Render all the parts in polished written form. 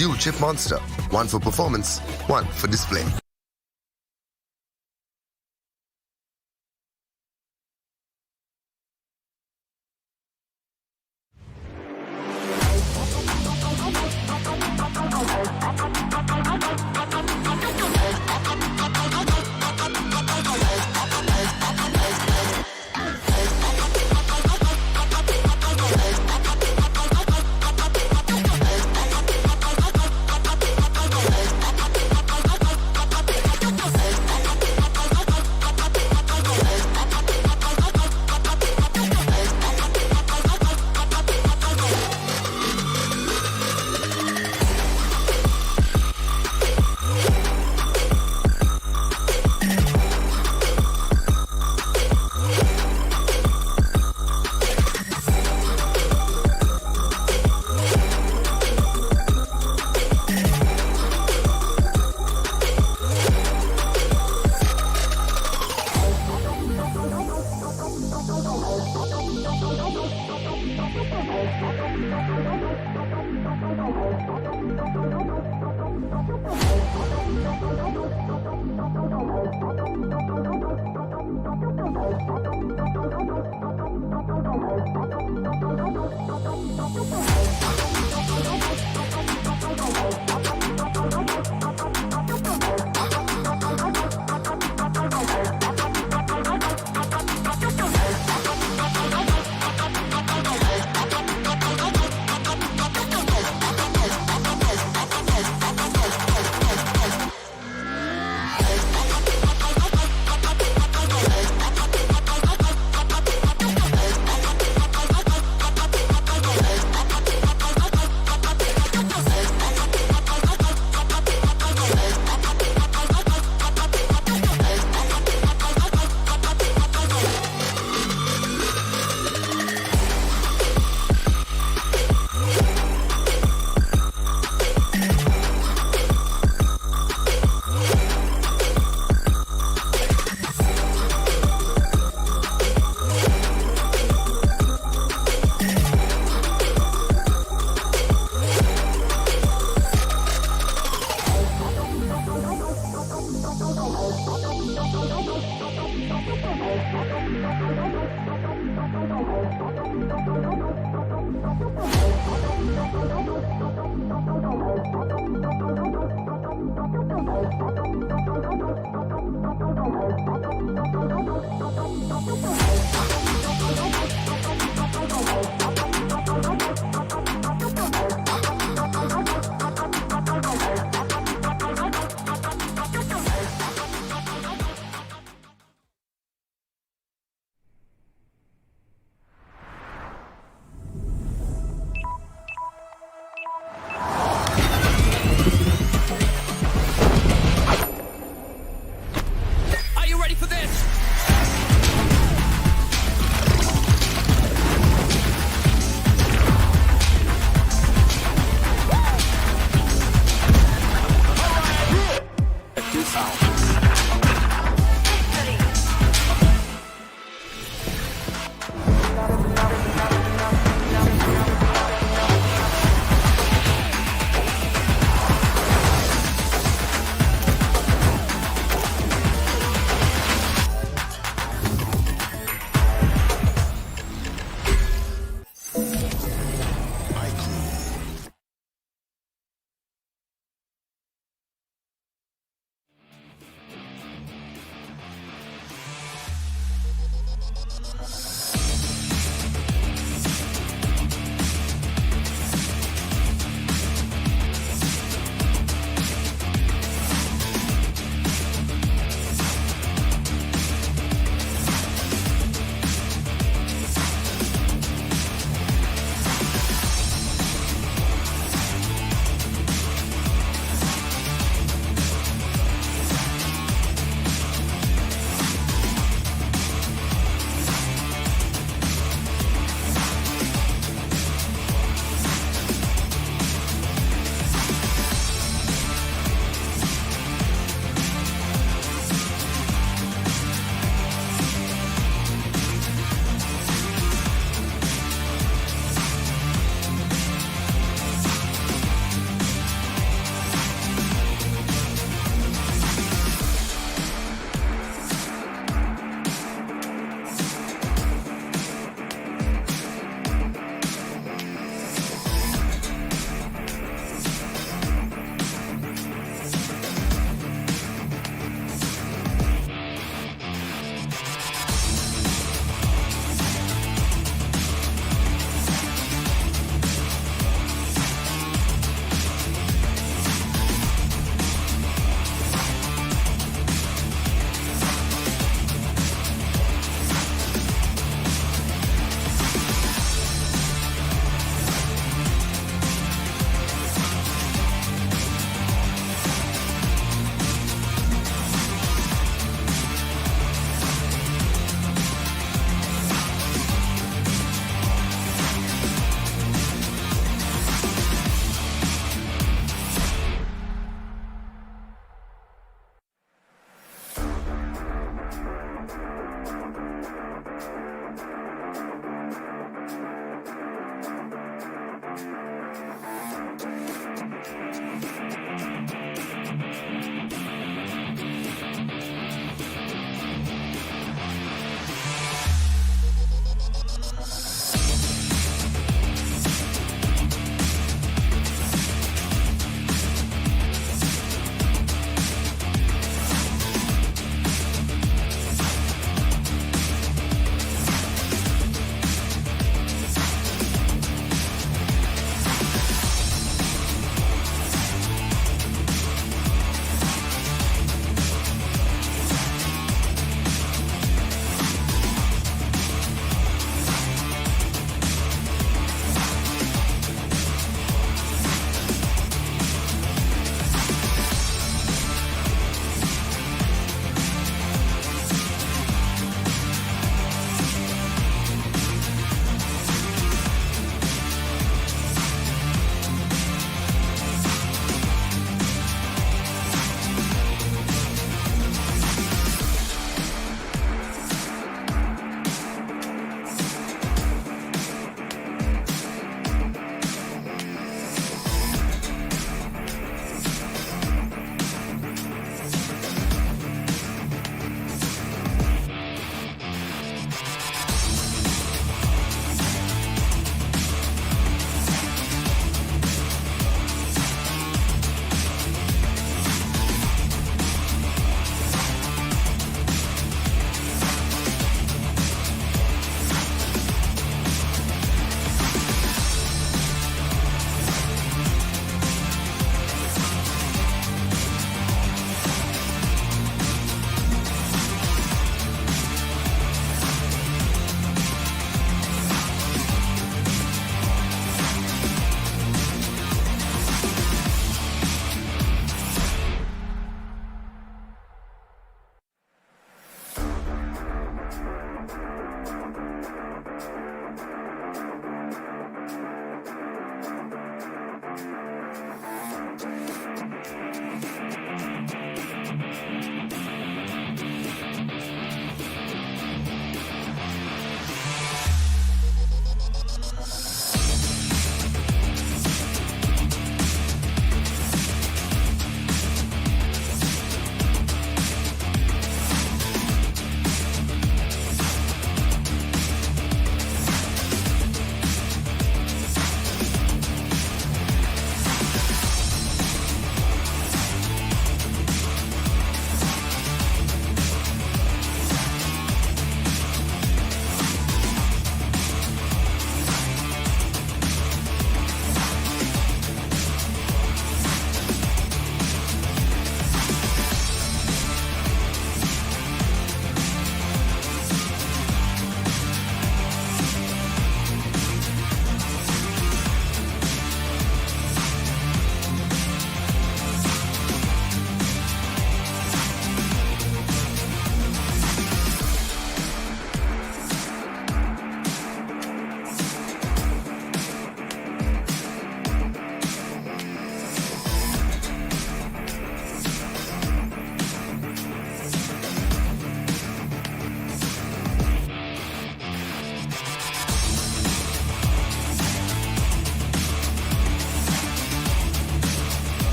Dual chip monster, one for performance, one for display.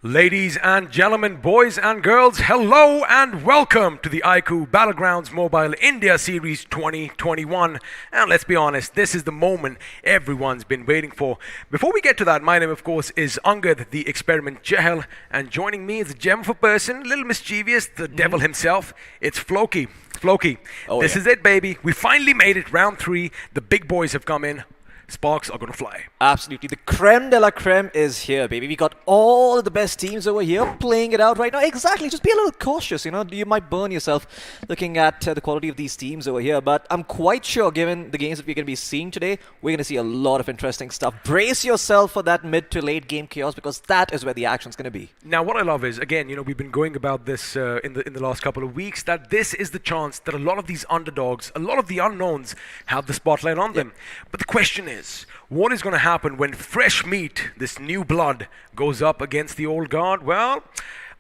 Ladies and gentlemen, boys and girls, hello and welcome to the iQOO Battlegrounds Mobile India Series 2021. And let's be honest, this is the moment everyone's been waiting for. Before we get to that, my name, of course, is Angad, the Experiment Jahel, and joining me is a gem of a person, a little mischievous, the devil himself. It's Floki. Floki, this is it, baby. We finally made it, round 3. The big boys have come in. Sparks are going to fly. Absolutely. The creme de la creme is here, baby. We got all of the best teams over here playing it out right now. Exactly. Just be a little cautious, You might burn yourself looking at the quality of these teams over here. But I'm quite sure, given the games that we're going to be seeing today, we're going to see a lot of interesting stuff. Brace yourself for that mid to late game chaos, because that is where the action's going to be. Now, what I love is, again, we've been going about this in the last couple of weeks, that this is the chance that a lot of these underdogs, a lot of the unknowns, have the spotlight on them. But the question is, what is going to happen when fresh meat, this new blood, goes up against the old guard? Well,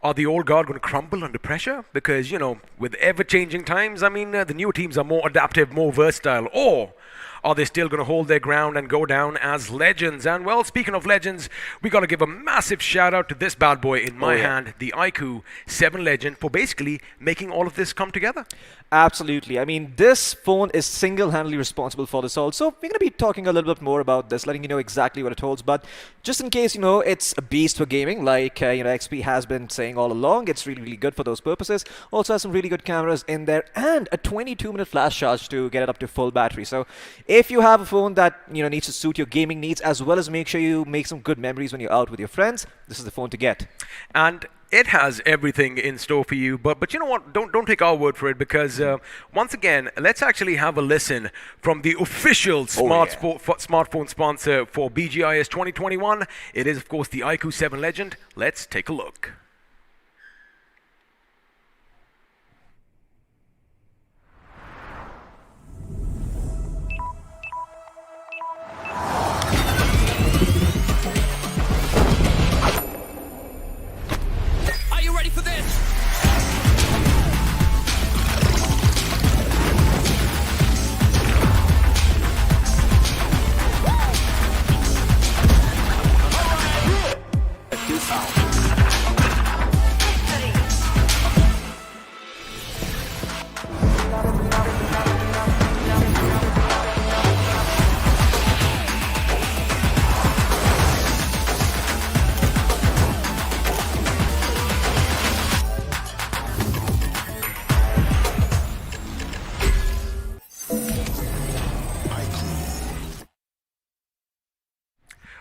are the old guard going to crumble under pressure? Because, with ever-changing times, the newer teams are more adaptive, more versatile. Or are they still going to hold their ground and go down as legends? And, well, speaking of legends, we got to give a massive shout-out to this bad boy in my hand, the iQOO 7 legend, for basically making all of this come together. Absolutely. This phone is single-handedly responsible for this all. So we're going to be talking a little bit more about this, letting you know exactly what it holds. But just in case, it's a beast for gaming, like, XP has been saying all along. It's really, really good for those purposes. Also has some really good cameras in there and a 22-minute flash charge to get it up to full battery. So if you have a phone that, needs to suit your gaming needs, as well as make sure you make some good memories when you're out with your friends, this is the phone to get. And it has everything in store for you, but you know what? Don't take our word for it, because once again, let's actually have a listen from the official smartphone sponsor for BGIS 2021. It is, of course, the iQOO 7 legend. Let's take a look.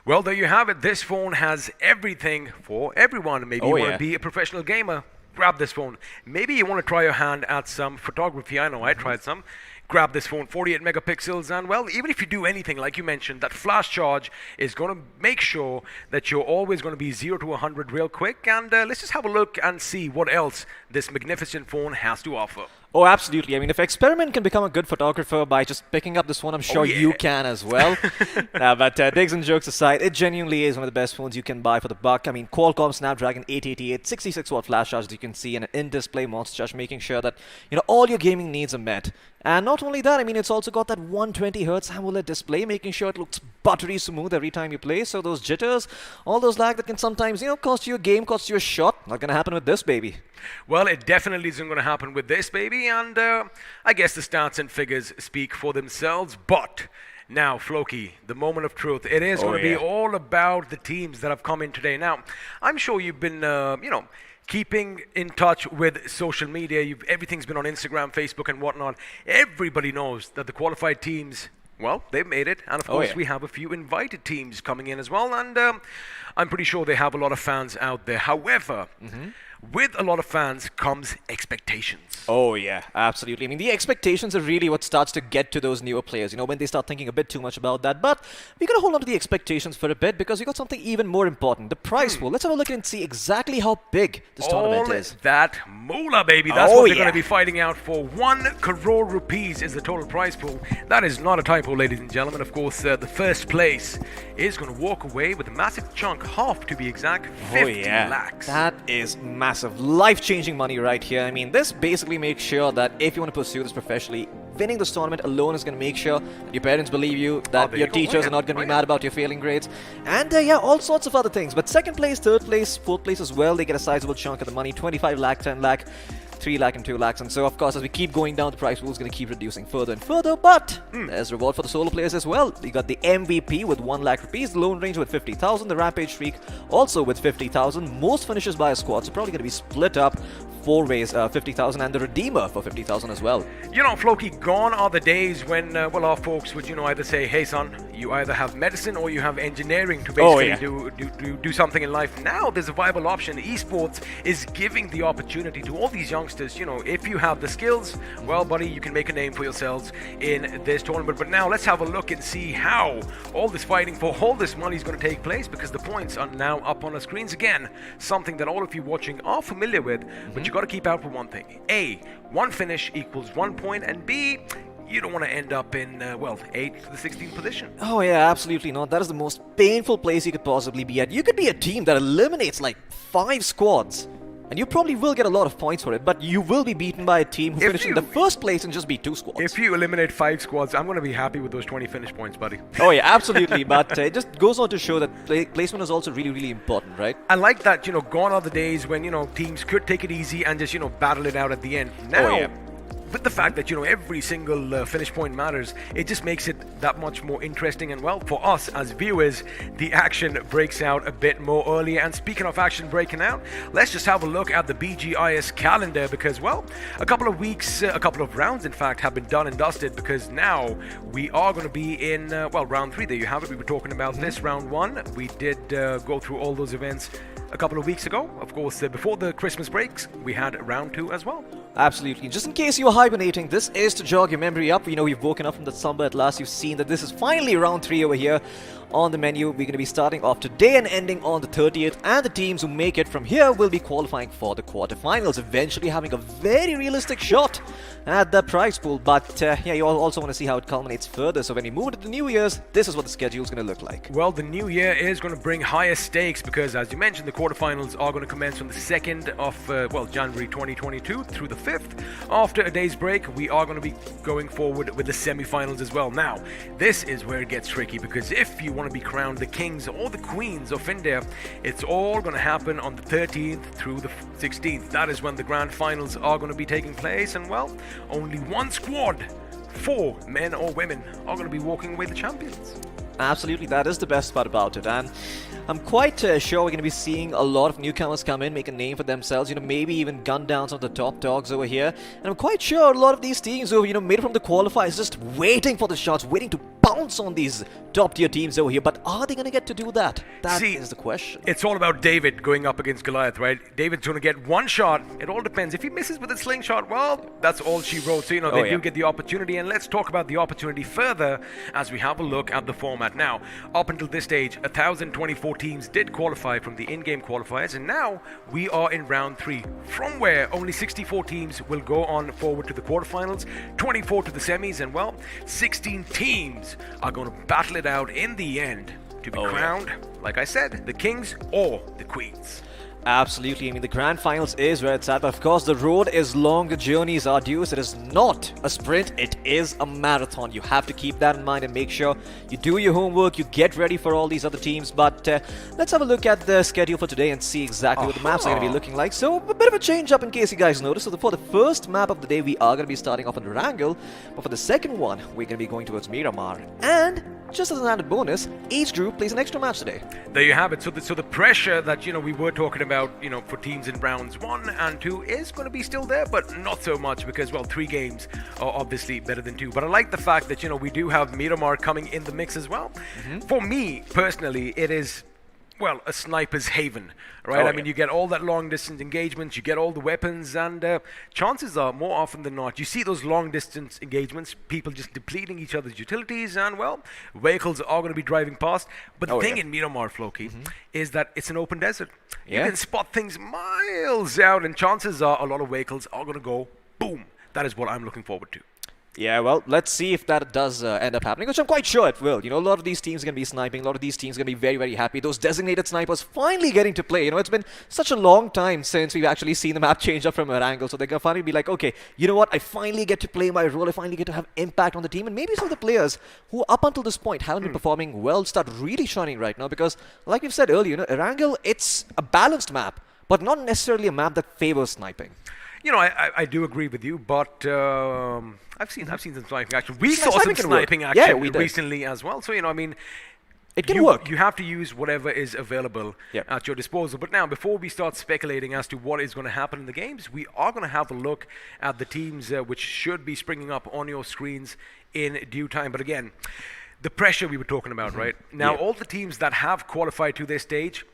Well, there you have it. This phone has everything for everyone. Maybe you want to be a professional gamer. Grab this phone. Maybe you want to try your hand at some photography. I know I tried some. Grab this phone, 48 megapixels, and, well, even if you do anything, like you mentioned, that flash charge is going to make sure that you're always going to be 0 to 100 real quick. And let's just have a look and see what else this magnificent phone has to offer. Oh, absolutely. If Experiment can become a good photographer by just picking up this phone, I'm sure you can as well. But digs and jokes aside, it genuinely is one of the best phones you can buy for the buck. Qualcomm Snapdragon 888, 66-watt flash charge, as you can see, and an in-display monster charge, making sure that, all your gaming needs are met. And not only that, it's also got that 120Hz AMOLED display, making sure it looks buttery smooth every time you play. So those jitters, all those lag that can sometimes, cost you a game, cost you a shot, not going to happen with this baby. Well, it definitely isn't going to happen with this baby, and I guess the stats and figures speak for themselves. But now, Floki, the moment of truth. It is going to be all about the teams that have come in today. Now, I'm sure you've been, keeping in touch with social media. Everything's been on Instagram, Facebook, and whatnot. Everybody knows that the qualified teams, well, they've made it. And, of course, we have a few invited teams coming in as well. And I'm pretty sure they have a lot of fans out there. However, with a lot of fans comes expectations. Oh, yeah, absolutely. The expectations are really what starts to get to those newer players, when they start thinking a bit too much about that. But we got to hold on to the expectations for a bit, because we got something even more important, the prize pool. Let's have a look and see exactly how big this tournament is. That moolah, baby. That's what they're going to be fighting out for. 1 crore rupees is the total prize pool. That is not a typo, ladies and gentlemen. Of course, the first place is going to walk away with a massive chunk, half to be exact, 50 lakhs. That is massive, life-changing money right here. This basically makes sure that if you want to pursue this professionally, winning this tournament alone is going to make sure that your parents believe you, that your teachers are not going to be mad about your failing grades, and yeah, all sorts of other things. But second place, third place, fourth place as well, they get a sizable chunk of the money, 25 lakh, 10 lakh. 3 lakh and 2 lakhs, and so of course as we keep going down, the prize pool is going to keep reducing further and further, but there's reward for the solo players as well. You got the MVP with 1 lakh rupees, the Lone Ranger with 50,000, the Rampage Streak also with 50,000, most finishes by a squad, so probably going to be split up 4 ways, 50,000, and the Redeemer for 50,000 as well. You know, Floki, gone are the days when, well, our folks would, either say, hey son, you either have medicine or you have engineering to basically do something in life. Now there's a viable option. Esports is giving the opportunity to all these youngsters, if you have the skills, well, buddy, you can make a name for yourselves in this tournament. But now let's have a look and see how all this fighting for all this money is going to take place, because the points are now up on our screens again, something that all of you watching are familiar with, but you got to keep out for one thing. A, 1 finish equals 1 point, and B, you don't want to end up in, 8th to the 16th position. Oh yeah, absolutely not. That is the most painful place you could possibly be at. You could be a team that eliminates like 5 squads, and you probably will get a lot of points for it, but you will be beaten by a team who finished in the first place and just beat 2 squads. If you eliminate 5 squads, I'm going to be happy with those 20 finish points, buddy. Oh yeah, absolutely, but it just goes on to show that placement is also really, really important, right? I like that, gone are the days when, teams could take it easy and just, battle it out at the end. Now, with the fact that, every single finish point matters, it just makes it that much more interesting. And, well, for us as viewers, the action breaks out a bit more earlier. And speaking of action breaking out, let's just have a look at the BGIS calendar, because, well, a couple of rounds, in fact, have been done and dusted, because now we are going to be in, round 3. There you have it. We were talking about this round 1. We did go through all those events a couple of weeks ago. Of course, before the Christmas breaks, we had round 2 as well. Absolutely. Just in case you were hibernating, this is to jog your memory up. You've woken up from the slumber at last. You've seen that this is finally round 3 over here on the menu. We're going to be starting off today and ending on the 30th, and the teams who make it from here will be qualifying for the quarterfinals, eventually having a very realistic shot at the prize pool. But you also want to see how it culminates further. So when we move into the New Year's, this is what the schedule is going to look like. Well, the new year is going to bring higher stakes, because, as you mentioned, the quarterfinals are going to commence on the 2nd of January 2022 through the 5th. After a day's break, we are going to be going forward with the semi-finals as well. Now, this is where it gets tricky, because if you want to be crowned the kings or the queens of India, it's all going to happen on the 13th through the 16th. That is when the grand finals are going to be taking place, and, well, only one squad, 4 men or women, are going to be walking away the champions. Absolutely, that is the best part about it, and I'm quite sure we're going to be seeing a lot of newcomers come in, make a name for themselves, maybe even gun down some of the top dogs over here. And I'm quite sure a lot of these teams who, made it from the qualifiers, just waiting for the shots, waiting to pounce on these top tier teams over here. But are they going to get to do that? That is the question. It's all about David going up against Goliath, right? David's going to get one shot. It all depends. If he misses with a slingshot, well, that's all she wrote. So, they do get the opportunity. And let's talk about the opportunity further as we have a look at the format. Now, up until this stage, 1,024 teams did qualify from the in-game qualifiers, and now we are in round 3, from where only 64 teams will go on forward to the quarterfinals, 24 to the semis, and, well, 16 teams are going to battle it out in the end to be crowned, like I said, the kings or the queens. Absolutely. I mean, the grand finals is where it's at, but of course the road is long, the journey is arduous. It is not a sprint, it is a marathon. You have to keep that in mind and make sure you do your homework, you get ready for all these other teams. But let's have a look at the schedule for today and see exactly what the maps are going to be looking like. So a bit of a change up in case you guys noticed. So for the first map of the day, we are going to be starting off in Erangel, but for the second one, we're going to be going towards Miramar. And just as an added bonus, each group plays an extra match today. There you have it. So the pressure that we were talking about, for teams in rounds 1 and 2 is going to be still there, but not so much because, well, 3 games are obviously better than 2. But I like the fact that we do have Miramar coming in the mix as well. For me personally, it is, well, a sniper's haven, right? I mean, you get all that long-distance engagements, you get all the weapons, and chances are, more often than not, you see those long-distance engagements, people just depleting each other's utilities, and, well, vehicles are going to be driving past. But the thing in Miramar, Floki, is that it's an open desert. You can spot things miles out, and chances are a lot of vehicles are going to go boom. That is what I'm looking forward to. Yeah, well, let's see if that does end up happening, which I'm quite sure it will. You know, a lot of these teams are going to be sniping. A lot of these teams are going to be very, very happy. Those designated snipers finally getting to play. You know, it's been such a long time since we've actually seen the map change up from Erangel. So they're going to finally be like, okay, you know what? I finally get to play my role. I finally get to have impact on the team. And maybe some of the players who up until this point haven't been performing well start really shining right now. Because like we've said earlier, you know, Erangel, it's a balanced map, but not necessarily a map that favors sniping. You know, I do agree with you, but I've seen some sniping action. We saw some Sniping can work. sniping Yeah, action we did. recently as well. So, you know, I mean, It can work. You have to use whatever is available Yep. at your disposal. But now, before we start speculating as to what is going to happen in the games, we are going to have a look at the teams which should be springing up on your screens in due time. But again, the pressure we were talking about, right? Now, Yeah. all the teams that have qualified to this stage,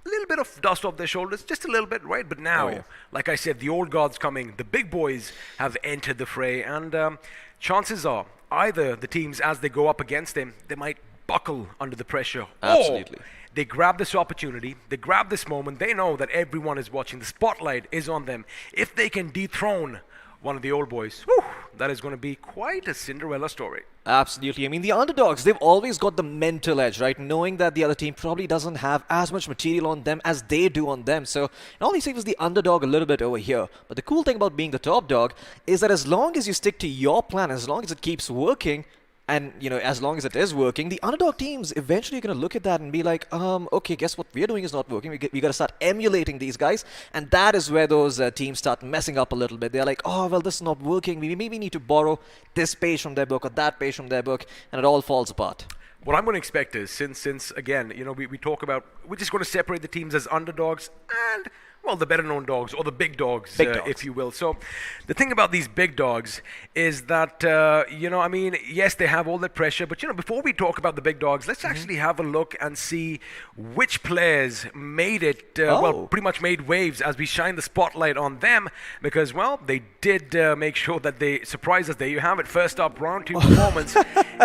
a little bit of dust off their shoulders, just a little bit, right? But now, yeah. like I said, the old guard's coming. The big boys have entered the fray, and chances are either the teams, as they go up against them, they might buckle under the pressure, Absolutely. or they grab this opportunity, they grab this moment. They know that everyone is watching. The spotlight is on them. If they can dethrone one of the old boys, whew, that is going to be quite a Cinderella story. Absolutely. I mean, the underdogs, they've always got the mental edge, right? Knowing that the other team probably doesn't have as much material on them as they do on them. So, in all these things, the underdog a little bit over here. But the cool thing about being the top dog is that as long as you stick to your plan, as long as it keeps working, and, you know, as long as it is working, the underdog teams eventually are going to look at that and be like, okay, guess what we're doing is not working. We got to start emulating these guys. And that is where those teams start messing up a little bit. They're like, oh, well, this is not working. We maybe need to borrow this page from their book or that page from their book. And it all falls apart. What I'm going to expect is, since again, you know, we talk about, we're just going to separate the teams as underdogs and, well, the better known dogs, or the big dogs, if you will. So the thing about these big dogs is that, you know, I mean, yes, they have all that pressure, but, you know, before we talk about the big dogs, let's actually have a look and see which players made it, well, pretty much made waves as we shine the spotlight on them, because, well, they did make sure that they surprised us. There you have it. First up, round 2 performance.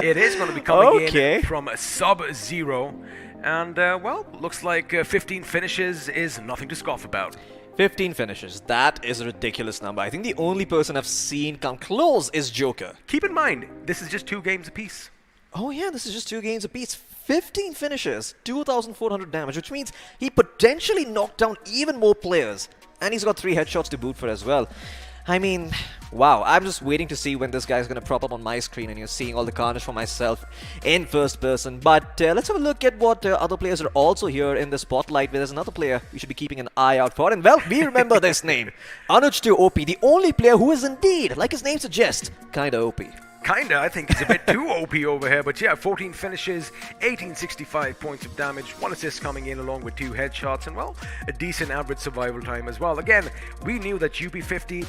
It is going to be coming in from Sub-Zero. And, well, looks like 15 finishes is nothing to scoff about. 15 finishes. That is a ridiculous number. I think the only person I've seen come close is Joker. Keep in mind, this is just 2 games apiece. Oh yeah, this is just 2 games apiece. 15 finishes, 2,400 damage, which means he potentially knocked down even more players. And he's got 3 headshots to boot for as well. I mean, wow, I'm just waiting to see when this guy's going to prop up on my screen and you're seeing all the carnage for myself in first person. But let's have a look at what other players are also here in the spotlight. Where there's another player we should be keeping an eye out for. And well, we remember this name. Untitled OP, the only player who is indeed, like his name suggests, kinda OP. Kinda, I think it's a bit too OP over here, but yeah, 14 finishes, 1865 points of damage, 1 assist coming in along with 2 headshots, and well, a decent average survival time as well. Again, we knew that UP50,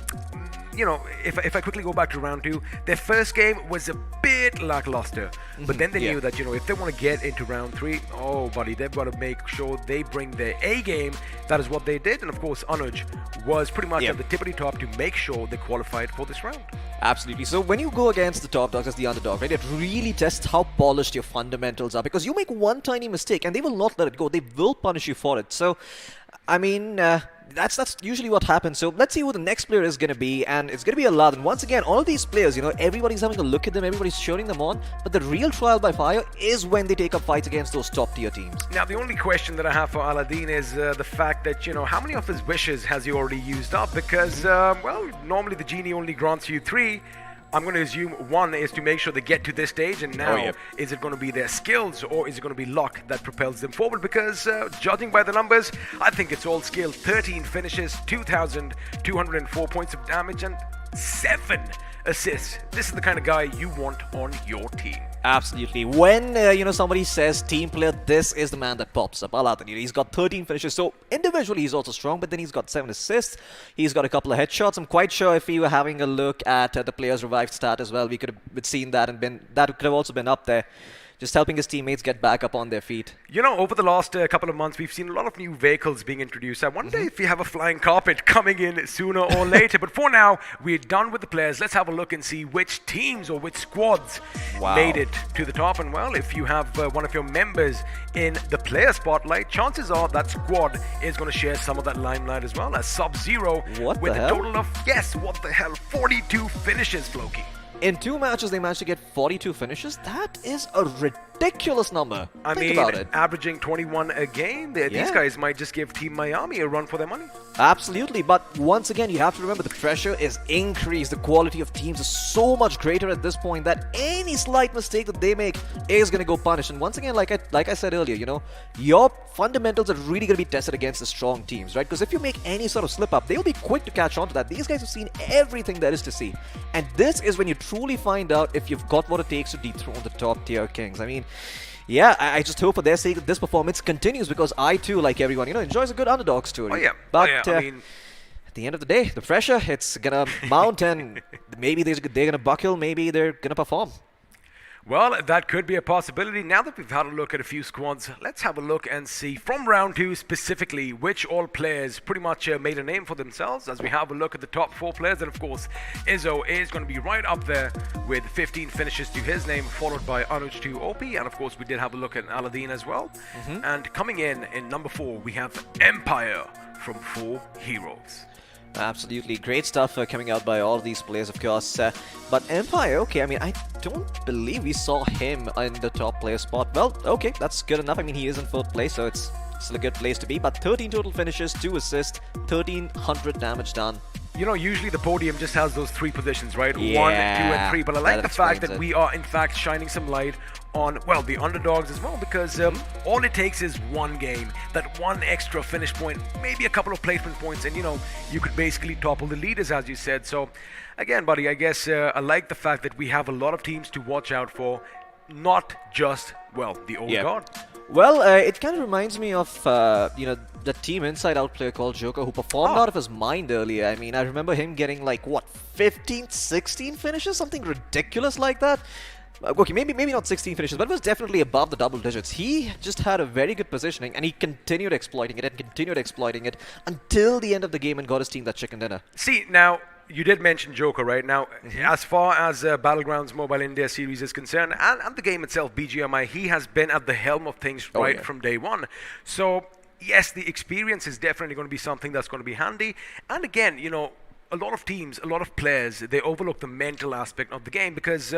you know, if I quickly go back to round 2, their first game was a bit lackluster, but then they knew that, you know, if they want to get into round 3, oh buddy, they've got to make sure they bring their A game. That is what they did, and of course, Anuj was pretty much at the tippity top to make sure they qualified for this round. Absolutely. So when you go against the top dogs as the underdog, right, it really tests how polished your fundamentals are, because you make one tiny mistake and they will not let it go. They will punish you for it. So, I mean, that's usually what happens. So let's see who the next player is going to be, and it's going to be Aladdin. Once again, all of these players, you know, everybody's having a look at them, everybody's cheering them on, but the real trial by fire is when they take up fights against those top tier teams. Now, the only question that I have for Aladdin is the fact that, you know, how many of his wishes has he already used up? Because, well, normally the genie only grants you 3. I'm going to assume 1 is to make sure they get to this stage, and now is it going to be their skills or is it going to be luck that propels them forward? Because judging by the numbers, I think it's all skill. 13 finishes, 2,204 points of damage, and 7 assists. This is the kind of guy you want on your team. Absolutely. When, you know, somebody says team player, this is the man that pops up. Aladdin, you know, he's got 13 finishes. So individually, he's also strong, but then he's got 7 assists. He's got a couple of headshots. I'm quite sure if we were having a look at the player's revived stat as well, we could have seen that, and that could have also been up there, just helping his teammates get back up on their feet. You know, over the last couple of months, we've seen a lot of new vehicles being introduced. I wonder if we have a flying carpet coming in sooner or later. But for now, we're done with the players. Let's have a look and see which teams or which squads made it to the top. And well, if you have one of your members in the player spotlight, chances are that squad is going to share some of that limelight as well as Sub-Zero with a total of, yes, what the hell, 42 finishes, Floki. in 2 matches, they managed to get 42 finishes. That is a ridiculous number. I Think mean, about it. averaging 21 a game, these guys might just give Team Miami a run for their money. Absolutely, but once again, you have to remember the pressure is increased. The quality of teams is so much greater at this point that any slight mistake that they make is going to go punished. And once again, like I said earlier, you know, your fundamentals are really going to be tested against the strong teams, right? Because if you make any sort of slip up, they'll be quick to catch on to that. These guys have seen everything there is to see. And this is when you truly find out if you've got what it takes to dethrone the top tier kings. I mean, yeah, I just hope for their sake that this performance continues, because I too, like everyone, you know, enjoys a good underdog story. Oh yeah, But I mean, at the end of the day, the pressure, it's gonna mount, and maybe they're gonna buckle, maybe they're gonna perform. well, that could be a possibility. Now that we've had a look at a few squads, let's have a look and see from round 2 specifically which all players pretty much made a name for themselves, as we have a look at the top 4 players. And of course, Izzo is going to be right up there with 15 finishes to his name, followed by Anuj 2 OP, and of course we did have a look at Aladdin as well. And coming in number 4, we have Empire from 4 Heroes. Absolutely great stuff coming out by all of these players, of course. But Empire, okay, I mean, I don't believe we saw him in the top player spot. Well, okay, that's good enough. I mean, he is in 4th place, so it's still a good place to be. But 13 total finishes, 2 assists, 1300 damage done. You know, usually the podium just has those 3 positions, right? 1, 2, Yeah, and 3. But I like that the fact that explains it. we are, in fact, shining some light on, well, the underdogs as well, because all it takes is one game, that one extra finish point, maybe a couple of placement points, and, you know, you could basically topple the leaders, as you said. So, again, buddy, I guess I like the fact that we have a lot of teams to watch out for, not just, well, the old guard. Well, it kind of reminds me of, you know, the Team Inside Out player called Joker, who performed out of his mind earlier. I mean, I remember him getting like, what, 15, 16 finishes? Something ridiculous like that. Okay, maybe not 16 finishes, but it was definitely above the double digits. He just had a very good positioning, and he continued exploiting it until the end of the game and got his team that chicken dinner. See, now, you did mention Joker, right? Now, as far as Battlegrounds Mobile India series is concerned, and the game itself, BGMI, he has been at the helm of things from day one. So, yes, the experience is definitely going to be something that's going to be handy. And again, you know, a lot of teams, a lot of players, they overlook the mental aspect of the game, because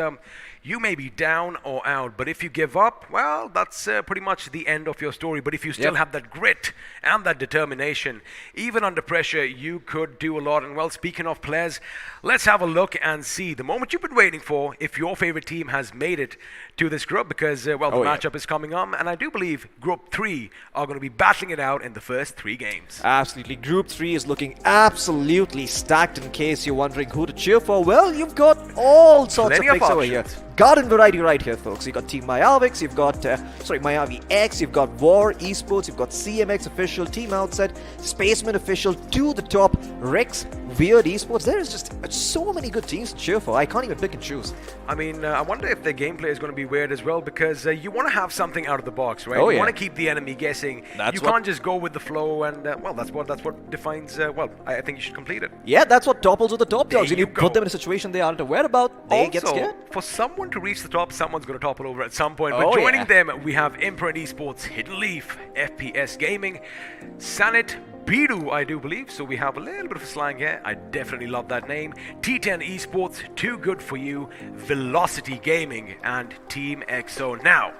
you may be down or out, but if you give up, well, that's pretty much the end of your story. But if you still have that grit and that determination, even under pressure, you could do a lot. And well, speaking of players, let's have a look and see the moment you've been waiting for, if your favorite team has made it to this group, because, well, the matchup is coming on, and I do believe Group 3 are going to be battling it out in the first 3 games. Absolutely. Group 3 is looking absolutely stacked. In case you're wondering who to cheer for, well, you've got all sorts Plenty of of picks over here. options. Garden variety right here, folks. You've got Team Myalvix, you've got, Miami X, you've got War Esports, you've got CMX Official, Team Outset, Spaceman Official, to the top, Rex, Weird Esports. There is just so many good teams to cheer for. I can't even pick and choose. I mean, I wonder if their gameplay is going to be weird as well, because you want to have something out of the box, right? You want to keep the enemy guessing. You can't just go with the flow, and well, that's what defines. Well, I think you should complete it. Yeah, that's what topples with the top dogs. There You you put go. them in a situation they aren't aware about, they get scared. For someone to reach the top, someone's going to topple over at some point. But joining them, we have Imprint Esports, Hidden Leaf, FPS Gaming, Sanit, Bidu, I do believe. So we have a little bit of slang here. I definitely love that name. T10 Esports, Too Good For You, Velocity Gaming, and Team XO. Now,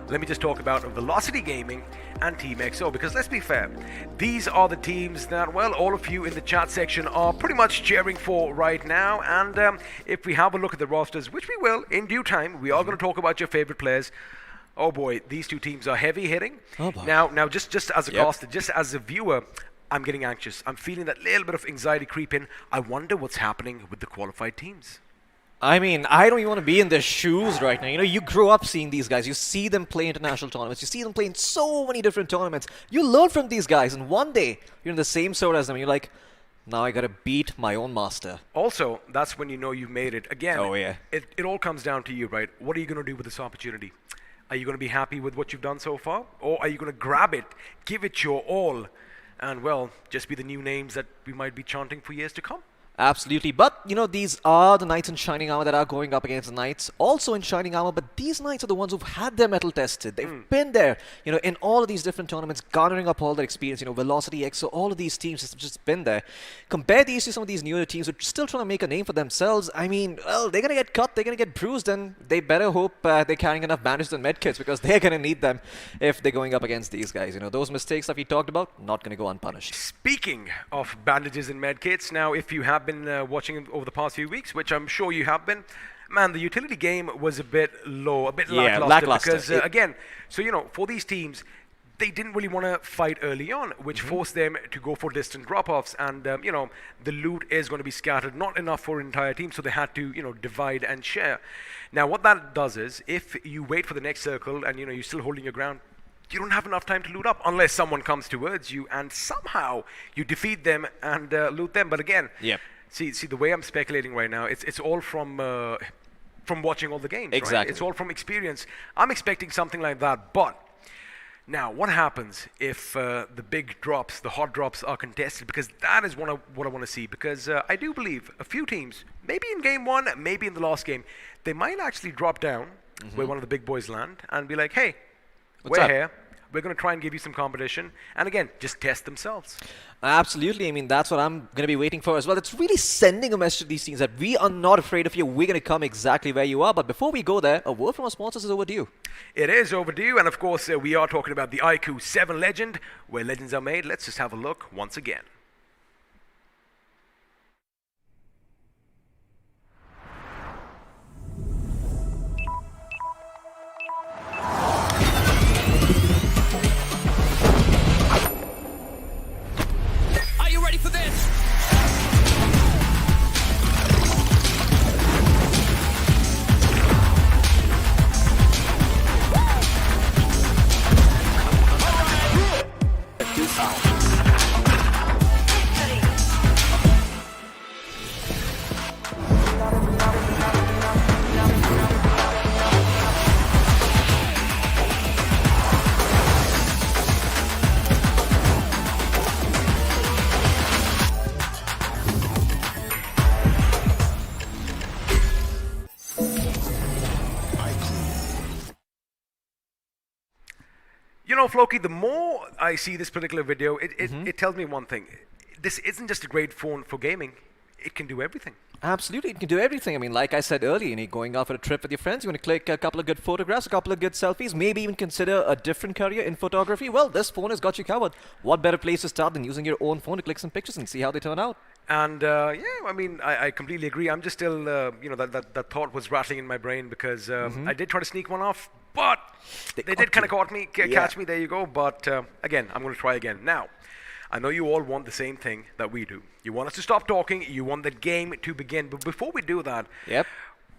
let me just talk about Velocity Gaming and Team XO, because let's be fair, these are the teams that, well, all of you in the chat section are pretty much cheering for right now. And if we have a look at the rosters, which we will in due time, we are going to talk about your favorite players. Oh boy, these two teams are heavy hitting. Now, just as a caster, just as a viewer, I'm getting anxious. I'm feeling that little bit of anxiety creep in. I wonder what's happening with the qualified teams. I mean, I don't even want to be in their shoes right now. You know, you grow up seeing these guys. You see them play international tournaments. You see them play in so many different tournaments. You learn from these guys, and one day, you're in the same sort as them. You're like, now I gotta beat my own master. Also, that's when you know you've made it. Again, yeah. It all comes down to you, right? What are you going to do with this opportunity? Are you going to be happy with what you've done so far? Or are you going to grab it, give it your all, and, well, just be the new names that we might be chanting for years to come? Absolutely. But, these are the knights in shining armor that are going up against the knights also in shining armor. But these knights are the ones who've had their metal tested. They've been there, in all of these different tournaments, garnering up all their experience. Velocity, EXO, all of these teams have just been there. Compare these to some of these newer teams who are still trying to make a name for themselves. I mean, well, they're going to get cut, they're going to get bruised, and they better hope they're carrying enough bandages and medkits, because they're going to need them if they're going up against these guys. Those mistakes that we talked about, not going to go unpunished. Speaking of bandages and medkits, now if you have been watching over the past few weeks, which I'm sure you have been, man, the utility game was a bit low, a bit lackluster. Because, again, so, for these teams, they didn't really want to fight early on, which forced them to go for distant drop-offs. And, the loot is going to be scattered, not enough for an entire team, so they had to, divide and share. Now, what that does is, if you wait for the next circle and, you're still holding your ground, you don't have enough time to loot up unless someone comes towards you and somehow you defeat them and loot them. But again, see the way I'm speculating right now, it's all from watching all the games. Exactly. Right? It's all from experience. I'm expecting something like that. But now, what happens if the big drops, the hot drops, are contested? Because that is what I want to see. Because I do believe a few teams, maybe in game one, maybe in the last game, they might actually drop down where one of the big boys land and be like, hey, we're here. We're going to try and give you some competition. And again, just test themselves. Absolutely. I mean, that's what I'm going to be waiting for as well. It's really sending a message to these teams that we are not afraid of you. We're going to come exactly where you are. But before we go there, a word from our sponsors is overdue. It is overdue. And of course, we are talking about the iQOO 7 Legend, where legends are made. Let's just have a look once again. For this. Floki, the more I see this particular video, it tells me one thing. This isn't just a great phone for gaming. It can do everything. Absolutely, it can do everything. I mean, like I said earlier, going out for a trip with your friends, you want to click a couple of good photographs, a couple of good selfies, maybe even consider a different career in photography. Well, this phone has got you covered. What better place to start than using your own phone to click some pictures and see how they turn out? And I completely agree. I'm just still, that thought was rattling in my brain because I did try to sneak one off, but they did kind of catch me. There you go. But again, I'm going to try again. Now, I know you all want the same thing that we do. You want us to stop talking. You want the game to begin. But before we do that,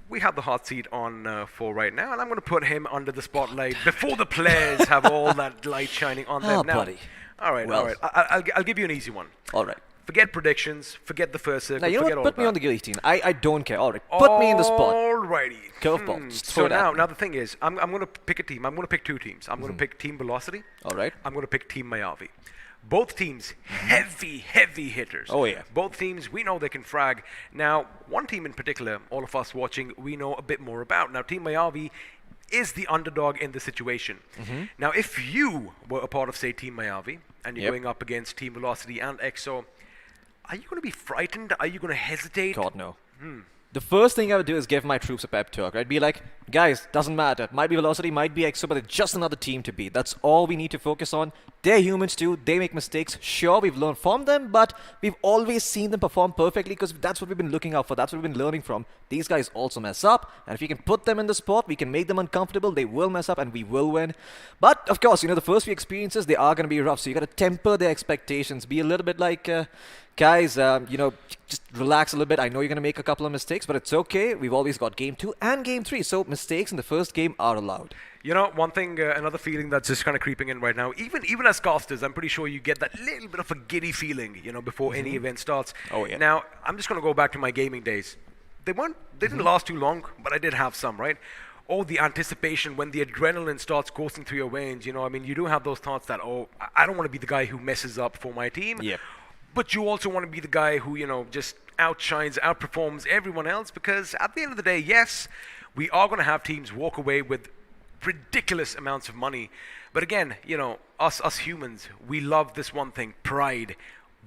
we have the hot seat on for right now, and I'm going to put him under the spotlight before the players have all that light shining on them. Now, buddy. All right. I'll give you an easy one. All right. Forget predictions. Forget the first circle. Now, you know forget what? all Put me that. on the guillotine. I don't care. All right. Put me in the spot. Alrighty. Curveball. Just So throw it now the thing is, I'm going to pick a team. I'm going to pick two teams. I'm going to pick Team Velocity. All right. I'm going to pick Team Mayavi. Both teams, heavy hitters. Oh, yeah. Both teams, we know they can frag. Now, one team in particular, all of us watching, we know a bit more about. Now, Team Mayavi is the underdog in the situation. Now, if you were a part of, say, Team Mayavi, and you're going up against Team Velocity and EXO, are you going to be frightened? Are you going to hesitate? God, no. The first thing I would do is give my troops a pep talk. I'd be like, guys, doesn't matter. Might be Velocity, might be EXO, but it's just another team to beat. That's all we need to focus on. They're humans too. They make mistakes. Sure, we've learned from them, but we've always seen them perform perfectly because that's what we've been looking out for. That's what we've been learning from. These guys also mess up, and if we can put them in the spot, we can make them uncomfortable. They will mess up, and we will win. But, of course, the first few experiences, they are going to be rough, so you got to temper their expectations. Be a little bit like... guys, just relax a little bit. I know you're going to make a couple of mistakes, but it's okay. We've always got game 2 and game 3, so mistakes in the first game are allowed. One thing, another feeling that's just kind of creeping in right now, even as casters, I'm pretty sure you get that little bit of a giddy feeling, before any event starts. Oh, yeah. Now, I'm just going to go back to my gaming days. They didn't last too long, but I did have some, right? Oh, the anticipation when the adrenaline starts coursing through your veins, you do have those thoughts that, I don't want to be the guy who messes up for my team. Yep. But you also want to be the guy who, just outshines, outperforms everyone else, because at the end of the day, yes, we are going to have teams walk away with ridiculous amounts of money. But again, us humans, we love this one thing, pride.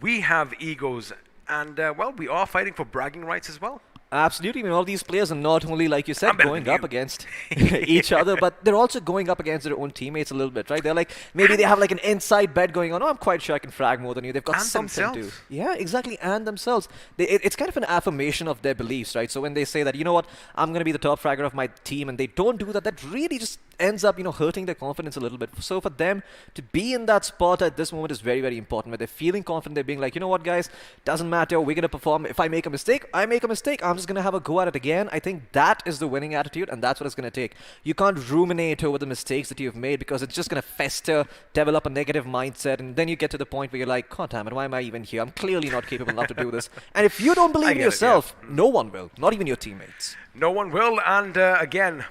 We have egos, and well, we are fighting for bragging rights as well. Absolutely. I mean, all these players are not only, like you said, I'm better going than up you. against each other, but they're also going up against their own teammates a little bit, right? They're like, maybe they have like an inside bet going on. Oh, I'm quite sure I can frag more than you. They've got And something themselves. to. Yeah, exactly. And themselves. It's kind of an affirmation of their beliefs, right? So when they say that, you know what, I'm going to be the top fragger of my team, and they don't do that, that really just ends up, hurting their confidence a little bit. So for them to be in that spot at this moment is very, very important. Where they're feeling confident, they're being like, you know what, guys, doesn't matter. We're going to perform. If I make a mistake, I make a mistake. I'm just going to have a go at it again. I think that is the winning attitude, and that's what it's going to take. You can't ruminate over the mistakes that you've made, because it's just going to fester, develop a negative mindset, and then you get to the point where you're like, God damn it, why am I even here? I'm clearly not capable enough to do this. And if you don't believe in yourself, no one will, not even your teammates. No one will, and again,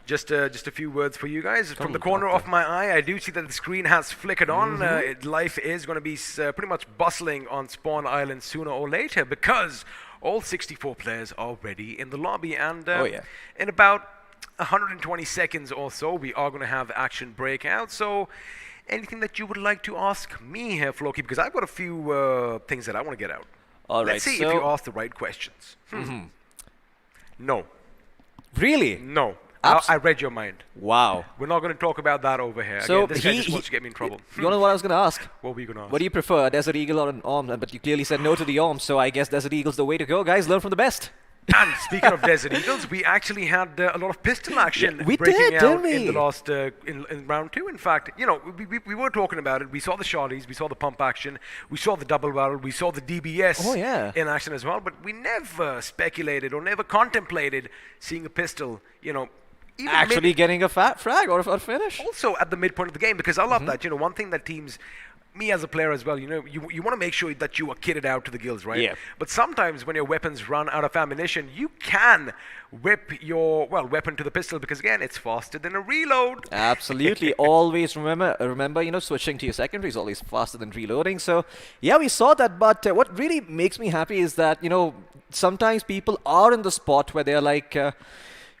just a few words for you guys. From the corner of my eye, I do see that the screen has flickered on. Life is going to be pretty much bustling on Spawn Island sooner or later, because all 64 players are already in the lobby, and in about 120 seconds or so, we are going to have action break out. So anything that you would like to ask me here, Floki, because I've got a few things that I want to get out. All right, Let's see if you ask the right questions. No. Really? No. I read your mind. Wow. We're not going to talk about that over here. So Again, this guy just wants to get me in trouble. You know what I was going to ask? What were you going to ask? What do you prefer, a Desert Eagle or an Orm? But you clearly said no to the Orm, so I guess Desert Eagle's the way to go. Guys, learn from the best. And speaking of Desert Eagles, we actually had a lot of pistol action we breaking did, out didn't we? in the last in round 2. In fact, we were talking about it. We saw the shotties, we saw the pump action, we saw the double barrel, we saw the DBS in action as well. But we never speculated or never contemplated seeing a pistol, even Actually getting a fat frag or a finish. also at the midpoint of the game, because I love that. One thing that teams, me as a player as well, you want to make sure that you are kitted out to the gills, right? Yeah. But sometimes when your weapons run out of ammunition, you can whip your weapon to the pistol, because again, it's faster than a reload. Absolutely. Always remember, switching to your secondary is always faster than reloading. So, yeah, we saw that. But what really makes me happy is that, sometimes people are in the spot where they're like,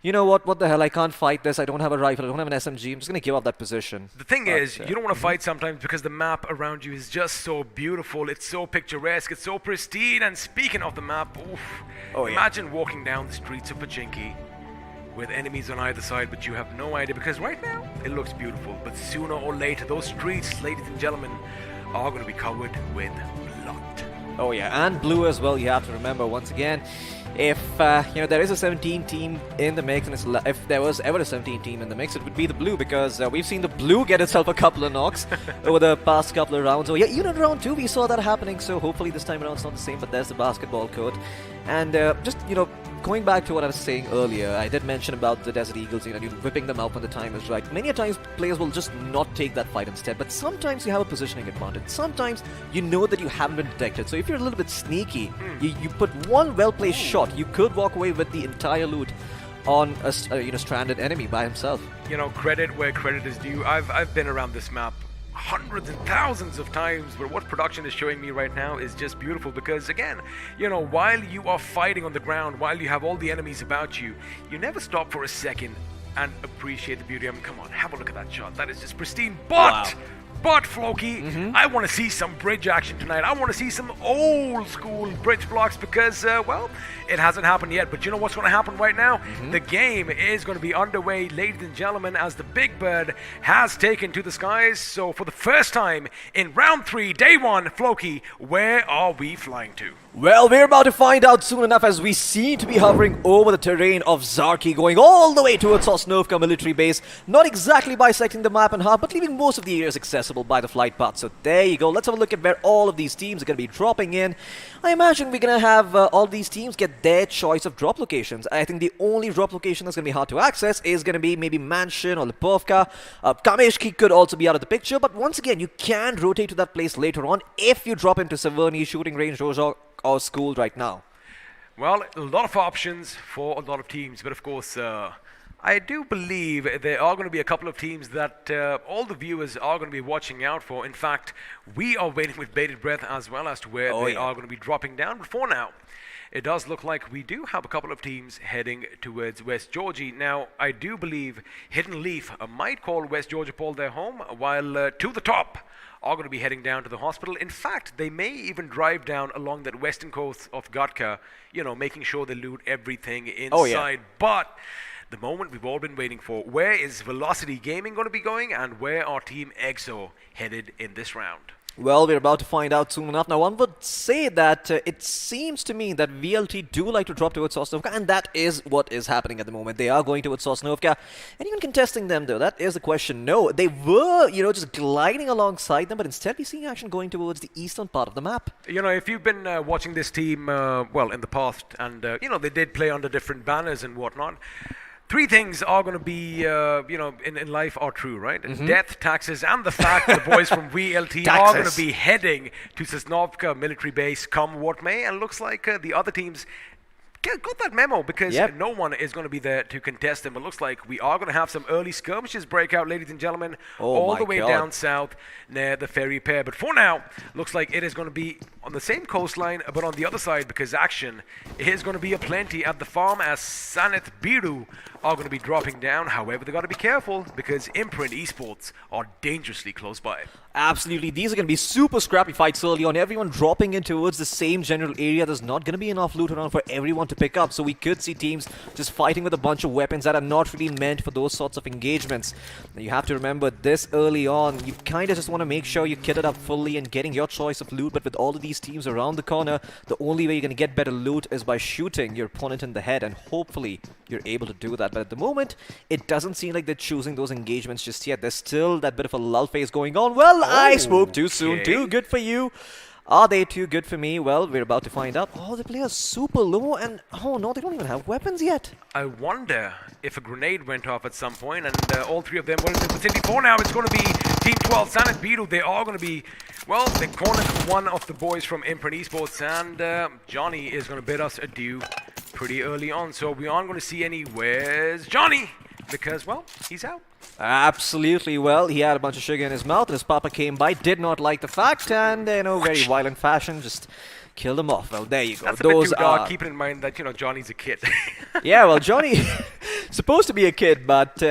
you know what the hell, I can't fight this, I don't have a rifle, I don't have an SMG, I'm just going to give up that position. The thing is, you don't want to fight sometimes because the map around you is just so beautiful, it's so picturesque, it's so pristine. And speaking of the map, imagine walking down the streets of Pachinki with enemies on either side, but you have no idea, because right now it looks beautiful, but sooner or later those streets, ladies and gentlemen, are going to be covered with blood. Oh yeah, and blue as well. You have to remember, once again, if there is a 17 team in the mix, and if there was ever a 17 team in the mix, it would be the blue, because we've seen the blue get itself a couple of knocks over the past couple of rounds. Oh yeah, even in round 2 we saw that happening, so hopefully this time around it's not the same. But there's the basketball court, and just going back to what I was saying earlier, I did mention about the Desert Eagles, whipping them out when the time is right. Many a times players will just not take that fight instead, but sometimes you have a positioning advantage. Sometimes you know that you haven't been detected, so if you're a little bit sneaky, you put one well-placed shot, you could walk away with the entire loot on a stranded enemy by himself. Credit where credit is due. I've been around this map hundreds and thousands of times, but what production is showing me right now is just beautiful, because again, while you are fighting on the ground, while you have all the enemies about you, you never stop for a second and appreciate the beauty. I mean, come on, have a look at that shot. That is just pristine. But Floki, I want to see some bridge action tonight. I want to see some old school bridge blocks, because it hasn't happened yet. But you know what's going to happen right now? The game is going to be underway, ladies and gentlemen, as the Big Bird has taken to the skies. So for the first time in round 3, day 1, Floki, where are we flying to? Well, we're about to find out soon enough, as we seem to be hovering over the terrain of Zarki, going all the way towards Sosnovka military base, not exactly bisecting the map in half, but leaving most of the areas accessible by the flight path. So there you go. Let's have a look at where all of these teams are going to be dropping in. I imagine we're going to have all these teams get their choice of drop locations. I think the only drop location that's going to be hard to access is going to be maybe Mansion or Lipovka. Kameshki could also be out of the picture, but once again, you can rotate to that place later on if you drop into Severny, shooting range, Rozhok, or School right now. Well, a lot of options for a lot of teams, but of course, I do believe there are going to be a couple of teams that all the viewers are going to be watching out for. In fact, we are waiting with bated breath as well as to where they are going to be dropping down. But for now, it does look like we do have a couple of teams heading towards West Georgia. Now, I do believe Hidden Leaf might call West Georgia Paul their home, while To The Top are going to be heading down to the hospital. In fact, they may even drive down along that western coast of Gatka, making sure they loot everything inside. Oh, yeah. But the moment we've all been waiting for, where is Velocity Gaming going to be going, and where are Team EXO headed in this round? Well, we're about to find out soon enough. Now, one would say that it seems to me that VLT do like to drop towards Sosnovka, and that is what is happening at the moment. They are going towards Sosnovka, and even contesting them, though. That is the question. No, they were, just gliding alongside them, but instead we're seeing action going towards the eastern part of the map. If you've been watching this team, in the past, and, they did play under different banners and whatnot, three things are going to be, in life are true, right? Death, taxes, and the fact the boys from VLT are going to be heading to Sosnovka military base come what may. And looks like the other teams got that memo, because no one is going to be there to contest them. It looks like we are going to have some early skirmishes break out, ladies and gentlemen, all the way down south near the ferry pair. But for now, looks like it is going to be on the same coastline, but on the other side, because action is going to be aplenty at the farm, as Saneth Biru are going to be dropping down. However, they got to be careful, because Imprint Esports are dangerously close by. Absolutely. These are going to be super scrappy fights early on. Everyone dropping in towards the same general area. There's not going to be enough loot around for everyone to pick up. So we could see teams just fighting with a bunch of weapons that are not really meant for those sorts of engagements. Now, you have to remember, this early on, you kind of just want to make sure you kit it up fully and getting your choice of loot. But with all of these teams around the corner, the only way you're going to get better loot is by shooting your opponent in the head. And hopefully you're able to do that. But at the moment, it doesn't seem like they're choosing those engagements just yet. There's still that bit of a lull phase going on. Well, I spoke too soon. Too good for you. Are they too good for me? Well, we're about to find out. Oh, the player's super low, and oh no, they don't even have weapons yet. I wonder if a grenade went off at some point, and all three of them were in the vicinity. For now, it's going to be Team 12, Saneth Biru. They are going to be, they cornered one of the boys from Imprint Esports, and Johnny is going to bid us adieu pretty early on. So we aren't going to see any where's Johnny, because, he's out. Absolutely. Well, he had a bunch of sugar in his mouth, and his papa came by, did not like the fact, and very violent fashion, just killed him off. Well, there you go. That's a bit too dark, keeping in mind that, Johnny's a kid. Yeah, well, Johnny, supposed to be a kid, but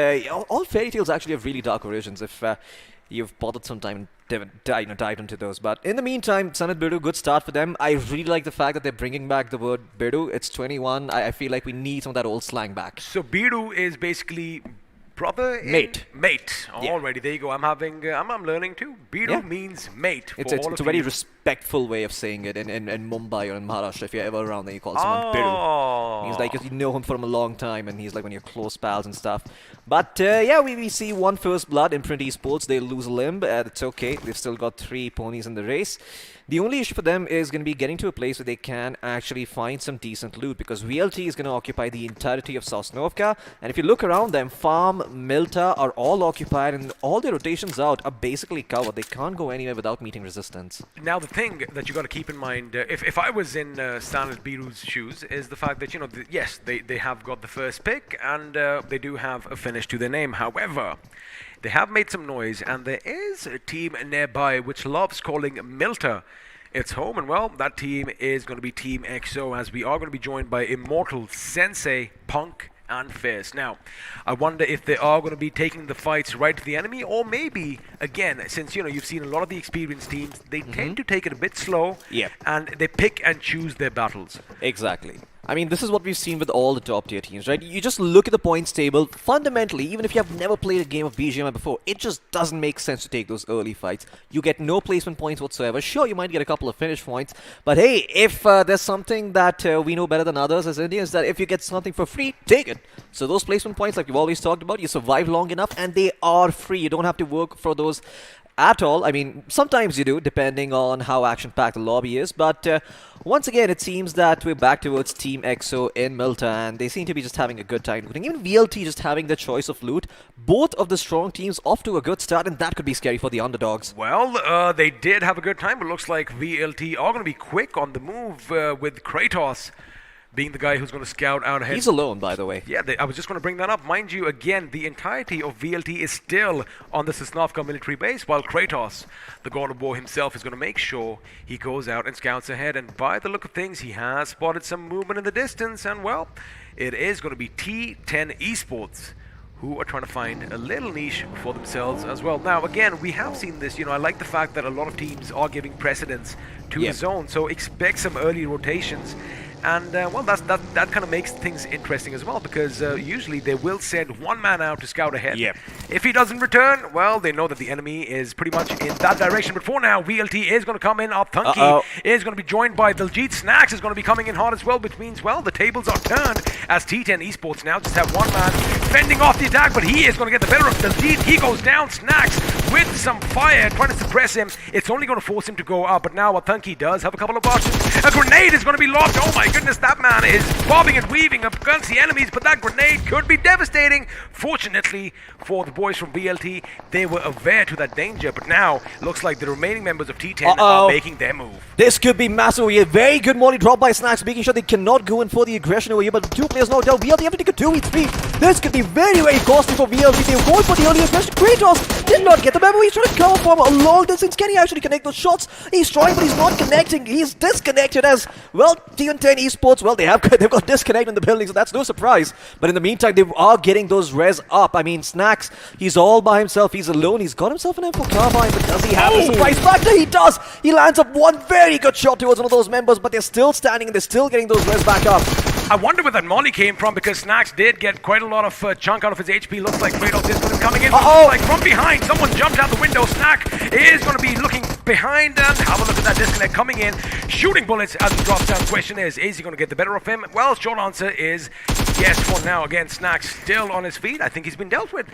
all fairy tales actually have really dark origins, if you've bothered some time and dived into those. But in the meantime, Saneth Biru, good start for them. I really like the fact that they're bringing back the word Biru. It's 21. I feel like we need some of that old slang back. So Biru is basically brother, mate. Already, there you go. I'm learning too. Biru means mate. It's a very respectful way of saying it in Mumbai or in Maharashtra. If you're ever around there, you call someone Biru. He's like, you know him from a long time, and he's like one of your close pals and stuff. But we see one first blood. Imprint Esports, they lose a limb. That's okay. They've still got 3 ponies in the race. The only issue for them is going to be getting to a place where they can actually find some decent loot, because VLT is going to occupy the entirety of Sosnovka, and if you look around them, Farm, Milta are all occupied, and all their rotations out are basically covered. They can't go anywhere without meeting resistance. Now, the thing that you got to keep in mind, if I was in Saneth Biru's shoes, is the fact that, yes, they have got the first pick, and they do have a finish to their name. However, they have made some noise, and there is a team nearby which loves calling Milta its home, and that team is going to be Team EXO, as we are going to be joined by Immortal, Sensei, Punk, and Fierce. Now, I wonder if they are going to be taking the fights right to the enemy, or maybe, again, since, you've seen a lot of the experienced teams, they tend to take it a bit slow, and they pick and choose their battles. Exactly. I mean, this is what we've seen with all the top tier teams, right? You just look at the points table. Fundamentally, even if you have never played a game of BGMI before, it just doesn't make sense to take those early fights. You get no placement points whatsoever. Sure, you might get a couple of finish points, but hey, if there's something that we know better than others as Indians, that if you get something for free, take it. So those placement points, like we've always talked about, you survive long enough, and they are free. You don't have to work for those at all. I mean, sometimes you do, depending on how action-packed the lobby is, but once again, it seems that we're back towards Team EXO in Milta, and they seem to be just having a good time looting. Even VLT just having the choice of loot. Both of the strong teams off to a good start, and that could be scary for the underdogs. Well, they did have a good time, but looks like VLT are going to be quick on the move with Kratos being the guy who's going to scout out ahead. He's alone, by the way. Yeah, I was just going to bring that up. Mind you, again, the entirety of VLT is still on the Sosnovka military base, while Kratos, the God of War himself, is going to make sure he goes out and scouts ahead. And by the look of things, he has spotted some movement in the distance. And, well, it is going to be T10 Esports who are trying to find a little niche for themselves as well. Now, again, we have seen this. I like the fact that a lot of teams are giving precedence to the zone, so expect some early rotations. And, well, that kind of makes things interesting as well, because usually they will send one man out to scout ahead. Yep. If he doesn't return, well, they know that the enemy is pretty much in that direction. But for now, VLT is going to come in. Thunky is going to be joined by Diljit. Snacks is going to be coming in hard as well, which means, well, the tables are turned as T10 Esports now just have one man fending off the attack, but he is going to get the better of Diljit. He goes down. Snacks with some fire, trying to suppress him. It's only going to force him to go up, but now Thunky does have a couple of options. A grenade is going to be lobbed. Oh my goodness, that man is bobbing and weaving up against the enemies, but that grenade could be devastating. Fortunately for the boys from BLT, they were aware to that danger, but now looks like the remaining members of T10 are making their move. This could be massive. A very good molly drop by Snacks, making sure they cannot go in for the aggression over here, but the two players know down. VLT have to take a 2v3. This could be very, very costly for VLT. They were going for the early aggression. Kratos did not get the memo. He's trying to cover from a long distance. Can he actually connect those shots? He's trying, but he's not connecting. He's disconnected as, well, T10 Esports, well, they've got disconnect in the building, so that's no surprise. But in the meantime, they are getting those res up. I mean, Snacks, he's all by himself. He's alone. He's got himself an M4 carbine, but does he have the surprise factor? He does. He lands up one very good shot towards one of those members, but they're still standing and they're still getting those res back up. I wonder where that molly came from, because Snacks did get quite a lot of chunk out of his HP. Looks like Kratos is going to be coming in. Like from behind, someone jumped out the window. Snack is going to be looking behind, and have a look at that disconnect coming in. Shooting bullets as he drops down. Question is he going to get the better of him? Well, short answer is yes for now. Again, Snacks still on his feet. I think he's been dealt with.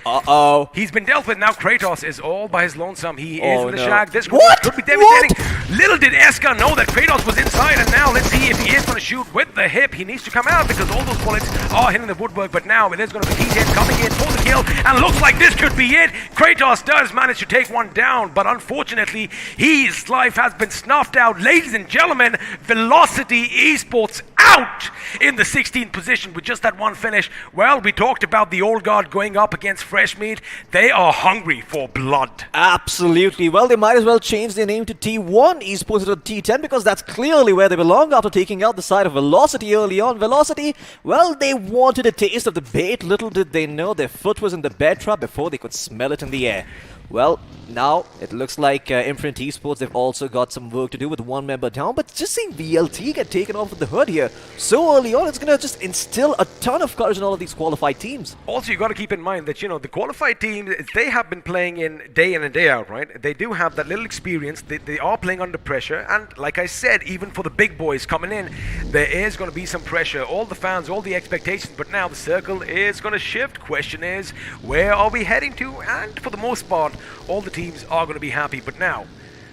He's been dealt with. Now Kratos is all by his lonesome. He is in the shack. This could be devastating. Little did Eska know that Kratos was inside, and now let's see if he is going to shoot with the hip. He needs to come out because all those bullets are hitting the woodwork, but now it is going to be T10 coming in for the kill, and looks like this could be it. Kratos does manage to take one down, but unfortunately his life has been snuffed out. Ladies and gentlemen, Velocity Esports out in the 16th position with just that one finish. Well, we talked about the old guard going up against fresh meat. They are hungry for blood. Absolutely. Well, they might as well change their name to T1 Esports to T10, because that's clearly where they belong after taking out the side of Velocity early on. Velocity, well, they wanted a taste of the bait. Little did they know their foot was in the bear trap before they could smell it in the air. Well, now it looks like Imprint Esports, they've also got some work to do with one member down, but just seeing VLT get taken off with the hood here so early on, it's going to just instill a ton of courage in all of these qualified teams. Also, you got to keep in mind that, the qualified teams, they have been playing in and day out, right? They do have that little experience. They are playing under pressure, and like I said, even for the big boys coming in, there is going to be some pressure. All the fans, all the expectations, but now the circle is going to shift. Question is, where are we heading to? And for the most part, all the teams are going to be happy. But now,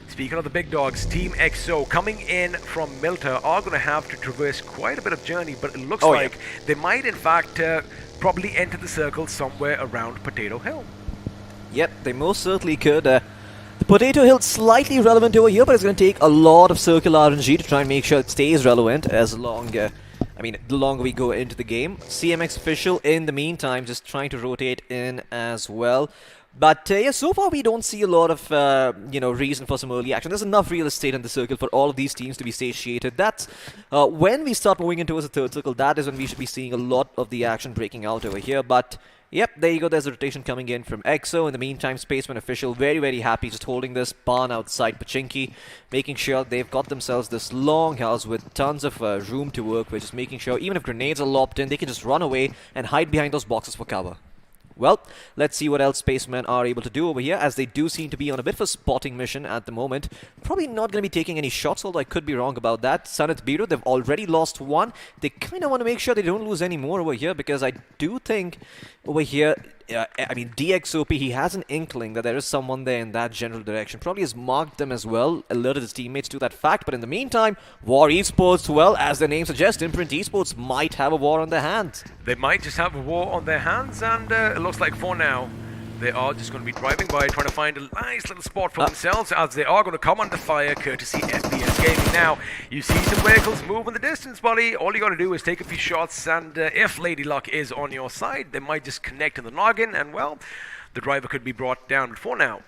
speaking of the big dogs, Team XO coming in from Milta are going to have to traverse quite a bit of journey, but it looks like they might in fact probably enter the circle somewhere around Potato Hill. Yep, they most certainly could. The Potato Hill slightly relevant over here, but it's going to take a lot of circle RNG to try and make sure it stays relevant as long the longer we go into the game. CMX official in the meantime just trying to rotate in as well. But yeah, so far we don't see a lot of reason for some early action. There's enough real estate in the circle for all of these teams to be satiated. That's when we start moving into the third circle, that is when we should be seeing a lot of the action breaking out over here. But yep, there you go. There's a rotation coming in from EXO. In the meantime, Spaceman official very, very happy just holding this barn outside Pachinki, making sure they've got themselves this long house with tons of room to work with, just making sure even if grenades are lobbed in, they can just run away and hide behind those boxes for cover. Well, let's see what else Spacemen are able to do over here, as they do seem to be on a bit of a spotting mission at the moment. Probably not going to be taking any shots, although I could be wrong about that. Sanat Biro, they've already lost one. They kind of want to make sure they don't lose any more over here, because I do think over here, DXOP, he has an inkling that there is someone there in that general direction. Probably has marked them as well, alerted his teammates to that fact. But in the meantime, War Esports, well, as their name suggests, Imprint Esports might have a war on their hands. They might just have a war on their hands, and it looks like for now, they are just going to be driving by, trying to find a nice little spot for themselves, as they are going to come under fire, courtesy FPS Gaming. Now, you see some vehicles move in the distance, buddy. All you got to do is take a few shots, and if Lady Luck is on your side, they might just connect in the noggin, and well, the driver could be brought down. But for now,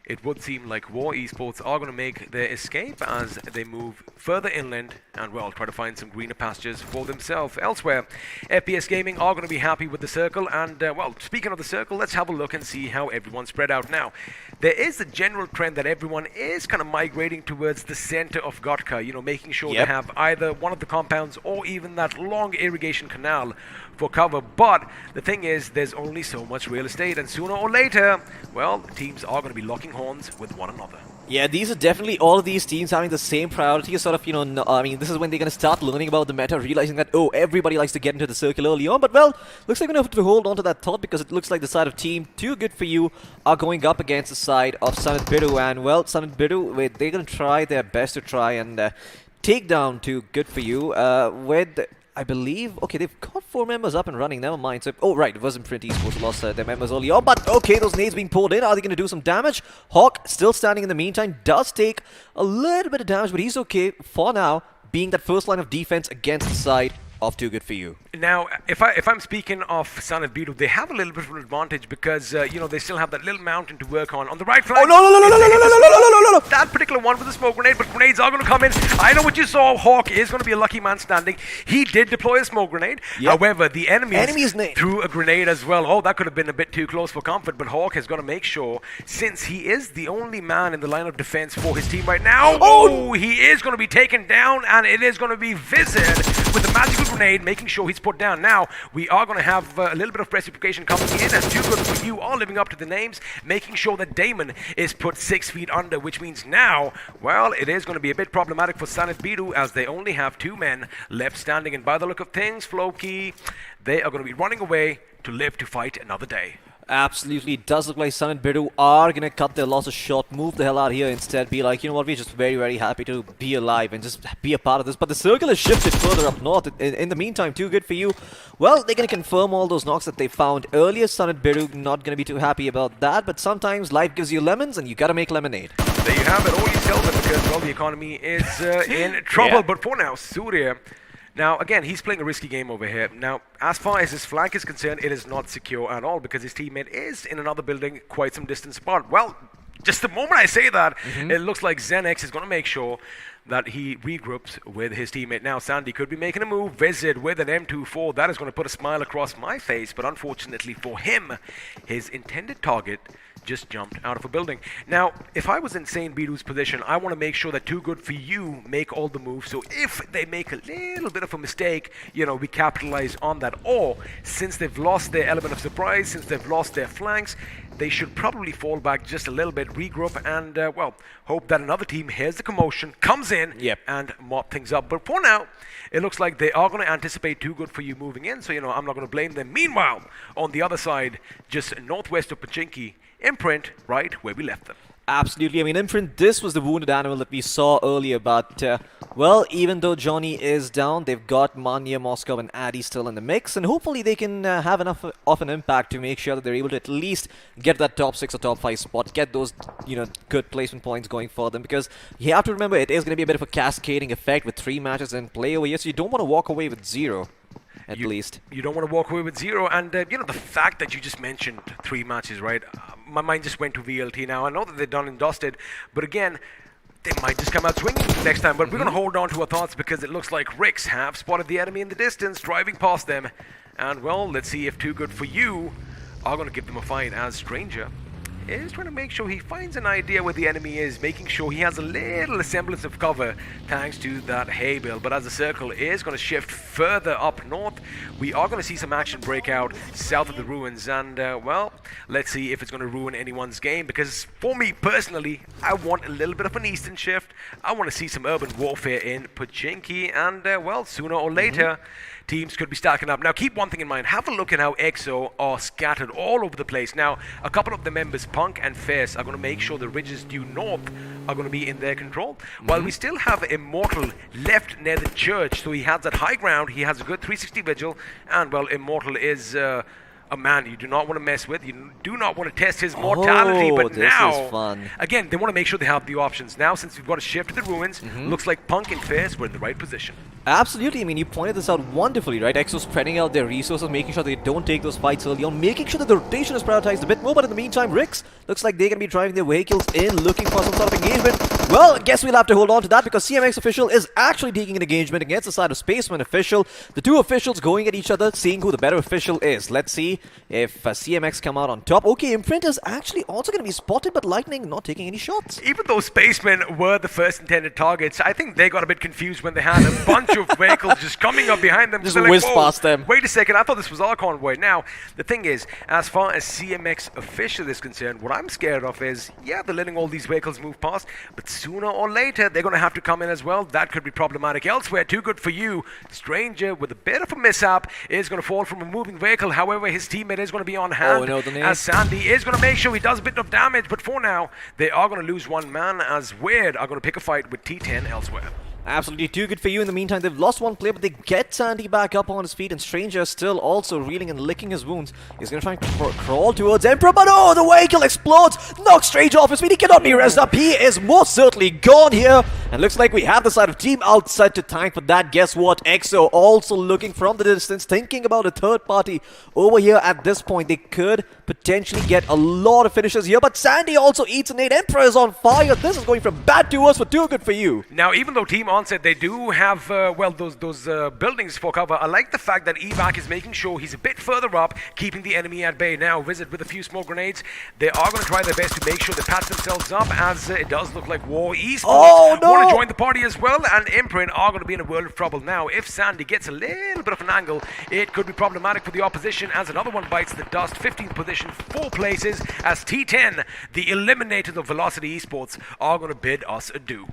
it would seem like War Esports are going to make their escape as they move further inland and, well, try to find some greener pastures for themselves elsewhere. FPS Gaming are going to be happy with the circle, and, well, speaking of the circle, let's have a look and see how everyone's spread out. Now, there is a general trend that everyone is kind of migrating towards the center of Gotka, you know, making sure they have either one of the compounds or even that long irrigation canal for cover. But the thing is, there's only so much real estate, and sooner or later, well, teams are going to be locking horns with one another. Yeah, these are definitely all of these teams having the same priority, sort of, you know, I mean, this is when they're going to start learning about the meta, realizing that, oh, everybody likes to get into the circle early on, but, well, looks like we're going to have to hold on to that thought, because it looks like the side of Team Too Good For You are going up against the side of Summit Biru, and, well, Summit Biru, they're going to try their best to try and take down Too Good For You with... I believe, okay, they've got 4 members up and running, never mind. So, oh, right, it wasn't Print Esports who lost their members early on, but okay, those nades being pulled in, are they going to do some damage? Hawk, still standing in the meantime, does take a little bit of damage, but he's okay for now, being that first line of defense against the side of Too Good For You. Now, if I'm speaking of Summit Biru, they have a little bit of an advantage because, you know, they still have that little mountain to work on the right flank. Oh, no. That particular one with the smoke grenade, but grenades are going to come in. I know what you saw. Hawk is going to be a lucky man standing. He did deploy a smoke grenade. However, the enemies threw a grenade as well. Oh, that could have been a bit too close for comfort, but Hawk has got to make sure, since he is the only man in the line of defense for his team right now, he is going to be taken down, and it is going to be Visit with the magical grenade, making sure he's put down. Now, we are going to have a little bit of reciprocation coming in, as Too Good For You are living up to the names, making sure that Damon is put 6 feet under, which means now, well, it is going to be a bit problematic for Summit Biru, as they only have 2 men left standing, and by the look of things, Floki, they are going to be running away to live to fight another day. Absolutely, it does look like Summit Biru are going to cut their losses short, move the hell out of here instead, be like, you know what, we're just very, very happy to be alive and just be a part of this. But the circle is shifted further up north. In the meantime, Too Good For You, well, they're going to confirm all those knocks that they found earlier. Summit Biru not going to be too happy about that, but sometimes life gives you lemons and you got to make lemonade. There you have it, all you tell them, because, well, the economy is in trouble. But for now, Surya... Now, again, he's playing a risky game over here. Now, as far as his flank is concerned, it is not secure at all because his teammate is in another building quite some distance apart. Well, just the moment I say that, it looks like Zenex is going to make sure that he regroups with his teammate. Now, Sandy could be making a move. Visit with an M24. That is going to put a smile across my face, but unfortunately for him, his intended target just jumped out of a building. Now, if I was in Saint Biru's position, I want to make sure that Too Good For You make all the moves. So if they make a little bit of a mistake, you know, we capitalize on that. Or, since they've lost their element of surprise, since they've lost their flanks, they should probably fall back just a little bit, regroup, and, well, hope that another team hears the commotion, comes in, and mop things up. But for now, it looks like they are going to anticipate Too Good For You moving in, so, you know, I'm not going to blame them. Meanwhile, on the other side, just northwest of Pachinki, Imprint, right where we left them. Absolutely. I mean, Imprint, this was the wounded animal that we saw earlier, but, well, even though Johnny is down, they've got Manya, Moscow, and Addy still in the mix, and hopefully they can have enough of an impact to make sure that they're able to at least get that top 6 or top 5 spot, get those, you know, good placement points going for them, because you have to remember it is going to be a bit of a cascading effect with 3 matches in play over here, so you don't want to walk away with 0. At least. You don't want to walk away with 0. And, you know, the fact that you just mentioned 3 matches, right? My mind just went to VLT now. I know that they're done and dusted. But again, they might just come out swinging next time. But we're going to hold on to our thoughts because it looks like Ricks have spotted the enemy in the distance, driving past them. And, well, let's see if Too Good For You are going to give them a fight, as Stranger is trying to make sure he finds an idea where the enemy is, making sure he has a little semblance of cover thanks to that hay bale. But as the circle is going to shift further up north, we are going to see some action break out south of the ruins. And, well, let's see if it's going to ruin anyone's game, because for me personally, I want a little bit of an eastern shift. I want to see some urban warfare in Pachinki, and, well, sooner or later, teams could be stacking up. Now, keep one thing in mind. Have a look at how EXO are scattered all over the place. Now, a couple of the members, Punk and Fierce, are going to make sure the ridges due north are going to be in their control. While we still have Immortal left near the church, so he has that high ground. He has a good 360 vigil, and, well, Immortal is a man you do not want to mess with. You do not want to test his mortality. But this now, is fun. again, they want to make sure they have the options. Now, since we've got a shift to the ruins, looks like Punk and Fierce were in the right position. Absolutely. I mean, you pointed this out wonderfully, right? EXO spreading out their resources, making sure they don't take those fights early on, making sure that the rotation is prioritized a bit more. But in the meantime, Rix looks like they're going to be driving their vehicles in, looking for some sort of engagement. Well, I guess we'll have to hold on to that because CMX Official is actually taking an engagement against the side of Spaceman Official. The two officials going at each other, seeing who the better official is. Let's see if CMX come out on top. Okay, Imprint is actually also going to be spotted, but Lightning not taking any shots. Even though Spacemen were the first intended targets, I think they got a bit confused when they had a bunch of vehicles just coming up behind them. Just They're like, whizzed "Whoa, past them. Wait a second, I thought this was our convoy." Now, the thing is, as far as CMX Official is concerned, what I'm scared of is, yeah, they're letting all these vehicles move past, but sooner or later, they're going to have to come in as well. That could be problematic elsewhere. Too good for you. Stranger, with a bit of a mishap, is going to fall from a moving vehicle. However, his teammate is going to be on hand. Oh, no, the nade. As Sandy is going to make sure he does a bit of damage, but for now, they are going to lose one man, as Weird are going to pick a fight with T10 elsewhere. Absolutely too good for you. In the meantime, they've lost one player, but they get Sandy back up on his feet, and Stranger still also reeling and licking his wounds. He's going to try and crawl towards Emperor, but oh, the vehicle explodes, knocks Stranger off his feet. He cannot be raised up. He is most certainly gone here, and looks like we have the side of Team Outside to tank for that. Guess what? EXO also looking from the distance, thinking about a third party over here at this point. They could potentially get a lot of finishes here, but Sandy also eats a nade. Emperor is on fire. This is going from bad to worse for too good for you. Now, even though Team Onset, they do have, well, those buildings for cover, I like the fact that Evac is making sure he's a bit further up, keeping the enemy at bay. Now, Visit with a few smoke grenades. They are going to try their best to make sure they patch themselves up, as it does look like War Esports want to join the party as well, and Imprint are going to be in a world of trouble. Now, if Sandy gets a little bit of an angle, it could be problematic for the opposition, as another one bites the dust. 15th position, 4 places, as T10, the eliminators of Velocity Esports, are going to bid us adieu.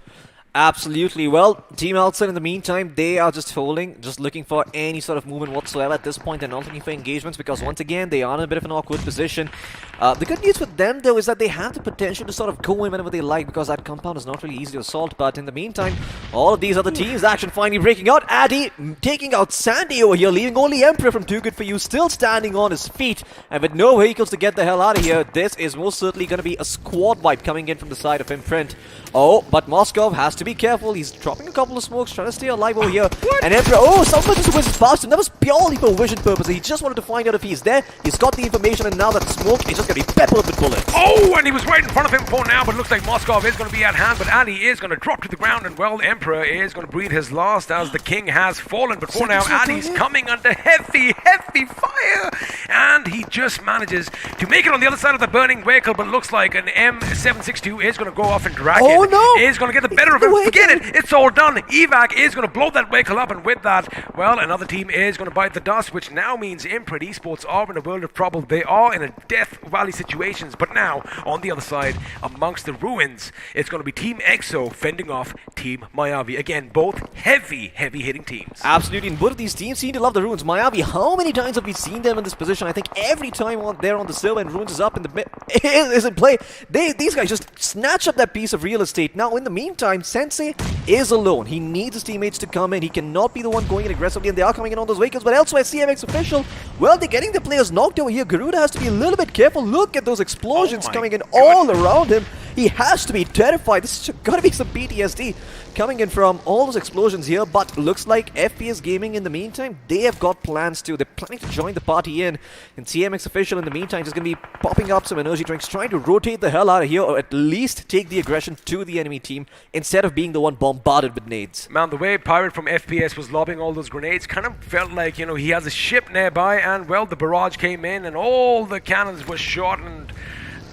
Absolutely. Well, Team Outside in the meantime, they are just holding, just looking for any sort of movement whatsoever at this point. They're not looking for engagements because once again, they are in a bit of an awkward position. The good news for them though is that they have the potential to sort of go in whenever they like, because that compound is not really easy to assault. But in the meantime, all of these other teams action finally breaking out. Addy taking out Sandy over here, leaving only Emperor from Too Good For You still standing on his feet. And with no vehicles to get the hell out of here, this is most certainly going to be a squad wipe coming in from the side of Imprint. Oh, but Moskov has to be careful. He's dropping a couple of smokes, trying to stay alive over here. And Emperor, oh, someone just whizzes past him. That was purely for vision purposes. He just wanted to find out if he's there. He's got the information, and now that smoke is just going to be peppered with bullets. Oh, and he was right in front of him for now, but looks like Moskov is going to be at hand. But Addy is going to drop to the ground, and well, Emperor is going to breathe his last as the king has fallen. But for now, Addy's coming under heavy fire, and he just manages to make it on the other side of the burning vehicle. But looks like an M762 is going to go off and drag it. Oh no! Is going to get the better of him. Forget it. It's all done. Evac is going to blow that vehicle up, and with that, well, another team is going to bite the dust, which now means Imprint Esports are in a world of trouble. They are in a death valley situations, but now on the other side, amongst the ruins, it's going to be Team EXO fending off Team Mayavi. Again, both heavy hitting teams. Absolutely, and both of these teams seem to love the ruins. Mayavi, how many times have we seen them in this position? I think every time they're on the server and ruins is up in the is in play, these guys just snatch up that piece of real estate. Now, in the meantime, Sensei is alone. He needs his teammates to come in. He cannot be the one going in aggressively, and they are coming in on those vehicles. But elsewhere, CMX Official, well, they're getting the players knocked over here. Garuda has to be a little bit careful. Look at those explosions coming in all around him. He has to be terrified. This has got to be some PTSD coming in from all those explosions here. But looks like FPS Gaming, in the meantime, they have got plans too. They're planning to join the party in. And CMX Official, in the meantime, is going to be popping up some energy drinks, trying to rotate the hell out of here, or at least take the aggression to the enemy team instead of being the one bombarded with nades. Man, the way Pirate from FPS was lobbing all those grenades kind of felt like, you know, he has a ship nearby, and well, the barrage came in and all the cannons were shot, and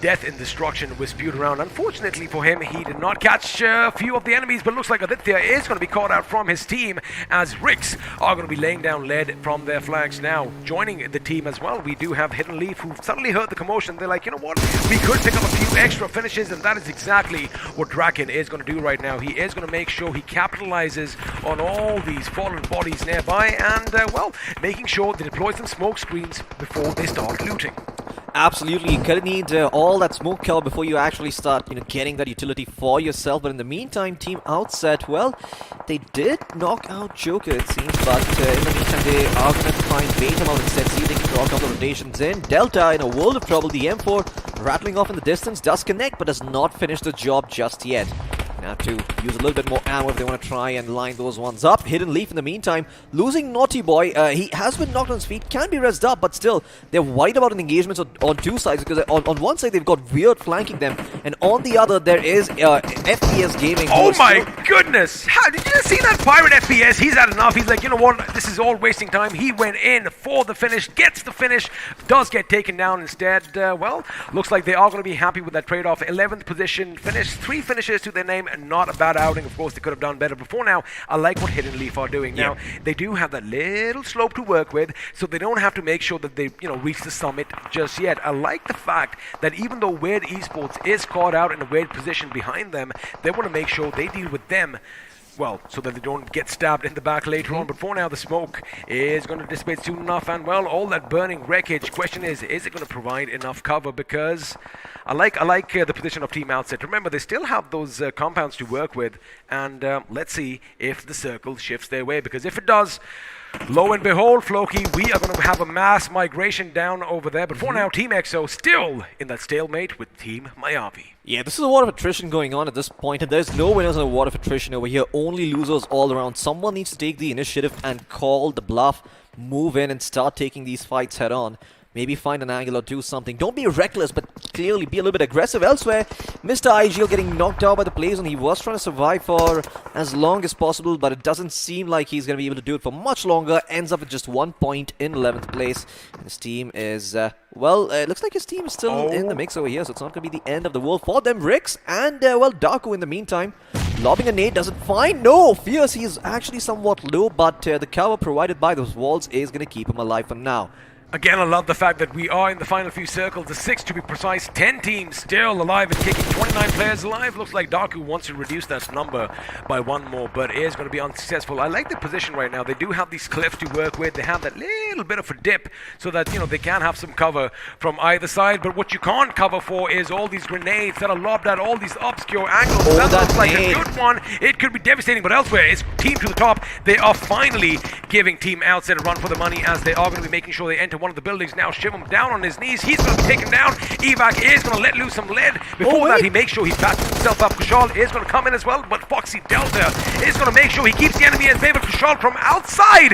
death and destruction was spewed around. Unfortunately for him, he did not catch a few of the enemies, but looks like Aditya is going to be caught out from his team, as Rix are going to be laying down lead from their flags. Now, joining the team as well, we do have Hidden Leaf, who suddenly heard the commotion. They're like, you know what, we could pick up a few extra finishes, and that is exactly what Draken is going to do right now. He is going to make sure he capitalizes on all these fallen bodies nearby, and well, making sure they deploy some smoke screens before they start looting. Absolutely, you kind of need all that smoke cover before you actually start, getting that utility for yourself. But in the meantime, Team Outset, well, they did knock out Joker, it seems, but in the meantime, they are going to find Batum out instead, see if they can draw a couple of rotations in. Delta in a world of trouble. The M4 rattling off in the distance does connect, but does not finish the job just yet. Have to use a little bit more ammo if they want to try and line those ones up. Hidden Leaf in the meantime, losing Naughty Boy. He has been knocked on his feet, can be rezzed up, but still, they're worried about an engagement on two sides because on one side they've got Weird flanking them, and on the other there is FPS Gaming. Oh my goodness! Did you see that Pirate FPS? He's had enough. He's like, you know what? This is all wasting time. He went in for the finish, gets the finish, does get taken down instead. Well, looks like they are going to be happy with that trade-off. 11th position finish, 3 finishes to their name. Not a bad outing. Of course, they could have done better before now. I like what Hidden Leaf are doing. Now, they do have that little slope to work with, so they don't have to make sure that they, reach the summit just yet. I like the fact that even though Weird Esports is caught out in a weird position behind them, they want to make sure they deal with them well, so that they don't get stabbed in the back later on. But for now, the smoke is going to dissipate soon enough, and well, all that burning wreckage. Question is it going to provide enough cover? Because I like the position of Team Outset. Remember, they still have those compounds to work with, and let's see if the circle shifts their way. Because if it does, lo and behold, Floki, we are going to have a mass migration down over there. But for now, Team EXO still in that stalemate with Team Miyavi. Yeah, this is a lot of attrition going on at this point, and there's no winners in a war of attrition over here, only losers all around. Someone needs to take the initiative and call the bluff, move in and start taking these fights head on. Maybe find an angle or do something. Don't be reckless, but clearly be a little bit aggressive. Elsewhere, Mr. IGL getting knocked out by the plays, and he was trying to survive for as long as possible, but it doesn't seem like he's going to be able to do it for much longer. Ends up with just 1 point in 11th place. And his team is, well, it looks like his team is still in the mix over here, so it's not going to be the end of the world for them. Rix and, well, Darko in the meantime. Lobbing a nade, does it find? No! Fierce, he's actually somewhat low, but the cover provided by those walls is going to keep him alive for now. Again, I love the fact that we are in the final few circles, the 6 to be precise, 10 teams still alive and kicking, 29 players alive. Looks like Darku wants to reduce that number by 1 more, but is going to be unsuccessful. I like the position right now. They do have these cliffs to work with. They have that little bit of a dip so that, they can have some cover from either side, but what you can't cover for is all these grenades that are lobbed at all these obscure angles. That looks like a good one. It could be devastating, but elsewhere, it's team to the top. They are finally giving Team Outset a run for the money as they are going to be making sure they enter one of the buildings now. Shivam down on his knees. He's going to be taken down. Evac is going to let loose some lead. Before that, he makes sure he patches himself up. Kushal is going to come in as well, but Foxy Delta is going to make sure he keeps the enemy at bay. But Kushal from outside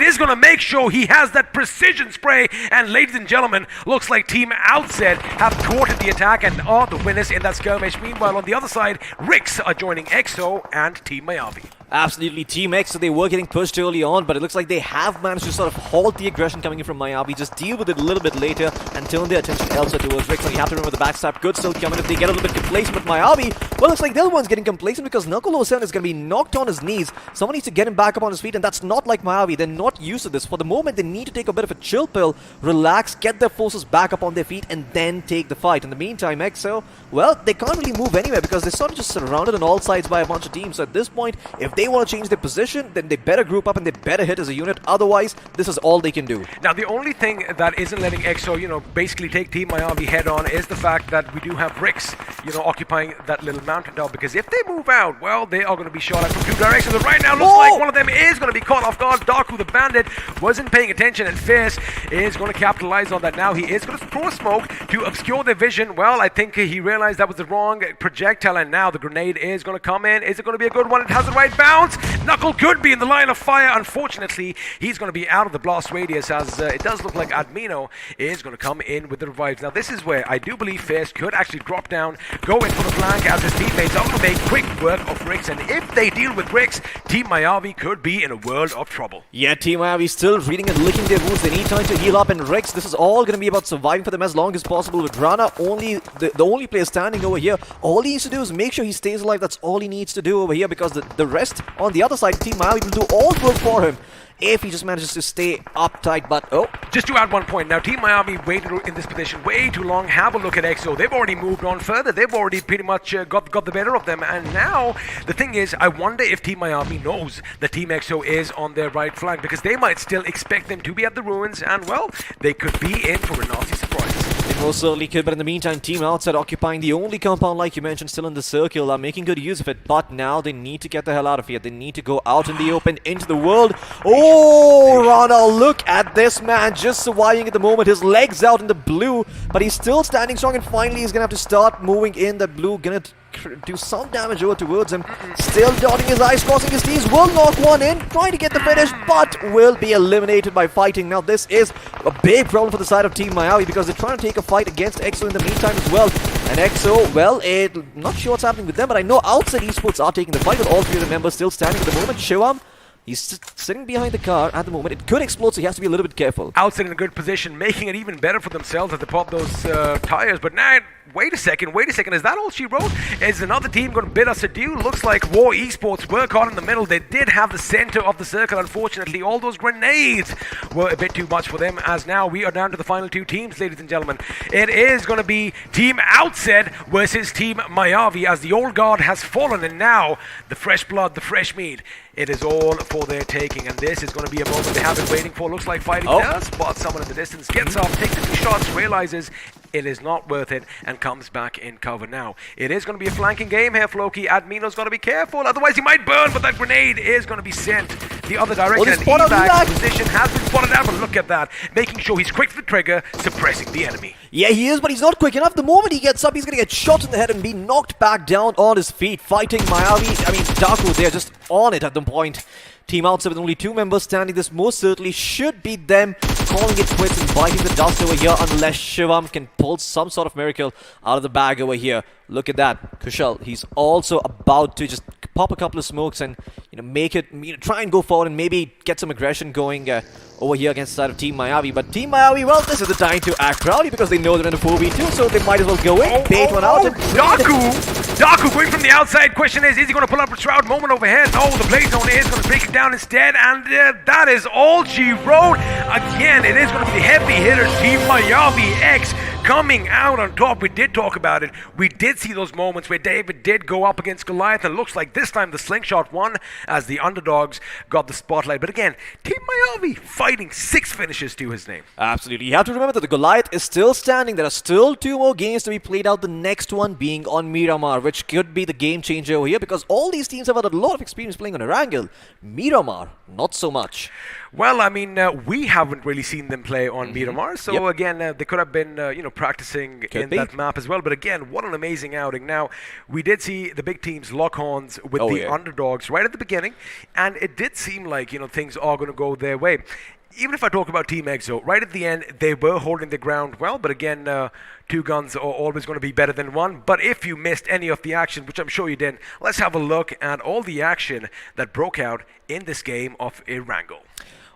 is going to make sure he has that precision spray. And ladies and gentlemen, looks like Team Outset have thwarted the attack and are the winners in that skirmish. Meanwhile, on the other side, Rix are joining EXO and Team Miyavi. Absolutely, Team X, so they were getting pushed early on, but it looks like they have managed to sort of halt the aggression coming in from Miyavi, just deal with it a little bit later and turn their attention elsewhere towards Rick. So you have to remember the backstab could still come in if they get a little bit complacent with Miyavi. Well, looks like the other one's getting complacent because Knuckle 07 is going to be knocked on his knees. Someone needs to get him back up on his feet, and that's not like Miyavi. They're not used to this. For the moment, they need to take a bit of a chill pill, relax, get their forces back up on their feet, and then take the fight. In the meantime, EXO, well, they can't really move anywhere because they're sort of just surrounded on all sides by a bunch of teams. So at this point, if they want to change their position, then they better group up and they better hit as a unit. Otherwise, this is all they can do. Now, the only thing that isn't letting EXO, basically take Team Miyavi head on is the fact that we do have Rix, occupying that little mountain top. Because if they move out, well, they are going to be shot at from 2 directions. And right now, looks like one of them is going to be caught off guard. Darku, the bandit, wasn't paying attention, and Fierce is going to capitalize on that now. He is going to throw smoke to obscure their vision. Well, I think he realized that was the wrong projectile, and now the grenade is going to come in. Is it going to be a good one? It has the right bounce. Knuckle could be in the line of fire. Unfortunately, he's going to be out of the blast radius, as it does look like Admino is going to come in with the revives. Now, this is where I do believe Fierce could actually drop down, go in for the flank, as his teammates are going to make quick work of Rix. And if they deal with Rix, Team Miyavi could be in a world of trouble. Yeah, Team Miyavi still reading and licking their wounds. They need time to heal up, and Rix, this is all going to be about surviving for them as long as possible. With Rana, the only player standing over here, all he needs to do is make sure he stays alive. That's all he needs to do over here, because the rest twist on the other side. Team Miami will do all the work for him if he just manages to stay uptight. But just to add one point, now Team Miami waited in this position way too long. Have a look at iQOO. They've already moved on further. They've already pretty much got the better of them. And now the thing is, I wonder if Team Miami knows that Team iQOO is on their right flank, because they might still expect them to be at the ruins, and well, they could be in for a nasty surprise. It most certainly could, but in the meantime, Team Outside occupying the only compound, like you mentioned, still in the circle, are making good use of it. But now they need to get the hell out of here. They need to go out in the open, into the world. Oh, Rana, look at this man just surviving at the moment. His legs out in the blue, but he's still standing strong, and finally he's going to have to start moving in that blue. Going to do some damage over towards him. Still dotting his eyes, crossing his T's. Will knock one in, trying to get the finish, but will be eliminated by fighting. Now this is a big problem for the side of Team Miami, because they're trying to take a fight against iQOO in the meantime as well. And iQOO, well, not sure what's happening with them, but I know Outside Esports are taking the fight with all three of the members still standing at the moment. Shivam, he's sitting behind the car at the moment. It could explode, so he has to be a little bit careful. Outside in a good position, making it even better for themselves as they pop those tires. But now, wait a second. Is that all she wrote? Is another team going to bid us adieu? Looks like War Esports work hard in the middle. They did have the center of the circle. Unfortunately, all those grenades were a bit too much for them, as now we are down to the final two teams, ladies and gentlemen. It is going to be Team Outside versus Team Miami, as the old guard has fallen, and now the fresh blood, the fresh meat, it is all for their taking, and this is going to be a moment they have been waiting for. Looks like fighting does, but someone in the distance gets up, takes the 2 shots, realizes it is not worth it, and comes back in cover now. It is going to be a flanking game here, Floki. Admino's got to be careful, otherwise he might burn, but that grenade is going to be sent the other direction, and evac position has been spotted out, but look at that, making sure he's quick to the trigger, suppressing the enemy. Yeah, he is, but he's not quick enough. The moment he gets up, he's going to get shot in the head and be knocked back down on his feet. Fighting Miami, Daku, they're just on it at the point. Team Outside with only 2 members standing, this most certainly should be them calling it quits and biting the dust over here, unless Shivam can pull some sort of miracle out of the bag over here. Look at that. Kushal, he's also about to just pop a couple of smokes and make it, try and go forward and maybe get some aggression going over here against the side of Team Miami. But Team Miami, well, this is the time to act proudly, because they know they're in a 4v2, so they might as well go in, bait one out. Daku going from the outside. Question is he going to pull up a Shroud moment overhead? No, the Blade Zone is going to break it down instead, and that is all she wrote. Again, it is going to be the heavy hitter, Team Miami X, coming out on top. We did talk about it. We did see those moments where David did go up against Goliath, and looks like this time the slingshot won as the underdogs got the spotlight. But again, Team Miami fighting 6 finishes to his name. Absolutely. You have to remember that the Goliath is still standing. There are still 2 more games to be played out, the next one being on Miramar, which could be the game changer over here, because all these teams have had a lot of experience playing on Erangel. Miramar, not so much. Well, we haven't really seen them play on Miramar, so again, they could have been, practicing in that map as well. But again, what an amazing outing. Now, we did see the big teams lock horns with the underdogs right at the beginning, and it did seem like, things are going to go their way. Even if I talk about Team iQOO, right at the end, they were holding the ground well, but again, 2 guns are always going to be better than 1. But if you missed any of the action, which I'm sure you didn't, let's have a look at all the action that broke out in this game of Erangel.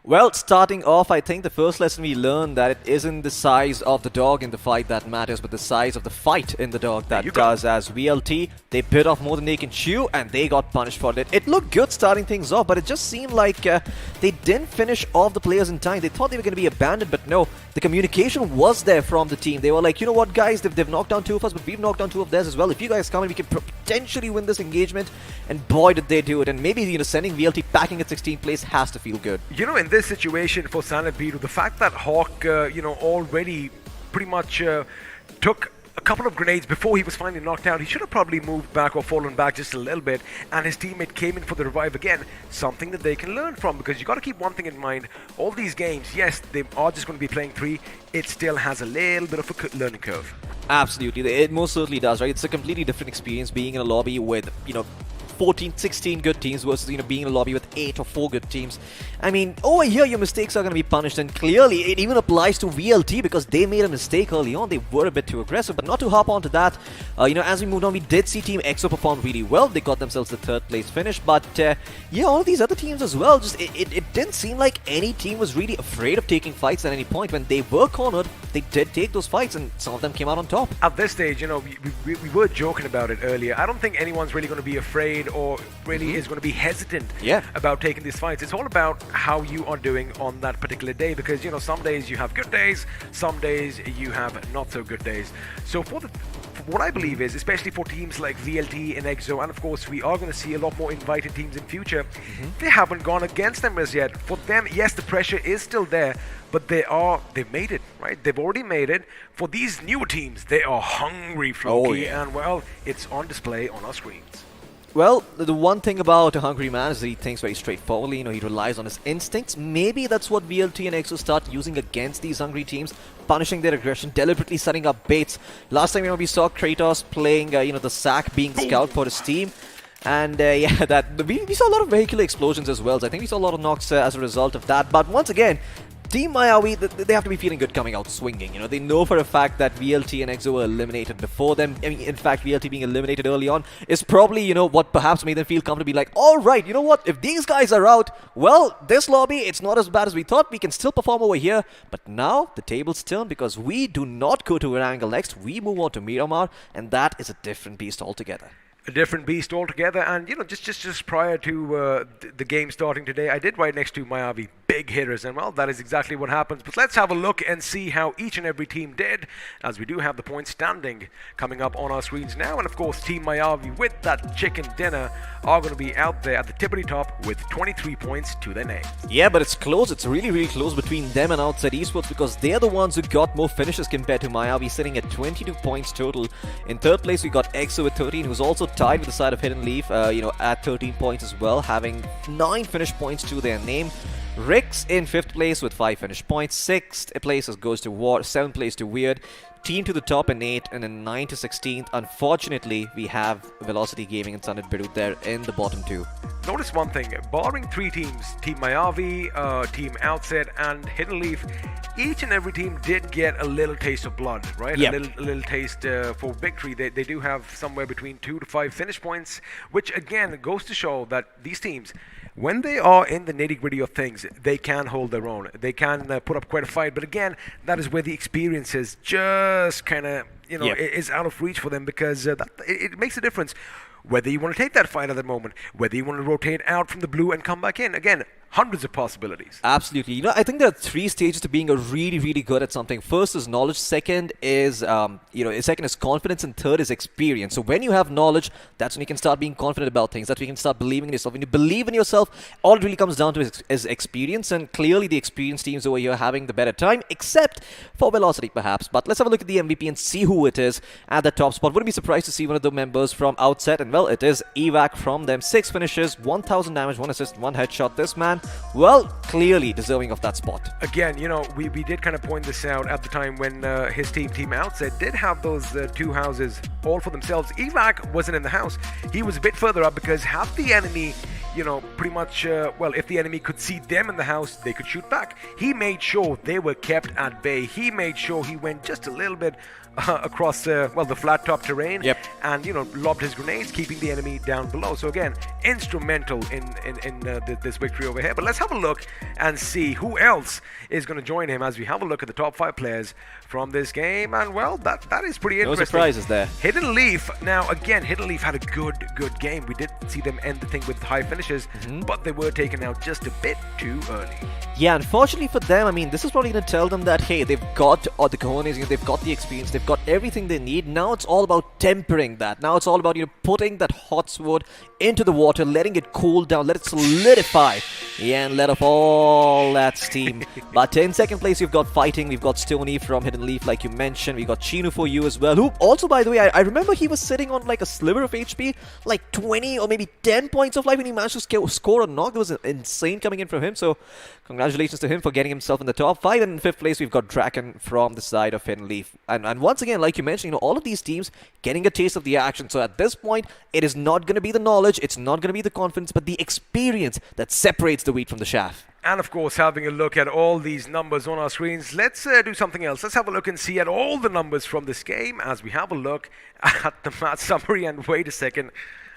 Well, starting off, I think the first lesson we learned that it isn't the size of the dog in the fight that matters, but the size of the fight in the dog that does. As VLT, they bit off more than they can chew, and they got punished for it. It looked good starting things off, but it just seemed like they didn't finish off the players in time. They thought they were going to be abandoned, but no, the communication was there from the team. They were like, you know what, guys, they've knocked down 2 of us, but we've knocked down 2 of theirs as well. If you guys come in, we can potentially win this engagement. And boy, did they do it. And maybe, sending VLT packing at 16th place has to feel good. In this situation for Sanat Biru, the fact that Hawk, already pretty much took a couple of grenades before he was finally knocked out, he should have probably moved back or fallen back just a little bit, and his teammate came in for the revive again. Something that they can learn from, because you got to keep one thing in mind. All these games, yes, they are just going to be playing 3. It still has a little bit of a learning curve. Absolutely, it most certainly does, right? It's a completely different experience being in a lobby with, 14, 16 good teams versus, being in a lobby with 8 or 4 good teams. Over here, your mistakes are going to be punished, and clearly it even applies to VLT, because they made a mistake early on. They were a bit too aggressive, but not to hop onto that. As we moved on, we did see Team iQOO perform really well. They got themselves the 3rd place finish, but all these other teams as well, just it didn't seem like any team was really afraid of taking fights at any point. When they were cornered, they did take those fights, and some of them came out on top. At this stage, we were joking about it earlier. I don't think anyone's really going to be afraid afraid or really is going to be hesitant Yeah. about taking these fights. It's all about how you are doing on that particular day, because some days you have good days, some days you have not so good days. So for what I believe is, especially for teams like VLT and EXO, and of course we are going to see a lot more invited teams in future, they haven't gone against them as yet. For them, yes, the pressure is still there, but they've made it, right? They've already made it. For these newer teams, they are hungry, Floki, and well, it's on display on our screens. Well, the one thing about a hungry man is that he thinks very straightforwardly. He relies on his instincts. Maybe that's what VLT and EXO start using against these hungry teams, punishing their aggression, deliberately setting up baits. Last time, we saw Kratos playing, the sack, being the scout for his team. And we saw a lot of vehicular explosions as well. So I think we saw a lot of knocks as a result of that. But once again, Team Miyavi, they have to be feeling good coming out swinging. They know for a fact that VLT and EXO were eliminated before them. In fact, VLT being eliminated early on is probably, what perhaps made them feel comfortable. Like, all right, you know what? If these guys are out, well, this lobby, it's not as bad as we thought. We can still perform over here. But now the tables turn, because we do not go to Erangel next. We move on to Miramar, and that is a different beast altogether. A different beast altogether. And just prior to the game starting today, I did right next to Miyavi, big hitters, and well, that is exactly what happens. But let's have a look and see how each and every team did, as we do have the points standing coming up on our screens now. And of course, Team Miyavi with that chicken dinner are going to be out there at the tippity top with 23 points to their name. Yeah, but it's close. It's really, really close between them and Outside Esports, because they're the ones who got more finishes compared to Miyavi, sitting at 22 points total. In third place, we got EXO with 13, who's also tied with the side of Hidden Leaf, at 13 points as well, having 9 finish points to their name. Rix in 5th place with 5 finish points. 6th place goes to War. 7th place to Weird. Team to the top in 8, and then 9 to 16th. Unfortunately, we have Velocity Gaming and Sunit Birut there in the bottom 2. Notice one thing, barring 3 teams, Team Miyavi, Team Outset, and Hidden Leaf, each and every team did get a little taste of blood, right? Yep. A little taste for victory. They do have somewhere between 2 to 5 finish points, which again goes to show that these teams, when they are in the nitty-gritty of things, they can hold their own. They can put up quite a fight. But again, that is where the experience is just kind of, is out of reach for them, because it makes a difference. Whether you want to take that fight at that moment, whether you want to rotate out from the blue and come back in. Again, hundreds of possibilities. Absolutely. I think there are 3 stages to being a really, really good at something. First is knowledge. Second is, second is confidence. And third is experience. So when you have knowledge, that's when you can start being confident about things. That's when you can start believing in yourself. When you believe in yourself, all it really comes down to is experience. And clearly the experienced teams over here are having the better time, except for Velocity perhaps. But let's have a look at the MVP and see who it is at the top spot. Wouldn't be surprised to see one of the members from Outset. And well, it is Evac from them. 6 finishes, 1,000 damage, 1 assist, 1 headshot. This man, well, clearly deserving of that spot. Again, we did kind of point this out at the time when his Team Outset, did have those 2 houses all for themselves. Evac wasn't in the house. He was a bit further up, because half the enemy, pretty much, if the enemy could see them in the house, they could shoot back. He made sure they were kept at bay. He made sure he went just a little bit across the flat top terrain. Yep. And lobbed his grenades, keeping the enemy down below. So again, instrumental in this victory over here. But let's have a look and see who else is going to join him as we have a look at the top 5 players from this game. And well, that is pretty interesting. No surprises there. Hidden Leaf. Now again, Hidden Leaf had a good game. We did see them end the thing with high finishes, but they were taken out just a bit too early. Yeah, unfortunately for them, this is probably going to tell them that, hey, they've got the cojones, they've got the experience, they've got everything they need. Now it's all about tempering that. Now it's all about, putting that hot sword into the water, letting it cool down, let it solidify, and let off all that steam. But in second place, we've got Fighting, we've got Stony from Hidden Leaf, like you mentioned, we got Chinu for you as well, who also, by the way, I remember he was sitting on like a sliver of HP, like 20 or maybe 10 points of life, and he managed to score a knock. That was insane coming in from him, so congratulations to him for getting himself in the top 5. And in 5th place, we've got Draken from the side of Hidden Leaf. And once again, like you mentioned, all of these teams getting a taste of the action. So at this point, it is not going to be the knowledge, it's not going to be the confidence, but the experience that separates the wheat from the chaff. And of course, having a look at all these numbers on our screens, let's do something else. Let's have a look and see at all the numbers from this game as we have a look at the match summary. And wait a second,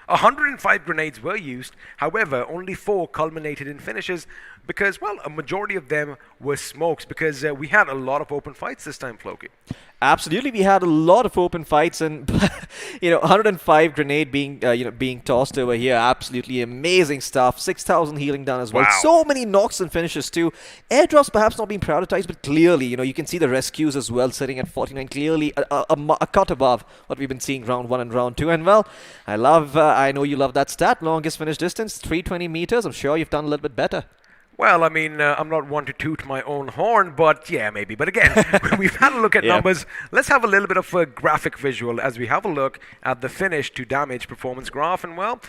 105 grenades were used. However, only 4 culminated in finishes because, well, a majority of them were smokes because we had a lot of open fights this time, Floki. Absolutely, we had a lot of open fights, and 105 grenade being tossed over here. Absolutely amazing stuff. 6,000 healing done as well. Wow. So many knocks and finishes too. Airdrops perhaps not being prioritized, but clearly, you can see the rescues as well, sitting at 49. Clearly, a cut above what we've been seeing round 1 and round 2. And well, I know you love that stat. Longest finish distance, 320 meters. I'm sure you've done a little bit better. Well, I mean, I'm not one to toot my own horn, but yeah, maybe. But again, we've had a look at numbers. Let's have a little bit of a graphic visual as we have a look at the finish to damage performance graph. And well,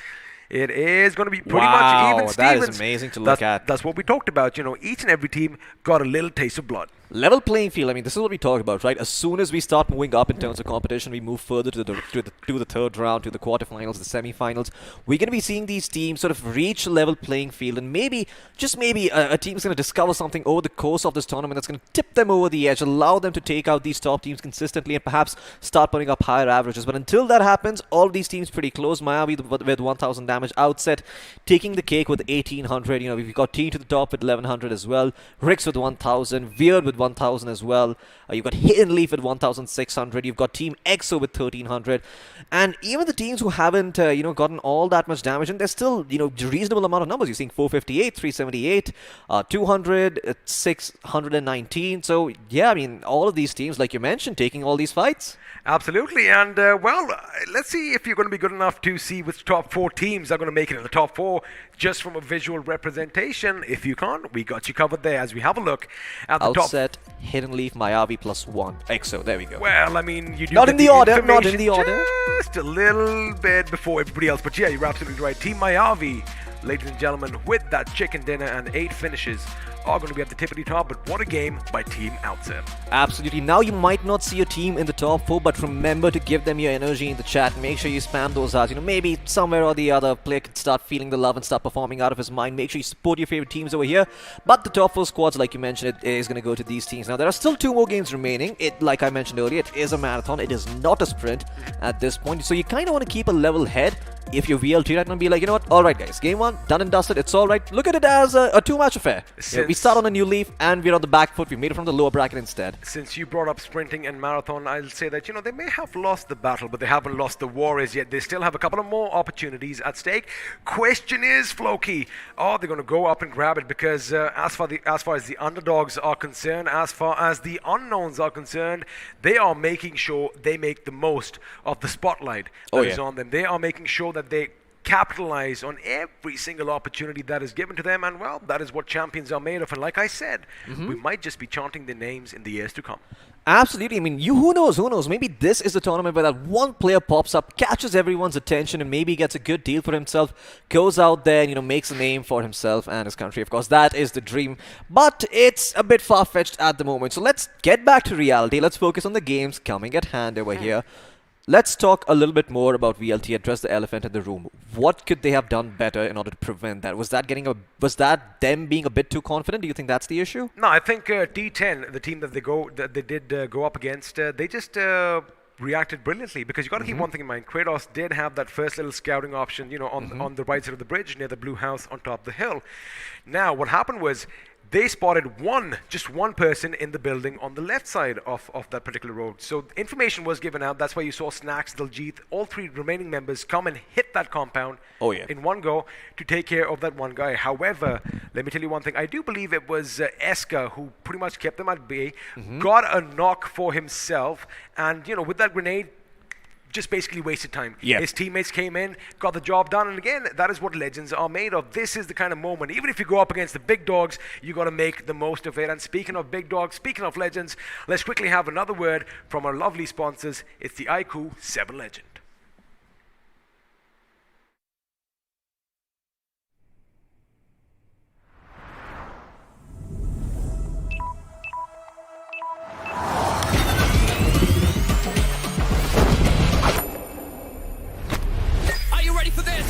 it is going to be pretty much even Stevens. That is amazing to look at. That's what we talked about. Each and every team got a little taste of blood. Level playing field, I mean, this is what we talk about, right? As soon as we start moving up in terms of competition, we move further to the third round, to the quarterfinals, the semifinals. We're going to be seeing these teams sort of reach a level playing field, and maybe, just maybe, a team's going to discover something over the course of this tournament that's going to tip them over the edge, allow them to take out these top teams consistently, and perhaps start putting up higher averages. But until that happens, all of these teams pretty close. Miami with 1,000 damage, Outset taking the cake with 1,800. We've got T to the top with 1,100 as well. Rix with 1,000, Weird with 1,000 as well. You've got Hidden Leaf with 1,600. You've got Team EXO with 1,300. And even the teams who haven't, gotten all that much damage, and there's still, reasonable amount of numbers. You're seeing 458, 378, 200, 619. So, yeah, I mean, all of these teams, like you mentioned, taking all these fights. Absolutely, and well, let's see if you're going to be good enough to see which top 4 teams are going to make it in the top 4 just from a visual representation. If you can't, we got you covered there as we have a look at the Outset, Hidden Leaf, Mayavi +1. EXO, there we go. Well, I mean, you do not get in the order, not in the order. Just a little bit before everybody else, but yeah, you're absolutely right. Team Mayavi, ladies and gentlemen, with that chicken dinner and 8 finishes, are going to be at the tippity top, but what a game by Team Outset. Absolutely. Now you might not see your team in the top 4, but remember to give them your energy in the chat. Make sure you spam those out. Maybe somewhere or the other, player could start feeling the love and start performing out of his mind. Make sure you support your favorite teams over here. But the top 4 squads, like you mentioned, it is going to go to these teams. Now, there are still 2 more games remaining. Like I mentioned earlier, it is a marathon. It is not a sprint at this point. So you kind of want to keep a level head. If you're VLT right now, be like, you know what? All right, guys. Game 1, done and dusted. It's all right. Look at it as a 2-match affair. We start on a new leaf, and we're on the back foot. We made it from the lower bracket instead. Since you brought up sprinting and marathon, I'll say that, they may have lost the battle, but they haven't lost the war as yet. They still have a couple of more opportunities at stake. Question is, Floki, are they going to go up and grab it? Because as far as the underdogs are concerned, as far as the unknowns are concerned, they are making sure they make the most of the spotlight that is on them. They are making sure that they capitalize on every single opportunity that is given to them, and well, that is what champions are made of. And like I said, we might just be chanting their names in the years to come. Absolutely. I mean, who knows? Maybe this is the tournament where that one player pops up, catches everyone's attention, and maybe gets a good deal for himself, goes out there and, makes a name for himself and his country. Of course, that is the dream. But it's a bit far-fetched at the moment. So let's get back to reality. Let's focus on the games coming at hand over here. Let's talk a little bit more about VLT, address the elephant in the room. What could they have done better in order to prevent that? Was that them being a bit too confident? Do you think that's the issue? No, I think T10, the team that they did go up against, they just reacted brilliantly, because you got to keep one thing in mind. Kratos did have that first little scouting option, on the right side of the bridge near the blue house on top of the hill. Now, what happened was, they spotted just one person in the building on the left side of that particular road. So information was given out. That's why you saw Snacks, Diljit, all 3 remaining members come and hit that compound in one go to take care of that one guy. However, let me tell you one thing. I do believe it was Eska who pretty much kept them at bay, got a knock for himself, and, with that grenade, just basically wasted time. His teammates came in, got the job done, and again, that is what legends are made of. This is the kind of moment. Even if you go up against the big dogs, you got to make the most of it. And speaking of big dogs, speaking of legends, let's quickly have another word from our lovely sponsors. It's the iQOO 7 Legend. For this.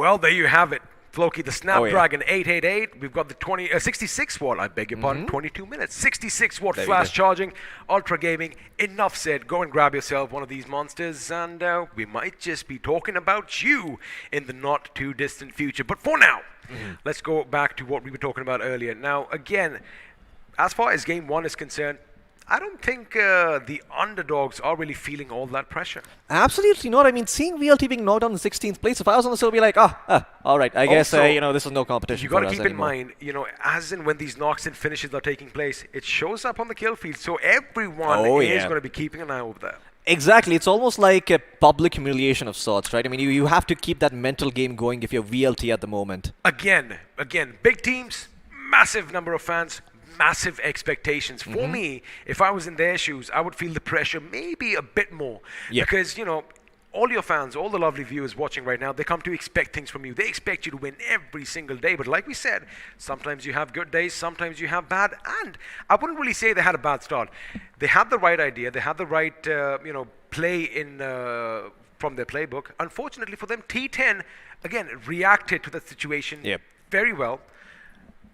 Well, there you have it. Floki, the Snapdragon 888. We've got the 66 watt, I beg your pardon, 22 minutes. 66 watt flash charging, ultra gaming. Enough said. Go and grab yourself one of these monsters, and we might just be talking about you in the not too distant future. But for now, let's go back to what we were talking about earlier. Now, again, as far as game one is concerned, I don't think the underdogs are really feeling all that pressure. Absolutely not. I mean, seeing VLT being knocked down in 16th place, if I was on the still be like, all right, I guess, this is no competition. You got to keep in mind, as in when these knocks and finishes are taking place, it shows up on the kill feed, so everyone is going to be keeping an eye over there. Exactly. It's almost like a public humiliation of sorts, right? I mean, you have to keep that mental game going if you're VLT at the moment. Again, big teams, massive number of fans, massive expectations. For me, if I was in their shoes, I would feel the pressure maybe a bit more. Because, all your fans, all the lovely viewers watching right now, they come to expect things from you. They expect you to win every single day. But like we said, sometimes you have good days, sometimes you have bad. And I wouldn't really say they had a bad start. They had the right idea. They had the right, play in from their playbook. Unfortunately for them, T10, again, reacted to that situation very well.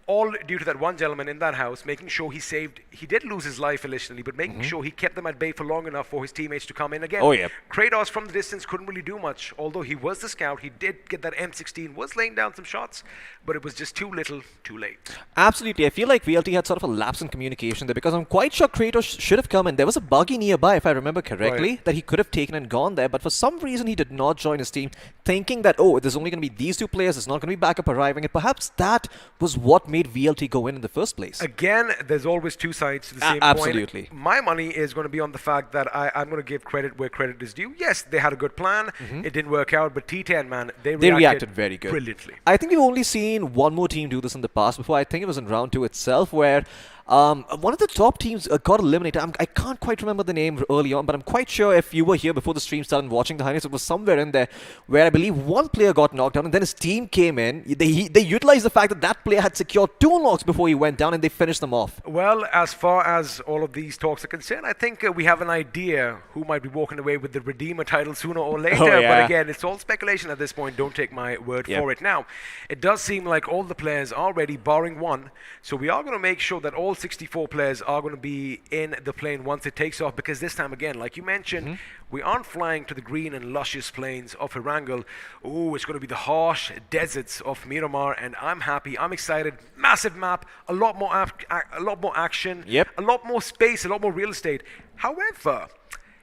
All due to that one gentleman in that house, making sure he did lose his life initially, but making sure he kept them at bay for long enough for his teammates to come in again. Kratos from the distance couldn't really do much, although he was the scout. He did get that M16, was laying down some shots, but it was just too little, too late. Absolutely. I feel like VLT had sort of a lapse in communication there, because I'm quite sure Kratos should have come in. There was a buggy nearby, if I remember correctly, that he could have taken and gone there, but for some reason he did not join his team, thinking that, there's only going to be these two players, there's not going to be backup arriving, and perhaps that was what made VLT go in the first place. Again, there's always two sides to the same absolutely. point. My money is going to be on the fact that I'm going to give credit where credit is due. Yes, they had a good plan. It didn't work out, but T10, man, they reacted very good. Brilliantly. I think we've only seen one more team do this in the past before. I think it was in round 2 itself, where one of the top teams got eliminated. I can't quite remember the name early on, but I'm quite sure if you were here before the stream started watching the highlights, it was somewhere in there where I believe one player got knocked down and then his team came in. They utilized the fact that that player had secured 2 knocks before he went down, and they finished them off. Well, as far as all of these talks are concerned, I think we have an idea who might be walking away with the Redeemer title sooner or later. But again, it's all speculation at this point. Don't take my word for it. Now, it does seem like all the players are ready, barring one. So we are going to make sure that all 64 players are going to be in the plane once it takes off, because this time, again, like you mentioned, we aren't flying to the green and luscious plains of Erangel. It's going to be the harsh deserts of Miramar, and I'm happy. I'm excited. Massive map, a lot more action, a lot more space, a lot more real estate. However,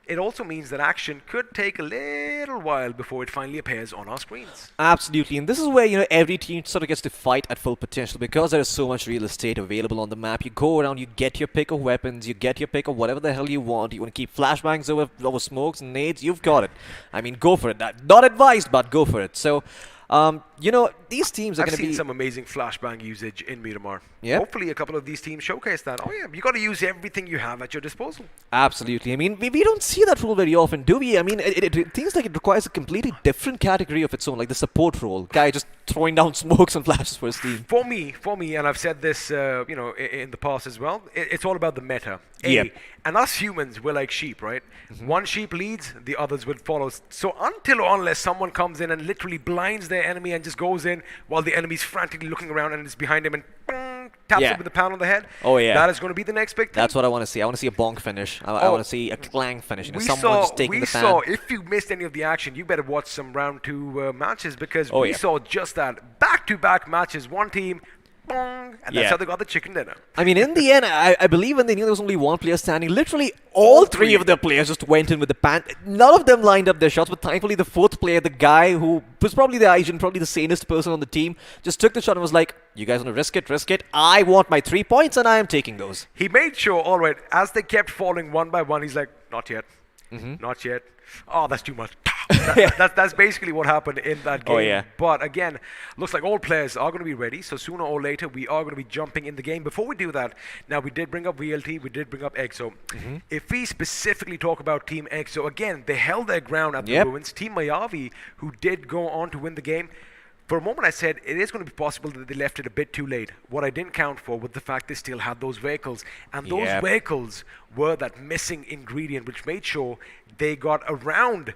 it also means that action could take a little while before it finally appears on our screens. Absolutely, and this is where every team sort of gets to fight at full potential, because there is so much real estate available on the map. You go around, you get your pick of weapons, you get your pick of whatever the hell you want. You want to keep flashbangs over smokes and nades, you've got it. I mean, go for it. Not advised, but go for it. So, these teams are going to be... I've seen some amazing flashbang usage in Miramar. Yep. Hopefully a couple of these teams showcase that. You got to use everything you have at your disposal. Absolutely. I mean, we don't see that role very often, do we? I mean, it seems like it requires a completely different category of its own, like the support role. Guy just throwing down smokes and flashes for his team. For me, and I've said this, in the past as well, it's all about the meta. And us humans, we're like sheep, right? One sheep leads, the others will follow. So until or unless someone comes in and literally blinds their enemy and just goes in while the enemy's frantically looking around and is behind him and taps him with a pound on the head, that is going to be the next big thing. That's what I want to see. I want to see a bonk finish. I want to see a clang finish. Someone just taking the fan. If you missed any of the action, you better watch some round 2 matches, because we saw just that. Back-to-back matches, one team, bong, and that's how they got the chicken dinner. I mean, in the end, I believe when they knew there was only one player standing, literally all three of their players just went in with the pan. None of them lined up their shots, but thankfully the 4th player, the guy who was probably the agent, probably the sanest person on the team, just took the shot and was like, you guys want to risk it? Risk it. I want my 3 points, and I am taking those. He made sure, all right, as they kept falling one by one, he's like, not yet. Not yet. Oh, that's too much. That's basically what happened in that game. But again, looks like all players are going to be ready. So sooner or later, we are going to be jumping in the game. Before we do that, now we did bring up VLT, we did bring up EXO. If we specifically talk about Team EXO, again, they held their ground at the ruins. Team Mayavi, who did go on to win the game, for a moment I said it is going to be possible that they left it a bit too late. What I didn't count for was the fact they still had those vehicles. And those vehicles were that missing ingredient which made sure they got around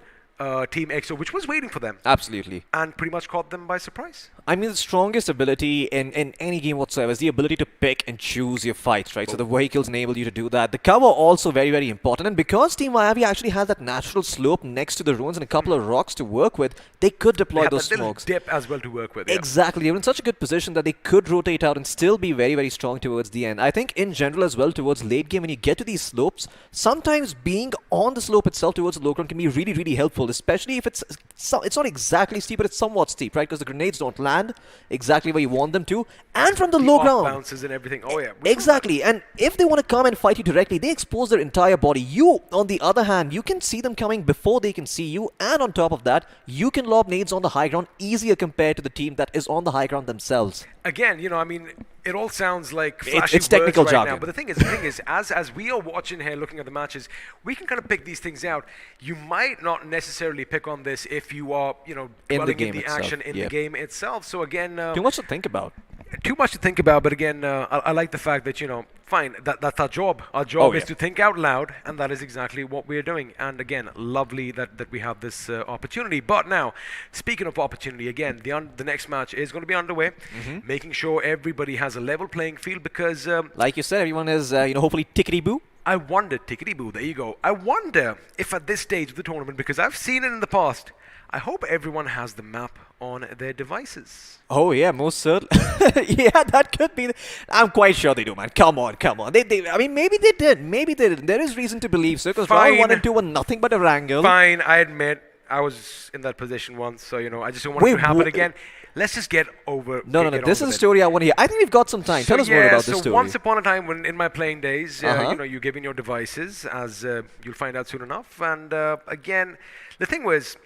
Team EXO, which was waiting for them, Absolutely. and pretty much caught them by surprise. I mean, the strongest ability in any game whatsoever is the ability to pick and choose your fights, right? So the vehicles enable you to do that. The cover also very, very important. And because Team Miyabi actually has that natural slope next to the ruins and a couple of rocks to work with, they could They deploy had those that little smokes. dip as well to work with. Yeah. Exactly. They were in such a good position that they could rotate out and still be very, very strong towards the end. I think in general as well, towards late game, when you get to these slopes, sometimes being on the slope itself towards the low ground can be really, really helpful, especially if it's not exactly steep, but it's somewhat steep, right? Because the grenades don't land exactly where you want them to, and from the low off ground. bounces and everything. Oh yeah. We saw Exactly, and if they want to come and fight you directly, they expose their entire body. You, on the other hand, you can see them coming before they can see you, and on top of that, you can lob nades on the high ground easier compared to the team that is on the high ground themselves. Again, I mean, it all sounds like It's flashy technical words right jargon. now. But the thing is, as we are watching here, looking at the matches, we can kind of pick these things out. You might not necessarily pick on this if you are, dwelling game in the itself, action in yeah. the game itself. So again, Too much to think about. too much to think about. But again, I like the fact that fine, that's our job. Our job is yeah. to think out loud, and that is exactly what we're doing. And again, lovely that we have this opportunity. But now, speaking of opportunity, again, the next match is going to be underway, making sure everybody has a level playing field because. Like you said, everyone is, hopefully tickety-boo. I wonder, tickety-boo, there you go. I wonder if at this stage of the tournament, because I've seen it in the past, I hope everyone has the map on their devices. Oh yeah, most certainly. Yeah, that could be. I'm quite sure they do, man. Come on. I mean, maybe they did. Maybe they didn't. There is reason to believe so, because round 1 and 2 were nothing but Erangel. Fine, I admit I was in that position once, so I just don't want it to happen again. Let's just get over. No. get This on is a with it. story I want to hear. I think we've got some time. So Tell us more about this so story. once upon a time, when in my playing days, Uh-huh. you give in your devices, as you'll find out soon enough. And again, the thing was,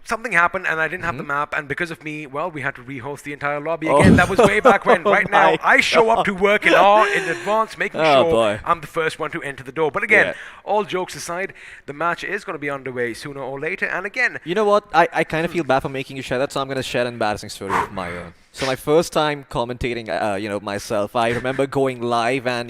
something happened, and I didn't have the map, and because of me, well, we had to rehost the entire lobby again. That was way back when. Oh Right now, my I show up to work in advance, making Oh, sure boy. I'm the first one to enter the door. But again, Yeah. all jokes aside, the match is going to be underway sooner or later. And again, You know what? I kind of feel bad for making you share that, so I'm going to share an embarrassing story of my own. So my first time commentating, myself, I remember going live and,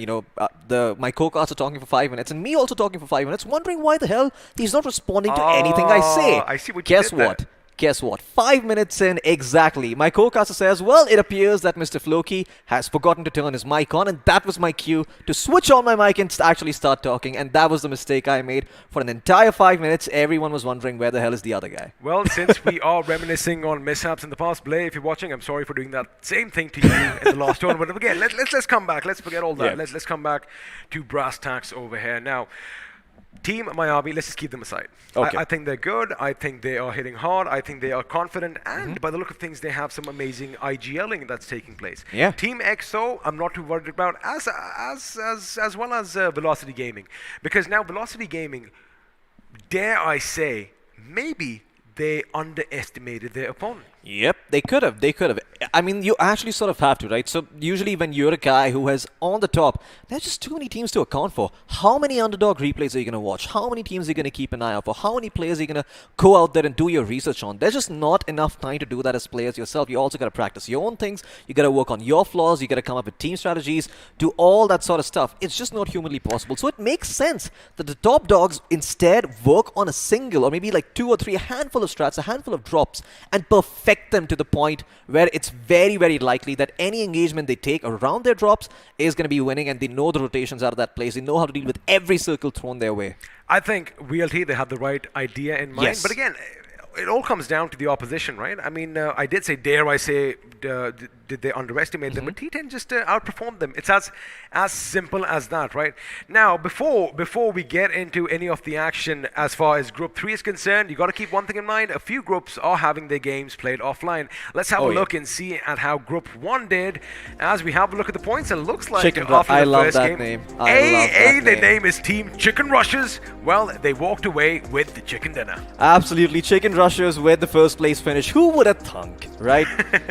my co-caster talking for 5 minutes and me also talking for 5 minutes, wondering why the hell he's not responding to anything I say. I see what you Guess did there. what? Guess what? 5 minutes in, exactly. My co-caster says, well, it appears that Mr. Floki has forgotten to turn his mic on, and that was my cue to switch on my mic and actually start talking, and that was the mistake I made. For an entire 5 minutes, everyone was wondering where the hell is the other guy. well, since we are reminiscing on mishaps in the past, Blair, if you're watching, I'm sorry for doing that same thing to you in the last tournament. But again, let's come back. Let's forget all that. Yeah. Let's come back to brass tacks over here now. Team Miyabi, let's just keep them aside. Okay. I think they're good. I think they are hitting hard. I think they are confident. And by the look of things, they have some amazing IGLing that's taking place. Yeah. Team EXO, I'm not too worried about, as well as Velocity Gaming. Because now Velocity Gaming, dare I say, maybe they underestimated their opponent. Yep, they could have. I mean, you actually sort of have to, right? So usually when you're a guy who has on the top, there's just too many teams to account for. How many underdog replays are you going to watch? How many teams are you going to keep an eye out for? How many players are you going to go out there and do your research on? There's just not enough time to do that as players yourself. You also got to practice your own things. You got to work on your flaws. You got to come up with team strategies, do all that sort of stuff. It's just not humanly possible. So it makes sense that the top dogs instead work on a single or maybe like 2 or 3, a handful of strats, a handful of drops, and perfect them to the point where it's very, very likely that any engagement they take around their drops is going to be winning, and they know the rotations out of that place. They know how to deal with every circle thrown their way. I think VLT, they have the right idea in mind. Yes. But again, it all comes down to the opposition, right? I mean, I did say, dare I say, did they underestimate them? But T10 just outperformed them. It's as simple as that, right? Now, before we get into any of the action as far as Group 3 is concerned, you got to keep one thing in mind. A few groups are having their games played offline. Let's have a look and see at how Group 1 did as we have a look at the points. And it looks like Chicken after I the love first that game, name. I love that their name. name is Team Chicken Rushes. Well, they walked away with the chicken dinner. Absolutely. Chicken Rush Crushers with the first place finish. Who would have thunk, right?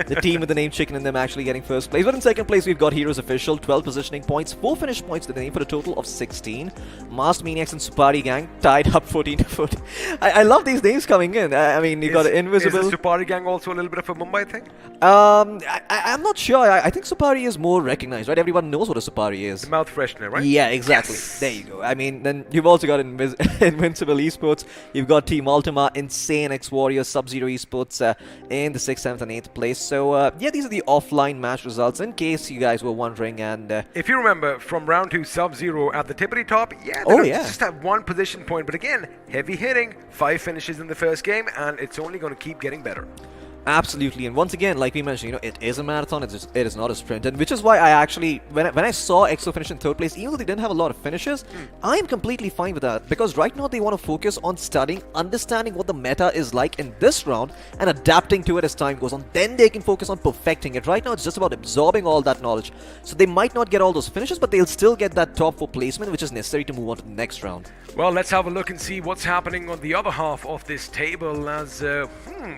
The team with the name Chicken and them actually getting first place. But in second place, we've got Heroes Official, 12 positioning points, 4 finish points to the name for a total of 16. Masked Maniacs and Supari Gang tied up 14 to 14. I love these names coming in. I mean, you've got Invisible. Is the Supari Gang also a little bit of a Mumbai thing? I'm not sure. I think Supari is more recognized, right? Everyone knows what a Supari is. The mouth freshener, right? Yeah, exactly. Yes. There you go. I mean, then you've also got Invincible Esports. You've got Team Ultima, Insane X Warriors, Sub-Zero Esports in the 6th, 7th, and 8th place. So, yeah, these are the offline match results in case you guys were wondering. And if you remember from round 2, Sub-Zero at the tippity top, they just have 1 position point. But again, heavy hitting, 5 finishes in the first game, and it's only going to keep getting better. Absolutely, and once again, like we mentioned, it is a marathon. It is not a sprint, and which is why I actually, when I saw EXO finish in 3rd place, even though they didn't have a lot of finishes, I am completely fine with that because right now they want to focus on studying, understanding what the meta is like in this round, and adapting to it as time goes on. Then they can focus on perfecting it. Right now, it's just about absorbing all that knowledge. So they might not get all those finishes, but they'll still get that top 4 placement, which is necessary to move on to the next round. Well, let's have a look and see what's happening on the other half of this table, as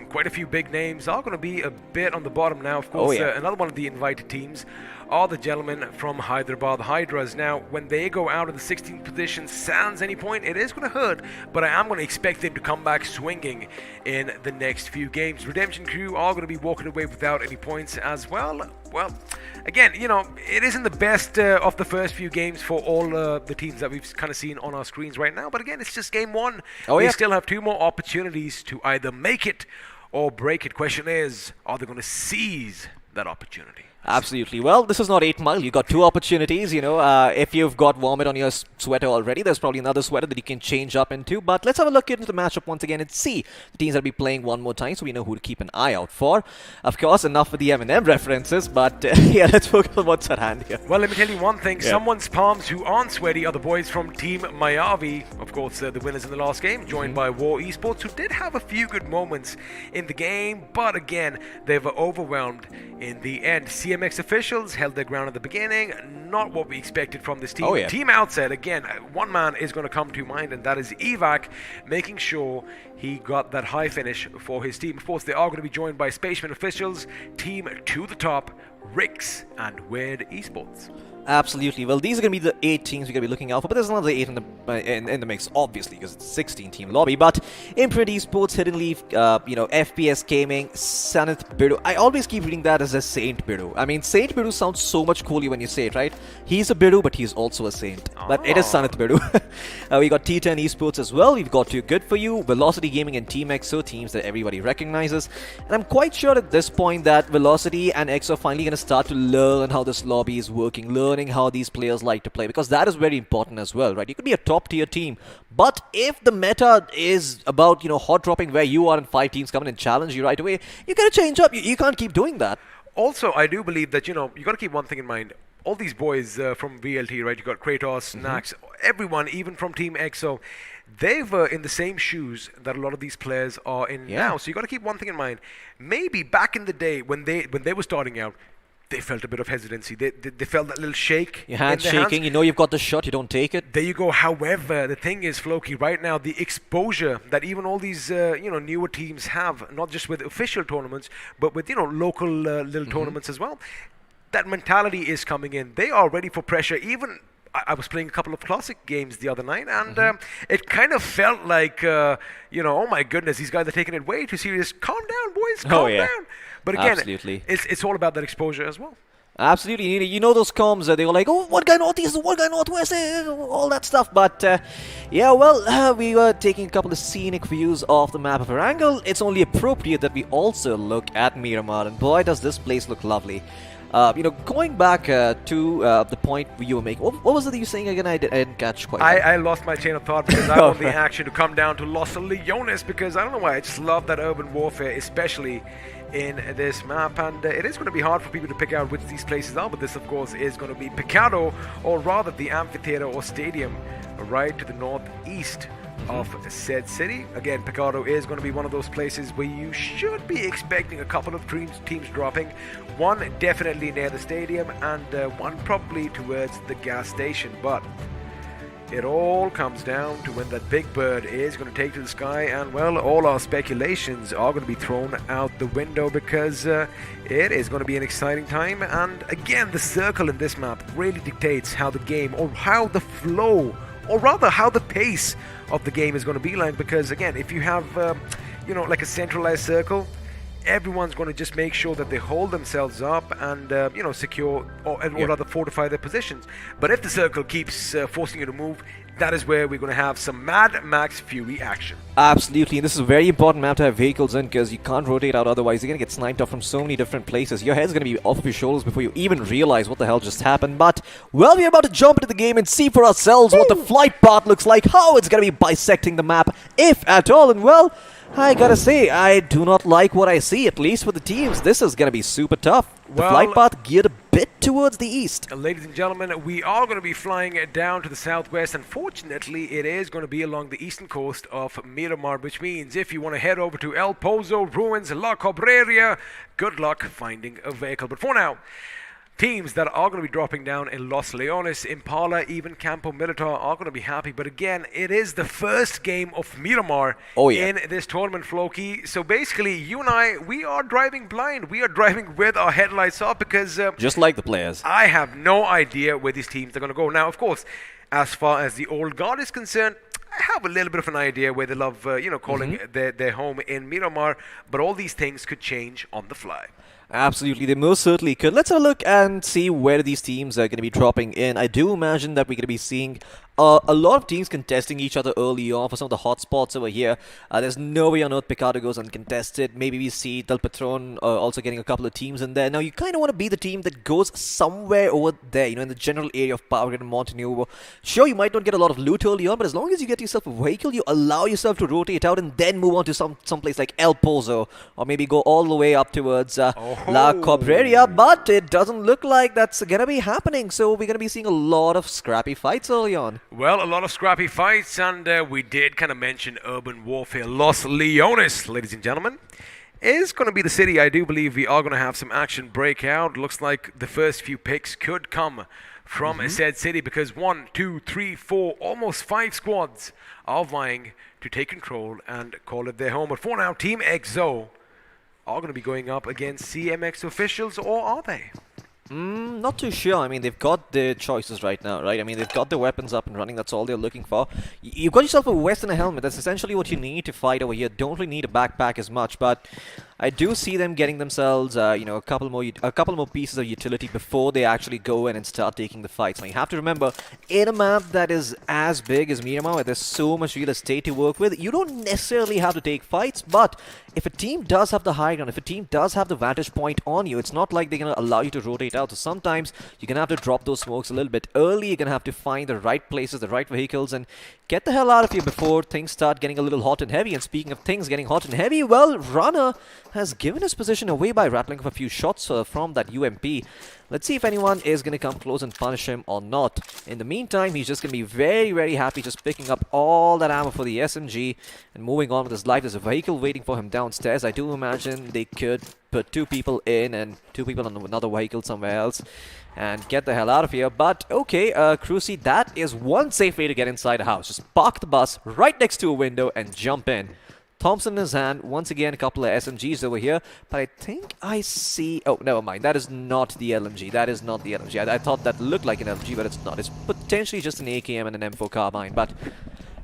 quite a few big names are going to be a bit on the bottom now. Of course, another one of the invited teams are the gentlemen from Hyderabad Hydras. Now, when they go out of the 16th position, sans any point, it is going to hurt, but I am going to expect them to come back swinging in the next few games. Redemption Crew are going to be walking away without any points as well. Well, again, it isn't the best of the first few games for all the teams that we've kind of seen on our screens right now, but again, it's just game 1. They still have 2 more opportunities to either make it or break it. Question is, are they going to seize that opportunity? Absolutely. Well, this is not 8 Mile. You got 2 opportunities. If you've got vomit on your sweater already, there's probably another sweater that you can change up into. But let's have a look into the matchup once again and see the teams that will be playing one more time, so we know who to keep an eye out for. Of course, enough with the M&M references, but yeah, let's focus on what's at hand here. Well, let me tell you one thing. Someone's palms who aren't sweaty are the boys from Team Mayavi. Of course, the winners in the last game, joined by War Esports, who did have a few good moments in the game, but again, they were overwhelmed in the end. CMX officials held their ground at the beginning. Not what we expected from this team. Team Outset, again, one man is going to come to mind, and that is Evac, making sure he got that high finish for his team. Of course, they are going to be joined by Spaceman officials, Team To The Top, Rix, and Weird Esports. Absolutely. Well, these are going to be the 8 teams we're going to be looking out for, but there's another 8 in the mix, obviously, because it's a 16-team lobby. But Imprint Esports, Hidden Leaf, FPS Gaming, Sanith Bidu. I always keep reading that as a Saint Bidu. I mean, Saint Bidu sounds so much cooler when you say it, right? He's a Bidu, but he's also a saint. But it is Sanith Bidu. We got T10 Esports as well. We've got 2 Good For You, Velocity Gaming, and Team EXO, teams that everybody recognizes. And I'm quite sure at this point that Velocity and EXO are finally going to start to learn how this lobby is working, learning how these players like to play, because that is very important as well, right? You could be a top tier team, but if the meta is about, hot dropping where you are and 5 teams come in and challenge you right away, you gotta change up. You can't keep doing that. Also, I do believe that, you gotta keep one thing in mind. All these boys from VLT, right? You got Kratos, Nax, everyone, even from Team EXO, they were in the same shoes that a lot of these players are in now. So you got to keep one thing in mind. Maybe back in the day when they were starting out, they felt a bit of hesitancy. They felt that little shake. Your hands shaking. You've got the shot. You don't take it. There you go. However, the thing is, Floki, right now, the exposure that even all these newer teams have, not just with official tournaments, but with local little tournaments as well, that mentality is coming in. They are ready for pressure. Even I was playing a couple of classic games the other night, and it kind of felt like, oh my goodness, these guys are taking it way too serious. Calm down, boys. Calm down. But again, it's all about that exposure as well. Absolutely. Those comms, they were like, oh, one guy northeast, one guy northwest, all that stuff. But, we were taking a couple of scenic views of the map of Erangel. It's only appropriate that we also look at Miramar, and boy, does this place look lovely. Going back to the point you were making, what was it that you were saying again? I didn't catch quite. I lost my chain of thought because I want the action to come down to Los Leones, because I don't know why, I just love that urban warfare, especially in this map, and it is going to be hard for people to pick out which these places are, but this of course is going to be Picado, or rather the amphitheater or stadium right to the northeast of said city. Again, Picado is going to be one of those places where you should be expecting a couple of teams dropping. One definitely near the stadium, and one probably towards the gas station. But it all comes down to when that big bird is going to take to the sky, and well, all our speculations are going to be thrown out the window because it is going to be an exciting time. And again, the circle in this map really dictates how the game, or how the flow, or rather how the pace of the game is going to be like, because again, if you have like a centralized circle, everyone's going to just make sure that they hold themselves up and secure or rather fortify their positions. But if the circle keeps forcing you to move, that is where we're going to have some Mad Max Fury action. Absolutely, and this is a very important map to have vehicles in, because you can't rotate out, otherwise you're going to get sniped off from so many different places. Your head's going to be off of your shoulders before you even realize what the hell just happened. But, well, we're about to jump into the game and see for ourselves what the flight path looks like, how it's going to be bisecting the map, if at all. And, well, I gotta say, I do not like what I see, at least for the teams. This is gonna be super tough. The flight path geared a bit towards the east. Ladies and gentlemen, we are going to be flying down to the southwest. Unfortunately, it is going to be along the eastern coast of Miramar, which means if you want to head over to El Pozo, Ruins, La Cobreria, good luck finding a vehicle. But for now, teams that are going to be dropping down in Los Leones, Impala, even Campo Militar are going to be happy. But again, it is the first game of Miramar in this tournament, Floki. So basically, you and I, we are driving blind. We are driving with our headlights off because... just like the players. I have no idea where these teams are going to go. Now, of course, as far as the old guard is concerned, I have a little bit of an idea where they love, calling their home in Miramar. But all these things could change on the fly. Absolutely, they most certainly could. Let's have a look and see where these teams are going to be dropping in. I do imagine that we're going to be seeing a lot of teams contesting each other early on for some of the hot spots over here. There's no way on earth Picardo goes uncontested. Maybe we see Del Patron also getting a couple of teams in there. Now, you kind of want to be the team that goes somewhere over there, in the general area of Power Grid and Montenegro. Sure, you might not get a lot of loot early on, but as long as you get yourself a vehicle, you allow yourself to rotate out and then move on to some place like El Pozo, or maybe go all the way up towards La Cobreria. But it doesn't look like that's going to be happening, so we're going to be seeing a lot of scrappy fights early on. Well, a lot of scrappy fights, and we did kind of mention urban warfare. Los Leones, ladies and gentlemen, is going to be the city. I do believe we are going to have some action break out. Looks like the first few picks could come from said city, because 1, 2, 3, 4, almost 5 squads are vying to take control and call it their home. But for now, Team XO are going to be going up against CMX officials, or are they? Not too sure. I mean, they've got their choices right now, right? I mean, they've got their weapons up and running. That's all they're looking for. You've got yourself a vest and a helmet. That's essentially what you need to fight over here. Don't really need a backpack as much, but I do see them getting themselves, a couple more pieces of utility before they actually go in and start taking the fights. Now, you have to remember, in a map that is as big as Miramar, where there's so much real estate to work with, you don't necessarily have to take fights, but if a team does have the high ground, if a team does have the vantage point on you, it's not like they're going to allow you to rotate out. So sometimes you're going to have to drop those smokes a little bit early. You're going to have to find the right places, the right vehicles, and get the hell out of here before things start getting a little hot and heavy. And speaking of things getting hot and heavy, well, Runner has given his position away by rattling off a few shots from that UMP. Let's see if anyone is going to come close and punish him or not. In the meantime, he's just going to be very, very happy just picking up all that ammo for the SMG and moving on with his life. There's a vehicle waiting for him downstairs. I do imagine they could put 2 people in and 2 people on another vehicle somewhere else and get the hell out of here. But okay, Cruci, that is one safe way to get inside a house. Just park the bus right next to a window and jump in. Thompson in his hand. Once again, a couple of SMGs over here. But I think I see... Oh, never mind. That is not the LMG. That is not the LMG. I thought that looked like an LMG, but it's not. It's potentially just an AKM and an M4 carbine. But...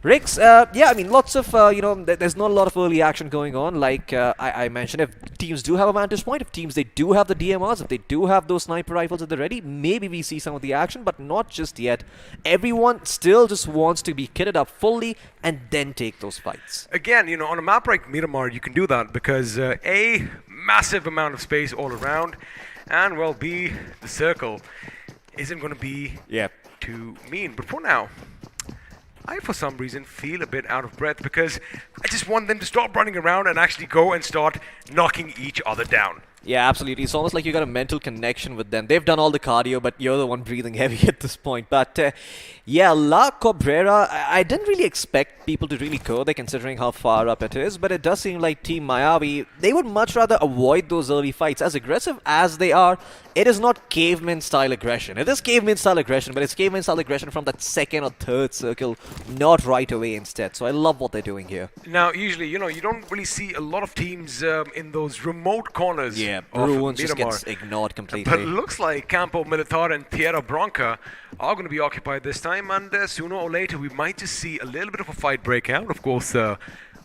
Rix, yeah, I mean, lots of, there's not a lot of early action going on. Like I mentioned, if teams do have a vantage point, if teams, they do have the DMRs, if they do have those sniper rifles at the ready, maybe we see some of the action, but not just yet. Everyone still just wants to be kitted up fully and then take those fights. Again, on a map like Miramar, you can do that because A, massive amount of space all around, and, well, B, the circle isn't going to be too mean. But for now, I, for some reason, feel a bit out of breath because I just want them to stop running around and actually go and start knocking each other down. Yeah, absolutely. It's almost like you got a mental connection with them. They've done all the cardio, but you're the one breathing heavy at this point. But yeah, La Cabrera, I didn't really expect people to really go there considering how far up it is, but it does seem like Team Mayavi, they would much rather avoid those early fights. As aggressive as they are, it is not caveman-style aggression. It is caveman-style aggression, but it's caveman-style aggression from that second or third circle, not right away instead. So I love what they're doing here. Now, usually, you don't really see a lot of teams in those remote corners. Yeah, of Bruins just Miramar. gets ignored completely. But it looks like Campo Militar and Tierra Bronca are going to be occupied this time, and sooner or later we might just see a little bit of a fight break out. Of course,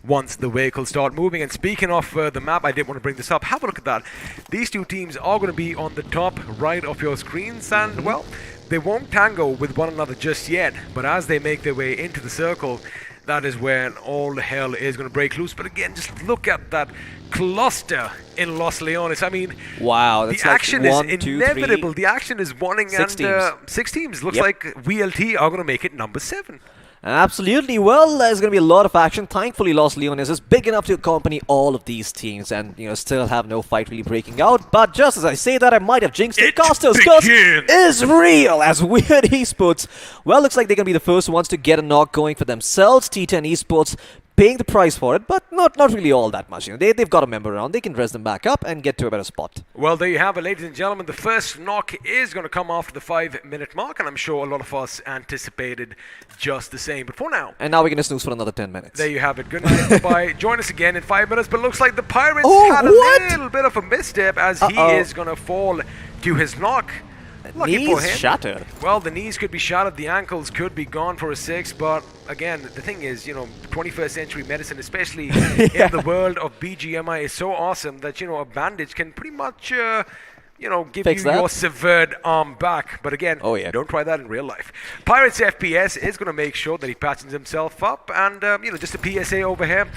once the vehicles start moving. And speaking of the map, I did want to bring this up. Have a look at that. These two teams are going to be on the top right of your screens, and well, they won't tango with one another just yet, but as they make their way into the circle, that is when all hell is going to break loose. But again, just look at that cluster in Los Leones. I mean, wow, that's the action like 1, is 2, inevitable. 3, The action is wanting, 6 and teams. 6 teams. Looks Yep. like VLT are going to make it number 7. Absolutely. Well, there's going to be a lot of action. Thankfully, Los Leones is big enough to accompany all of these teams and, still have no fight really breaking out. But just as I say that, I might have jinxed it. Costos Curse is real as Weird Esports. Well, looks like they're going to be the first ones to get a knock going for themselves. T10 Esports paying the price for it, but not really all that much. They've got a member around. They can dress them back up and get to a better spot. Well, there you have it, ladies and gentlemen. The first knock is going to come after the 5-minute mark, and I'm sure a lot of us anticipated just the same. But for now... And now we're going to snooze for another 10 minutes. There you have it. Good night. Bye. Join us again in 5 minutes, but looks like the Pirates had a little bit of a misstep as he is going to fall to his knock. Lucky for Knees him. shattered. Well, the knees could be shattered, the ankles could be gone for a 6, but again, the thing is, 21st century medicine, especially in the world of BGMI, is so awesome that, a bandage can pretty much, give Fix you that. your severed arm back. But again, don't try that in real life. Pirates FPS is going to make sure that he patches himself up, and, just a PSA over here,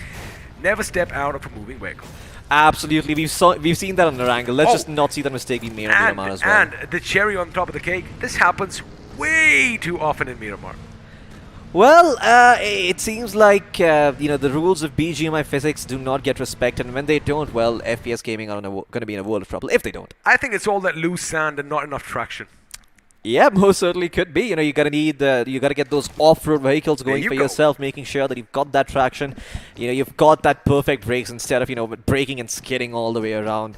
never step out of a moving vehicle. Absolutely, we've seen that on Erangel. Let's just not see that mistake being made on Miramar as well. And the cherry on top of the cake, this happens way too often in Miramar. Well, it seems like, the rules of BGMI physics do not get respected, and when they don't, well, FPS gaming are going to be in a world of trouble if they don't. I think it's all that loose sand and not enough traction. Yeah, most certainly could be. You gotta get those off-road vehicles going for yourself, making sure that you've got that traction. You've got that perfect brakes instead of braking and skidding all the way around.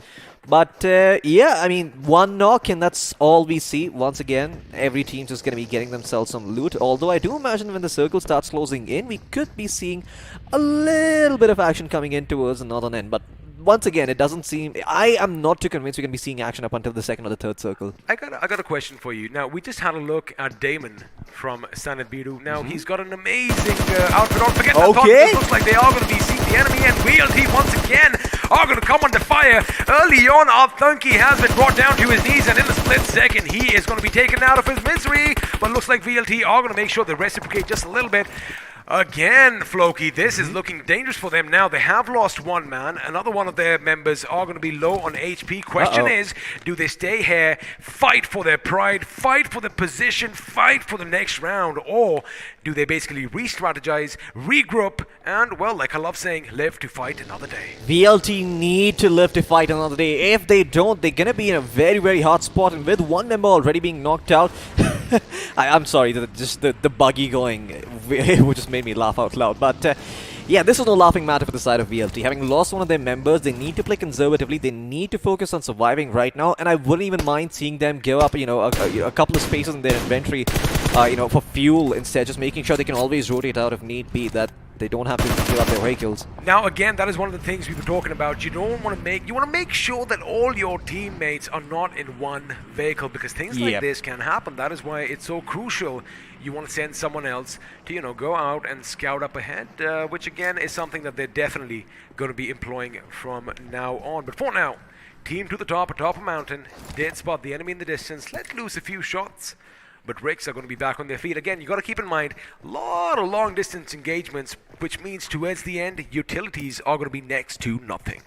But yeah, I mean, one knock and that's all we see. Once again, every team's just gonna be getting themselves some loot. Although I do imagine when the circle starts closing in, we could be seeing a little bit of action coming in towards the northern end. But once again, it doesn't seem... I am not too convinced we're going to be seeing action up until the second or the third circle. I got a question for you. Now, we just had a look at Damon from Standard Biru. Now, he's got an amazing outfit on. Forget that thought. It looks like they are going to be seeing the enemy, and VLT once again are going to come under fire. Early on, our Thunky has been brought down to his knees, and in the split second, he is going to be taken out of his misery. But looks like VLT are going to make sure they reciprocate just a little bit. Again, Floki, this is looking dangerous for them now. They have lost one man. Another one of their members are going to be low on HP. Question is, do they stay here, fight for their pride, fight for the position, fight for the next round, or do they basically re-strategize, regroup, and, well, like I love saying, live to fight another day? VLT need to live to fight another day. If they don't, they're going to be in a very, very hard spot, and with one member already being knocked out, I'm sorry, the buggy going, it just made me laugh out loud. But yeah, this is no laughing matter for the side of VLT. Having lost one of their members, they need to play conservatively. They need to focus on surviving right now. And I wouldn't even mind seeing them give up, a couple of spaces in their inventory, for fuel instead. Just making sure they can always rotate out if need be. That they don't have to give up their vehicles. Now, again, that is one of the things we were talking about. You want to make sure that all your teammates are not in one vehicle, because things like this can happen. That is why it's so crucial. You want to send someone else to, go out and scout up ahead, which again is something that they're definitely going to be employing from now on. But for now, team to the top, atop a mountain, did spot the enemy in the distance, let loose a few shots. But Ricks are going to be back on their feet. Again, you got to keep in mind, a lot of long-distance engagements, which means towards the end, utilities are going to be next to nothing.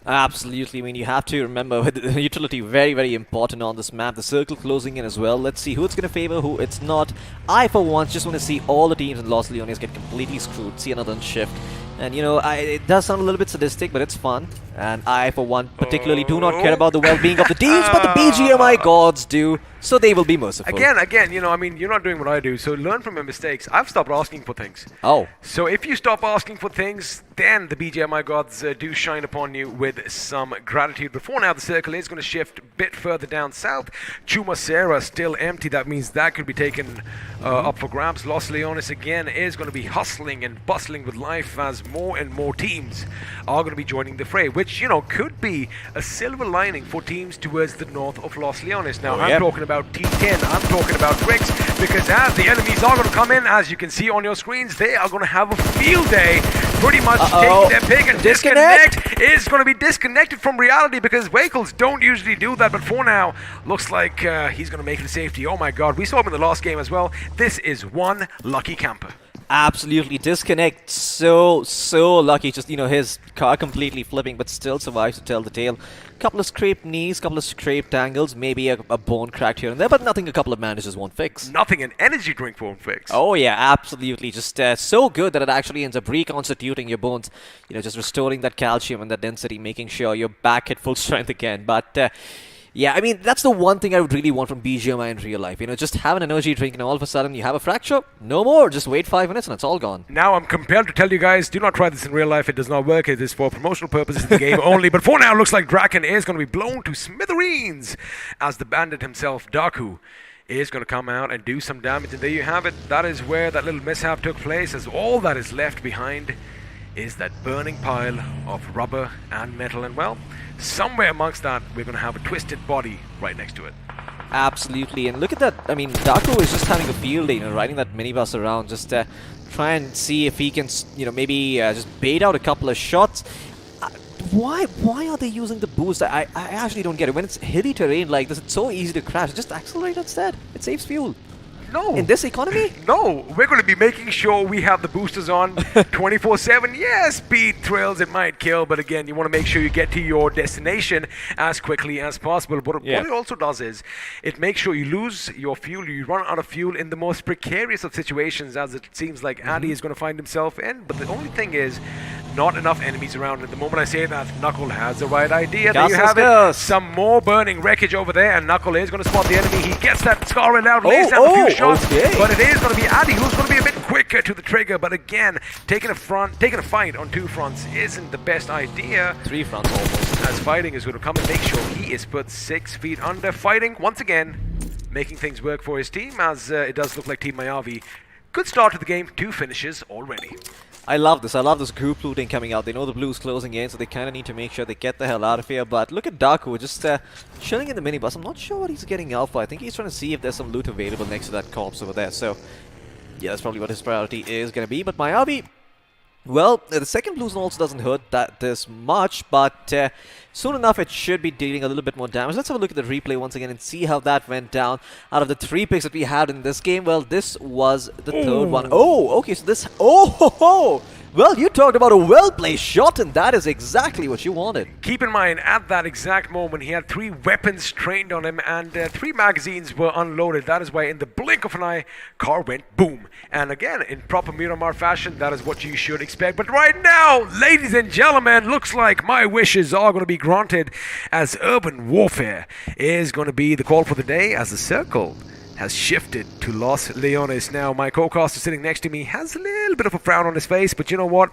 Absolutely. I mean, you have to remember the utility very, very important on this map. The circle closing in as well. Let's see who it's going to favor, who it's not. I, for once, just want to see all the teams in Los Leones get completely screwed. See another shift. And, it does sound a little bit sadistic, but it's fun. And I, for one, particularly do not care about the well-being of the teams, but the BGMI gods do, so they will be merciful. Again, you know, I mean, you're not doing what I do, so learn from your mistakes. I've stopped asking for things. Oh. So if you stop asking for things, then the BGMI gods do shine upon you with some gratitude. Before now, the circle is going to shift a bit further down south. Chumacera still empty. That means that could be taken up for grabs. Los Leones again is going to be hustling and bustling with life as more and more teams are going to be joining the fray, which, you know, could be a silver lining for teams towards the north of Los Leones. Now, I'm talking about T10, I'm talking about Bricks, because as the enemies are going to come in, as you can see on your screens, they are going to have a field day, pretty much taking their pick, and Disconnect is going to be disconnected from reality because vehicles don't usually do that, but for now, looks like he's going to make it to safety. Oh my god, we saw him in the last game as well. This is one lucky camper. Absolutely. Disconnect. So lucky. Just, you know, his car completely flipping, but still survives to tell the tale. Couple of scraped knees, couple of scraped ankles, maybe a bone cracked here and there, but nothing a couple of managers won't fix. Nothing an energy drink won't fix. Oh yeah, absolutely. Just so good that it actually ends up reconstituting your bones. You know, just restoring that calcium and that density, making sure you're back at full strength again. But yeah, I mean, that's the one thing I would really want from BGMI in real life. You know, just have an energy drink and all of a sudden you have a fracture. No more. Just wait 5 minutes and it's all gone. Now I'm compelled to tell you guys, do not try this in real life. It does not work. It is for promotional purposes in the game only. But for now, it looks like Draken is going to be blown to smithereens as the bandit himself, Daku, is going to come out and do some damage. And there you have it. That is where that little mishap took place, as all that is left behind is that burning pile of rubber and metal. And well, somewhere amongst that, we're going to have a twisted body right next to it. Absolutely. And look at that. I mean, Daku is just having a field day, you know, riding that minibus around, just try and see if he can, you know, maybe just bait out a couple of shots. Why are they using the boost? I actually don't get it. When it's hilly terrain like this, it's so easy to crash. Just accelerate instead. It saves fuel. No. In this economy? No. We're going to be making sure we have the boosters on 24/7. Yeah, speed thrills, it might kill, but again, you want to make sure you get to your destination as quickly as possible. But what it also does is, it makes sure you lose your fuel, you run out of fuel in the most precarious of situations, as it seems like Addy is going to find himself in. But the only thing is, not enough enemies around. And the moment I say that, Knuckle has the right idea. There you have it. Some more burning wreckage over there, and Knuckle is going to spot the enemy. He gets that scar out, lays down a few shots, but it is going to be Addy who's going to be a bit quicker to the trigger. But again, taking a fight on two fronts isn't the best idea. 3 fronts almost. As fighting is going to come and make sure he is put 6 feet under. Fighting once again, making things work for his team, as it does look like Team Mayavi. Good start to the game, 2 finishes already. I love this. I love this group looting coming out. They know the blue's closing in, so they kind of need to make sure they get the hell out of here. But look at Daku just chilling in the minibus. I'm not sure what he's getting out for. I think he's trying to see if there's some loot available next to that corpse over there. So, yeah, that's probably what his priority is going to be. But Mayavi, well, the second blue zone also doesn't hurt that this much, but soon enough it should be dealing a little bit more damage. Let's have a look at the replay once again and see how that went down. Out of the 3 picks that we had in this game, well, this was the third one. Oh, okay, so this... Well, you talked about a well-placed shot, and that is exactly what you wanted. Keep in mind, at that exact moment, he had 3 weapons trained on him, and 3 magazines were unloaded. That is why, in the blink of an eye, car went boom. And again, in proper Miramar fashion, that is what you should expect. But right now, ladies and gentlemen, looks like my wishes are going to be granted, as urban warfare is going to be the call for the day, as the circle has shifted to Los Leones. Now, my co-caster sitting next to me has a little bit of a frown on his face, but you know what?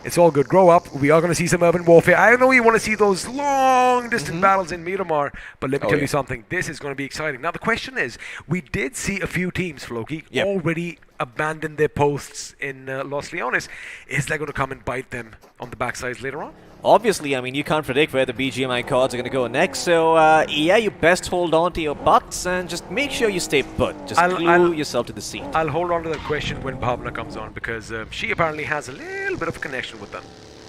It's all good. Grow up. We are going to see some urban warfare. I know you want to see those long-distance battles in Miramar, but let me tell you something. This is going to be exciting. Now, the question is, we did see a few teams, Floki, already abandon their posts in Los Leones. Is that going to come and bite them on the backsides later on? Obviously, I mean, you can't predict where the BGMI cards are going to go next, so yeah, you best hold on to your butts and just make sure you stay put. Just glue yourself to the seat. I'll hold on to that question when Bhavna comes on, because she apparently has a little bit of a connection with them.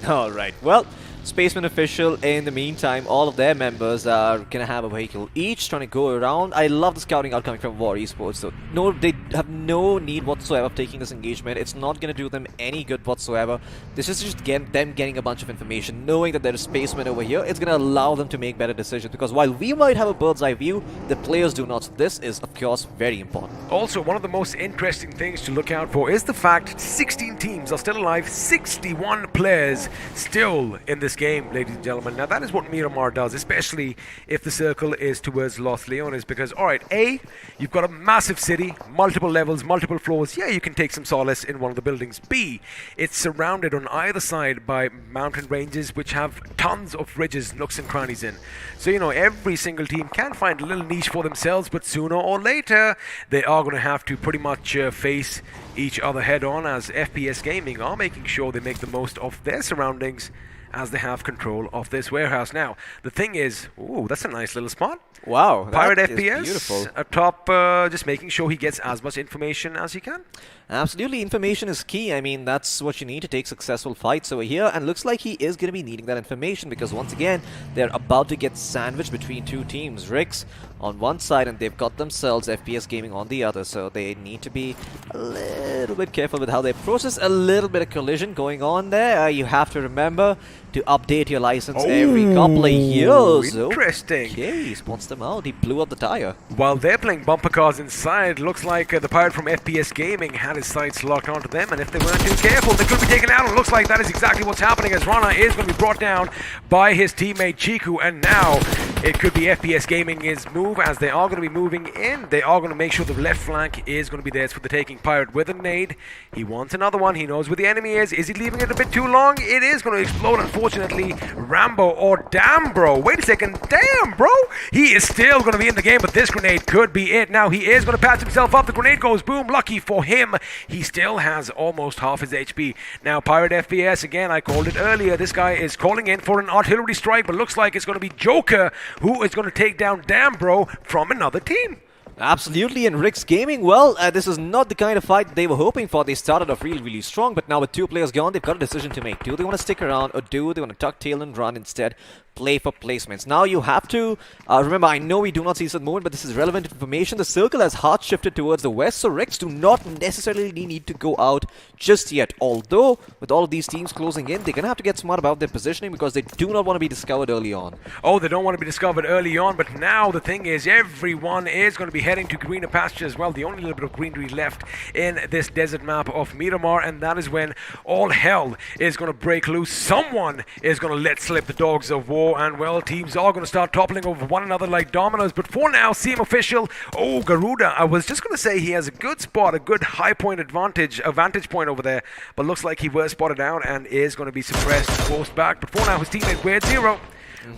Alright, well, Spaceman Official, in the meantime, all of their members are going to have a vehicle each trying to go around. I love the scouting out coming from War Esports, though. No, they have no need whatsoever of taking this engagement. It's not going to do them any good whatsoever. This is just them getting a bunch of information. Knowing that there is spacemen over here, it's going to allow them to make better decisions. Because while we might have a bird's eye view, the players do not. So this is, of course, very important. Also, one of the most interesting things to look out for is the fact 16 teams are still alive, 61 players still in this this game, ladies and gentlemen. Now, that is what Miramar does, especially if the circle is towards Los Leones, because, all right, A, you've got a massive city, multiple levels, multiple floors. Yeah, you can take some solace in one of the buildings. B, it's surrounded on either side by mountain ranges, which have tons of ridges, nooks and crannies in. So, you know, every single team can find a little niche for themselves, but sooner or later, they are going to have to pretty much face each other head on, as FPS Gaming are making sure they make the most of their surroundings as they have control of this warehouse. Now, the thing is, ooh, that's a nice little spot. Wow, Pirate that FPS, is beautiful. atop, just making sure he gets as much information as he can. Absolutely, information is key. I mean, that's what you need to take successful fights over here, and looks like he is going to be needing that information because once again, they're about to get sandwiched between two teams. Rick's on one side and they've got themselves FPS Gaming on the other, so they need to be a little bit careful with how they process. A little bit of collision going on there. You have to remember to update your license every couple of years. Interesting. Okay, he spots them out. He blew up the tire. While they're playing bumper cars inside, looks like the pirate from FPS Gaming had his sights locked onto them, and if they weren't too careful, they could be taken out. It looks like that is exactly what's happening, as Rana is going to be brought down by his teammate Chiku, and now it could be FPS Gaming's move, as they are going to be moving in. They are going to make sure the left flank is going to be theirs for the taking. Pirate with a nade. He wants another one. He knows where the enemy is. Is he leaving it a bit too long? It is going to explode, unfortunately. Rambo, or damn, bro. Wait a second. Damn, bro. He is still going to be in the game, but this grenade could be it. Now he is going to patch himself up. The grenade goes boom. Lucky for him, he still has almost half his HP. Now, Pirate FPS, again, I called it earlier. This guy is calling in for an artillery strike, but looks like it's going to be Joker who is going to take down Damn Bro from another team. Absolutely, and Rick's Gaming, well, this is not the kind of fight they were hoping for. They started off really strong, but now with two players gone, they've got a decision to make. Do they want to stick around, or do they want to tuck tail and run instead? Play for placements. Now you have to remember, I know we do not see this at the moment, but this is relevant information. The circle has hard shifted towards the west, so Rex do not necessarily need to go out just yet. Although, with all of these teams closing in, they're going to have to get smart about their positioning because they do not want to be discovered early on. Oh, they don't want to be discovered early on, but now the thing is, everyone is going to be heading to greener pastures as well. The only little bit of greenery left in this desert map of Miramar, and that is when all hell is going to break loose. Someone is going to let slip the dogs of war. And well, teams are going to start toppling over one another like dominoes. But for now, CM official, Garuda, I was just going to say he has a good spot, a good high point advantage, a vantage point over there. But looks like he was spotted out and is going to be suppressed, forced back. But for now, his teammate Weird Zero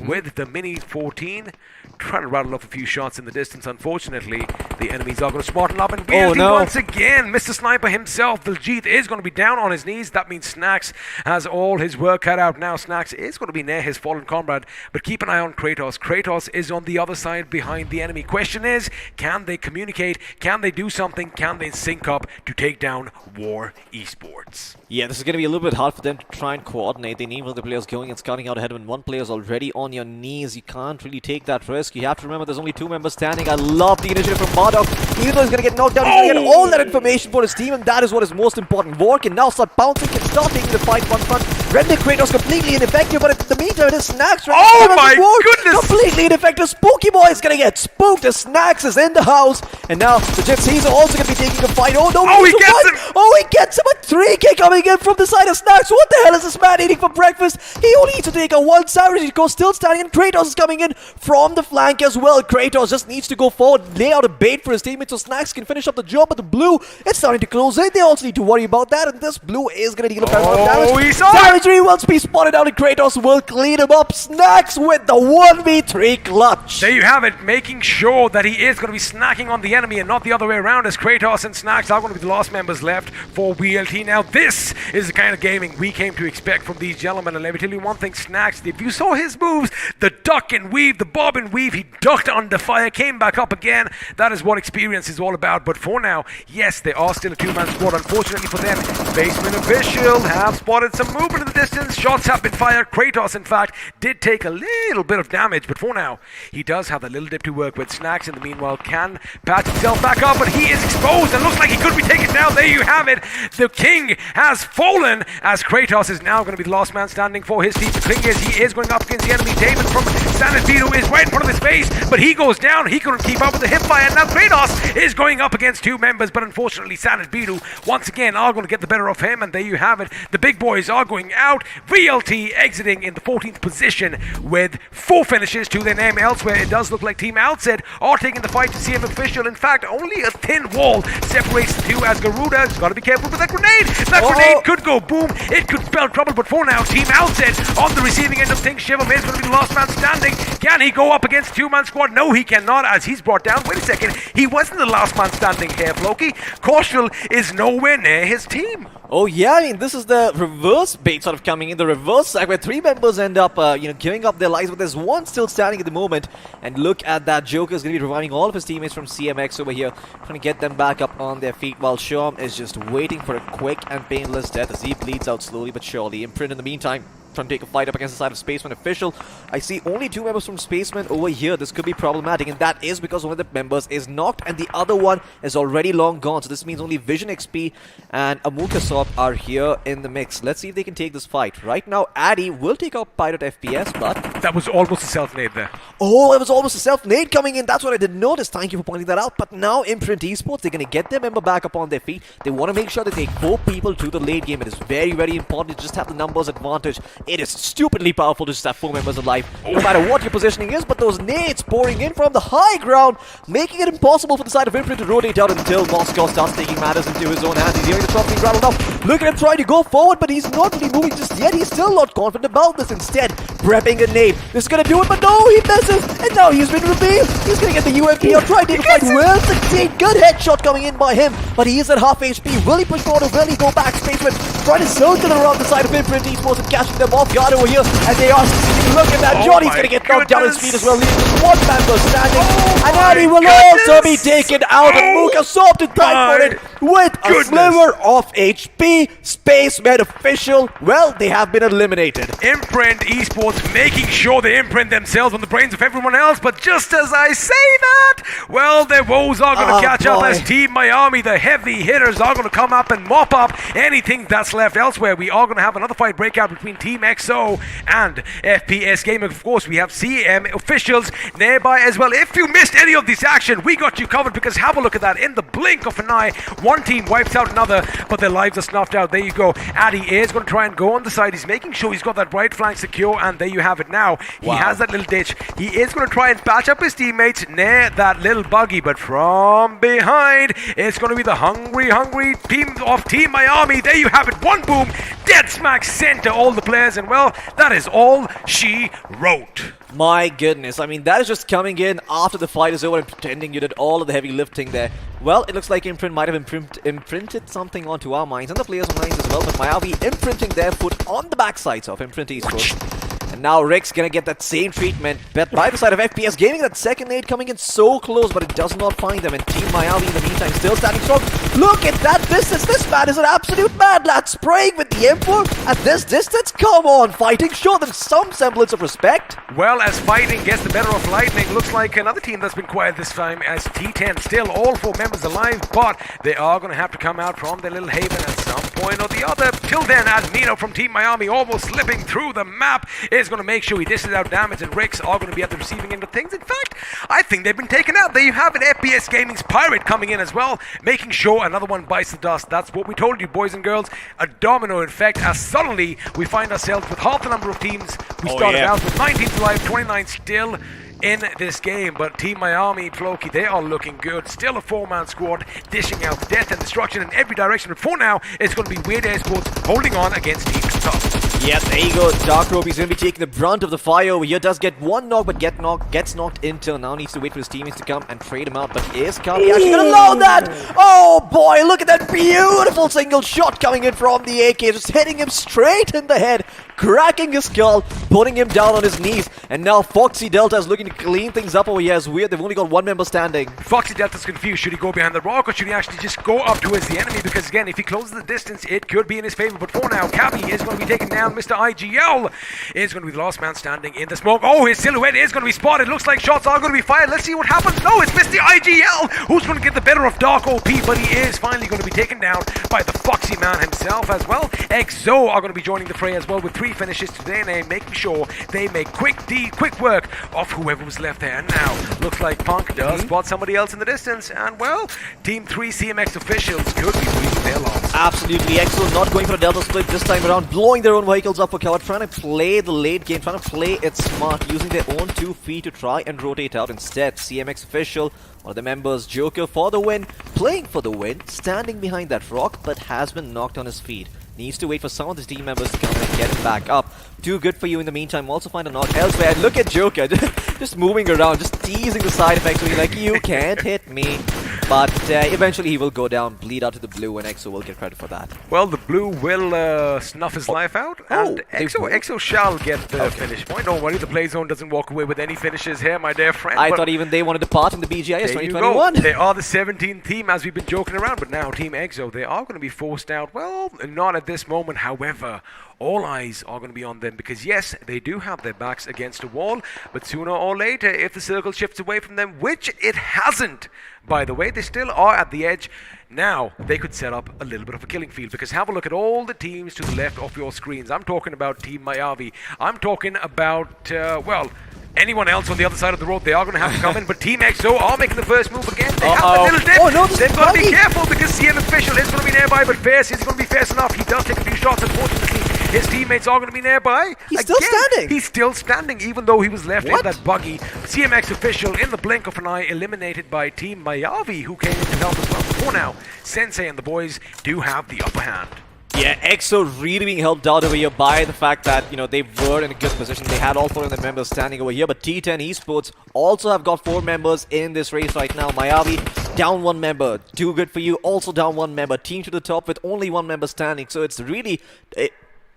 with the Mini 14 trying to rattle off a few shots in the distance. Unfortunately, the enemies are going to smarten up, and once again, Mr. Sniper himself, Diljit, is going to be down on his knees. That means Snacks has all his work cut out now. Snacks is going to be near his fallen comrade, but keep an eye on Kratos. Kratos is on the other side behind the enemy. Question is, can they communicate? Can they do something? Can they sync up to take down War Esports? Yeah, this is going to be a little bit hard for them to try and coordinate. They need one of the players going and scouting out ahead when one player is already on your knees. You can't really take that risk. You have to remember there's only two members standing. I love the initiative from Marduk. Even though he's going to get knocked down, he's going to get all that information for his team, and that is what is most important. War can now start bouncing, can start taking the fight one front. Render Kratos completely ineffective, but in the meantime, it is Snacks. Oh my goodness! Completely ineffective. Spooky Boy is going to get spooked as Snacks is in the house, and now the Gypsies are also going to be taking a fight. Oh no! He gets him! Oh, he gets him! A 3K coming in from the side of Snacks. What the hell is this man eating for breakfast? He only needs to take a one savage. He goes still standing, and Kratos is coming in from the flank as well. Kratos just needs to go forward, lay out a bait for his teammates so Snacks can finish up the job. But the blue, it's starting to close in. They also need to worry about that, and this blue is going to deal a fair amount of damage. Savagery will be spotted out, and Kratos will clean him up. Snacks with the 1v3 clutch. There you have it, making sure that he is going to be snacking on the enemy and not the other way around, as Kratos and Snacks are going to be the last members left for WLT. Now, this is the kind of gaming we came to expect from these gentlemen, and let me tell you one thing, Snacks, if you saw his moves, the duck and weave, the bob and weave, he ducked under fire, came back up again. That is what experience is all about. But for now, yes, they are still a two-man squad. Unfortunately for them, Basement Official have spotted some movement in the distance. Shots have been fired. Kratos, in fact, did take a little bit of damage, but for now, he does have that little dip to work with. Snacks, in the meanwhile, can patch himself back up, but he is exposed and looks like he could be taken down. There you have it. The king has fallen, as Kratos is now going to be the last man standing for his team. The thing is, he is going up against the enemy. going to be taken from Standard Vito is right in front of his face, but he goes down. He couldn't keep up with the hip fire. Now Kratos is going up against two members, but unfortunately Standard Vito once again are going to get the better of him, and there you have it. The big boys are going out. VLT exiting in the 14th position with 4 finishes to their name. Elsewhere, it does look like Team Outset are taking the fight to CM Official. In fact, only a thin wall separates the two, as Garuda's got to be careful with that grenade. That grenade could go boom. It could spell trouble, but for now, Team Outset on the receiving end of things. Shivam is going to be the last man standing. Can he go up against a 2-man squad? No, he cannot, as he's brought down. Wait a second. He wasn't the last man standing here, Floki. Korshvil is nowhere near his team. Oh yeah, I mean, this is the reverse bait sort of coming in, the reverse side where 3 members end up, giving up their lives, but there's one still standing at the moment. And look at that, Joker is going to be reviving all of his teammates from CMX over here, trying to get them back up on their feet, while Shom is just waiting for a quick and painless death as he bleeds out slowly but surely. Imprint in the meantime trying to take a fight up against the side of Spaceman Official. I see only 2 members from Spaceman over here. This could be problematic, and that is because one of the members is knocked and the other one is already long gone. So this means only Vision XP and Amukasop are here in the mix. Let's see if they can take this fight. Right now, Addy will take out Pirate FPS, but... That was almost a self-nade there. Oh, it was almost a self-nade coming in. That's what I didn't notice. Thank you for pointing that out. But now Imprint Esports, they're going to get their member back up on their feet. They want to make sure that they take 4 people to the late game. It is very, very important to just have the numbers advantage. It is stupidly powerful to just have 4 members alive, no matter what your positioning is, but those nades pouring in from the high ground, making it impossible for the side of Imprint to rotate out until Moscow starts taking matters into his own hands. He's hearing the truck being rattled up. Look at him trying to go forward, but he's not really moving just yet. He's still not confident about this. Instead, prepping a nade. This is going to do it, but no, he misses, and now he's been revealed. He's going to get the UMP out, trying to take a fight. Will succeed. Good headshot coming in by him, but he is at half HP. Will he push forward or will he go back? Spaceman trying to circle around the side of Imprint Esports and catching them off guard over here, and they are succeeding. Look at that. Johnny's going to get knocked down his feet as well, leaving just 1 member standing, and Addy will also be taken out, and Mukasop to die for it with a sliver of HP. Spaceman Official, well, they have been eliminated. Imprint Esports making sure they imprint themselves on the brains of everyone else, but just as I say that, well, their woes are going to catch up as Team Miami, the heavy hitters, are going to come up and mop up anything that's left elsewhere. We are going to have another fight breakout between Team XO and FPS Gaming. Of course, we have CM Officials nearby as well. If you missed any of this action, we got you covered, because have a look at that. In the blink of an eye, one team wipes out another, but their lives are snuffed out. There you go. Addy is going to try and go on the side. He's making sure he's got that right flank secure, and there you have it now. He has that little ditch. He is going to try and patch up his teammates near that little buggy, but from behind, it's going to be the hungry team of Team Miami. There you have it. One boom, dead smack center all the players, and well, that is all she wrote. My goodness, I mean, that is just coming in after the fight is over and pretending you did all of the heavy lifting there. Well, it looks like Imprint might have imprinted something onto our minds and the players' minds as well, but Miami imprinting their foot on the backsides of Imprint Esports. And now Rick's gonna get that same treatment, but by the side of FPS Gaming, that second nade coming in so close, but it does not find them, and Team Miami in the meantime still standing strong. Look at that distance, this man is an absolute mad lad, spraying with the M4 at this distance. Come on, fighting, show them some semblance of respect. Well, as fighting gets the better of lightning, looks like another team that's been quiet this time, as T10 still all 4 members alive, but they are going to have to come out from their little haven at some point or the other. Till then, Admino from Team Miami, almost slipping through the map, is going to make sure he dishes out damage, and Ricks are going to be at the receiving end of things. In fact, I think they've been taken out. There you have it, FPS Gaming's Pirate coming in as well, making sure another one bites the dust. That's what we told you, boys and girls. A domino effect, as suddenly we find ourselves with half the number of teams we started out with. 19 alive, 29 still in this game, but Team Miami, Floki, they are looking good. Still a 4-man squad, dishing out death and destruction in every direction, but for now, it's going to be Weird Air Sports holding on against Team Tough. Yes, there you go. Dark Rope, he's going to be taking the brunt of the fire over here. Does get one knock, but gets knocked into. Now needs to wait for his teammates to come and trade him out, but is Kami actually going to allow that? Oh boy, look at that beautiful single shot coming in from the AK, just hitting him straight in the head, cracking his skull, putting him down on his knees, and now Foxy Delta is looking to clean things up over here. It's weird, they've only got 1 member standing. Foxy Delta's confused. Should he go behind the rock, or should he actually just go up towards the enemy? Because again, if he closes the distance, it could be in his favor, but for now, Kabi is going to be taken down. Mr. IGL is going to be the last man standing in the smoke. Oh, his silhouette is going to be spotted. Looks like shots are going to be fired. Let's see what happens. No, it's Mr. IGL who's going to get the better of Dark OP, but he is finally going to be taken down by the Foxy man himself as well. XO are going to be joining the fray as well with 3 3 finishes to their name, making sure they make quick work of whoever was left there. And now, looks like Punk does spot somebody else in the distance. And well, Team 3 CMX officials could be losing their loss. Absolutely. EXO not going for a Delta split this time around, blowing their own vehicles up for cover, trying to play the late game, trying to play it smart, using their own 2 feet to try and rotate out. Instead, CMX official, one of the members, Joker for the win, playing for the win, standing behind that rock, but has been knocked on his feet. Needs to wait for some of his team members to come in and get him back up. Too good for you in the meantime. Also find a knock elsewhere. And look at Joker, just moving around, just teasing the side effects. So he's like, you can't hit me. But eventually he will go down, bleed out to the blue, and EXO will get credit for that. Well, the blue will snuff his life out, and EXO shall get the finish point. Don't worry, the play zone doesn't walk away with any finishes here, my dear friend. I thought even they wanted to part in the BGIS 2021. They are the 17th team, as we've been joking around, but now Team EXO, they are going to be forced out. Well, not at this moment, however. All eyes are going to be on them because, yes, they do have their backs against a wall, but sooner or later, if the circle shifts away from them, which it hasn't, by the way, they still are at the edge. Now, they could set up a little bit of a killing field because have a look at all the teams to the left of your screens. I'm talking about Team Miyavi. I'm talking about, well, anyone else on the other side of the road, they are going to have to come in, but Team EXO are making the first move again. They have a little dip. Oh, no, they've got to be careful because CM Official is going to be nearby, but Fierce is going to be fierce enough. He does take a few shots, unfortunately. His teammates are going to be nearby. He's still standing. He's still standing, even though he was left in that buggy. CMX Official, in the blink of an eye, eliminated by Team Miyavi, who came in to help as well. For now, Sensei and the boys do have the upper hand. Yeah, EXO really being helped out over here by the fact that, you know, they were in a good position. They had all 4 of their members standing over here, but T10 Esports also have got 4 members in this race right now. Miyavi down 1 member. Too good for you, also down 1 member. Team to the top with only 1 member standing. So it's really...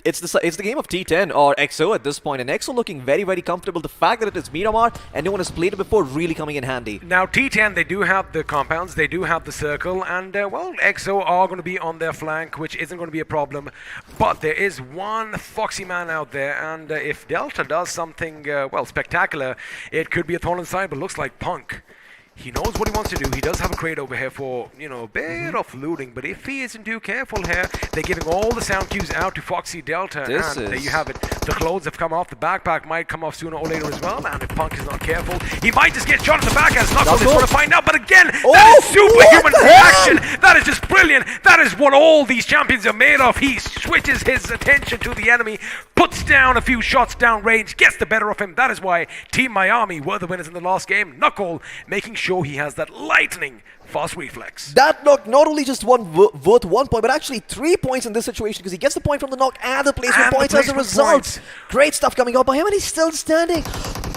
It's the game of T10 or EXO at this point, and EXO looking very, very comfortable. The fact that it is Miramar and no one has played it before really coming in handy. Now T10, they do have the compounds, they do have the circle, and well, EXO are going to be on their flank, which isn't going to be a problem. But there is one foxy man out there, and if Delta does something, well, spectacular, it could be a thorn inside, but looks like Punk. He knows what he wants to do. He does have a crate over here for, you know, a bit of looting. But if he isn't too careful here, they're giving all the sound cues out to Foxy Delta. There you have it. The clothes have come off. The backpack might come off sooner or later as well. And if Punk is not careful, he might just get shot in the back as Knuckle is going to find out. But again, that is superhuman reaction. That is just brilliant. That is what all these champions are made of. He switches his attention to the enemy, puts down a few shots down range, gets the better of him. That is why Team Miami were the winners in the last game. Knuckle making sure he has that lightning fast reflex. That knock not only just worth 1 point, but actually 3 points in this situation because he gets the point from the knock and the placement points as a result. Great stuff coming out by him, and he's still standing.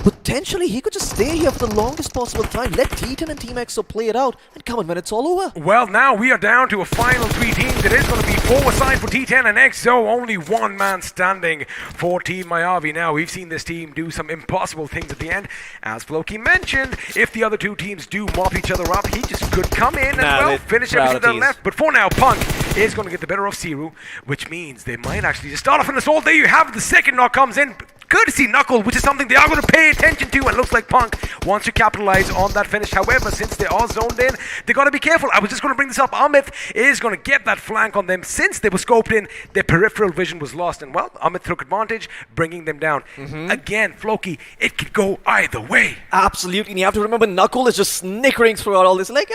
Potentially, he could just stay here for the longest possible time. Let T10 and Team EXO play it out and come on when it's all over. Well, now we are down to a final 3 teams. It is going to be 4 aside for T10 and EXO. Only 1 man standing for Team Miyavi. Now, we've seen this team do some impossible things at the end. As Floki mentioned, if the other 2 teams do mop each other up, he just could come in and, well, finish everything to the left. But for now, Punk is going to get the better of Siru, which means they might actually just start off an assault. There you have it. The second knock comes in. Courtesy Knuckle, which is something they are going to pay attention to, and looks like Punk wants to capitalize on that finish. However, since they are zoned in, they got to be careful. I was just going to bring this up. Amit is going to get that flank on them. Since they were scoped in, their peripheral vision was lost, and well, Amit took advantage, bringing them down. Again, Floki, it could go either way. Absolutely, and you have to remember Knuckle is just snickering throughout all this, like,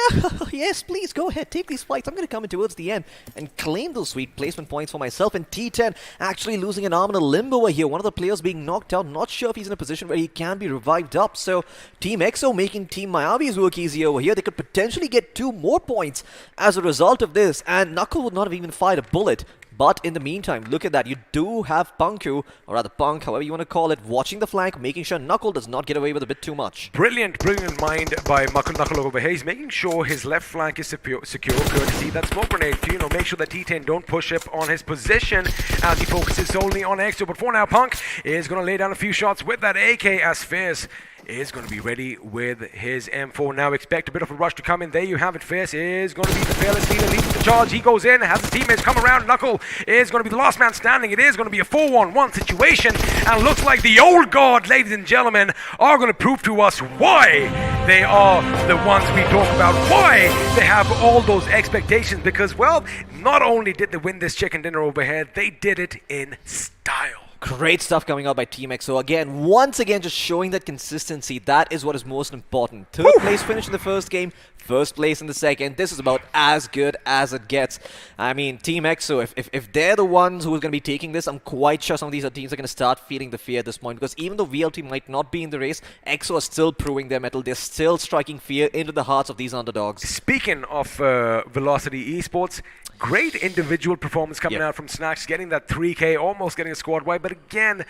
yes, please, go ahead, take these fights. I'm going to come in towards the end and claim those sweet placement points for myself. And T10 actually losing an arm in a limbo here. One of the players being knocked out, not sure if he's in a position where he can be revived up. So Team EXO making Team Miyavi's work easier over here. They could potentially get 2 more points as a result of this, and Knuckle would not have even fired a bullet. But in the meantime, look at that. You do have Punku, or rather Punk, however you want to call it, watching the flank, making sure Knuckle does not get away with a bit too much. Brilliant mind by Knuckle over here. He's making sure his left flank is secure, courtesy that smoke grenade to, you know, make sure that T10 don't push up on his position as he focuses solely on EXO. But for now, Punk is going to lay down a few shots with that AK as Fierce is going to be ready with his M4. Now expect a bit of a rush to come in. There you have it. Fierce is going to be the fearless leader leading the charge. He goes in, has his teammates come around. Knuckle is going to be the last man standing. It is going to be a 4-1-1 situation, and looks like the old guard, ladies and gentlemen, are going to prove to us why they are the ones we talk about, why they have all those expectations, because, well, not only did they win this chicken dinner over here, they did it in style. Great stuff coming out by Team EXO. Again, once again, just showing that consistency. That is what is most important. Third place finish in the first game, first place in the second. This is about as good as it gets. I mean, Team EXO, if they're the ones who are going to be taking this, I'm quite sure some of these other teams are going to start feeling the fear at this point. Because even though VLT might not be in the race, EXO are still proving their mettle. They're still striking fear into the hearts of these underdogs. Speaking of Velocity Esports, great individual performance coming out from Snacks, getting that 3K, almost getting a squad wipe. But again,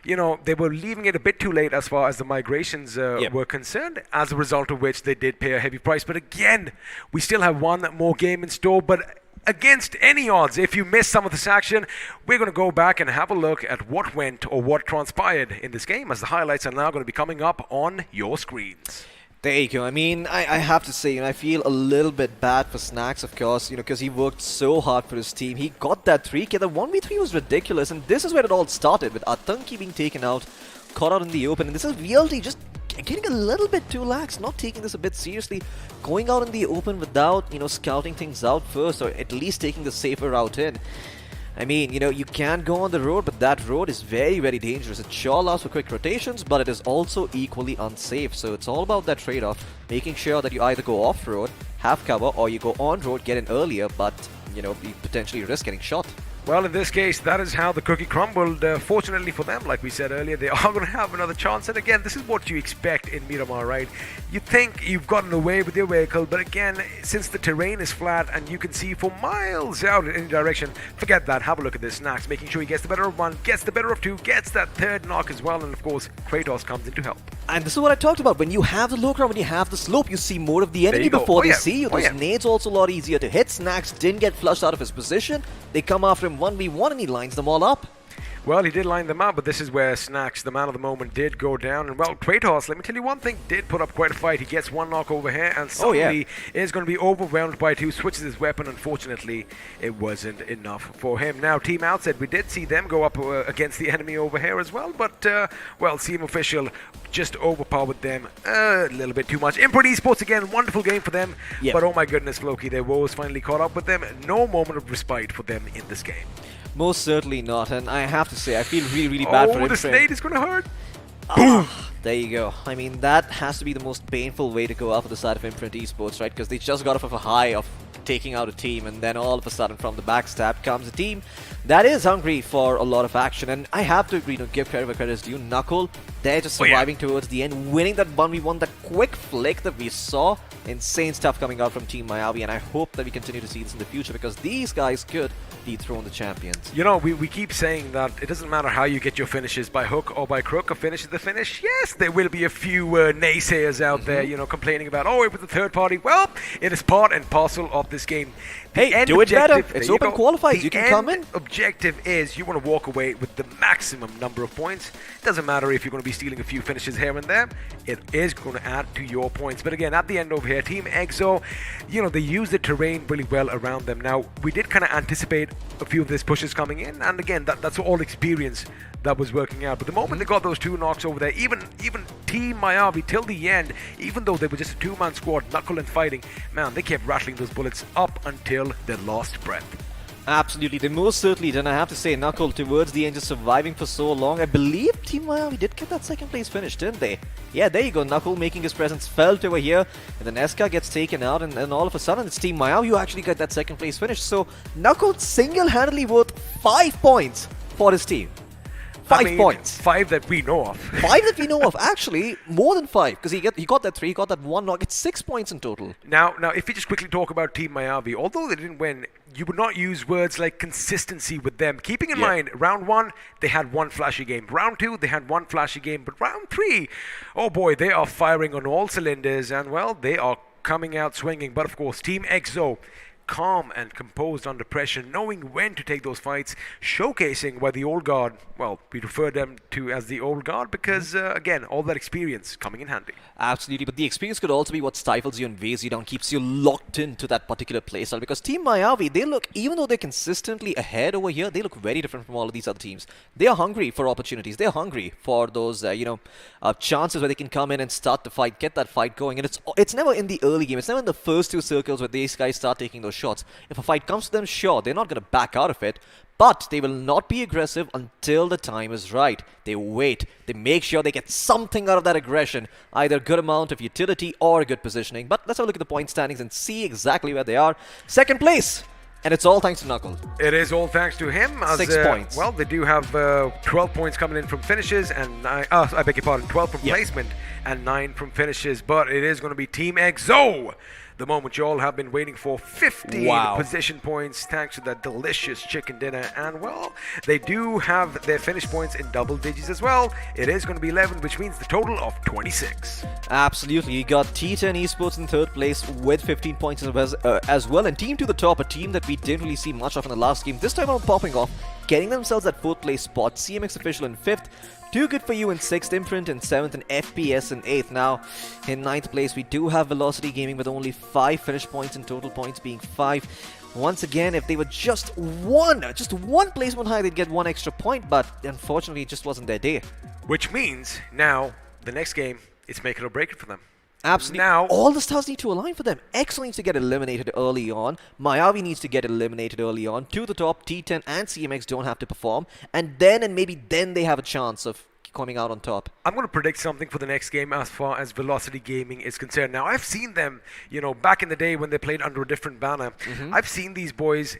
you know, they were leaving it a bit too late as far as the migrations were concerned, as a result of which they did pay a heavy price. But again, we still have one more game in store. But against any odds, if you missed some of this action, we're going to go back and have a look at what went or what transpired in this game, as the highlights are now going to be coming up on your screens. There you go. I mean, I have to say, I feel a little bit bad for Snacks, of course, because he worked so hard for his team. He got that 3K. The 1v3 was ridiculous, and this is where it all started, with Atanki being taken out, caught out in the open, and this is VLT just getting a little bit too lax, not taking this a bit seriously, going out in the open without, scouting things out first, or at least taking the safer route in. I mean, you can go on the road, but that road is very, very dangerous. It sure allows for quick rotations, but it is also equally unsafe. So it's all about that trade-off, making sure that you either go off-road, have cover, or you go on-road, get in earlier, but, you potentially risk getting shot. Well, in this case, that is how the cookie crumbled. Fortunately for them, like we said earlier, they are going to have another chance. And again, this is what you expect in Miramar, right? You think you've gotten away with your vehicle, but again, since the terrain is flat and you can see for miles out in any direction, forget that. Have a look at this. Snacks, making sure he gets the better of one, gets the better of two, gets that third knock as well. And of course, Kratos comes in to help. And this is what I talked about. When you have the low ground, when you have the slope, you see more of the enemy before they see you. Those nades also a lot easier to hit. Snacks didn't get flushed out of his position. They come after him 1v1 and he lines them all up. Well, he did line them up, but this is where Snacks, the man of the moment, did go down. And well, Kratos, let me tell you one thing, did put up quite a fight. He gets one knock over here and suddenly is going to be overwhelmed by two, switches his weapon. Unfortunately, it wasn't enough for him. Now, Team Outset, we did see them go up against the enemy over here as well, but, well, Team Official just overpowered them a little bit too much. Import Esports, again, wonderful game for them, but oh my goodness, Loki, their woes finally caught up with them. No moment of respite for them in this game. Most certainly not, and I have to say, I feel really, really bad for him. Oh, the nade is going to hurt. Boom! There you go. I mean, that has to be the most painful way to go out for the side of Imprint Esports, right? Because they just got off of a high of taking out a team, and then all of a sudden from the backstab comes a team that is hungry for a lot of action. And I have to agree, give credit where credit is due. Knuckle, they're just surviving towards the end, winning that 1v1, that quick flick that we saw. Insane stuff coming out from Team Miyavi, and I hope that we continue to see this in the future, because these guys could dethrone the champions. We keep saying that it doesn't matter how you get your finishes, by hook or by crook. A finish is the finish. Yes, there will be a few naysayers out there, complaining about, oh, it was a third party. Well, it is part and parcel of this game. Hey, do it better. It's open qualifiers. You can come in. The objective is you want to walk away with the maximum number of points. It doesn't matter if you're going to be stealing a few finishes here and there. It is going to add to your points. But again, at the end over here, Team EXO, they use the terrain really well around them. Now, we did kind of anticipate a few of these pushes coming in. And again, that's all experience that was working out. But the moment they got those two knocks over there, even Team Miyavi till the end, even though they were just a two-man squad, Knuckle and fighting, man, they kept rattling those bullets up until their lost breath. Absolutely, they most certainly did. And I have to say, Knuckle towards the end, just surviving for so long. I believe Team Miami did get that second place finish, didn't they? Yeah, there you go. Knuckle making his presence felt over here, and then Eska gets taken out, and all of a sudden it's Team Miami who actually got that second place finish. So Knuckle single-handedly worth 5 points for his team. 5 points. 5 that we know of. 5 that we know of. Actually, more than 5, because he got that 3, he got that 1 knock. It's 6 points in total. Now, if we just quickly talk about Team Miyavi, although they didn't win, you would not use words like consistency with them. Keeping in mind, round 1, they had one flashy game. Round 2, they had one flashy game. But round 3, oh boy, they are firing on all cylinders. And, well, they are coming out swinging. But, of course, Team EXO, calm and composed under pressure, knowing when to take those fights, showcasing why the old guard, well, we refer them to as the old guard because, again, all that experience coming in handy. Absolutely, but the experience could also be what stifles you and weighs you down, keeps you locked into that particular playstyle, because Team Miyavi, they look, even though they're consistently ahead over here, they look very different from all of these other teams. They are hungry for opportunities. They're hungry for those, chances where they can come in and start the fight, get that fight going, and it's never in the early game. It's never in the first 2 circles where these guys start taking those shots. If a fight comes to them, sure, they're not going to back out of it, but they will not be aggressive until the time is right. They wait. They make sure they get something out of that aggression, either a good amount of utility or good positioning. But let's have a look at the point standings and see exactly where they are. Second place. And it's all thanks to Knuckle. It is all thanks to him. As, 6 points. Well, they do have 12 points coming in from finishes and 9, I beg your pardon, 12 from placement and 9 from finishes. But it is going to be Team EXO. The moment you all have been waiting for, 15 position points thanks to that delicious chicken dinner. And well, they do have their finish points in double digits as well. It is going to be 11, which means the total of 26. Absolutely. You got T10 Esports in third place with 15 points as well. And Team to the top, a team that we didn't really see much of in the last game. This time around popping off, getting themselves that 4th place spot. CMX Official in 5th. Too Good For You in 6th, Imprint in 7th, and FPS in 8th. Now, in 9th place, we do have Velocity Gaming with only 5 finish points and total points being 5. Once again, if they were just one placement high, they'd get 1 extra point, but unfortunately, it just wasn't their day. Which means now, the next game, it's make it or break it for them. Absolutely. Now, all the stars need to align for them. EXO needs to get eliminated early on. Mayavi needs to get eliminated early on. To the top, T10 and CMX don't have to perform. And maybe then they have a chance of coming out on top. I'm going to predict something for the next game as far as Velocity Gaming is concerned. Now, I've seen them, back in the day when they played under a different banner. I've seen these boys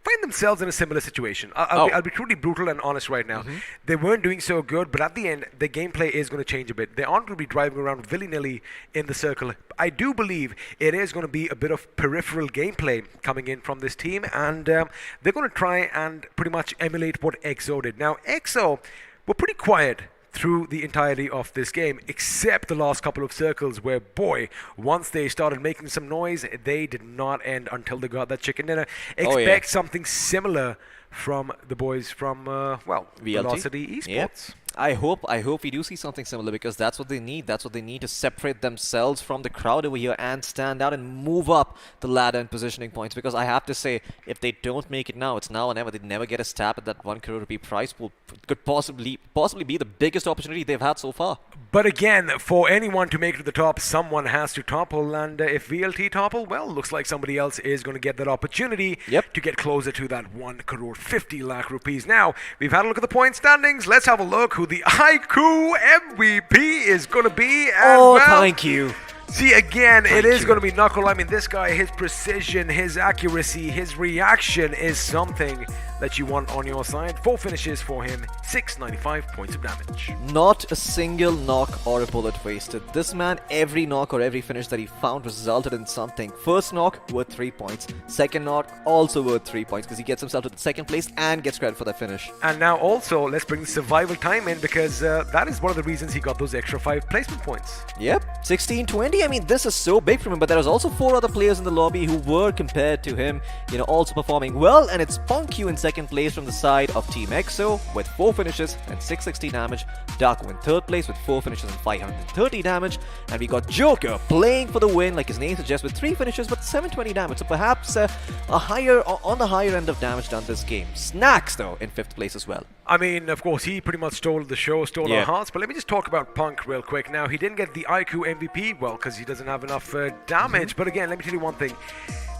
find themselves in a similar situation. I'll be truly brutal and honest right now. They weren't doing so good, but at the end, the gameplay is going to change a bit. They aren't going to be driving around willy-nilly in the circle. I do believe it is going to be a bit of peripheral gameplay coming in from this team, and they're going to try and pretty much emulate what EXO did. Now, EXO were pretty quiet through the entirety of this game, except the last couple of circles where, boy, once they started making some noise, they did not end until they got that chicken dinner. Expect something similar from the boys from, Velocity Esports. Yep. I hope we do see something similar, because that's what they need. That's what they need to separate themselves from the crowd over here and stand out and move up the ladder and positioning points. Because I have to say, if they don't make it now, it's now or never. They never get a stab at that 1 crore rupee prize pool. Could possibly be the biggest opportunity they've had so far. But again, for anyone to make it to the top, someone has to topple. And if VLT topple, well, looks like somebody else is going to get that opportunity to get closer to that 1 crore 50 lakh rupees. Now, we've had a look at the point standings. Let's have a look who the iQOO MVP is going to be. And thank you. See, again, it is going to be Knuckle. I mean, this guy, his precision, his accuracy, his reaction is something that you want on your side. 4 finishes for him, 695 points of damage. Not a single knock or a bullet wasted. This man, every knock or every finish that he found resulted in something. First knock, worth 3 points. Second knock, also worth 3 points, because he gets himself to the 2nd place and gets credit for that finish. And now also, let's bring the survival time in, because that is one of the reasons he got those extra 5 placement points. Yep, 16-20. I mean, this is so big from him, but there was also 4 other players in the lobby who were compared to him, also performing well, and it's PunkQ in 2nd place from the side of Team EXO with 4 finishes and 660 damage. Darko in 3rd place with 4 finishes and 530 damage. And we got Joker playing for the win, like his name suggests, with 3 finishes but 720 damage. So perhaps on the higher end of damage done this game. Snacks, though, in 5th place as well. I mean, of course, he pretty much stole the show, stole our hearts. But let me just talk about Punk real quick. Now, he didn't get the iQOO MVP, well, because he doesn't have enough damage. But again, let me tell you one thing.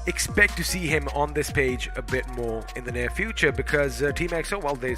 Expect to see him on this page a bit more in the near future, because Team EXO, well, they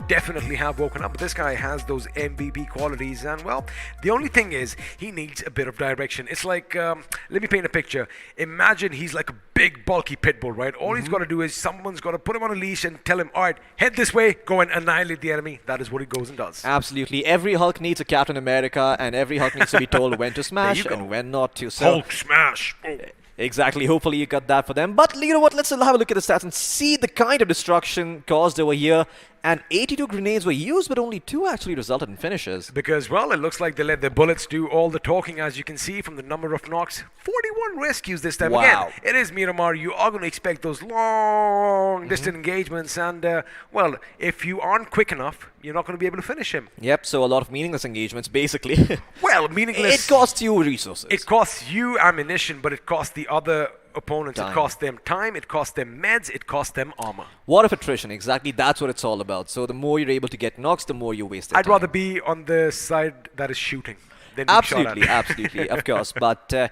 definitely have woken up. But this guy has those MVP qualities, and well, the only thing is he needs a bit of direction. It's like, let me paint a picture. Imagine he's like a big bulky pit bull, right? All he's got to do is someone's got to put him on a leash and tell him, all right, head this way, go and annihilate the enemy. That is what he goes and does. Absolutely. Every Hulk needs a Captain America, and every Hulk needs to be told when to smash and when not to. So Hulk smash. Oh. Exactly. Hopefully you got that for them. But you know what? Let's have a look at the stats and see the kind of destruction caused over here. And 82 grenades were used, but only 2 actually resulted in finishes. Because, well, it looks like they let their bullets do all the talking, as you can see from the number of knocks. 41 rescues this time. Wow. Again, it is Miramar. You are going to expect those long distant engagements. And, well, if you aren't quick enough, you're not going to be able to finish him. Yep, so a lot of meaningless engagements, basically. Well, meaningless. It costs you resources. It costs you ammunition, but it costs the other opponents. It costs them time, it costs them meds, it costs them armor. War of attrition, exactly. That's what it's all about. So the more you're able to get knocks, the more you waste. I'd rather be on the side that is shooting then being shot Absolutely, at. absolutely, of course. But,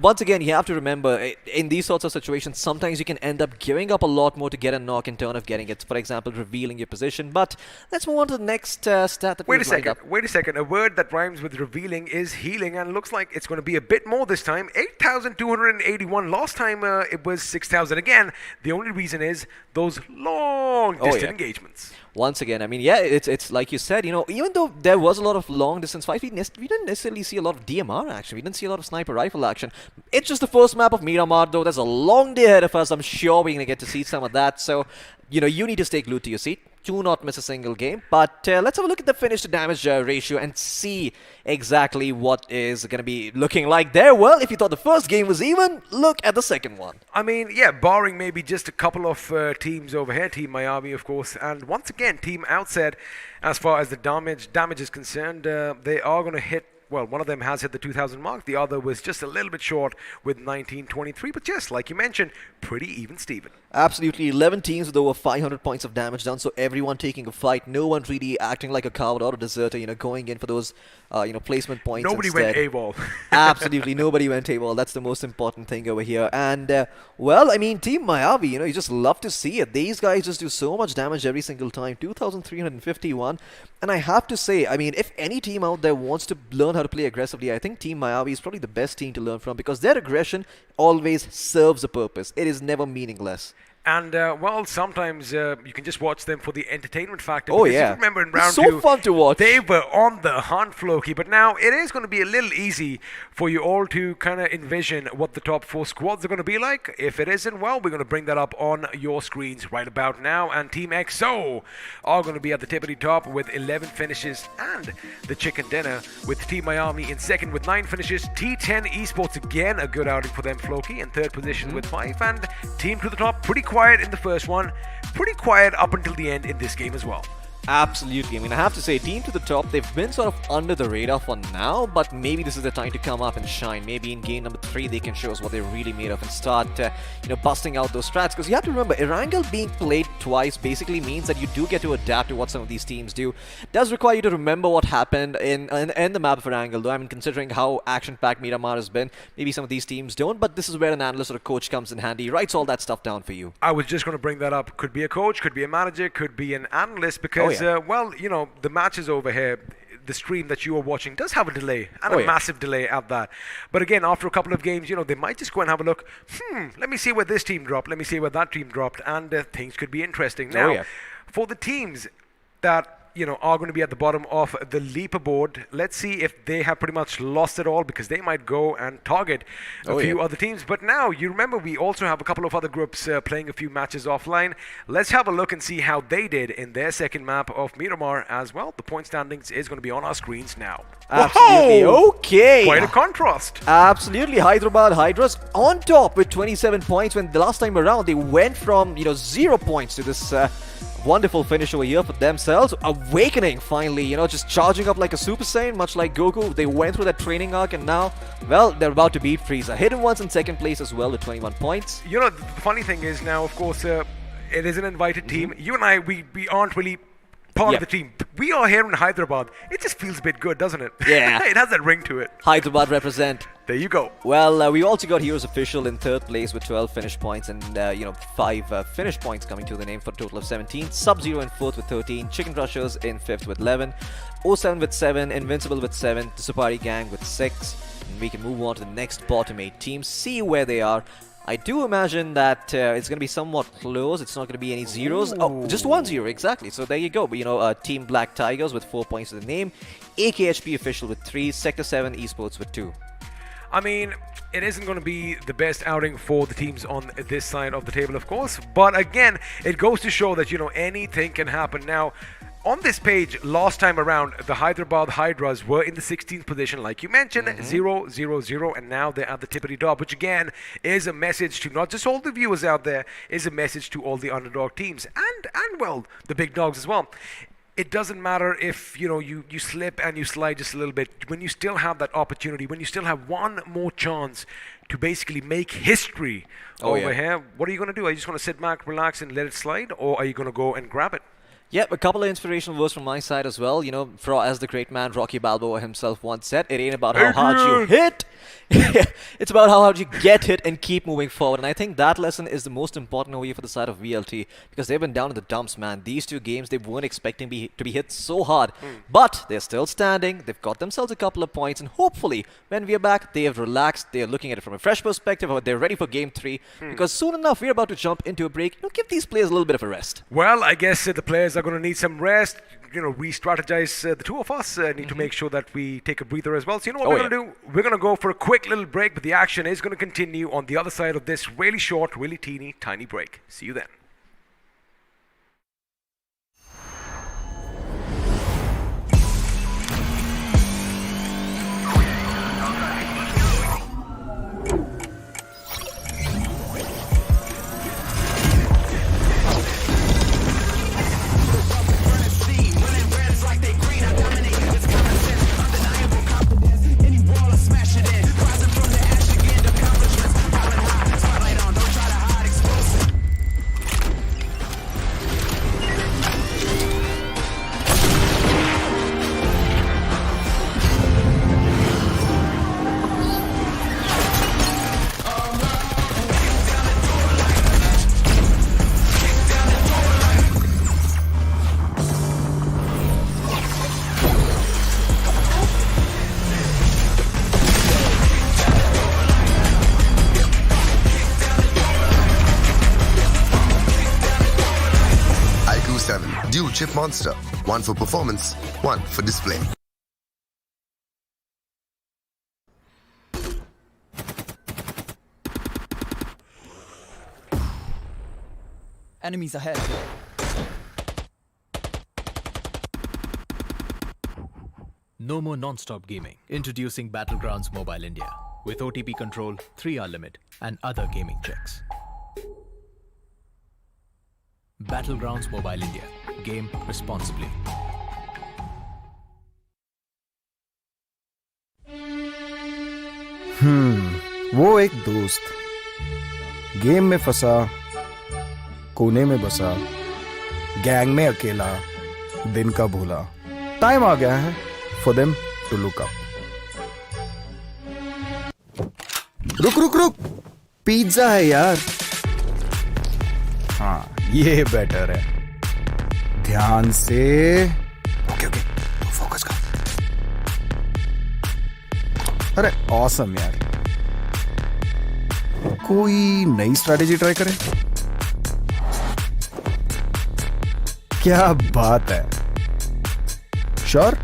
once again, you have to remember, in these sorts of situations, sometimes you can end up giving up a lot more to get a knock in turn of getting it. For example, revealing your position. But let's move on to the next stat that Wait a we've lined second. up. Wait a second. A word that rhymes with revealing is healing, and looks like it's going to be a bit more this time. 8,281. Last time it was 6,000 again. The only reason is those long distance engagements. Once again, I mean, yeah, it's like you said, even though there was a lot of long distance fights, we didn't necessarily see a lot of DMR action. We didn't see a lot of sniper rifle action. It's just the first map of Miramar, though. There's a long day ahead of us. I'm sure we're going to get to see some of that. So, you need to stay glued to your seat. Do not miss a single game. But let's have a look at the finish to damage ratio and see exactly what is going to be looking like there. Well, if you thought the first game was even, look at the second one. I mean, yeah, barring maybe just a couple of teams over here, Team Miami, of course, and once again, Team Outset, as far as the damage is concerned, they are going to hit. Well, one of them has hit the 2,000 mark. The other was just a little bit short with 1923. But just like you mentioned, pretty even Steven. Absolutely. 11 teams with over 500 points of damage done. So everyone taking a fight. No one really acting like a coward or a deserter, going in for those, placement points. Nobody instead. went AWOL. Absolutely. Nobody went AWOL. That's the most important thing over here. And, well, I mean, Team Miami, you just love to see it. These guys just do so much damage every single time. 2,351. And I have to say, I mean, if any team out there wants to learn how to play aggressively, I think Team Miami is probably the best team to learn from because their aggression always serves a purpose. It is never meaningless. And, well, sometimes you can just watch them for the entertainment factor. Oh, because yeah. You remember in round so two, fun to watch. They were on the hunt, Floki. But now it is going to be a little easy for you all to kind of envision what the top four squads are going to be like. If it isn't, well, we're going to bring that up on your screens right about now. And Team XO are going to be at the tippity top with 11 finishes and the chicken dinner, with Team Miami in second with 9 finishes. T10 Esports, again, a good outing for them, Floki, in third position with 5. And Team to the top, pretty quiet in the first one, pretty quiet up until the end in this game as well. Absolutely. I mean, I have to say, Team to the top, they've been sort of under the radar for now, but maybe this is the time to come up and shine. Maybe in game number 3, they can show us what they're really made of and start, busting out those strats. Because you have to remember, Erangel being played twice basically means that you do get to adapt to what some of these teams do. It does require you to remember what happened in the map of Erangel, though. I mean, considering how action-packed Miramar has been, maybe some of these teams don't, but this is where an analyst or a coach comes in handy. He writes all that stuff down for you. I was just going to bring that up. Could be a coach, could be a manager, could be an analyst, because the matches over here, the stream that you are watching does have a delay, and a massive delay at that. But again, after a couple of games, they might just go and have a look. Let me see where this team dropped. Let me see where that team dropped, and things could be interesting. Now, for the teams that are going to be at the bottom of the leaderboard, let's see if they have pretty much lost it all, because they might go and target a few other teams. But now, you remember, we also have a couple of other groups playing a few matches offline. Let's have a look and see how they did in their second map of Miramar as well. The point standings is going to be on our screens now. Absolutely. Whoa! Okay. Quite a contrast. Absolutely. Hyderabad Hydras on top with 27 points, when the last time around they went from 0 points to this wonderful finish over here for themselves. Awakening finally, just charging up like a Super Saiyan, much like Goku. They went through that training arc, and now, well, they're about to beat Frieza. Hidden Ones in second place as well with 21 points. The funny thing is now, of course, it is an invited team. You and I, we aren't really part of the team. We are here in Hyderabad. It just feels a bit good, doesn't it? Yeah. It has that ring to it. Hyderabad represent. There you go. Well, we also got Heroes Official in third place with 12 finish points and, 5 finish points coming to the name for a total of 17. Sub-Zero in fourth with 13. Chicken Rushers in fifth with 11. 07 with 7. Invincible with 7. The Supari Gang with 6. And we can move on to the next bottom 8 teams, see where they are. I do imagine that it's going to be somewhat close. It's not going to be any zeros. Oh, just 1 0, exactly. So there you go. But, Team Black Tigers with 4 points to the name. AKHP Official with 3. Sector 7 Esports with 2. I mean, it isn't going to be the best outing for the teams on this side of the table, of course. But again, it goes to show that, anything can happen. Now, on this page, last time around, the Hyderabad Hydras were in the 16th position, like you mentioned, 0-0-0, and now they're at the tippity top, which again is a message to not just all the viewers out there, is a message to all the underdog teams, and well, the big dogs as well. It doesn't matter if, you slip and you slide just a little bit. When you still have that opportunity, when you still have one more chance to basically make history over here, what are you going to do? Are you just going to sit back, relax, and let it slide? Or are you going to go and grab it? Yep, a couple of inspirational words from my side as well. You know, as the great man Rocky Balboa himself once said, it ain't about how hard you hit. It's about how hard you get hit and keep moving forward. And I think that lesson is the most important over here for the side of VLT, because they've been down in the dumps, man. These two games, they weren't expecting to be hit so hard. But they're still standing. They've got themselves a couple of points. And hopefully, when we are back, they have relaxed. They are looking at it from a fresh perspective. They're ready for Game 3. Because soon enough, we're about to jump into a break. Give these players a little bit of a rest. Well, I guess the players are going to need some rest. Re-strategize. The two of us need to make sure that we take a breather as well. So you know what we're going to do? We're going to go for a quick little break, but the action is going to continue on the other side of this really short, really teeny, tiny break. See you then. iQOO 7 Dual Chip Monster. One for performance, one for display. Enemies ahead. No more non-stop gaming. Introducing Battlegrounds Mobile India with OTP control, 3-hour limit, and other gaming checks. Battlegrounds Mobile India. Game responsibly. वो एक दोस्त game में फंसा, कोने में बसा, gang में अकेला, दिन का भूला. टाइम आ गया है for them to look up. रुक रुक रुक, पिज्जा है यार. हाँ, ये बेटर है. ध्यान से. ओके ओके, फोकस कर. अरे ऑसम यार. कोई नई स्ट्रैटेजी ट्राई करें? क्या बात है. श्योर?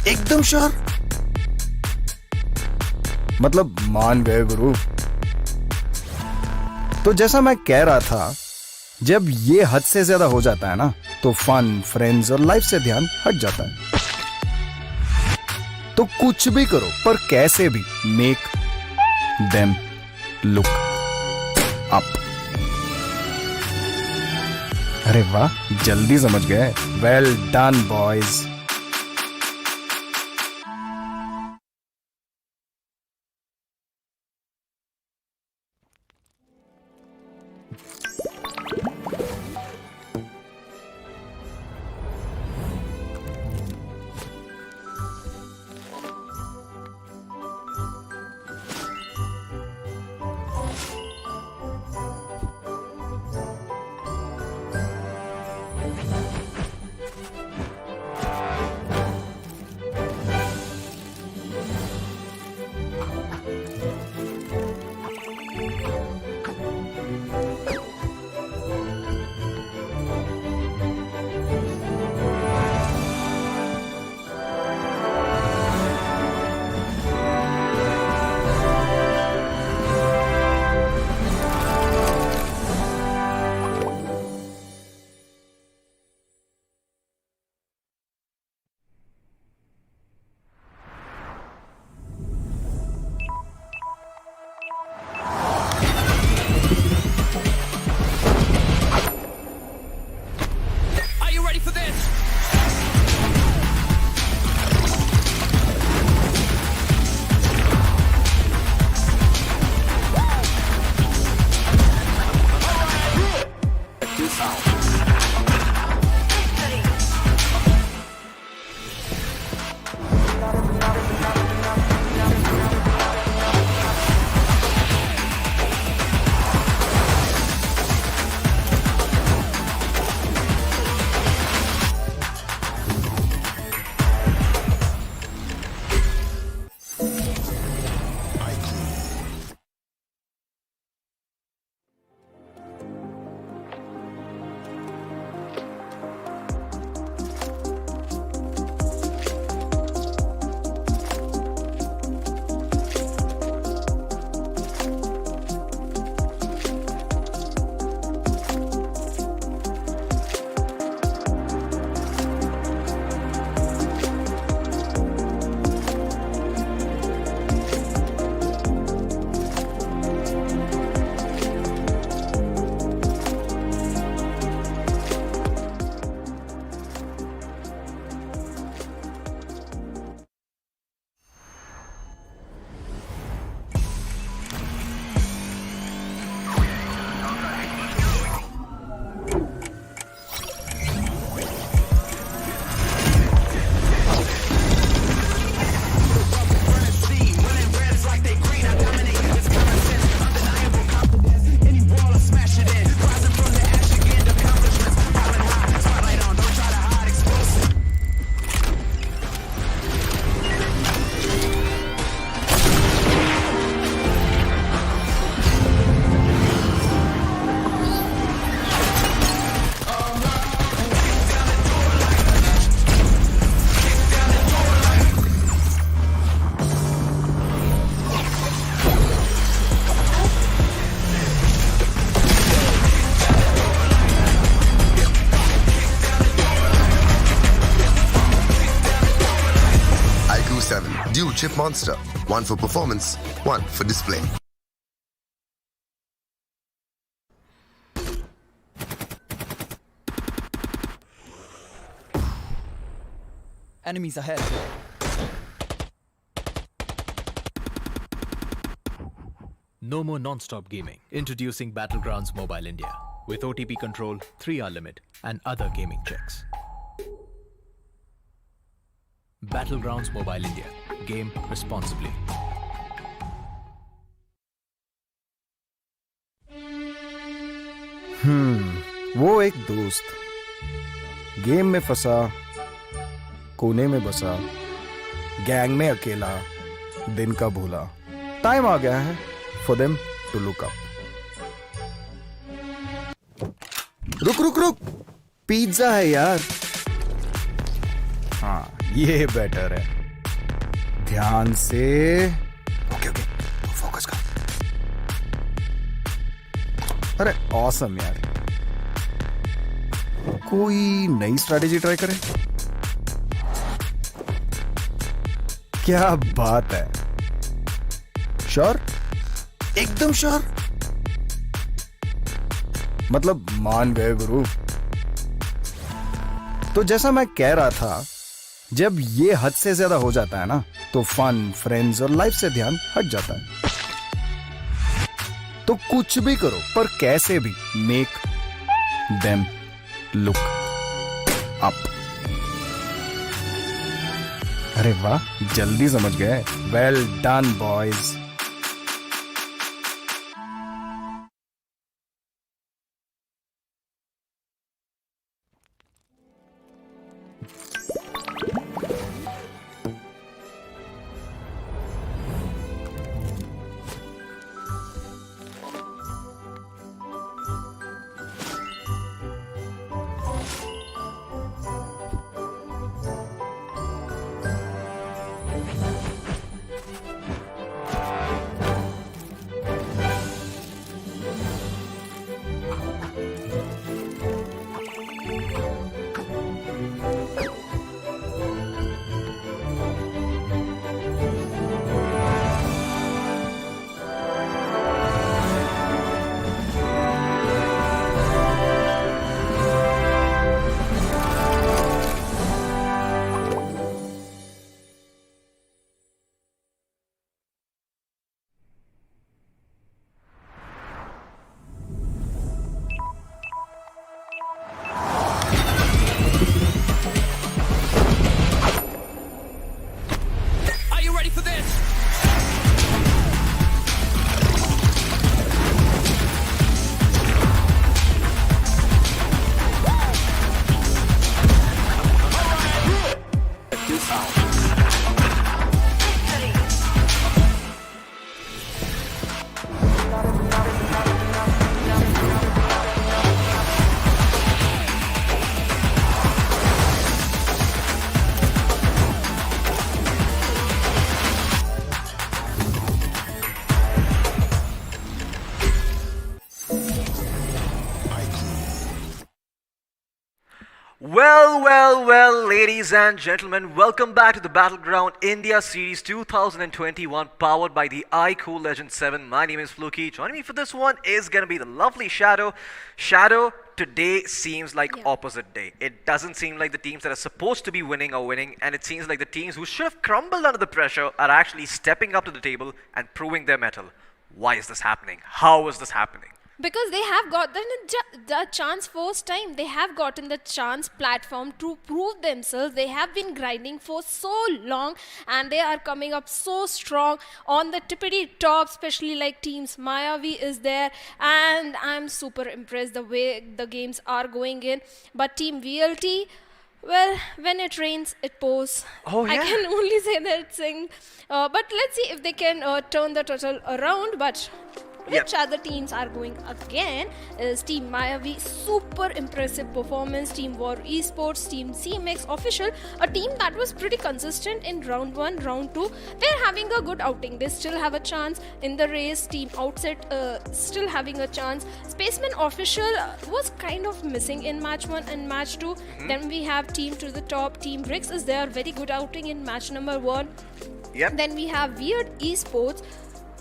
एकदम श्योर? मतलब मान गए गुरु. तो जैसा मैं कह रहा था, जब ये हद से ज्यादा हो जाता है ना, तो फन, फ्रेंड्स और लाइफ से ध्यान हट जाता है. तो कुछ भी करो, पर कैसे भी मेक देम लुक अप. अरे वाह, जल्दी समझ गए. Well done boys. Dual chip monster. One for performance, one for display. Enemies ahead. No more non-stop gaming. Introducing Battlegrounds Mobile India with OTP control, 3-hour limit, and other gaming checks. Battlegrounds Mobile India. Game responsibly. वो एक दोस्त game में फंसा, कोने में बसा, gang में अकेला, दिन का भूला. टाइम आ गया है for them to look up. रुक रुक रुक, पिज्जा है यार. हाँ, ये बेटर है. ध्यान से. ओके ओके, फोकस कर. अरे ऑसम यार. कोई नई स्ट्रैटेजी ट्राई करें? क्या बात है. श्योर? एकदम श्योर. मतलब मान गए गुरु. तो जैसा मैं कह रहा था, जब ये हद से ज्यादा हो जाता है ना, तो फन, फ्रेंड्स और लाइफ से ध्यान हट जाता है. तो कुछ भी करो, पर कैसे भी मेक देम लुक अप. अरे वाह, जल्दी समझ गए. Well done boys. Well, ladies and gentlemen, welcome back to the Battleground India Series 2021, powered by the iQOO Legend 7. My name is Fluky. Joining me for this one is going to be the lovely Shadow. Shadow, today seems like opposite day. It doesn't seem like the teams that are supposed to be winning are winning, and it seems like the teams who should have crumbled under the pressure are actually stepping up to the table and proving their mettle. Why is this happening? How is this happening? Because they have gotten the chance first time. They have gotten the chance platform to prove themselves. They have been grinding for so long and they are coming up so strong on the tippity top, especially like teams Mayavi is there, and I'm super impressed the way the games are going in. But team VLT, well, when it rains, it pours. Oh, yeah. I can only say that thing. But let's see if they can turn the total around. But which other teams are going again is Team Mayavi, super impressive performance, Team War Esports, Team CMX Official, a team that was pretty consistent in round 1, round 2. They're having a good outing. They still have a chance in the race. Team Outset still having a chance. Spaceman Official was kind of missing in match 1 and match 2. Then we have Team to the top. Team Bricks is there. Very good outing in match number 1. Yep. Then we have Weird Esports.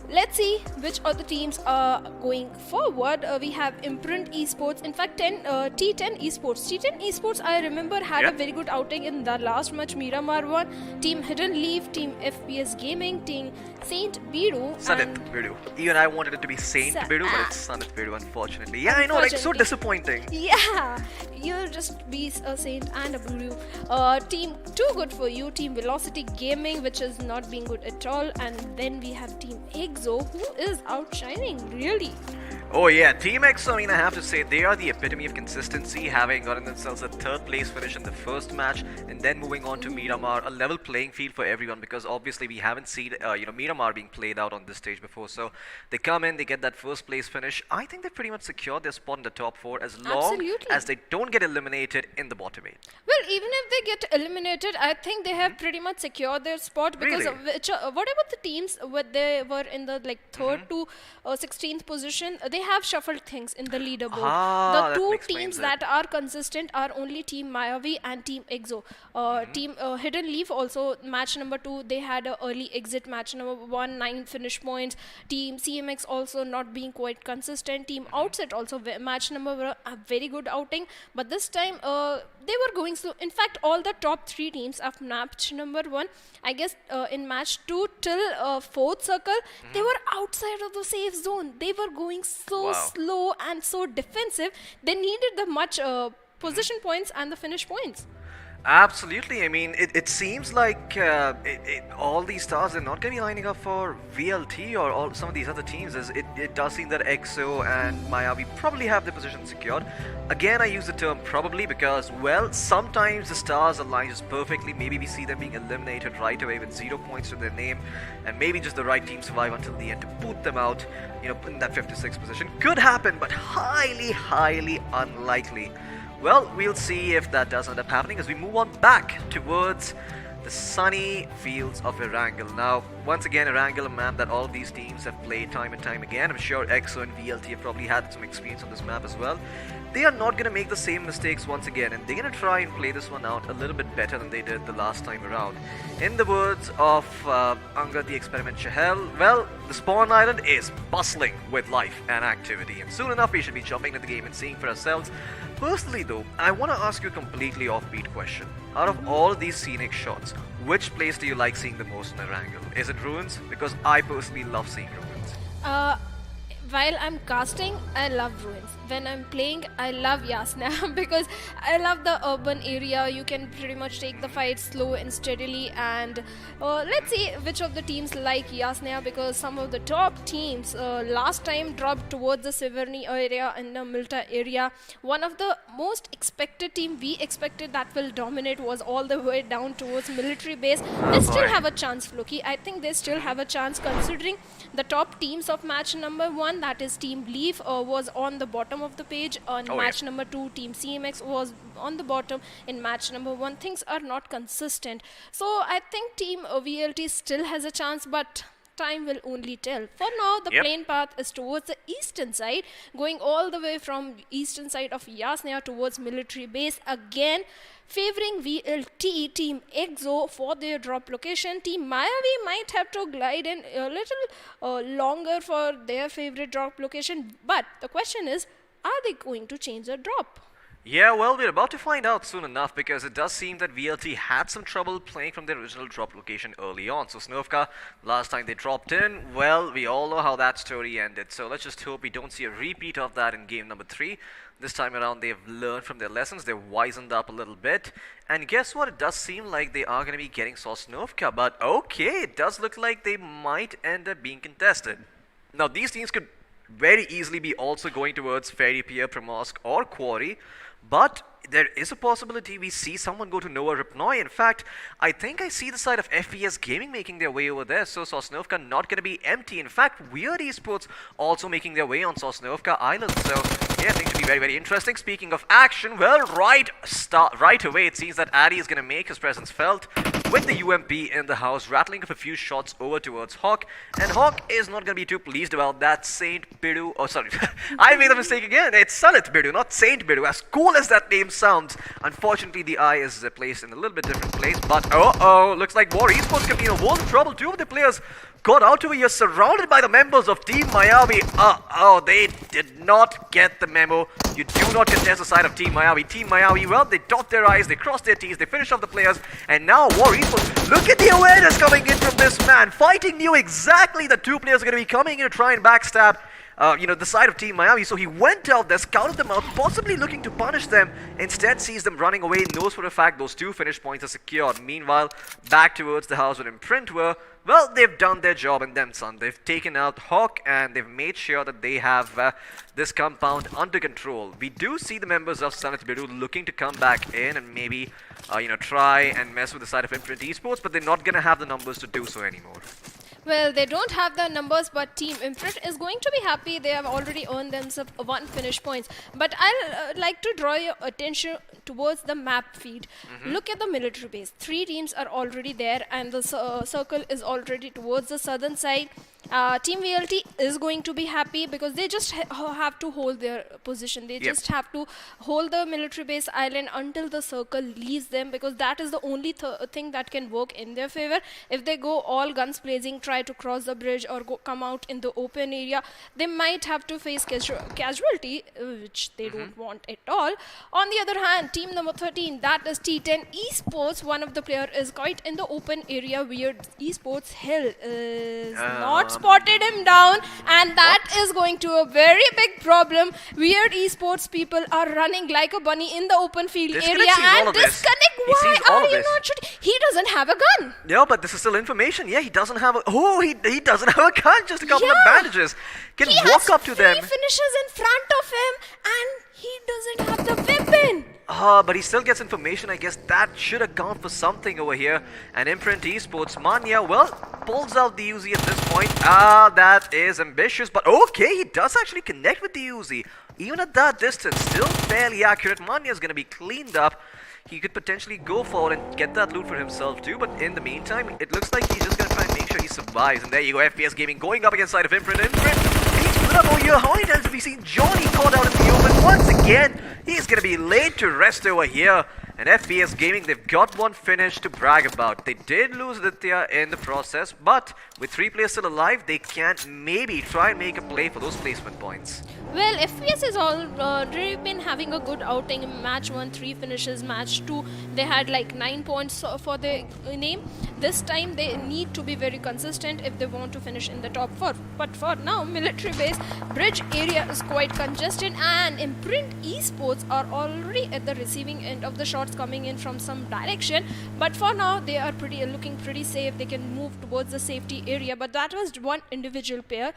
Let's see which of the teams are going forward. We have Imprint Esports. In fact, T10 Esports. T10 Esports, I remember, had a very good outing in the last match. Miramar won. Team Hidden Leaf, Team FPS Gaming, Team Saint Biru. Sanit Biru. Even I wanted it to be Saint Biru, but it's Sanit Biru, unfortunately. Yeah, I know, like, so disappointing. Yeah, you'll just be a Saint and a Biru. Team Too Good For You, Team Velocity Gaming, which is not being good at all. And then we have Team EXO, who is outshining, really. Oh yeah, Team EXO, I mean, I have to say, they are the epitome of consistency, having gotten themselves a third place finish in the first match, and then moving on to Miramar, a level playing field for everyone, because obviously we haven't seen, Miramar being played out on this stage before. So they come in, they get that first place finish. I think they pretty much secured their spot in the top 4 as long as they don't get eliminated in the bottom 8. Well, even if they get eliminated, I think they have pretty much secured their spot, because Really? of which, whatever the teams they were in the third to 16th position, they have shuffled things in the leaderboard. Ah, The that two explains teams it. that are consistent are only Team Mayavi and Team EXO. Team Hidden Leaf also, match number 2, they had an early exit. Match number 1, 9 finish points. Team CMX also not being quite consistent. Team Outset also match number 1, a very good outing, but this time they were going slow. In fact, all the top 3 teams of match number 1, I guess in match 2 till 4th circle, they were outside of the safe zone. They were going so slow and so defensive. They needed the much position points and the finish points. Absolutely. I mean, it seems like all these stars are not going to be lining up for VLT or all some of these other teams. As it does seem that EXO and Mayavi probably have their position secured. Again, I use the term probably because, well, sometimes the stars align just perfectly. Maybe we see them being eliminated right away with 0 points to their name, and maybe just the right team survive until the end to boot them out, in that 5th to 6th position. Could happen, but highly, highly unlikely. Well, we'll see if that does end up happening as we move on back towards the sunny fields of Erangel. Now, once again, Erangel, a map that all of these teams have played time and time again. I'm sure EXO and VLT have probably had some experience on this map as well. They are not going to make the same mistakes once again, and they're going to try and play this one out a little bit better than they did the last time around. In the words of Angad the Experiment Chahel, well, the spawn island is bustling with life and activity, and soon enough we should be jumping into the game and seeing for ourselves. Personally though, I want to ask you a completely offbeat question. Out of all these scenic shots, which place do you like seeing the most in Erangel? Is it Ruins? Because I personally love seeing Ruins. While I'm casting, I love Ruins. When I'm playing, I love Yasna because I love the urban area. You can pretty much take the fight slow and steadily, and let's see which of the teams like Yasna, because some of the top teams last time dropped towards the Severny area and the Milta area. One of the most expected team we expected that will dominate was all the way down towards military base. They still have a chance, Floki. I think they still have a chance considering the top teams of match number 1, that is Team Leaf, was on the bottom of the page. On match number 2, Team CMX was on the bottom. In match number 1, things are not consistent. So I think Team VLT still has a chance, but time will only tell. For now, the plane path is towards the eastern side, going all the way from eastern side of Yasna towards military base, again favoring VLT. Team EXO for their drop location. Team Mayavi might have to glide in a little longer for their favorite drop location, but the question is, are they going to change the drop? Yeah, well, we're about to find out soon enough, because it does seem that VLT had some trouble playing from their original drop location early on. So Snovka, last time they dropped in, well, we all know how that story ended. So let's just hope we don't see a repeat of that in game number 3. This time around, they've learned from their lessons. They've wisened up a little bit. And guess what? It does seem like they are going to be getting Sosnovka. But okay, it does look like they might end up being contested. Now, these teams could very easily be also going towards Fairy Pier, Primorsk, or Quarry. But there is a possibility we see someone go to Nova Ripnoy. In fact, I think I see the side of FPS Gaming making their way over there. So Sosnovka not going to be empty. In fact, Weird Esports also making their way on Sosnovka Island. So yeah, things should be very, very interesting. Speaking of action, well, right away it seems that Addy is going to make his presence felt. with the UMP in the house, rattling off a few shots over towards Hawk. And Hawk is not going to be too pleased about that. Saint Bidu, oh sorry, I made a mistake again. It's Sanat Bidu, not Saint Bidu. As cool as that name sounds, unfortunately the I is placed in a little bit different place. But looks like War Esports could be in a world of trouble. Two of the players got out over here, surrounded by the members of Team Miyavi. They did not get the memo. You do not contest the side of Team Miyavi. Team Miyavi, well, they dot their I's, they cross their T's, they finish off the players, and now War Esports, look at the awareness coming in from this man. Fighting knew exactly that two players are going to be coming in to try and backstab the side of Team Miami, so he went out there, scouted them out, possibly looking to punish them. Instead, sees them running away, knows for a fact those 2 finish points are secured. Meanwhile, back towards the house with Imprint were, well, they've done their job and then some. They've taken out Hawk and they've made sure that they have this compound under control. We do see the members of Sanat Bidu looking to come back in and maybe, try and mess with the side of Imprint Esports, but they're not going to have the numbers to do so anymore. Well, they don't have the numbers, but Team Imprint is going to be happy. They have already earned themselves 1 finish points. But I'd like to draw your attention towards the map feed. Look at the military base. 3 teams are already there, and the circle is already towards the southern side. Team VLT is going to be happy because they just have to hold their position. They just have to hold the military base island until the circle leaves them, because that is the only thing that can work in their favor. If they go all guns blazing, try to cross the bridge or come out in the open area, they might have to face casualty, which they don't want at all. On the other hand, team number 13, that is T10 Esports, one of the player is quite in the open area. Weird Esports Hill is not spotted him down, and that is going to a very big problem. Weird Esports people are running like a bunny in the open field area and disconnect. Why are you not shooting? He doesn't have a gun. No, but this is still information. Yeah, he doesn't have a... Oh, he doesn't have a gun. Just a couple of bandages. Can walk up to them. He finishes in front of him and he doesn't have the weapon. But he still gets information. I guess that should account for something over here. And Imprint Esports, Manya, well, pulls out the Uzi at this point. That is ambitious. But okay, he does actually connect with the Uzi. Even at that distance, still fairly accurate. Manya is going to be cleaned up. He could potentially go forward and get that loot for himself too, but in the meantime, it looks like he's just going to try and make sure he survives. And there you go, FPS Gaming going up against side of Imprint. Imprint, he's split up over here. How many times have we seen Johnny caught out in the open? Once again, he's going to be laid to rest over here. And FPS Gaming, they've got 1 finish to brag about. They did lose Aditya in the process, but with 3 players still alive, they can maybe try and make a play for those placement points. Well, FPS has already been having a good outing in match 1, 3 finishes, match 2. They had like 9 points for the name. This time they need to be very consistent if they want to finish in the top 4. But for now, military base bridge area is quite congested, and Imprint Esports are already at the receiving end of the shots coming in from some direction. But for now, they are looking pretty safe. They can move towards the safety area. But that was one individual player,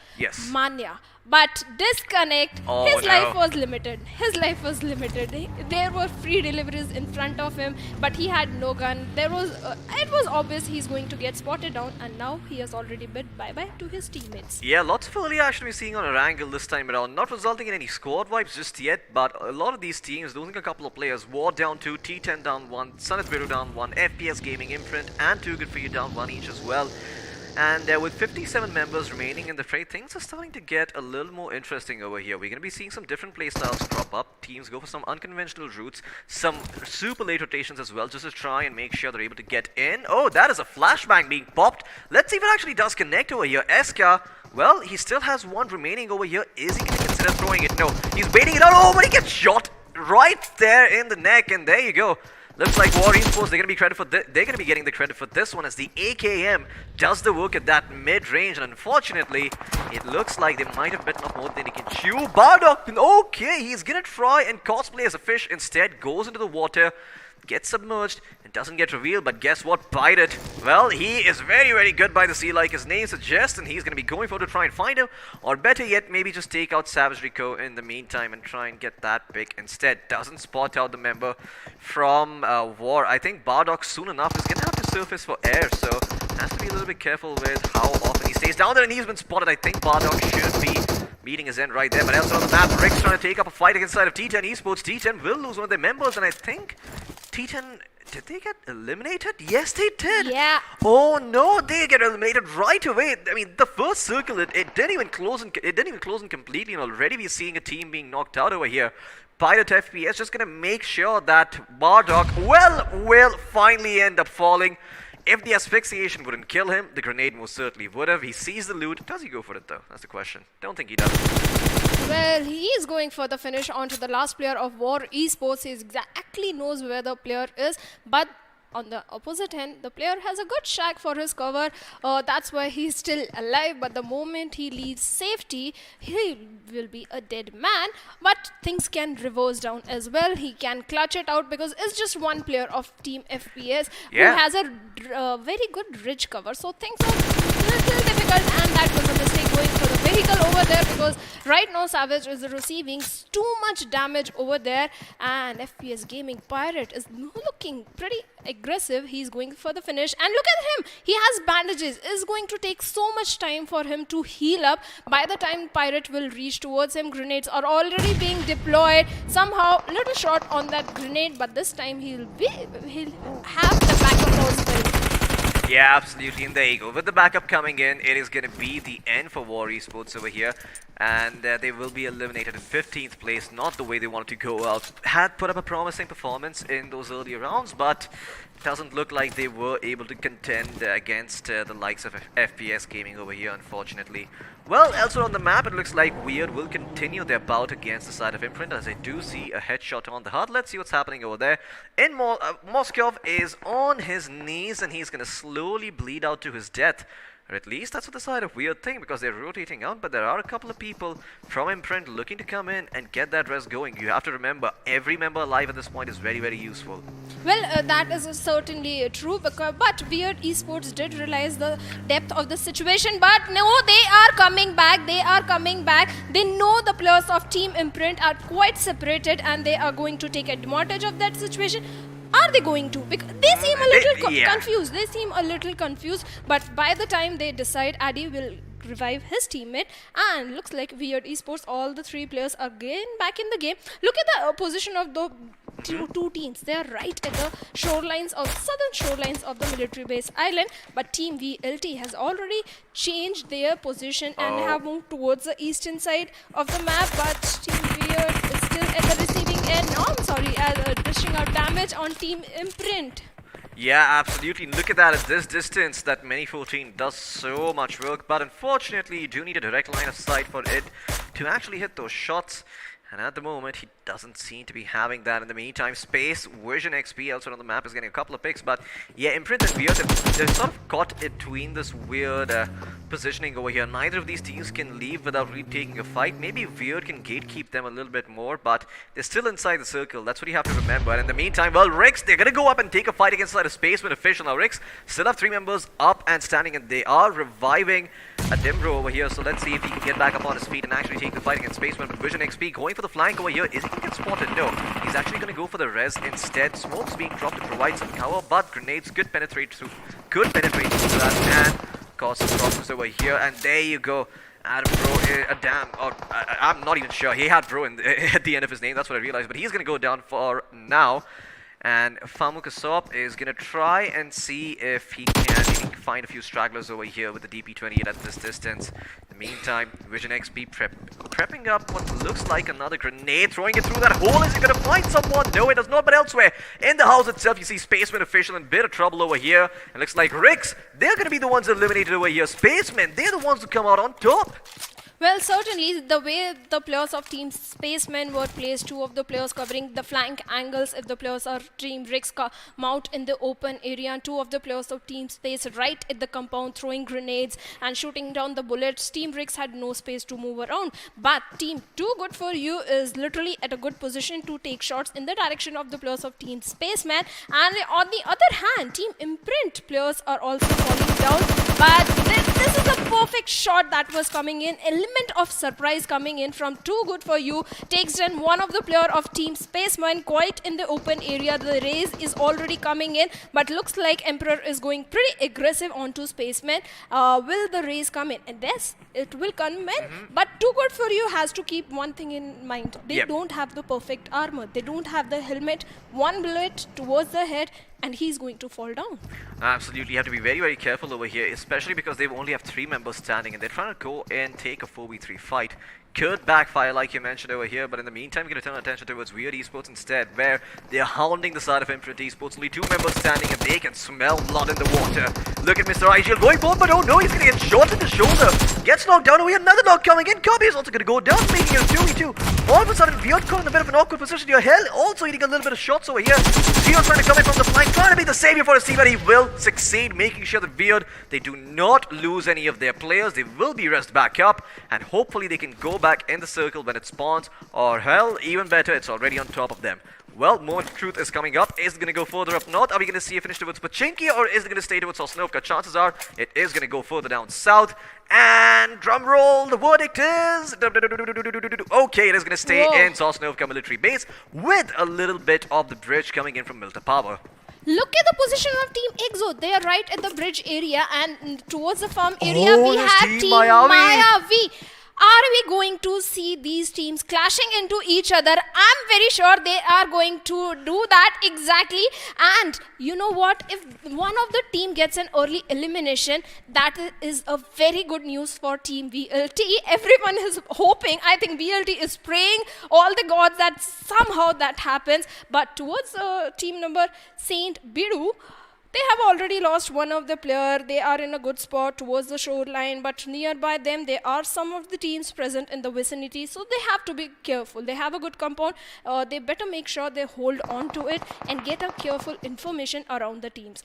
Manya. But disconnect, his life was limited. There were free deliveries in front of him, but he had no gun. It was obvious he's going to get spotted down, and now he has already bid bye-bye to his teammates. Yeah, lots of early action we're seeing on Erangel this time around. Not resulting in any squad wipes just yet, but a lot of these teams losing a couple of players. War down 2, T10 down 1, Sanat Biru down 1, FPS Gaming, Imprint, and 2 Good For You down 1 each as well. And with 57 members remaining in the fray, things are starting to get a little more interesting over here. We're going to be seeing some different playstyles crop up. Teams go for some unconventional routes, some super late rotations as well, just to try and make sure they're able to get in. Oh, that is a flashbang being popped. Let's see if it actually does connect over here. Eska, well, he still has 1 remaining over here. Is he going to consider throwing it? No, he's waiting it out. Oh, but he gets shot right there in the neck, and there you go. Looks like War Esports, they're going to be getting the credit for this one, as the AKM does the work at that mid-range, and unfortunately, it looks like they might have bitten off more than they can chew. Bardock, okay, he's going to try and cosplay as a fish, instead goes into the water, gets submerged, and doesn't get revealed, but guess what, bite it. Well, he is very, very good by the sea, like his name suggests, and he's going to be going for to try and find him, or better yet, maybe just take out Savage Rico in the meantime and try and get that pick instead. Doesn't spot out the member from War. I think Bardock soon enough is going to have to surface for air, so has to be a little bit careful with how often he stays down there, and he's been spotted. I think Bardock should be meeting his end right there, but elsewhere on the map, Rick's trying to take up a fight against the side of T10 Esports. T10 will lose one of their members, and I think T10 did they get eliminated? Yes, they did. Yeah. Oh no, they get eliminated right away. I mean, the first circle, it didn't even close in, completely, and already we're seeing a team being knocked out over here. Pirate FPS just gonna make sure that Bardock will finally end up falling. If the asphyxiation wouldn't kill him, the grenade most certainly would have. He sees the loot. Does he go for it though? That's the question. Don't think he does. Well, he is going for the finish onto the last player of War Esports. He exactly knows where the player is, but on the opposite end, the player has a good shack for his cover. That's why he's still alive. But the moment he leaves safety, he will be a dead man. But things can reverse down as well. He can clutch it out because it's just one player of Team FPS who has a very good ridge cover. So things are a little difficult, and that was a mistake going for the vehicle over there, because right now Savage is receiving too much damage over there, and FPS Gaming Pirate is looking pretty aggressive. He's going for the finish, and look at him, he has bandages. It's going to take so much time for him to heal up. By the time Pirate will reach towards him, grenades are already being deployed. Somehow a little short on that grenade, but this time he'll have the backup also. Yeah, absolutely, and there you go. With the backup coming in, it is going to be the end for War Esports over here, and they will be eliminated in 15th place, not the way they wanted to go out. Had put up a promising performance in those earlier rounds, but it doesn't look like they were able to contend against the likes of FPS Gaming over here, unfortunately. Well, elsewhere on the map, it looks like Weird will continue their bout against the side of Imprint, as I do see a headshot on the HUD. Let's see what's happening over there. In Moskov is on his knees, and he's going to slowly bleed out to his death. Or at least that's what the side of Weird think, because they're rotating out, but there are a couple of people from Imprint looking to come in and get that rest going. You have to remember, every member alive at this point is very, very useful. Well, that is certainly true, but Weird Esports did realize the depth of the situation, but no, they are coming back. They know the players of Team Imprint are quite separated, and they are going to take advantage of that situation. Are they going to? Because they seem a little confused. They seem a little confused, but by the time they decide, Addy will revive his teammate, and looks like Weird Esports, all the three players are again back in the game. Look at the position of the two teams. They are right at the southern shorelines of the military base island, but Team VLT has already changed their position and have moved towards the eastern side of the map, but Team Weird is still at the receiving end. No, I'm sorry, dishing out damage on Team Imprint. Yeah, absolutely. Look at that. At this distance, that Mini 14 does so much work, but unfortunately, you do need a direct line of sight for it to actually hit those shots. And at the moment, he doesn't seem to be having that. In the meantime, Space, Vision XP also on the map is getting a couple of picks. But yeah, Imprint and Weird, they're sort of caught between this weird positioning over here. Neither of these teams can leave without really taking a fight. Maybe Weird can gatekeep them a little bit more, but they're still inside the circle. That's what you have to remember. And in the meantime, well, Rix, they're going to go up and take a fight against a Spaceman official. Now, Rix still have 3 members up and standing, and they are reviving a Dimbro over here. So let's see if he can get back up on his feet and actually take the fight against Spaceman. But Vision XP going for the flank over here. Is he going to get spotted? No. He's actually going to go for the res instead. Smoke's being dropped to provide some cover, but grenades could penetrate through that, and cause some problems over here. And there you go. Adam Bro, I'm not even sure. He had Bro at the end of his name. That's what I realized. But he's going to go down for now. And Famukasop is going to try and see if he can find a few stragglers over here with the DP-28 at this distance. In the meantime, Vision XP prepping up what looks like another grenade, throwing it through that hole. Is he going to find someone? No, it does not, but elsewhere in the house itself, you see Spaceman official in a bit of trouble over here. It looks like Rix, they're going to be the ones eliminated over here. Spaceman, they're the ones who come out on top. Well, certainly the way the players of Team Spacemen were placed, 2 of the players covering the flank angles if the players of Team Rix come out in the open area, and 2 of the players of Team Space right at the compound throwing grenades and shooting down the bullets. Team Rix had no space to move around, but Team Too Good For You is literally at a good position to take shots in the direction of the players of Team Spaceman. And on the other hand, Team Imprint players are also falling down, but this is a perfect shot that was coming in. Of surprise coming in from Too Good For You takes down one of the player of Team Spaceman quite in the open area. The raise is already coming in, but looks like Emperor is going pretty aggressive onto Spaceman. Will the raise come in? And this it will come in. But Too Good For You has to keep one thing in mind. They Yep. don't have the perfect armor. They don't have the helmet. One bullet towards the head and he's going to fall down. Absolutely, you have to be very, very careful over here, especially because they only have 3 members standing and they're trying to go and take a 4v3 fight. Could backfire like you mentioned over here, but in the meantime, we're going to turn our attention towards Weird Esports instead, where they're hounding the side of Infinite Esports. Only 2 members standing and they can smell blood in the water. Look at Mr. Erangel going forward, but oh no, he's going to get shot in the shoulder. Gets knocked down, we have another knock coming in. Copy is also going to go down, making it a 2v2. All of a sudden, Weird caught in a bit of an awkward position. Your hell also eating a little bit of shots over here. Zero trying to come in from the flank, trying to be the savior for his team, but he will succeed, making sure that Weird, they do not lose any of their players. They will be rest back up, and hopefully they can go back in the circle when it spawns, or hell, even better, it's already on top of them. Well, Moment of Truth is coming up. Is it going to go further up north? Are we going to see a finish towards Pachinki, or is it going to stay towards Sosnovka? Chances are it is going to go further down south. And drum roll, the verdict is... Okay, it is going to stay in Sosnovka military base with a little bit of the bridge coming in from Milta Power. Look at the position of Team EXO. They are right at the bridge area, and towards the farm area we there's have Team Team Mayavi. Mayavi. Are we going to see these teams clashing into each other? I'm very sure they are going to do that exactly. And you know what? If one of the team gets an early elimination, that is a very good news for Team VLT. Everyone is hoping. I think VLT is praying all the gods that somehow that happens. But towards team number Saint Bidu, they have already lost one of the player. They are in a good spot towards the shoreline, but nearby them there are some of the teams present in the vicinity, so they have to be careful. They have a good compound. They better make sure they hold on to it and get a careful information around the teams.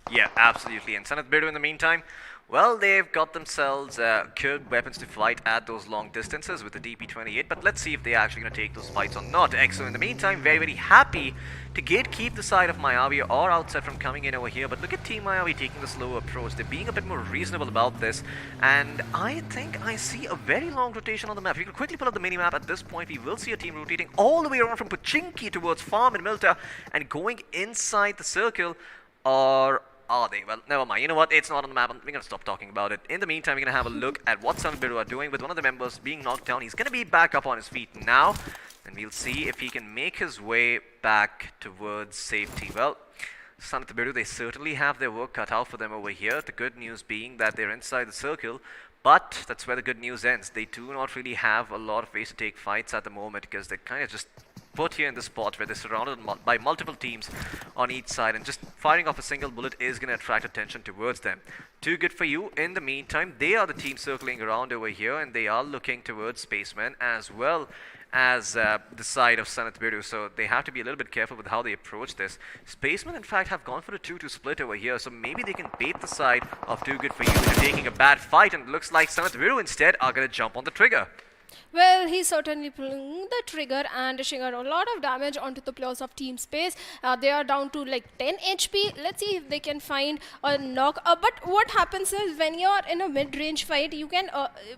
Yeah, absolutely. And Sanat Bidu in the meantime, well, they've got themselves good weapons to fight at those long distances with the DP-28, but let's see if they're actually going to take those fights or not. EXO in the meantime, very, very happy to gatekeep the side of Mayavi or Outset from coming in over here, but look at Team Mayavi taking the slower approach. They're being a bit more reasonable about this, and I think I see a very long rotation on the map. If we can quickly pull up the mini-map at this point, we will see a team rotating all the way around from Pachinki towards Farm and Milta and going inside the circle, or are they? Well, never mind. You know what? It's not on the map. We're going to stop talking about it. In the meantime, we're going to have a look at what Sanat Bidu are doing with one of the members being knocked down. He's going to be back up on his feet now, and we'll see if he can make his way back towards safety. Well, Sanat Bidu, they certainly have their work cut out for them over here. The good news being that they're inside the circle, but that's where the good news ends. They do not really have a lot of ways to take fights at the moment because they're kind of just put here in the spot where they're surrounded by multiple teams on each side, and just firing off a single bullet is going to attract attention towards them. Too Good For You, in the meantime, they are the team circling around over here, and they are looking towards Spaceman as well as the side of Sanat Bidu, so they have to be a little bit careful with how they approach this. Spaceman, in fact, have gone for a 2-2 split over here, so maybe they can bait the side of Too Good For You into taking a bad fight, and it looks like Sanat Bidu instead are going to jump on the trigger. Well, he's certainly pulling the trigger and dishing out a lot of damage onto the players of Team Space. They are down to like 10 HP. Let's see if they can find a knock. But what happens is when you're in a mid-range fight, you can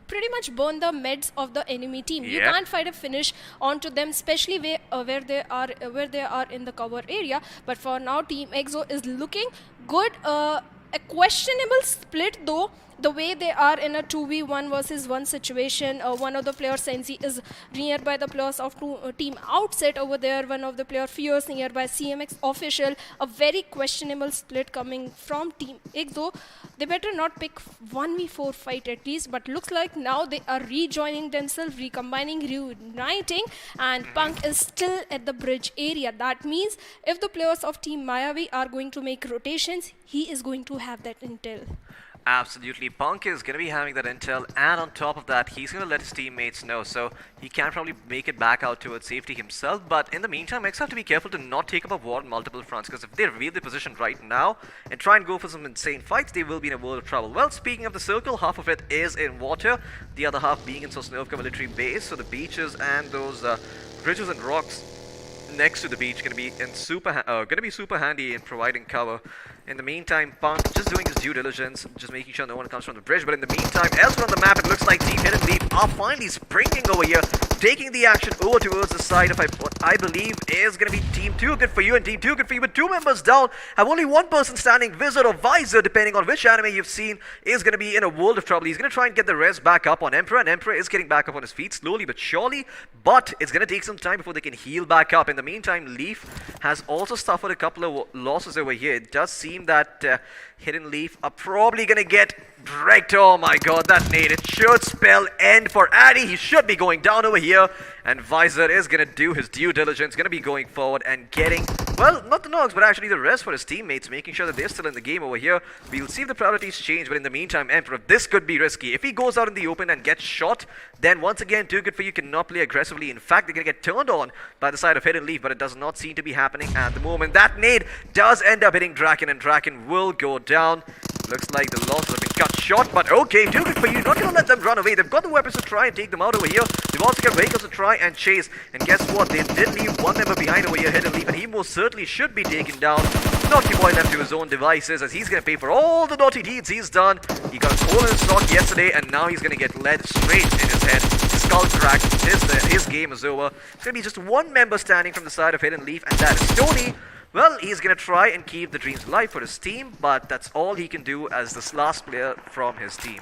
pretty much burn the meds of the enemy team. You can't fight a finish onto them, especially where they are in the cover area. But for now, Team EXO is looking good. A questionable split though. The way they are in a 2v1 versus 1 situation, one of the players, Sensi, is nearby the players of Team Outset over there. One of the player Fierce nearby CMX Official. A very questionable split coming from Team EXO. They better not pick 1v4 fight at least, but looks like now they are rejoining themselves, recombining, reuniting, and Punk is still at the bridge area. That means if the players of Team Mayavi are going to make rotations, he is going to have that intel. Absolutely, Punk is going to be having that intel, and on top of that, he's going to let his teammates know, so he can probably make it back out towards safety himself. But in the meantime, X have to be careful to not take up a war on multiple fronts, because if they reveal their position right now and try and go for some insane fights, they will be in a world of trouble. Well, speaking of the circle, half of it is in water, the other half being in Sosnovka military base, so the beaches and those bridges and rocks next to the beach going to be super handy in providing cover. In the meantime, Punk just doing his due diligence, just making sure no one comes from the bridge. But in the meantime, elsewhere on the map, it looks like Team Hidden Leaf are finally springing over here, taking the action over towards the side of what I believe is going to be Team Too Good For You and Team Too Good For You with 2 members down. Have only 1 person standing. Wizard or Visor, depending on which anime you've seen, is going to be in a world of trouble. He's going to try and get the res back up on Emperor, and Emperor is getting back up on his feet slowly but surely. But it's going to take some time before they can heal back up. In the meantime, Leaf has also suffered a couple of losses over here. It does seem that Hidden Leaf are probably going to get wrecked. Oh my god, that nade. It should spell end for Addy. He should be going down over here. And Visor is going to do his due diligence, going to be going forward and getting, well, not the knocks, but actually the rest for his teammates, making sure that they're still in the game over here. We'll see if the priorities change, but in the meantime, Emperor, this could be risky. If he goes out in the open and gets shot, then once again, Too Good For You cannot play aggressively. In fact, they're going to get turned on by the side of Hidden Leaf, but it does not seem to be happening at the moment. That nade does end up hitting Draken, and Draken will go down. Looks like the losses have been cut short, but okay, Too Good For You, not going to let them run away. They've got the weapons to try and take them out over here. They've also got vehicles to try and chase. And guess what? They did leave 1 member behind over here, Hidden Leaf, and he most certainly should be taken down. Naughty Boy left to his own devices as he's going to pay for all the naughty deeds he's done. He got a hole in his stock yesterday, and now he's going to get led straight in his head. Skull cracked. His game is over. It's going to be just 1 member standing from the side of Hidden Leaf, and that is Tony. Well, he's going to try and keep the dreams alive for his team, but that's all he can do as this last player from his team.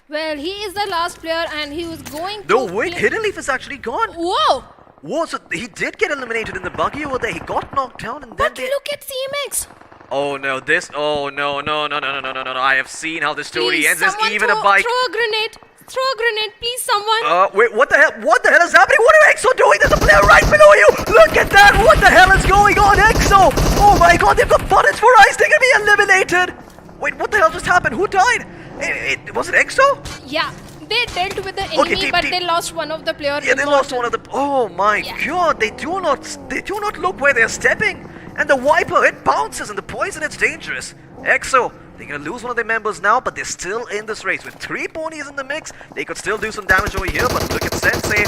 Well, he is the last player and he was going No, wait, Hidden Leaf is actually gone. Whoa! Whoa, so he did get eliminated in the buggy over there. He got knocked down and then But look at CMX. Oh no, no. I have seen how the story Please, ends. There's someone even a bike. Throw a grenade. Throw a grenade, please, someone. Wait, what the hell? What the hell is happening? What are EXO doing? There's a player right below you! Look at that! What the hell is going on, EXO? Oh my god, they've got bullets for eyes! They're gonna be eliminated! Wait, what the hell just happened? Who died? Was it EXO? Yeah, they dealt with the enemy, but they lost one of the players. Yeah, they lost one of the... Oh my Yeah. god, they do not look where they're stepping. And the wiper, it bounces, and the poison, it's dangerous. EXO, they're going to lose one of their members now, but they're still in this race. With 3 ponies in the mix, they could still do some damage over here, but look at Sensei.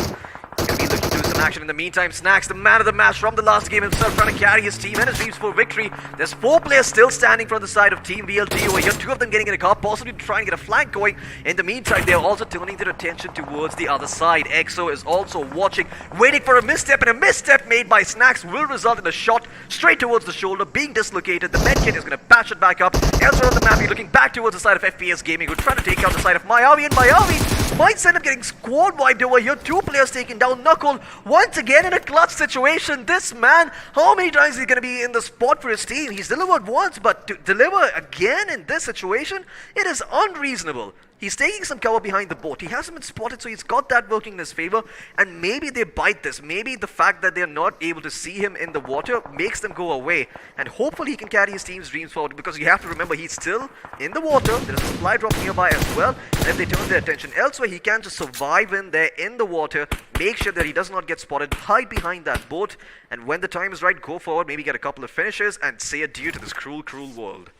He's going to be looking to do some action in the meantime. Snacks, the man of the match from the last game himself, trying to carry his team and his dreams for victory. There's 4 players still standing from the side of Team VLT over here. 2 of them getting in a car, possibly to try and get a flank going. In the meantime, they're also turning their attention towards the other side. EXO is also watching, waiting for a misstep, and a misstep made by Snacks will result in a shot straight towards the shoulder, being dislocated. The medkit is going to patch it back up. Elsewhere on the map, you're looking back towards the side of FPS Gaming, who are trying to take out the side of Mayavi, and Mayavi might end up getting squad wiped over here. 2 players taken down. Knuckle once again in a clutch situation. This man, how many times is he going to be in the spot for his team? He's delivered once, but to deliver again in this situation, it is unreasonable. He's taking some cover behind the boat. He hasn't been spotted, so he's got that working in his favor. And maybe they bite this. Maybe the fact that they're not able to see him in the water makes them go away. And hopefully he can carry his team's dreams forward, because you have to remember he's still in the water. There's a supply drop nearby as well. And if they turn their attention elsewhere, he can just survive in there in the water. Make sure that he does not get spotted. Hide behind that boat. And when the time is right, go forward. Maybe get a couple of finishes and say adieu to this cruel, cruel world.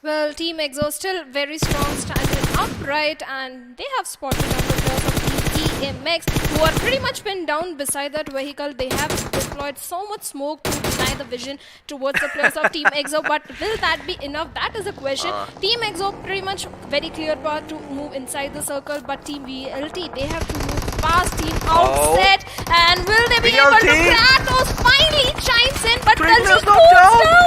Well, Team EXO still very strong, standing upright, and they have spotted down the players of Team EMX, who are pretty much pinned down beside that vehicle. They have deployed so much smoke to deny the vision towards the players of Team EXO, but will that be enough? That is the question. Team EXO pretty much very clear path to move inside the circle, but Team VLT, they have to move past Team Outset, and will they be able to crack those? Finally chimes in, but Kalsi goes down.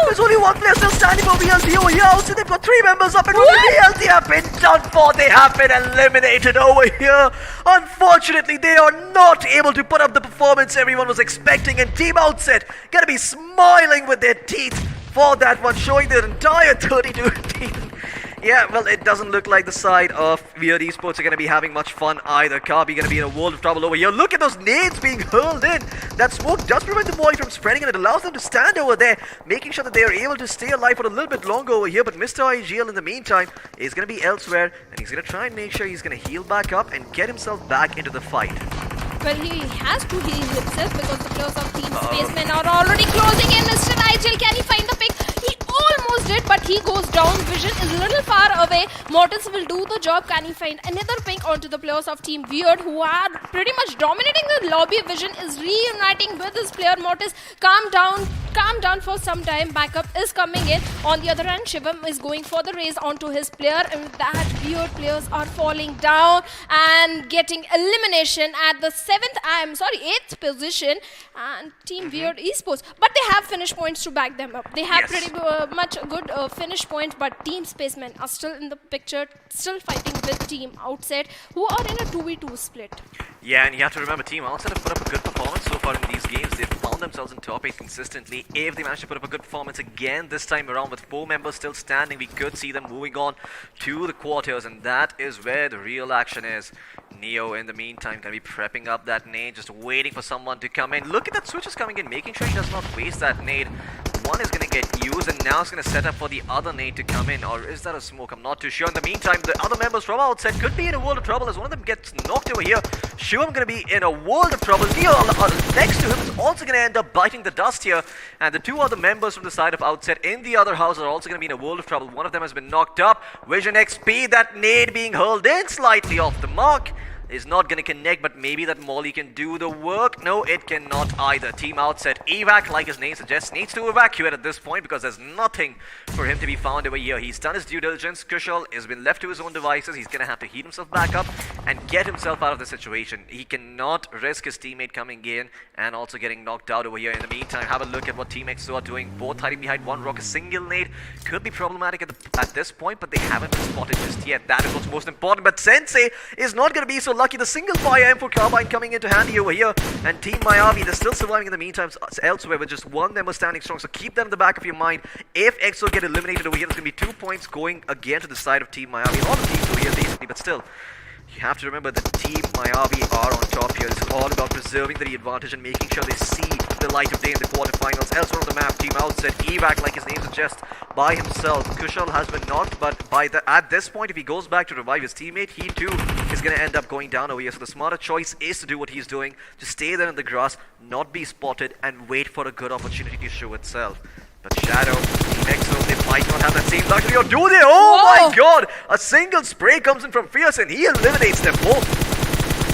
There's only 1 player still standing for VLT over here. Also, they've got 3 members up, and only VLT have been done for. They have been eliminated over here. Unfortunately, they are not able to put up the performance everyone was expecting, and Team Outset gonna be smiling with their teeth for that one, showing their entire 32 teeth. Yeah, well, it doesn't look like the side of Weird Esports are going to be having much fun either. Kirby going to be in a world of trouble over here. Look at those nades being hurled in. That smoke does prevent the boy from spreading, and it allows them to stand over there, making sure that they are able to stay alive for a little bit longer over here. But Mr. IGL in the meantime is going to be elsewhere, and he's going to try and make sure he's going to heal back up and get himself back into the fight. Well, he has to heal himself because the players of Team Spaceman are already closing in. Mr. IGL, can he find the pick? He almost did, but he goes down. Vision is a little far away. away. Mortis will do the job. Can he find another pick onto the players of Team Weird, who are pretty much dominating the lobby? Vision is reuniting with his player. Mortis, calm down for some time. Backup is coming in. On the other hand, Shivam is going for the raise onto his player, and with that, Weird players are falling down and getting elimination at the 8th position. And Team Weird Esports, but they have finish points to back them up. They have pretty much good finish points, but Team Spacemen are still in the picture, still fighting with Team Outset, who are in a 2v2 split. Yeah, and you have to remember, Team Outset have put up a good performance so far in these games. They've found themselves in top 8 consistently. If they manage to put up a good performance again this time around with 4 members still standing, we could see them moving on to the quarters, and that is where the real action is. Neo, in the meantime, can be prepping up that nade, just waiting for someone to come in. Look at that switch is coming in, making sure he does not waste that nade. One is going to get used, and now it's going to set up for the other nade to come in. Or is that a smoke? I'm not too sure. In the meantime, the other members from Outset could be in a world of trouble as one of them gets knocked over here. Shivam going to be in a world of trouble. Neo next to him is also going to end up biting the dust here. And the 2 other members from the side of Outset in the other house are also going to be in a world of trouble. One of them has been knocked up. Vision XP, that nade being hurled in slightly off the mark. Is not going to connect, but maybe that molly can do the work. No, it cannot either. Team Outset evac, like his name suggests, needs to evacuate at this point because there's nothing for him to be found over here. He's done his due diligence. Kushal has been left to his own devices. He's going to have to heat himself back up and get himself out of the situation. He cannot risk his teammate coming in and also getting knocked out over here. In the meantime, have a look at what Team EXO are doing. Both hiding behind one rock. A single nade could be problematic at this point, but they haven't been spotted just yet. That is what's most important. But Sensei is not going to be so lucky. The single fire M4 carbine coming into handy over here, and Team Miyavi, they're still surviving in the meantime elsewhere with just one member standing strong, so keep them in the back of your mind. If EXO get eliminated over here, there's going to be 2 points going again to the side of Team Miyavi. All the teams over here basically, but still, you have to remember that Team Miyavi are on top here. It's all about preserving the advantage and making sure they see the light of day in the quarterfinals. Elsewhere on the map, Team Outset, evac, like his name suggests, by himself. Kushal has been knocked, but at this point, if he goes back to revive his teammate, he too is going to end up going down over here. So the smarter choice is to do what he's doing, just stay there in the grass, not be spotted, and wait for a good opportunity to show itself. But Shadow, Team EXO, they might not have that same luxury, or do they? Oh my god! A single spray comes in from Fierce and he eliminates them both.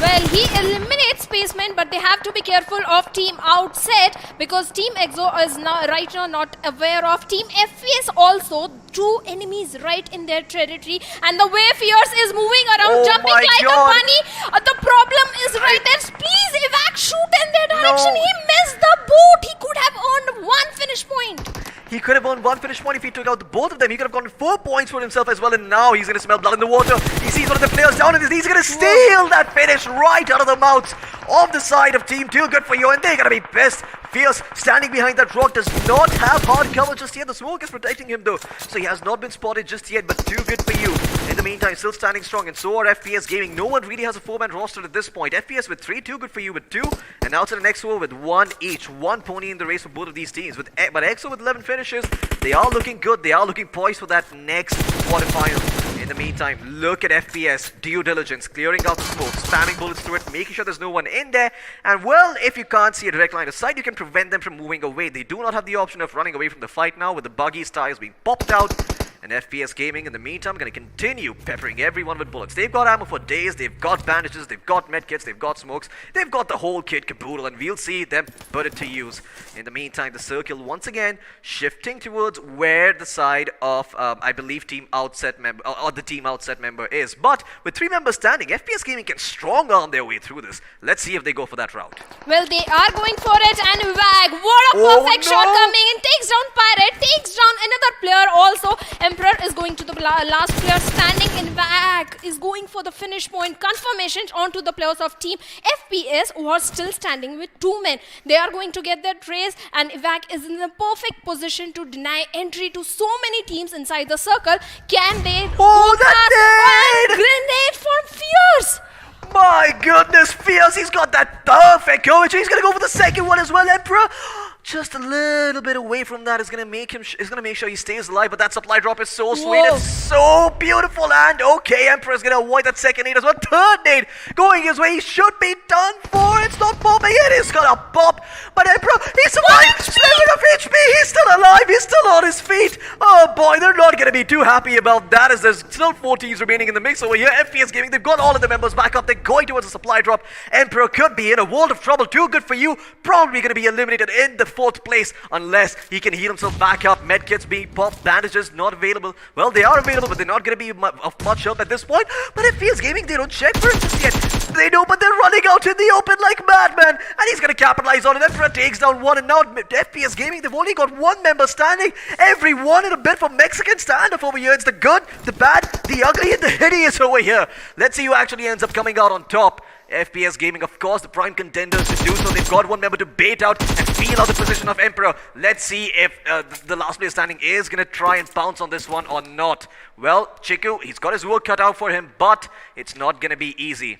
Well, he eliminates Spaceman, but they have to be careful of Team Outset because Team EXO is right now not aware of Team FPS also. 2 enemies right in their territory, and the way Fierce is moving around, jumping like a bunny. The problem is right there. Please, evac, shoot in their direction. He missed the boot. He could have earned 1 finish point. He could have earned 1 finish point if he took out both of them. He could have gotten 4 points for himself as well, and now he's going to smell blood in the water. He sees one of the players down, and he's going to steal that finish right out of the mouths of the side of Team 2. Good for you, and they're going to be pissed. Fierce, standing behind that rock, does not have hard cover just yet. The smoke is protecting him though, so he has not been spotted just yet, but too good for you. In the meantime, still standing strong, and so are FPS Gaming. No one really has a 4-man roster at this point. FPS with 3, too good for you with 2, and out to the next one with 1 each. 1 pony in the race for both of these teams. But EXO with 11 finishes, they are looking good. They are looking poised for that next quarterfinal. In the meantime, look at FPS, due diligence, clearing out the smoke, spamming bullets through it, making sure there's no one in there. And well, if you can't see a direct line of sight, you can prevent them from moving away. They do not have the option of running away from the fight now with the buggy's tires being popped out. And FPS Gaming, in the meantime, going to continue peppering everyone with bullets. They've got ammo for days, they've got bandages, they've got medkits, they've got smokes, they've got the whole kit caboodle, and we'll see them put it to use. In the meantime, the circle once again shifting towards where the side of, I believe, Team Outset member, or the Team Outset member is. But with 3 members standing, FPS Gaming can strong arm their way through this. Let's see if they go for that route. Well, they are going for it, and wag! What a perfect shot coming in! Takes down Pirate, takes down another player also. Emperor is going to the last player standing in back, is going for the finish point confirmation onto the players of Team FPS, who are still standing with 2 men. They are going to get their trace, and Evac is in the perfect position to deny entry to so many teams inside the circle. Can they? Oh, that nade! Grenade from Fierce! My goodness, Fierce, he's got that perfect coverage. He's gonna go for the second one as well, Emperor. Just a little bit away from that is gonna make him. Is gonna make sure he stays alive. But that supply drop is so sweet. Whoa. It's so beautiful. And okay, Emperor is gonna avoid that second nade as well. Third nade going his way. He should be done for. It's not popping. It is gonna pop. But Emperor, he survived. 7 of HP. He's still alive. He's still on his feet. Oh boy, they're not going to be too happy about that as there's still 4 teams remaining in the mix over here. FPS Gaming, they've got all of the members back up. They're going towards a supply drop. Emperor could be in a world of trouble. Too good for you. Probably going to be eliminated in the 4th place unless he can heal himself back up. Medkits being popped, bandages not available. Well, they are available, but they're not going to be of much help at this point. But FPS Gaming, they don't check for him just yet. They know, but they're running out in the open like madmen. And he's going to capitalize on it. Emperor takes down one, and now FPS Gaming, they've only got 1 member standing. Everyone in a bit for Mexican standoff over here. It's the good, the bad, the ugly, and the hideous over here. Let's see who actually ends up coming out on top. FPS Gaming, of course, the prime contenders to do so. They've got 1 member to bait out and feel out the position of Emperor. Let's see if the last player standing is going to try and pounce on this one or not. Well, iQOO, he's got his work cut out for him, but it's not going to be easy.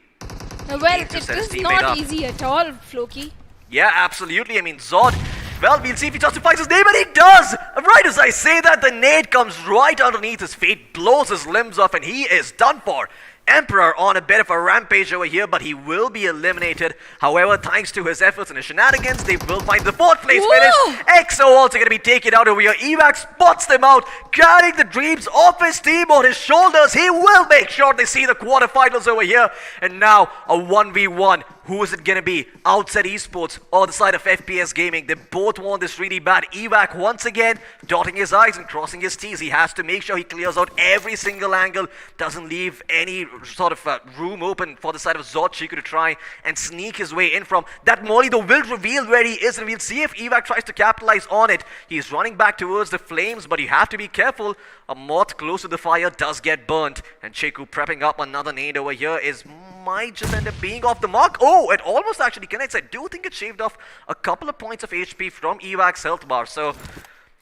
Well, it is not easy at all, Floki. Yeah, absolutely. I mean, Zod, well, we'll see if he justifies his name, and he does! Right as I say that, the nade comes right underneath his feet, blows his limbs off, and he is done for. Emperor on a bit of a rampage over here, but he will be eliminated. However, thanks to his efforts and his shenanigans, they will find the 4th place finish. EXO also going to be taken out over here. Evac spots them out, carrying the dreams of his team on his shoulders. He will make sure they see the quarterfinals over here. And now, a 1v1. Who is it going to be? Outside Esports or the side of FPS Gaming? They both want this really bad. Evac once again dotting his I's and crossing his T's. He has to make sure he clears out every single angle, doesn't leave any sort of room open for the side of Zod iQOO to try and sneak his way in from. That Molly though will reveal where he is, and we'll see if Evac tries to capitalize on it. He's running back towards the flames, but you have to be careful. A moth close to the fire does get burnt, and iQOO prepping up another nade over here might just end up being off the mark. Oh, it almost actually connects. I do think it shaved off a couple of points of HP from Evac's health bar, so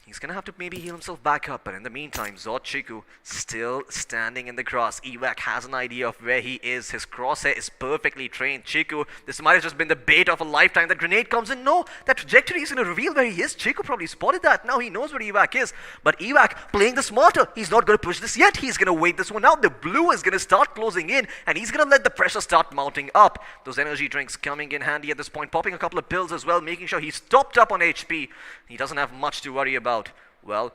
he's gonna have to maybe heal himself back up. But in the meantime, Zod iQOO still standing in the grass. Evac has an idea of where he is. His crosshair is perfectly trained. iQOO, this might have just been the bait of a lifetime. That grenade comes in. No, that trajectory is gonna reveal where he is. iQOO probably spotted that. Now he knows where Evac is. But Evac playing the smarter. He's not gonna push this yet. He's gonna wait this one out. The blue is gonna start closing in, and he's gonna let the pressure start mounting up. Those energy drinks coming in handy at this point. Popping a couple of pills as well, making sure he's topped up on HP. He doesn't have much to worry about. Well,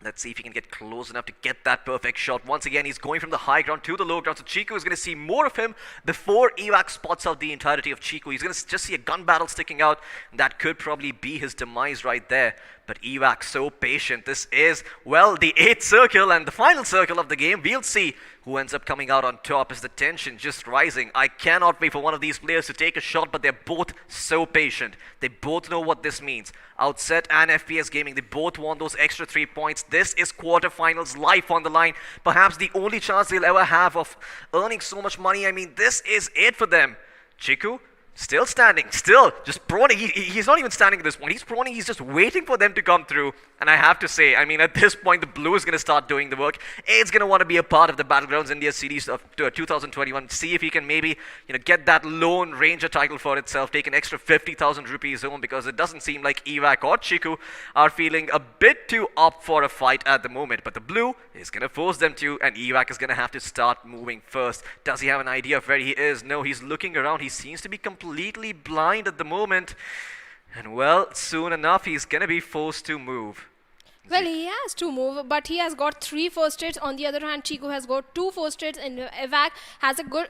let's see if he can get close enough to get that perfect shot. Once again, he's going from the high ground to the low ground, so iQOO is going to see more of him before Evac spots out the entirety of iQOO. He's going to just see a gun battle sticking out. That could probably be his demise right there. But Evac, so patient. This is, well, the 8th circle and the final circle of the game. We'll see who ends up coming out on top. Is the tension just rising? I cannot wait for one of these players to take a shot, but they're both so patient. They both know what this means. Outset and FPS Gaming, they both want those extra 3 points. This is quarterfinals, life on the line. Perhaps the only chance they'll ever have of earning so much money. I mean, this is it for them. iQOO, still standing, still just proning. He's not even standing at this point. He's proning. He's just waiting for them to come through. And I have to say, I mean, at this point, the blue is going to start doing the work. It's going to want to be a part of the Battlegrounds India series of 2021. See if he can maybe, get that Lone Ranger title for itself. Take an extra 50,000 rupees home, because it doesn't seem like Evac or iQOO are feeling a bit too up for a fight at the moment. But the blue is going to force them to, and Evac is going to have to start moving first. Does he have an idea of where he is? No, he's looking around. He seems to be completely blind at the moment. And well, soon enough, he's going to be forced to move. Well, he has to move, but he has got 3 first hits. On the other hand, iQOO has got 2 first hits, and Evac has a good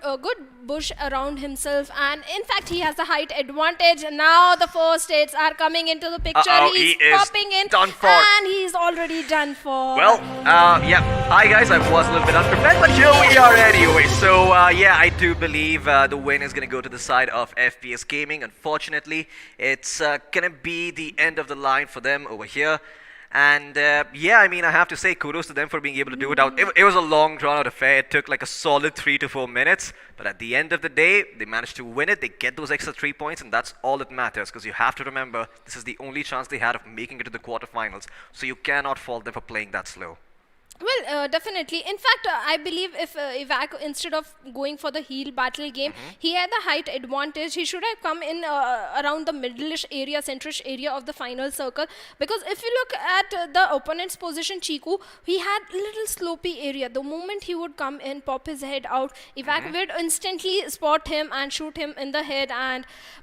bush around himself. And in fact, he has the height advantage. Now the first hits are coming into the picture. He's popping in, done for. and he's already done for. Well, yeah. Hi guys, I was a little bit unprepared, but here we are anyway. So yeah, I do believe the win is going to go to the side of FPS Gaming. Unfortunately, it's going to be the end of the line for them over here. And yeah, I mean, I have to say kudos to them for being able to do it out. It was a long drawn out affair. It took like a solid 3 to 4 minutes. But at the end of the day, they managed to win it. They get those extra 3 points, and that's all that matters. Because you have to remember, this is the only chance they had of making it to the quarterfinals. So you cannot fault them for playing that slow. Well, definitely. In fact, I believe if Ivac, instead of going for the heel battle game, he had the height advantage. He should have come in around the middle-ish area, centrish area of the final circle. Because if you look at the opponent's position, Chiku, he had a little slopey area. The moment he would come in, pop his head out, Ivac would instantly spot him and shoot him in the head.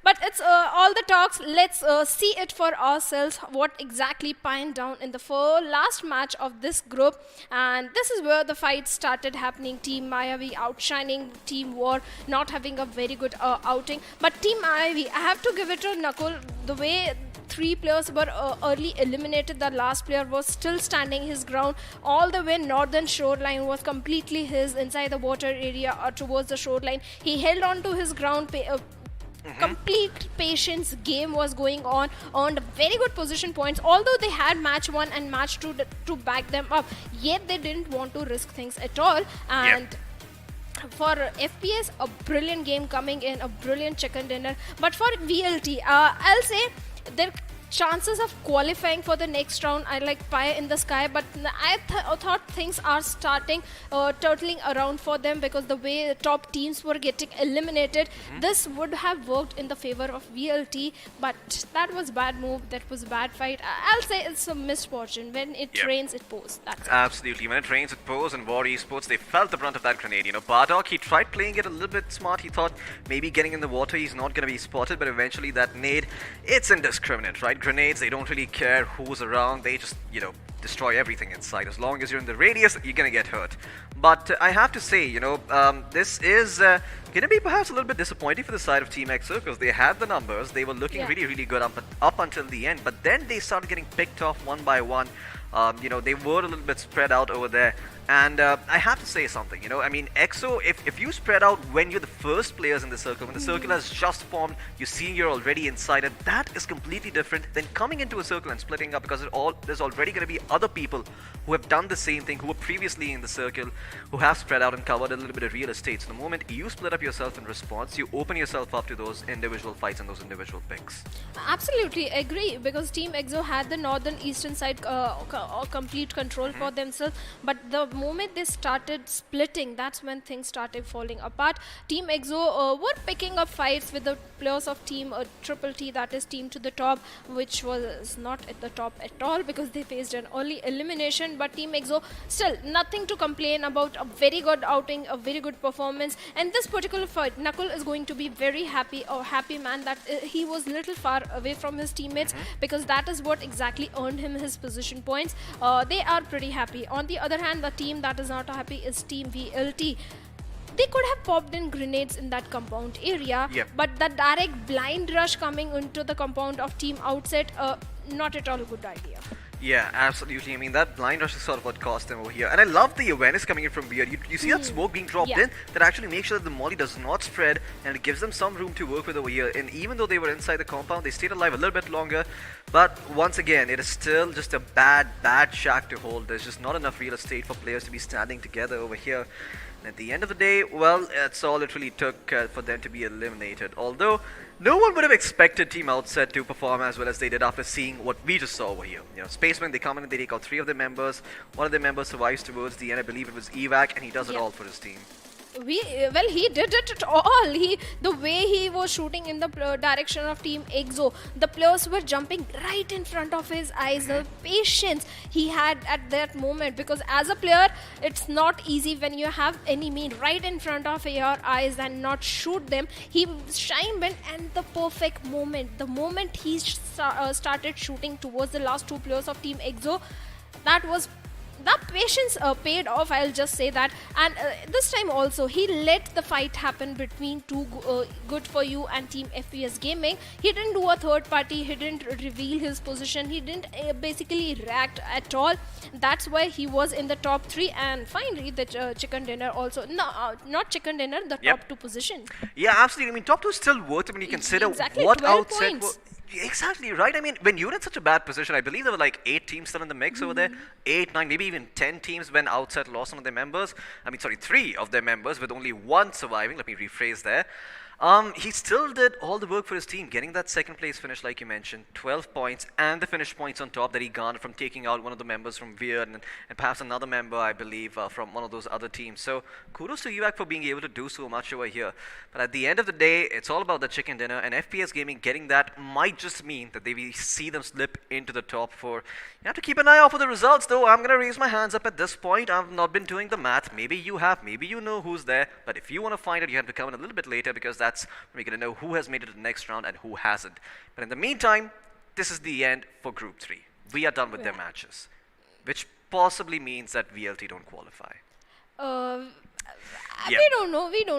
But it's all the talks. Let's see it for ourselves. What exactly pined down in the last match of this group. And this is where the fight started happening. Team Mayavi outshining Team War, not having a very good outing. But Team Mayavi, I have to give it to Nakul. The way 3 players were early eliminated, the last player was still standing his ground. All the way northern shoreline was completely his, inside the water area towards the shoreline. He held on to his ground. Complete patience game was going on very good position points, although they had match 1 and match 2 to back them up, yet they didn't want to risk things at all. And for FPS, a brilliant game coming in, a brilliant chicken dinner. But for VLT, I'll say their chances of qualifying for the next round are like pie in the sky, but I thought things are starting turtling around for them, because the way the top teams were getting eliminated, this would have worked in the favor of VLT, but that was bad move, that was bad fight. I'll say it's a misfortune. When it rains, it pours. That's it. Absolutely. When it rains, it pours, and War Esports, they felt the brunt of that grenade. You know, Bardock, he tried playing it a little bit smart. He thought maybe getting in the water, he's not going to be spotted, but eventually that nade, it's indiscriminate, right? Grenades, they don't really care who's around. They just, you know, destroy everything in sight. As long as you're in the radius, you're going to get hurt. But I have to say, you know, this is going to be perhaps a little bit disappointing for the side of Team EXO, because they had the numbers. They were looking really, really good up until the end. But then they started getting picked off one by one. You know, they were a little bit spread out over there. And I have to say something, you know, I mean, EXO, if you spread out when you're the first players in the circle, when the circle has just formed, you're seeing you're already inside it, that is completely different than coming into a circle and splitting up, because there's already going to be other people who have done the same thing, who were previously in the circle, who have spread out and covered a little bit of real estate. So the moment you split up yourself in response, you open yourself up to those individual fights and those individual picks. Absolutely agree, because Team EXO had the northern eastern side complete control for themselves, but the moment they started splitting, that's when things started falling apart. Team EXO were picking up fights with the players of Team Triple T, that is Team to the Top, which was not at the top at all, because they faced an early elimination. But Team EXO, still nothing to complain about, a very good outing, a very good performance. And this particular fight, Nakul is going to be very happy, or happy man, that he was little far away from his teammates, because that is what exactly earned him his position points. They are pretty happy. On the other hand, the team that is not happy is Team VLT. They could have popped in grenades in that compound area, but the direct blind rush coming into the compound of Team Outset, not at all a good idea. Yeah, absolutely. I mean, that blind rush is sort of what cost them over here. And I love the awareness coming in from Weird. You see that smoke being dropped in? That actually makes sure that the molly does not spread, and it gives them some room to work with over here. And even though they were inside the compound, they stayed alive a little bit longer. But once again, it is still just a bad shack to hold. There's just not enough real estate for players to be standing together over here. And at the end of the day, well, that's all it really took for them to be eliminated. Although, no one would have expected Team Outset to perform as well as they did after seeing what we just saw over here. You know, Spacemen, they come in and they take out 3 of their members. One of their members survives towards the end. I believe it was Evac, and he does it all for his team. Well, he did it at all. The way he was shooting in the direction of Team EXO, the players were jumping right in front of his eyes. The patience he had at that moment, because as a player, it's not easy when you have enemy right in front of your eyes and not shoot them. He shined in, and the perfect moment, the moment he started shooting towards the last 2 players of Team EXO, that patience paid off, I'll just say that. And this time also, he let the fight happen between Good For You and Team FPS Gaming. He didn't do a third party, he didn't reveal his position, he didn't basically react at all. That's why he was in the top 3, and finally the chicken dinner also. No, not chicken dinner, the top 2 position. Yeah, absolutely. I mean, top 2 is still worth it when you consider what Outset was. Exactly right. I mean, when you're in such a bad position, I believe there were like 8 teams still in the mix over there. 8, 9, maybe even 10 teams when Outset lost some of their members. I mean, sorry, 3 of their members with only 1 surviving. Let me rephrase there. He still did all the work for his team, getting that second place finish, like you mentioned, 12 points, and the finish points on top that he garnered from taking out one of the members from Weird and perhaps another member, I believe, from one of those other teams. So kudos to UAC for being able to do so much over here. But at the end of the day, it's all about the chicken dinner, and FPS Gaming getting that might just mean that we see them slip into the top 4. You have to keep an eye out for the results, though. I'm going to raise my hands up at this point. I've not been doing the math. Maybe you have. Maybe you know who's there. But if you want to find it, you have to come in a little bit later, because that's when we're going to know who has made it to the next round and who hasn't. But in the meantime, this is the end for Group 3. We are done with their matches, which possibly means that VLT don't qualify. We don't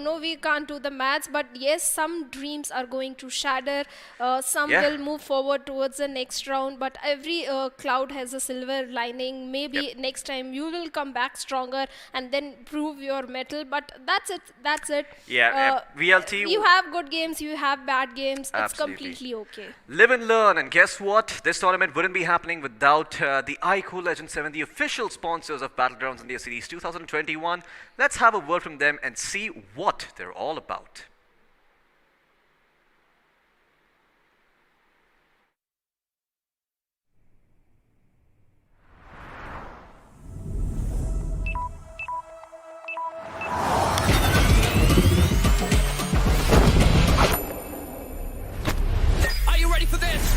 know. We can't do the maths, but yes, some dreams are going to shatter. Some will move forward towards the next round, but every cloud has a silver lining. Maybe next time you will come back stronger and then prove your mettle, but that's it. VLT, you have good games, you have bad games. Absolutely. It's completely okay. Live and learn, and guess what? This tournament wouldn't be happening without the iQOO Legend 7, the official sponsors of Battlegrounds India Series 2021. Let's have a word from them and see what they're all about. Are you ready for this?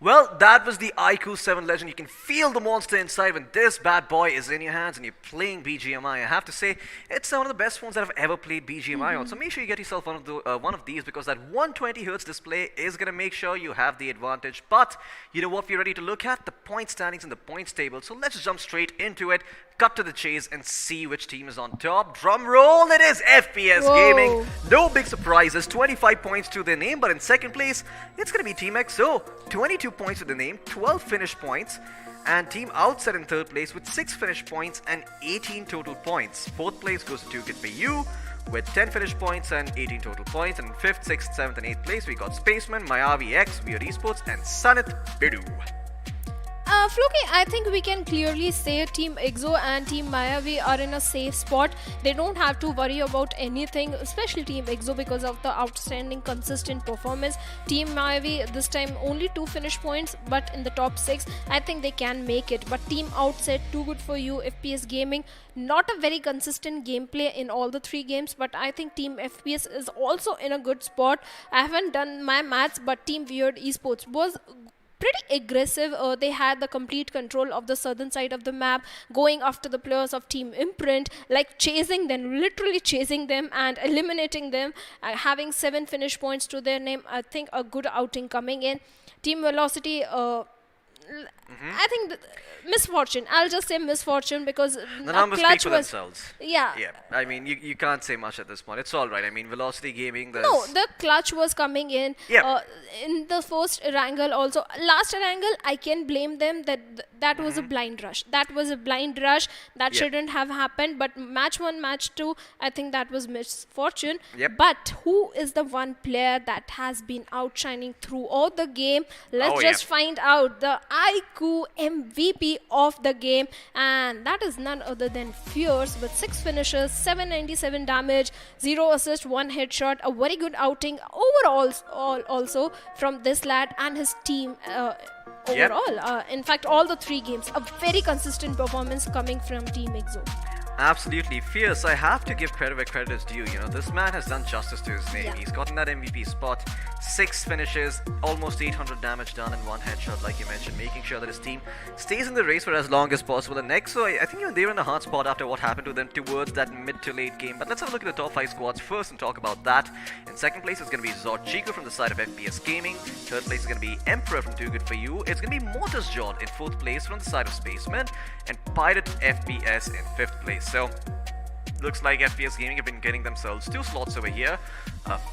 Well, that was the iQOO 7 Legend. You can feel the monster inside when this bad boy is in your hands and you're playing BGMI. I have to say, it's one of the best phones that I've ever played BGMI on. So make sure you get yourself one of these, because that 120 Hz display is going to make sure you have the advantage. But you know what we're ready to look at? The point standings in the points table. So let's jump straight into it, cut to the chase, and see which team is on top. Drum roll, it is FPS Gaming. No big surprises, 25 points to their name, but in second place, it's going to be Team XO. 22 points to the name, 12 finish points, and Team Outset in third place with 6 finish points and 18 total points. Fourth place goes to Tukit with 10 finish points and 18 total points, and in 5th, 6th, 7th, and 8th place we got Spaceman, Mayavi X, Weird Esports, and Sanit Bidu. Floki, I think we can clearly say Team EXO and Team Mayavi are in a safe spot. They don't have to worry about anything, especially Team EXO, because of the outstanding consistent performance. Team Mayavi this time only 2 finish points, but in the top 6, I think they can make it. But Team Outset, too good for you. FPS Gaming, not a very consistent gameplay in all the 3 games, but I think Team FPS is also in a good spot. I haven't done my maths, but Team Weird Esports was pretty aggressive. They had the complete control of the southern side of the map, going after the players of Team Imprint, like chasing them, literally chasing them and eliminating them, having 7 finish points to their name. I think a good outing coming in. Team Velocity, I think misfortune. I'll just say misfortune, because the numbers speak for themselves. Yeah. I mean, you can't say much at this point. It's all right. I mean, Velocity Gaming. No, the clutch was coming in. Yeah. In the first Erangel also. Last Erangel, I can blame them that was a blind rush. That was a blind rush. That shouldn't have happened. But match 1, match 2, I think that was misfortune. Yep. But who is the one player that has been outshining throughout the game? Let's just find out. The iQOO MVP of the game, and that is none other than Fierce, with 6 finishes, 797 damage, 0 assist, 1 headshot. A very good outing overall also from this lad and his team overall. In fact, all the 3 games, a very consistent performance coming from Team EXO. Absolutely fierce. I have to give credit where credit is due. You know, this man has done justice to his name. Yeah. He's gotten that MVP spot, 6 finishes, almost 800 damage done in one headshot, like you mentioned, making sure that his team stays in the race for as long as possible. And next, so I think they were in a hard spot after what happened to them towards that mid to late game. But let's have a look at the top 5 squads first and talk about that. In second place, it's going to be Chico from the side of FPS Gaming. Third place is going to be Emperor from Too Good For You. It's going to be Mortisjord in fourth place from the side of Spaceman. And Pirate FPS in fifth place. So, looks like FPS Gaming have been getting themselves 2 slots over here.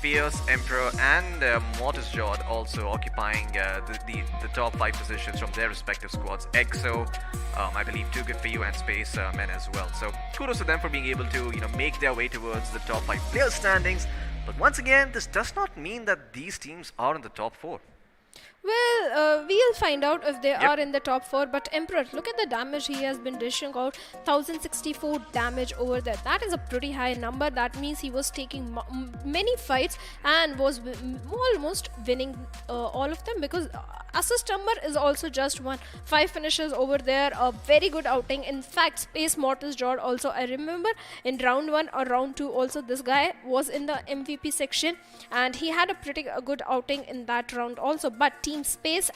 Fierce, Emperor, and Mortisjord also occupying the top 5 positions from their respective squads. EXO, I believe Too Good For You, and Spacemen as well. So kudos to them for being able to make their way towards the top 5 player standings. But once again, this does not mean that these teams are in the top 4. Well, we'll find out if they are in the top 4. But Emperor, look at the damage he has been dishing out. 1064 damage over there. That is a pretty high number. That means he was taking many fights and was almost winning all of them, because Assist number is also just 1. 5 finishes over there. A very good outing. In fact, Space Mortisjord also, I remember in round 1 or round 2 also, this guy was in the MVP section and he had a pretty good outing in that round also. But Team Space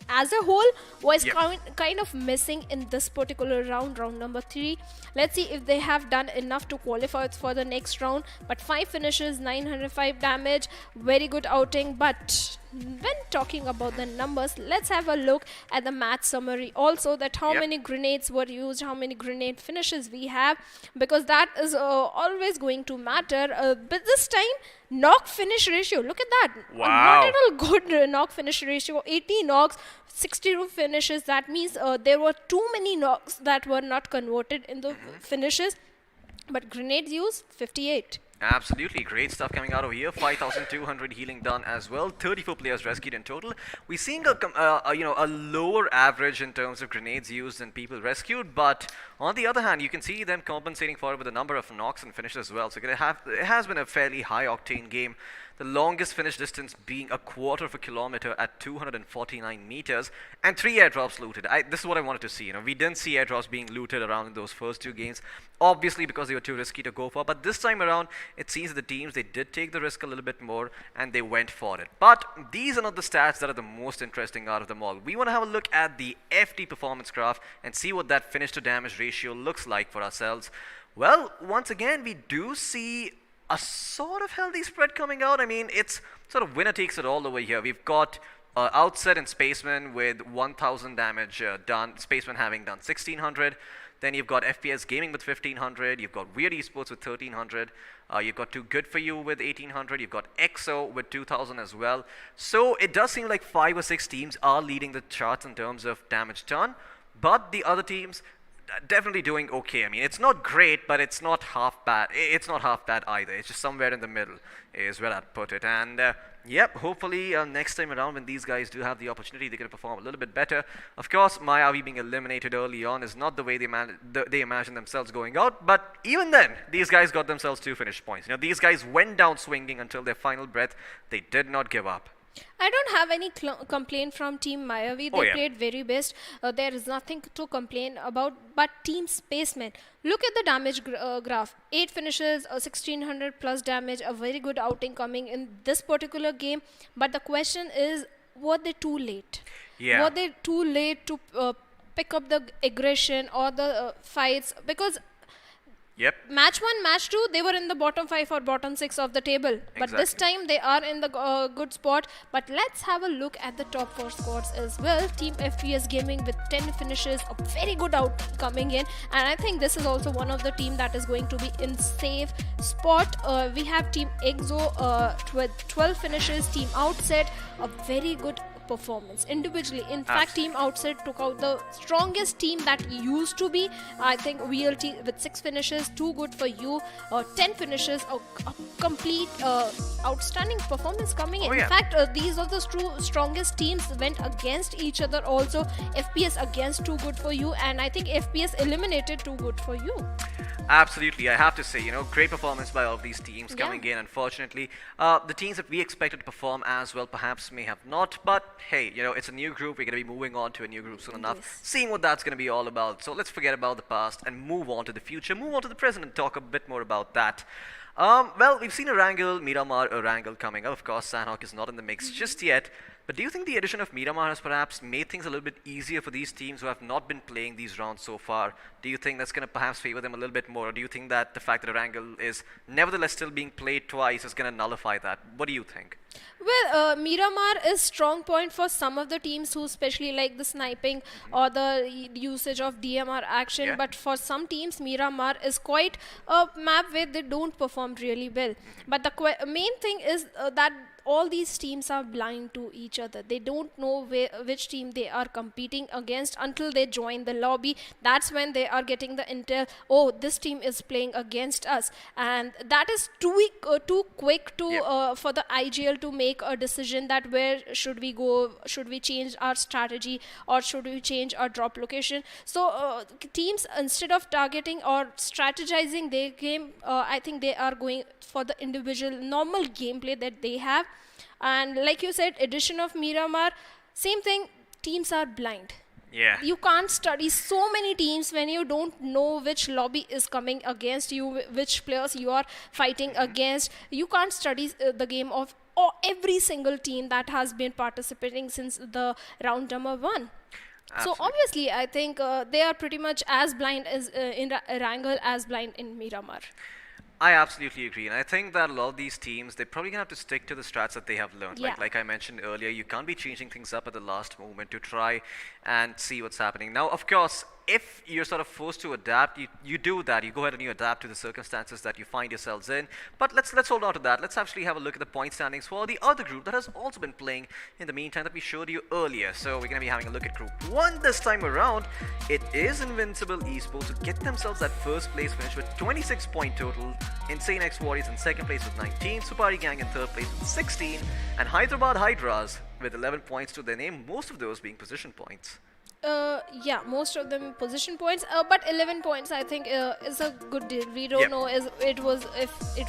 as a whole was kind of missing in this particular round number 3. Let's see if they have done enough to qualify for the next round. But 5 finishes, 905 damage, very good outing. But when talking about the numbers, let's have a look at the match summary also, that how many grenades were used, how many grenade finishes we have, because that is always going to matter. But this time, knock finish ratio, look at that. Wow. Not at all good knock finish ratio. 80 knocks, 62 finishes. That means there were too many knocks that were not converted in the finishes. But grenades used, 58. Absolutely, great stuff coming out over here. 5,200 healing done as well. 34 players rescued in total. We're seeing a lower average in terms of grenades used and people rescued, but on the other hand, you can see them compensating for it with a number of knocks and finishes as well. So it has been a fairly high octane game. The longest finish distance being a quarter of a kilometer at 249 meters, and 3 airdrops looted. This is what I wanted to see. We didn't see airdrops being looted around in those first 2 games, obviously because they were too risky to go for. But this time around, it seems that the teams, they did take the risk a little bit more and they went for it. But these are not the stats that are the most interesting out of them all. We want to have a look at the FD performance graph and see what that finish to damage ratio looks like for ourselves. Well, once again, we do see a sort of healthy spread coming out. I mean, it's sort of winner takes it all over here. We've got Outset and Spaceman with 1,000 damage done, Spaceman having done 1,600. Then you've got FPS Gaming with 1,500. You've got Weird Esports with 1,300. You've got Too Good For You with 1,800. You've got EXO with 2,000 as well. So it does seem like 5 or 6 teams are leading the charts in terms of damage done. But the other teams definitely doing okay. I mean, it's not great, but it's not half bad. It's not half bad either. It's just somewhere in the middle is where I'd put it. And hopefully next time around when these guys do have the opportunity, they're going to perform a little bit better. Of course, Miyavi being eliminated early on is not the way they imagine themselves going out. But even then, these guys got themselves 2 finish points. These guys went down swinging until their final breath. They did not give up. I don't have any complaint from Team Miyavi. They played very best. There is nothing to complain about. But Team Spaceman, look at the damage graph. 8 finishes, 1,600 plus damage. A very good outing coming in this particular game. But the question is, were they too late? Were they too late to pick up the aggression or the fights? Because match 1, match 2, they were in the bottom 5 or bottom 6 of the table. But this time they are in the good spot. But let's have a look at the top 4 squads as well. Team FPS Gaming with 10 finishes, a very good out coming in. And I think this is also one of the team that is going to be in safe spot. We have Team EXO with 12 finishes. Team Outset, a very good performance individually. In fact, Team Outset took out the strongest team that used to be. I think VLT with 6 finishes, Too Good For You, 10 finishes, a complete outstanding performance coming in. In fact, these are the strongest teams went against each other also. FPS against Too Good For You, and I think FPS eliminated Too Good For You. Absolutely, I have to say, great performance by all of these teams Yeah. coming in. Unfortunately, the teams that we expected to perform as well perhaps may have not. But hey, it's a new group. We're going to be moving on to a new group soon enough, Yes. seeing what that's going to be all about. So let's forget about the past and move on to the future, move on to the present and talk a bit more about that. Well, we've seen Erangel, Miramar, Erangel coming up. Of course, Sandhawk is not in the mix just yet. But do you think the addition of Miramar has perhaps made things a little bit easier for these teams who have not been playing these rounds so far? Do you think that's going to perhaps favor them a little bit more? Or do you think that the fact that Erangel is nevertheless still being played twice is going to nullify that? What do you think? Well, Miramar is strong point for some of the teams who especially like the sniping or the usage of DMR action. Yeah. But for some teams, Miramar is quite a map where they don't perform really well. But the main thing is that all these teams are blind to each other. They don't know which team they are competing against until they join the lobby. That's when they are getting the intel, oh, this team is playing against us. And that is too quick to for the IGL to make a decision that where should we go, should we change our strategy or should we change our drop location. So teams, instead of targeting or strategizing their game, I think they are going for the individual normal gameplay that they have. And like you said, addition of Miramar, same thing, teams are blind. Yeah. You can't study so many teams when you don't know which lobby is coming against you, which players you are fighting against. You can't study the game of every single team that has been participating since the round number 1. Absolutely. So obviously, I think they are pretty much as blind as in Erangel as blind in Miramar. I absolutely agree, and I think that a lot of these teams, they're probably gonna have to stick to the strats that they have learned. Yeah. Like I mentioned earlier, you can't be changing things up at the last moment to try and see what's happening. Now, of course, if you're sort of forced to adapt, you do that. You go ahead and you adapt to the circumstances that you find yourselves in. But let's hold on to that. Let's actually have a look at the point standings for the other group that has also been playing in the meantime that we showed you earlier. So we're gonna be having a look at Group 1 this time around. It is Invincible Esports who get themselves that first place finish with 26 point total. Insane X Warriors in second place with 19, Supari Gang in third place with 16, and Hyderabad Hydras with 11 points to their name, most of those being position points. Yeah, most of them position points, but 11 points I think is a good deal. We don't Yep. know if it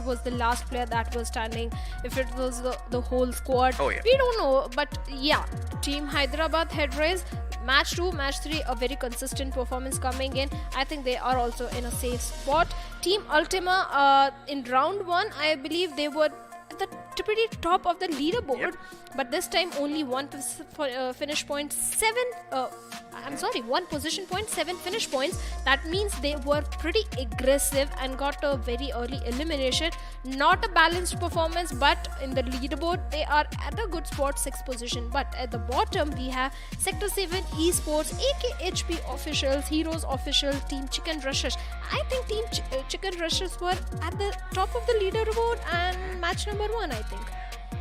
was the last player that was standing, if it was the whole squad. Oh, yeah. We don't know, but yeah, Team Hyderabad Headrace, match 2, match 3, a very consistent performance coming in. I think they are also in a safe spot. Team Ultima in round 1, I believe they were at the pretty top of the leaderboard, Yep. but this time only one finish point, 7 one position point, 7 finish points. That means they were pretty aggressive and got a very early elimination. Not a balanced performance, but in the leaderboard they are at a good spot, 6th position. But at the bottom we have Sector 7 Esports, AKHP officials, Heroes official, Team Chicken Rushers. I think Team Chicken Rushers were at the top of the leaderboard and match number 1, I think.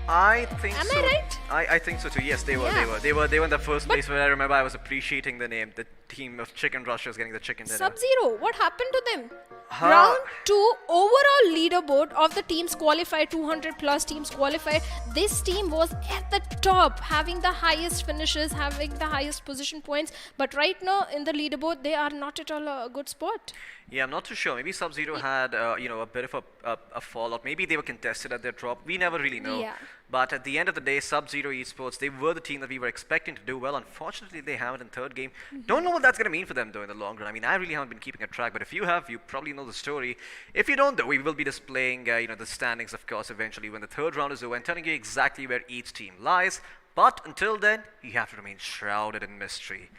I think Am so. I right? I think so too. Yes, they were. Yeah. They were in the first place. Where I remember, I was appreciating the name, the team of Chicken Rushers getting the chicken dinner. Sub-Zero, what happened to them? Huh. Round 2 overall leaderboard of the teams qualified, 200 plus teams qualified. This team was at the top, having the highest finishes, having the highest position points. But right now in the leaderboard, they are not at all a good spot. Yeah, I'm not too sure. Maybe Sub-Zero had, a bit of a fallout. Maybe they were contested at their drop. We never really know. Yeah. But at the end of the day, Sub-Zero Esports, they were the team that we were expecting to do well. Unfortunately, they haven't in third game. Don't know what that's going to mean for them, though, in the long run. I mean, I really haven't been keeping a track. But if you have, you probably know the story. If you don't, though, we will be displaying, the standings, of course, eventually when the third round is over and telling you exactly where each team lies. But until then, you have to remain shrouded in mystery.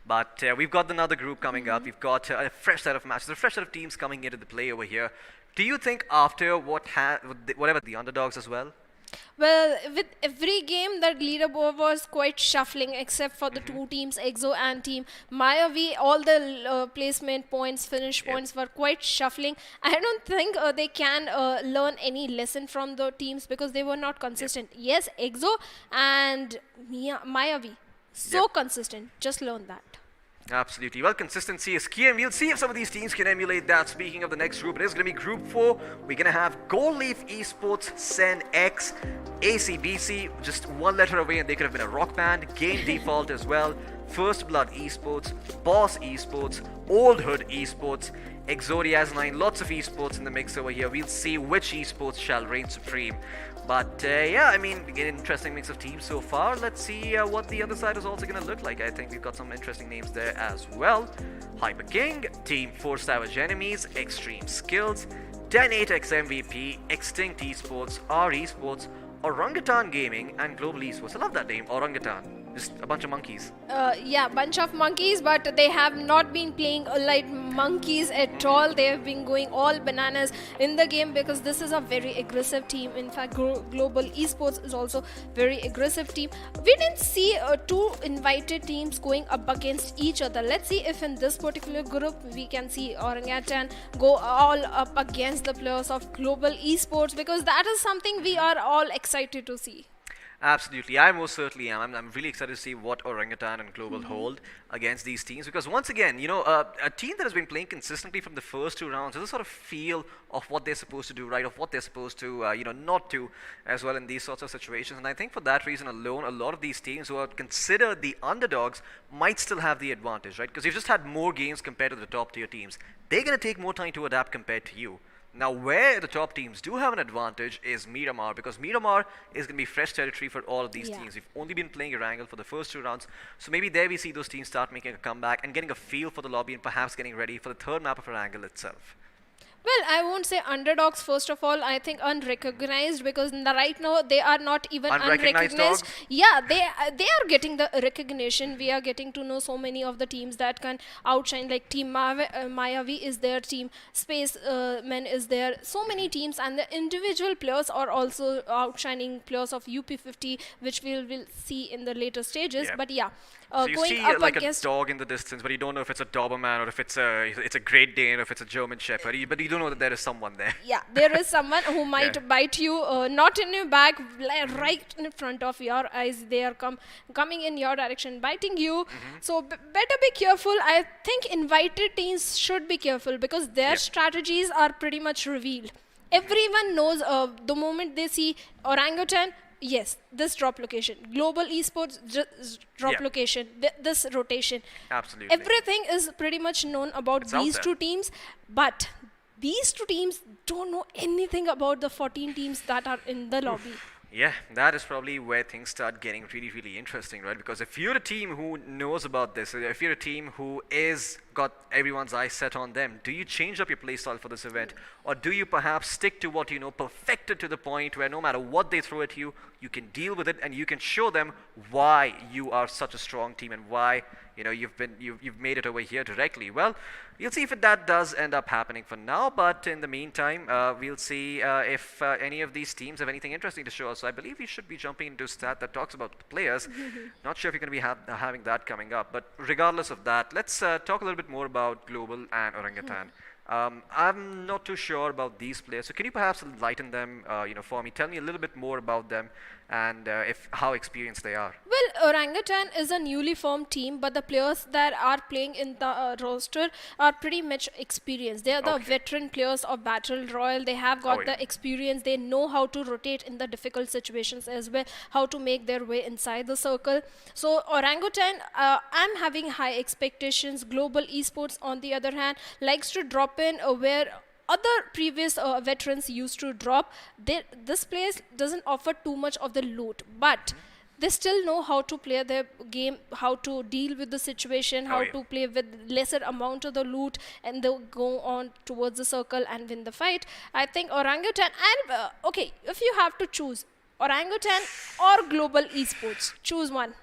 But we've got another group coming up. We've got a fresh set of matches, a fresh set of teams coming into the play over here. Do you think after whatever the underdogs as well? Well, with every game, that leaderboard was quite shuffling, except for the two teams, EXO and Team Mayavi. All the placement points, finish points were quite shuffling. I don't think they can learn any lesson from the teams because they were not consistent. Yes, EXO and Mayavi, so consistent. Just learn that. Absolutely. Well, consistency is key, and we'll see if some of these teams can emulate that. Speaking of the next group, it is going to be Group 4. We're going to have Gold Leaf Esports, Sen X, ACBC, just one letter away, and they could have been a rock band. Game Default as well. First Blood Esports, Boss Esports, Old Hood Esports, Exodias 9, lots of esports in the mix over here. We'll see which esports shall reign supreme. But yeah, I mean, again, interesting mix of teams so far. Let's see what the other side is also going to look like. I think we've got some interesting names there as well. Hyper King, Team 4 Savage Enemies, Extreme Skills, 10-8x MVP, Extinct Esports, R Esports, Orangutan Gaming, and Global Esports. I love that name, Orangutan. Just a bunch of monkeys. Yeah, bunch of monkeys, but they have not been playing like monkeys at all. They have been going all bananas in the game because this is a very aggressive team. In fact, Global Esports is also very aggressive team. We didn't see two invited teams going up against each other. Let's see if in this particular group we can see Orangutan go all up against the players of Global Esports, because that is something we are all excited to see. Absolutely, I most certainly am. I'm really excited to see what Orangutan and Global hold against these teams, because once again, you know, a team that has been playing consistently from the first two rounds has a sort of feel of what they're supposed to do right, of what they're supposed to, you know, not do as well in these sorts of situations. And I think for that reason alone, a lot of these teams who are considered the underdogs might still have the advantage, right? Because you've just had more games compared to the top tier teams. They're going to take more time to adapt compared to you. Now, where the top teams do have an advantage is Miramar, because Miramar is going to be fresh territory for all of these teams. We've only been playing Erangel for the first two rounds, so maybe there we see those teams start making a comeback and getting a feel for the lobby and perhaps getting ready for the third map of Erangel itself. Well, I won't say underdogs first of all. I think unrecognized, because right now they are not even Unrecognized unrecognized. dogs? Yeah, they are getting the recognition. We are getting to know so many of the teams that can outshine. Like Team Mayavi is there, Team Spaceman is there. So many teams, and the individual players are also outshining players of UP50, which we will see in the later stages. Yeah. But yeah. So you Going see up like against a dog in the distance, but you don't know if it's a Doberman or if it's a Great Dane or if it's a German Shepherd. But you don't know that there is someone there. Yeah, there is someone who might bite you, not in your back, right in front of your eyes. They are coming in your direction, biting you. So better be careful. I think invited teams should be careful, because their strategies are pretty much revealed. Everyone knows the moment they see Orangutan, yes, this drop location. Global Esports, drop location. This rotation. Absolutely. Everything is pretty much known about these two teams, but these two teams don't know anything about the 14 teams that are in the lobby. Yeah, that is probably where things start getting really, really interesting, right? Because if you're a team who knows about this, if you're a team who is got everyone's eyes set on them, do you change up your playstyle for this event? Or do you perhaps stick to what you know, perfected to the point where no matter what they throw at you, you can deal with it and you can show them why you are such a strong team and why, you know, you've made it over here directly? Well, we'll see if that does end up happening for now, but in the meantime, we'll see if any of these teams have anything interesting to show us. So I believe we should be jumping into a stat that talks about the players. Not sure if you're going to be having that coming up, but regardless of that, let's talk a little bit more about Global and Orangutan. I'm not too sure about these players, so can you perhaps enlighten them, you know, for me? Tell me a little bit more about them and how experienced they are. Well, Orangutan is a newly formed team, but the players that are playing in the roster are pretty much experienced. They are the veteran players of Battle Royale. They have got the experience. They know how to rotate in the difficult situations as well, how to make their way inside the circle. So Orangutan, I'm having high expectations. Global Esports, on the other hand, likes to drop in where other previous veterans used to drop. This place doesn't offer too much of the loot, but they still know how to play their game, how to deal with the situation, how to play with lesser amount of the loot, and they'll go on towards the circle and win the fight. I think Orangutan, and okay, if you have to choose Orangutan or Global Esports, choose one.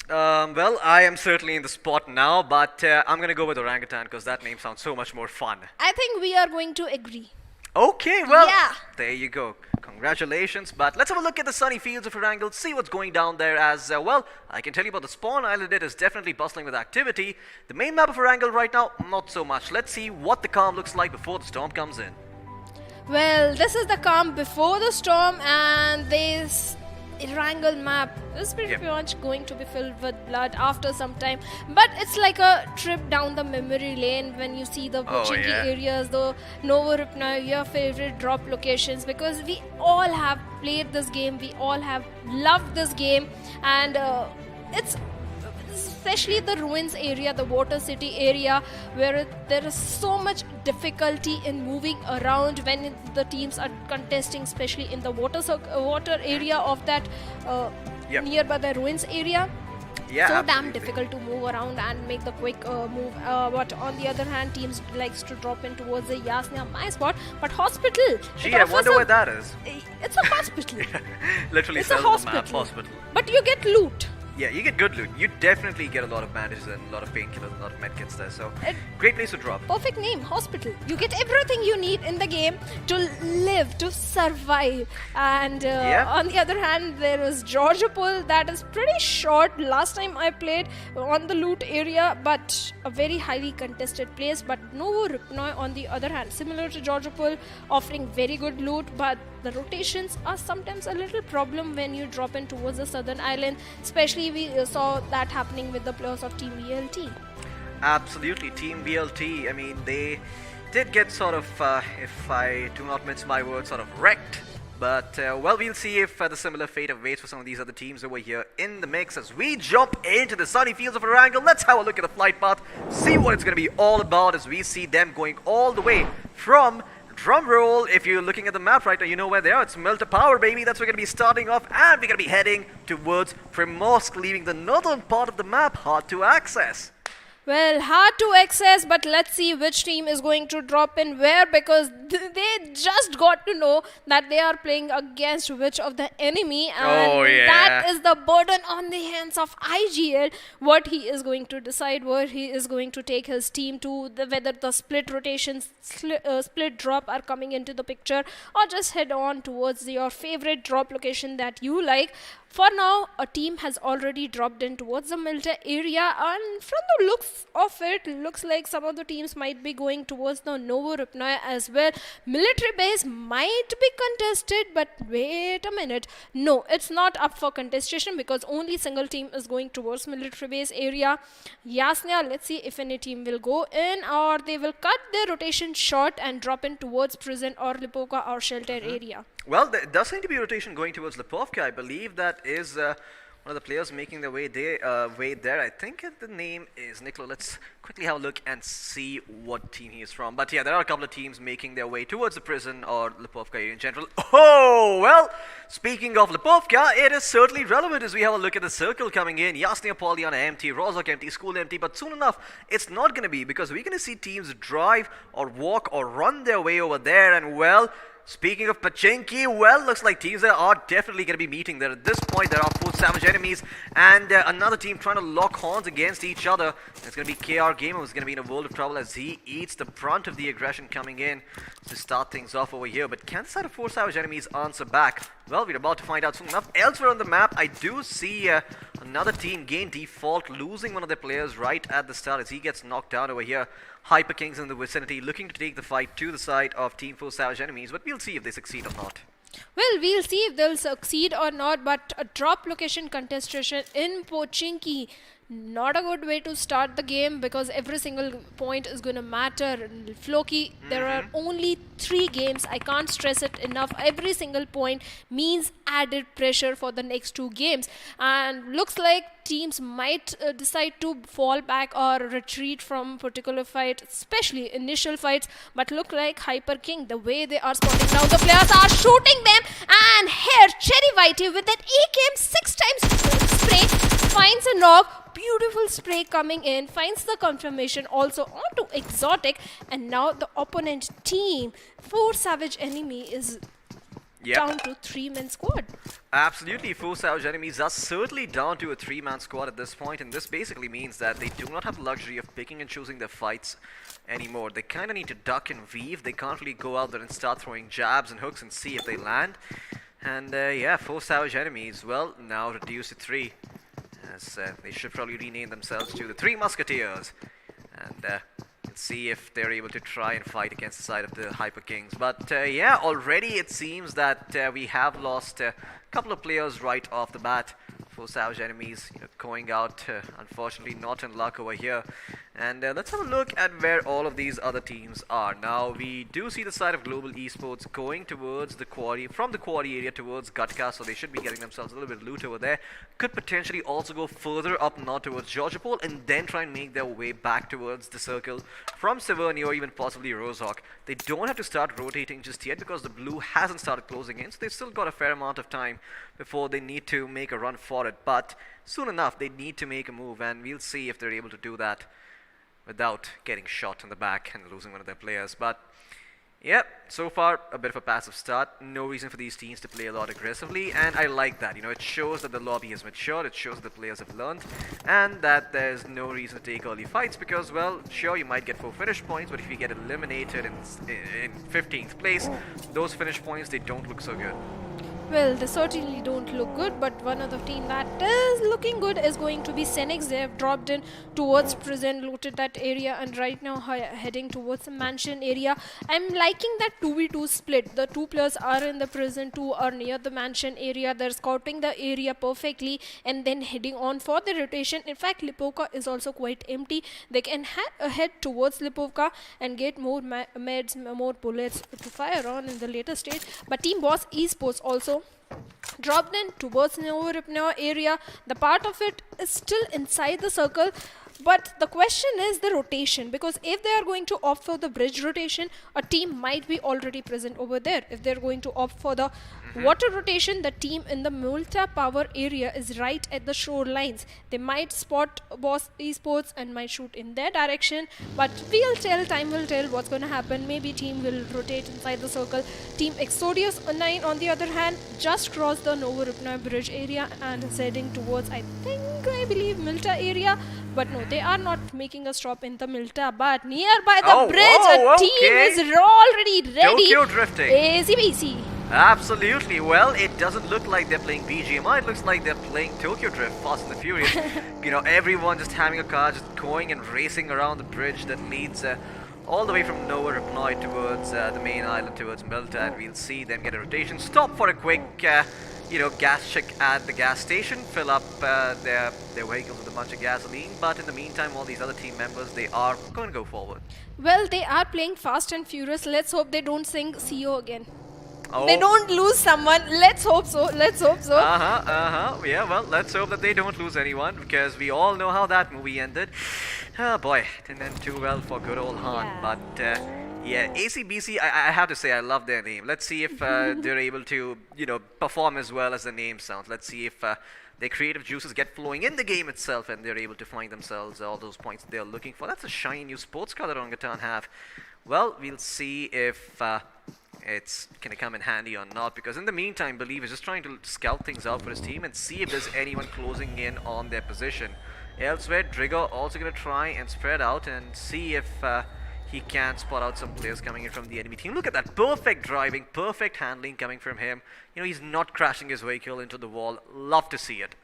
Well, I am certainly in the spot now, but I'm going to go with Orangutan because that name sounds so much more fun. I think we are going to agree. Okay, well, there you go. Congratulations, but let's have a look at the sunny fields of Erangel, see what's going down there as well. I can tell you about the spawn island. It is definitely bustling with activity. The main map of Erangel right now, not so much. Let's see what the calm looks like before the storm comes in. Well, this is the calm before the storm, and this Erangel map is pretty much going to be filled with blood after some time, but it's like a trip down the memory lane when you see the chinky areas, the Nova Ripna, your favorite drop locations, because we all have played this game, we all have loved this game, and it's especially the ruins area, the water city area, where there is so much difficulty in moving around when the teams are contesting, especially in the water area of that nearby the ruins area. Yeah, so absolutely. damn difficult to move around and make the quick move. But on the other hand, teams likes to drop in towards the Yasnia, my spot. But hospital. Gee, I wonder where that is. It's a hospital. Literally It's a says on the map, hospital. hospital. But you get loot. Yeah, you get good loot. You definitely get a lot of bandages and a lot of painkillers and a lot of medkits there. So, great place to drop. Perfect name, hospital. You get everything you need in the game to live, to survive. And on the other hand, there is Georgopol that is pretty short. Last time I played on the loot area, but a very highly contested place. But Novo Ripnoi, on the other hand, similar to Georgopol, offering very good loot, but the rotations are sometimes a little problem when you drop in towards the southern island. Especially we saw that happening with the players of Team VLT. Absolutely, Team BLT. I mean, they did get sort of, if I do not mince my words, sort of wrecked. But, well, we'll see if the similar fate awaits for some of these other teams over here in the mix as we jump into the sunny fields of Erangel. Let's have a look at the flight path, see what it's going to be all about as we see them going all the way from... Drum roll, if you're looking at the map right now, you know where they are. It's Melter Power, baby. That's where we're going to be starting off. And we're going to be heading towards Primorsk, leaving the northern part of the map hard to access. Well, hard to access, but let's see which team is going to drop in where, because they just got to know that they are playing against which of the enemy, and that is the burden on the hands of IGL, what he is going to decide, where he is going to take his team to, whether the split rotations, split drop are coming into the picture, or just head on towards your favorite drop location that you like. For now, a team has already dropped in towards the Milta area, and from the looks of it, looks like some of the teams might be going towards the Novo Ripnoi as well. Military base might be contested, but wait a minute. No, it's not up for contestation because only single team is going towards military base area. Yasnia, let's see if any team will go in or they will cut their rotation short and drop in towards prison or Lipovka or shelter area. Well, there does seem to be a rotation going towards Lipovka. I believe that is one of the players making their way there. I think the name is Nicola. Let's quickly have a look and see what team he is from. But yeah, there are a couple of teams making their way towards the prison or Lipovka area in general. Oh, well, speaking of Lipovka, it is certainly relevant as we have a look at the circle coming in. Yasnia Polyana empty, Rozok empty, School empty, but soon enough, it's not going to be because we're going to see teams drive or walk or run their way over there, and well, speaking of Pachinki, well, looks like teams that are definitely going to be meeting there. At this point, there are 4 savage enemies and another team trying to lock horns against each other. It's going to be KR Gamer who's going to be in a world of trouble as he eats the brunt of the aggression coming in to start things off over here. But can the side of 4 savage enemies answer back? Well, we're about to find out soon enough. Elsewhere on the map, I do see another team gain default, losing one of their players right at the start as he gets knocked down over here. Hyper Kings in the vicinity looking to take the fight to the side of Team 4 Savage Enemies, but we'll see if they succeed or not. Well, we'll see if they'll succeed or not, but a drop location contestation in Pochinki, not a good way to start the game because every single point is going to matter. Floki, there are only 3 games. I can't stress it enough. Every single point means added pressure for the next 2 games. And looks like teams might decide to fall back or retreat from particular fight, especially initial fights. But look like Hyper King, the way they are spotting now, the players are shooting them. And here, Cherry Whitey with that AKM 6 times spray finds a knock. Beautiful spray coming in, finds the confirmation also onto Exotic, and now the opponent team, 4 savage enemy is down to 3-man squad. Absolutely, 4 savage enemies are certainly down to a 3-man squad at this point, and this basically means that they do not have the luxury of picking and choosing their fights anymore. They kind of need to duck and weave. They can't really go out there and start throwing jabs and hooks and see if they land. And yeah, 4 savage enemies, well, now reduced to 3. As they should probably rename themselves to the 3 Musketeers. And let's see if they're able to try and fight against the side of the Hyper Kings. But yeah, already it seems that we have lost a couple of players right off the bat. 4 savage enemies, going out, unfortunately not in luck over here. And let's have a look at where all of these other teams are. Now, we do see the side of Global Esports going towards the quarry, from the quarry area towards Gatka, so they should be getting themselves a little bit of loot over there. Could potentially also go further up north towards Georgopol and then try and make their way back towards the circle from Severny or even possibly Rozhok. They don't have to start rotating just yet because the blue hasn't started closing in, so they've still got a fair amount of time before they need to make a run for it. But soon enough, they need to make a move, and we'll see if they're able to do that without getting shot in the back and losing one of their players. But yeah, so far a bit of a passive start. No reason for these teams to play a lot aggressively, and I like that. You know, it shows that the lobby has matured, it shows that the players have learned, and that there's no reason to take early fights because, well, sure, you might get 4 finish points, but if you get eliminated in 15th place, those finish points, they don't look so good. Well, they certainly don't look good, but one of the team that is looking good is going to be Senex. They have dropped in towards prison, looted that area, and right now heading towards the mansion area. I'm liking that 2v2 split. The 2 players are in the prison, 2 are near the mansion area. They're scouting the area perfectly and then heading on for the rotation. In fact, Lipovka is also quite empty. They can head towards Lipovka and get more meds, more bullets to fire on in the later stage. But Team Boss Esports also dropped in towards Novoripna area. The part of it is still inside the circle, but the question is the rotation, because if they are going to opt for the bridge rotation, a team might be already present over there. If they're going to opt for the water rotation, the team in the Multa power area is right at the shorelines. They might spot Boss Esports and might shoot in their direction, but we'll tell, time will tell what's going to happen. Maybe team will rotate inside the circle. Team Exodius 9 on the other hand just crossed the Novoripna bridge area and is heading towards, I believe Milta area, but no, they are not making a stop in the Milta, but nearby the bridge, team is already ready. Tokyo drifting. ACBC. Absolutely. Well, it doesn't look like they're playing BGMI. It looks like they're playing Tokyo Drift, Fast and the Furious. You know, everyone just having a car, just going and racing around the bridge that leads all the way from Nova Repnoy towards the main island, towards Milta, and we'll see them get a rotation. Stop for a quick, gas check at the gas station, fill up their vehicles with a bunch of gasoline. But in the meantime, all these other team members, they are going to go forward. Well, they are playing Fast and Furious. Let's hope they don't sing CEO again. Oh. They don't lose someone. Let's hope so. Let's hope so. Yeah, well, let's hope that they don't lose anyone, because we all know how that movie ended. Oh boy, didn't end too well for good old Han. Yeah. But yeah, ACBC, I have to say, I love their name. Let's see if they're able to, perform as well as the name sounds. Let's see if their creative juices get flowing in the game itself and they're able to find themselves all those points they're looking for. That's a shiny new sports car that Orangutan have. Well, we'll see if it's going to come in handy or not, because in the meantime, Believe is just trying to scout things out for his team and see if there's anyone closing in on their position. Elsewhere, Drigger also going to try and spread out and see if he can spot out some players coming in from the enemy team. Look at that, perfect driving, perfect handling coming from him. He's not crashing his vehicle into the wall. Love to see it.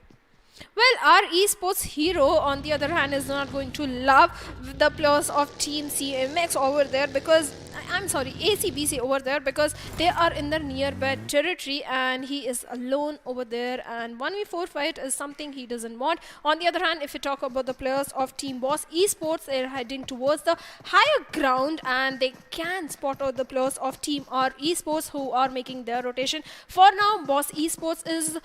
Well, our esports hero, on the other hand, is not going to love the players of Team CMX over there, because ACBC over there, because they are in the nearby territory and he is alone over there, and 1v4 fight is something he doesn't want. On the other hand, if we talk about the players of Team Boss Esports, they're heading towards the higher ground and they can spot out the players of Team R Esports who are making their rotation. For now, Boss Esports is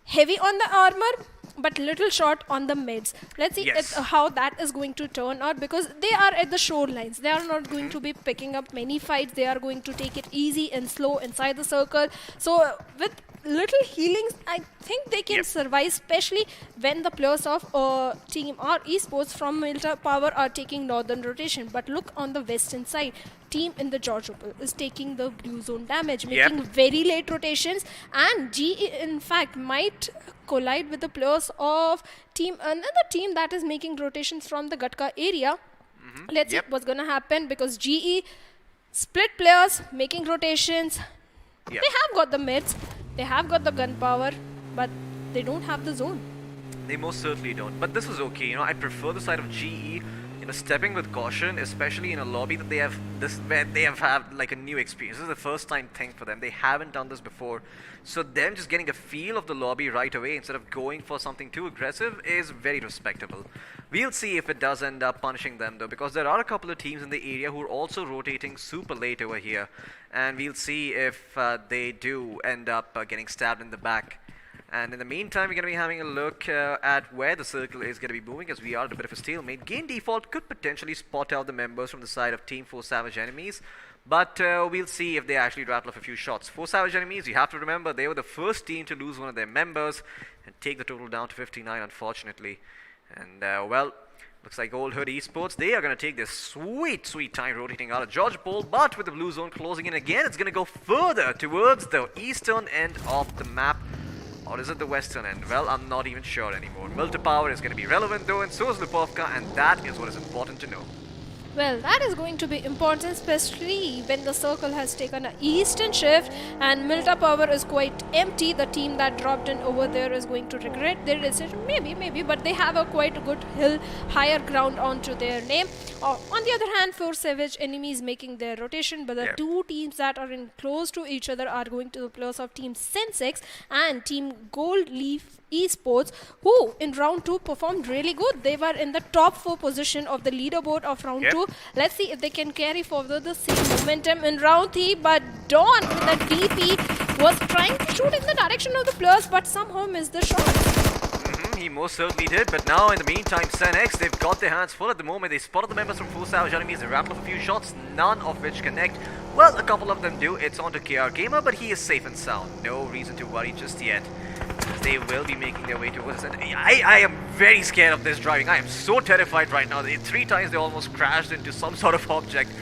heavy on the armor, but little short on the mids. Let's see how that is going to turn out, because they are at the shorelines. They are not going to be picking up many fights. They are going to take it easy and slow inside the circle. So with little healings, I think they can survive, especially when the players of Team R Esports from Milta Power are taking northern rotation. But look on the western side. Team in the Georgopol is taking the blue zone damage, making very late rotations, and GE in fact might collide with the players of another team that is making rotations from the Gatka area. Let's see what's gonna happen, because GE split players making rotations. They have got the mids, they have got the gunpowder, but they don't have the zone. They most certainly don't. But this is okay. I prefer the side of GE. stepping with caution, especially in a lobby that they have where they have had like a new experience. This is the first time thing for them. They haven't done this before, so them just getting a feel of the lobby right away instead of going for something too aggressive is very respectable. We'll see if it does end up punishing them though, because there are a couple of teams in the area who are also rotating super late over here, and we'll see if they do end up getting stabbed in the back. And in the meantime, we're going to be having a look at where the circle is going to be moving, as we are at a bit of a stalemate. Gain Default could potentially spot out the members from the side of Team 4 Savage Enemies, but we'll see if they actually rattle off a few shots. 4 Savage Enemies, you have to remember, they were the first team to lose one of their members and take the total down to 59, unfortunately. And, well, looks like Old Hood Esports, they are going to take this sweet, sweet time rotating out of George Bowl, but with the blue zone closing in again, it's going to go further towards the eastern end of the map. Or is it the western end? Well, I'm not even sure anymore. Milta Power is going to be relevant though, and so is Lipovka, and that is what is important to know. Well, that is going to be important, especially when the circle has taken an eastern shift and Milta Power is quite empty. The team that dropped in over there is going to regret their decision. Maybe, but they have a quite good hill, higher ground onto their name. On the other hand, 4 Savage Enemies making their rotation, but the two teams that are in close to each other are going to the players of Team Sensex and Team Gold Leaf Esports, who in round 2 performed really good. They were in the top 4 position of the leaderboard of round 2. Let's see if they can carry forward the same momentum in round 3. But Dawn with the DP was trying to shoot in the direction of the players, but somehow missed the shot. He most certainly did, but now in the meantime, Senex, they've got their hands full at the moment. They spotted the members from 4 Savage Enemies. They rattled off a few shots, none of which connect. Well, a couple of them do. It's onto KR Gamer, but he is safe and sound. No reason to worry just yet. They will be making their way towards it. I am very scared of this driving. I am so terrified right now. 3 times they almost crashed into some sort of object,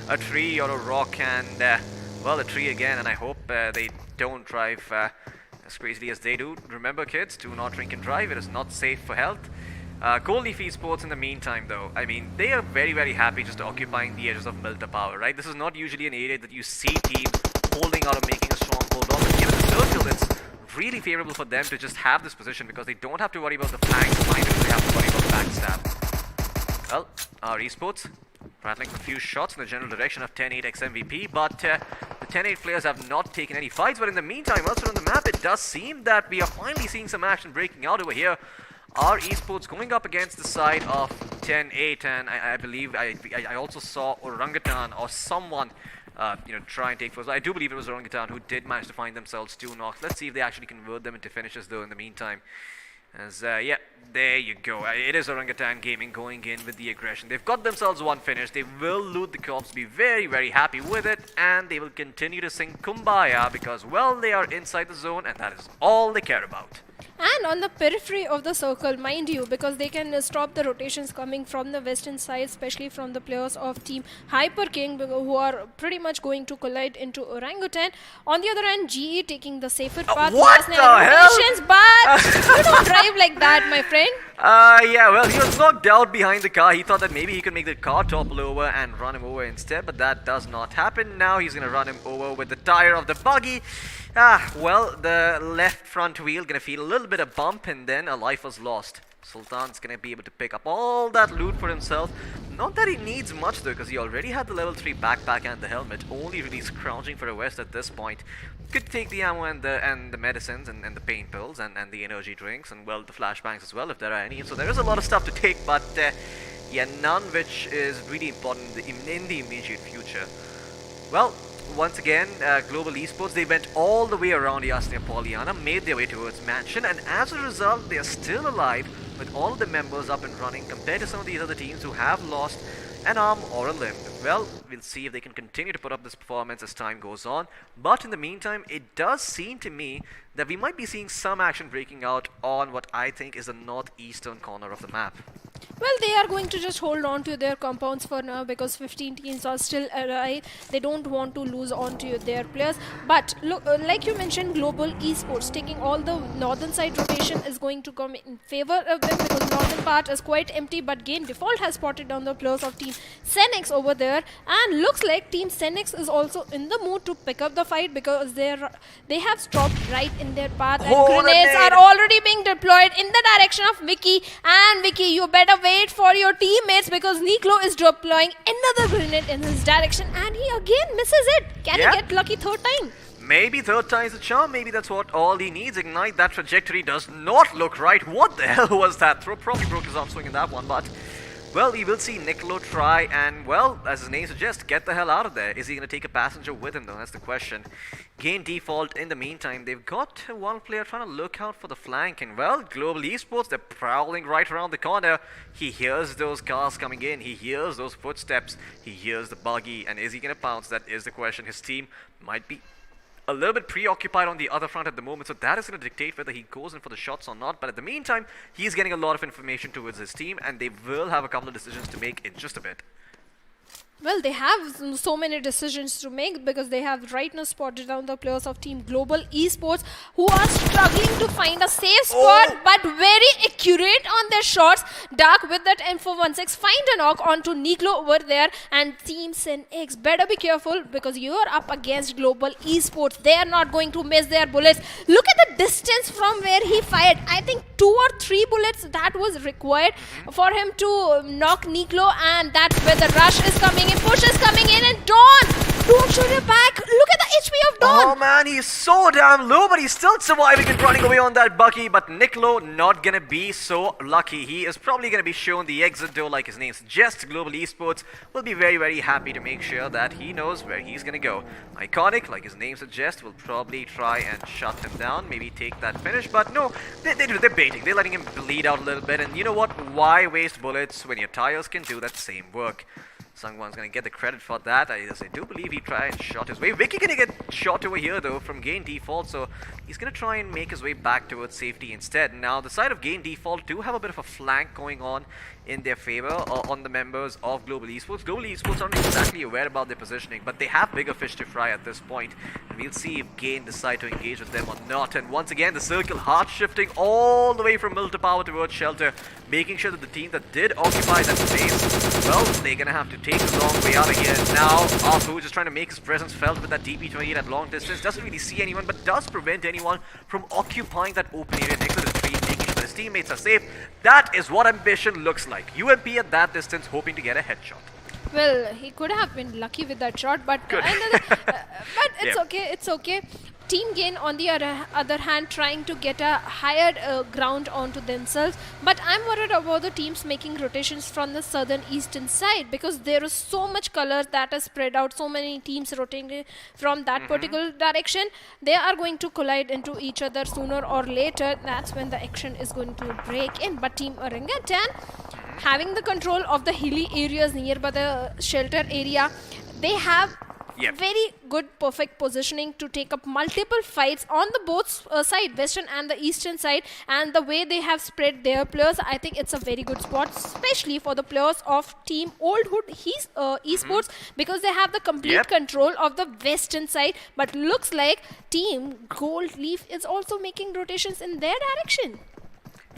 a tree or a rock, and well, a tree again. And I hope they don't drive as crazily as they do. Remember, kids, do not drink and drive. It is not safe for health. Gold Leaf Esports in the meantime though, I mean, they are very, very happy just occupying the edges of Milta Power, right? This is not usually an area that you see teams holding out or making a stronghold on, but given the circle, it's really favorable for them to just have this position because they don't have to worry about the flanks, neither do they have to worry about the backstab. Well, our Esports rattling a few shots in the general direction of 10-8 XMVP, but the 10-8 players have not taken any fights. But in the meantime, elsewhere on the map, it does seem that we are finally seeing some action breaking out over here. Our Esports going up against the side of 10-8, and I believe I also saw Orangutan or someone try and take first. I do believe it was Orangutan who did manage to find themselves 2 knocks. Let's see if they actually convert them into finishes though in the meantime. As, yeah, there you go. It is Orangutan Gaming going in with the aggression. They've got themselves 1 finish. They will loot the corpse, be very, very happy with it, and they will continue to sing Kumbaya because, well, they are inside the zone, and that is all they care about. And on the periphery of the circle, mind you, because they can stop the rotations coming from the western side, especially from the players of Team Hyper King, who are pretty much going to collide into Orangutan. On the other hand, GE taking the safer path. What the hell? But you don't drive like that, my friend. Yeah, well, he was knocked out behind the car. He thought that maybe he could make the car topple over and run him over instead, but that does not happen. Now he's going to run him over with the tire of the buggy. Well, the left front wheel gonna feel a little bit of bump, and then a life was lost. Sultan's gonna be able to pick up all that loot for himself. Not that he needs much though, because he already had the level 3 backpack and the helmet, only really scrounging for a vest at this point. Could take the ammo and the medicines and the pain pills and the energy drinks and, well, the flashbangs as well if there are any. So there is a lot of stuff to take, but yeah, none which is really important in the immediate future. Well, once again, Global Esports, they went all the way around Yasnia Polyana, made their way towards Mansion, and as a result, they are still alive with all of the members up and running compared to some of these other teams who have lost an arm or a limb. Well, we'll see if they can continue to put up this performance as time goes on, but in the meantime, it does seem to me that we might be seeing some action breaking out on what I think is the northeastern corner of the map. Well, they are going to just hold on to their compounds for now because 15 teams are still alive. They don't want to lose on to their players. But look, like you mentioned, Global Esports taking all the northern side rotation is going to come in favor of them because northern part is quite empty. But Gain Default has spotted down the players of Team Senex over there, and looks like Team Senex is also in the mood to pick up the fight because they have stopped right in their path, and Oh, the grenades nade. are already being deployed in the direction of Vicky. And Vicky, you better wait for your teammates because Niklo is deploying another grenade in his direction, and he again misses it. Can Yeah. he get lucky third time? Maybe third time's a charm. Maybe that's what all he needs. Ignite. That trajectory does not look right. What the hell was that throw? Probably broke his arm swing in that one, but... Well, we will see Niklo try and, well, as his name suggests, get the hell out of there. Is he going to take a passenger with him, though? That's the question. Gain default. In the meantime, they've got one player trying to look out for the flank. And, well, Global Esports, they're prowling right around the corner. He hears those cars coming in. He hears those footsteps. He hears the buggy. And is he going to pounce? That is the question. His team might be a little bit preoccupied on the other front at the moment, so that is going to dictate whether he goes in for the shots or not. But at the meantime, he's getting a lot of information towards his team, and they will have a couple of decisions to make in just a bit. Well, they have so many decisions to make because they have right now spotted down the players of Team Global Esports who are struggling to find a safe spot but very accurate on their shots. Dark with that M416 find a knock onto Niklo over there, and Team Sin X better be careful because you are up against Global Esports. They are not going to miss their bullets. Look at the distance from where he fired. I think 2 or 3 bullets that was required for him to knock Niklo, and that's where the rush is coming in. Push is coming in, and Dawn shoot it back. Look at the HP of Dawn. Oh man, he's so damn low, but he's still surviving and running away on that buggy. But Niklo not gonna be so lucky. He is probably gonna be shown the exit door like his name suggests. Global Esports will be very, very happy to make sure that he knows where he's gonna go. Iconic, like his name suggests, will probably try and shut him down, maybe take that finish. But no, they're baiting. They're letting him bleed out a little bit. And you know what? Why waste bullets when your tires can do that same work? Sungwon's gonna get the credit for that. I do believe he tried and shot his way. Vicky gonna get shot over here though from Gain Default, so he's gonna try and make his way back towards safety instead. Now the side of Gain Default do have a bit of a flank going on in their favor on the members of Global Esports. Global Esports aren't exactly aware about their positioning, but they have bigger fish to fry at this point. And we'll see if Gain decide to engage with them or not. And once again, the circle hard shifting all the way from middle to power towards shelter, making sure that the team that did occupy that space, well, they're gonna have to take the long way out of here. Now, iQOO just trying to make his presence felt with that DP-28 at long distance. Doesn't really see anyone, but does prevent anyone from occupying that open area next to the tree, making sure that his teammates are safe. That is what ambition looks like. UMP at that distance, hoping to get a headshot. Well, he could have been lucky with that shot, but but it's okay. It's okay. Team Gain, on the other hand, trying to get a higher ground onto themselves. But I'm worried about the teams making rotations from the southern eastern side because there is so much color that is spread out. So many teams rotating from that particular direction. They are going to collide into each other sooner or later. That's when the action is going to break in. But Team Erangel, having the control of the hilly areas nearby the shelter area, they have very good perfect positioning to take up multiple fights on the both side, western and the eastern side. And the way they have spread their players, I think it's a very good spot, especially for the players of Team Old Hood Esports, because they have the complete control of the western side. But looks like Team Gold Leaf is also making rotations in their direction.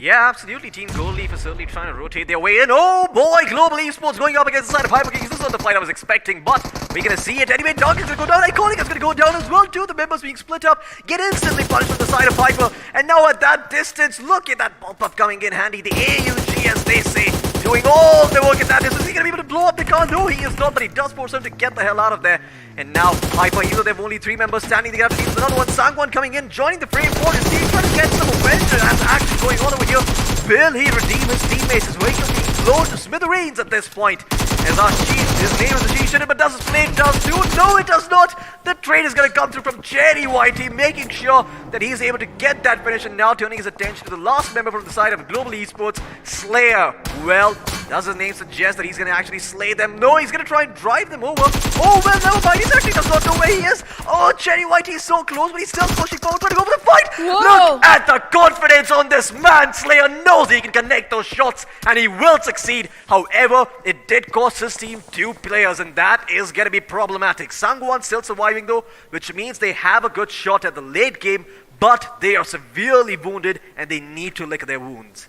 Yeah, absolutely. Team Gold Leaf is certainly trying to rotate their way in. Oh boy, Global Esports going up against the side of Hyper Kings. This is not the fight I was expecting, but we're going to see it anyway. Dunk is going to go down. Iconic is going to go down as well too. The members being split up get instantly punished on the side of Hyper. And now at that distance, look at that pop-up coming in handy. The AUG, as they say, doing all the work at that distance. Is he going to be able to blow up the car? No, he is not, but he does force him to get the hell out of there. And now Hyper, even though they have only 3 members standing, they got to deal with another one. Sangwon coming in, joining the frame for his team, trying to get some momentum. That's actually going on over here. Will he redeem his teammates? His vehicle being blown to smithereens at this point. As our chief, his name is the Chief, but does his plane does too? No, it does not. The trade is going to come through from Cherry Whitey, making sure that he's able to get that finish, and now turning his attention to the last member from the side of Global Esports, Slayer. Well, does his name suggest that he's going to actually slay them? No, he's going to try and drive them over. Oh, well, never mind. He actually does not know where he is. Oh, Cherry Whitey is so close, but he's still pushing forward, trying to go for the fight. Whoa. Look at the confidence on this man. Slayer knows he can connect those shots, and he will succeed. However, it did cost his team 2 players, and that is going to be problematic. Sangwon still surviving though, which means they have a good shot at the late game, but they are severely wounded, and they need to lick their wounds.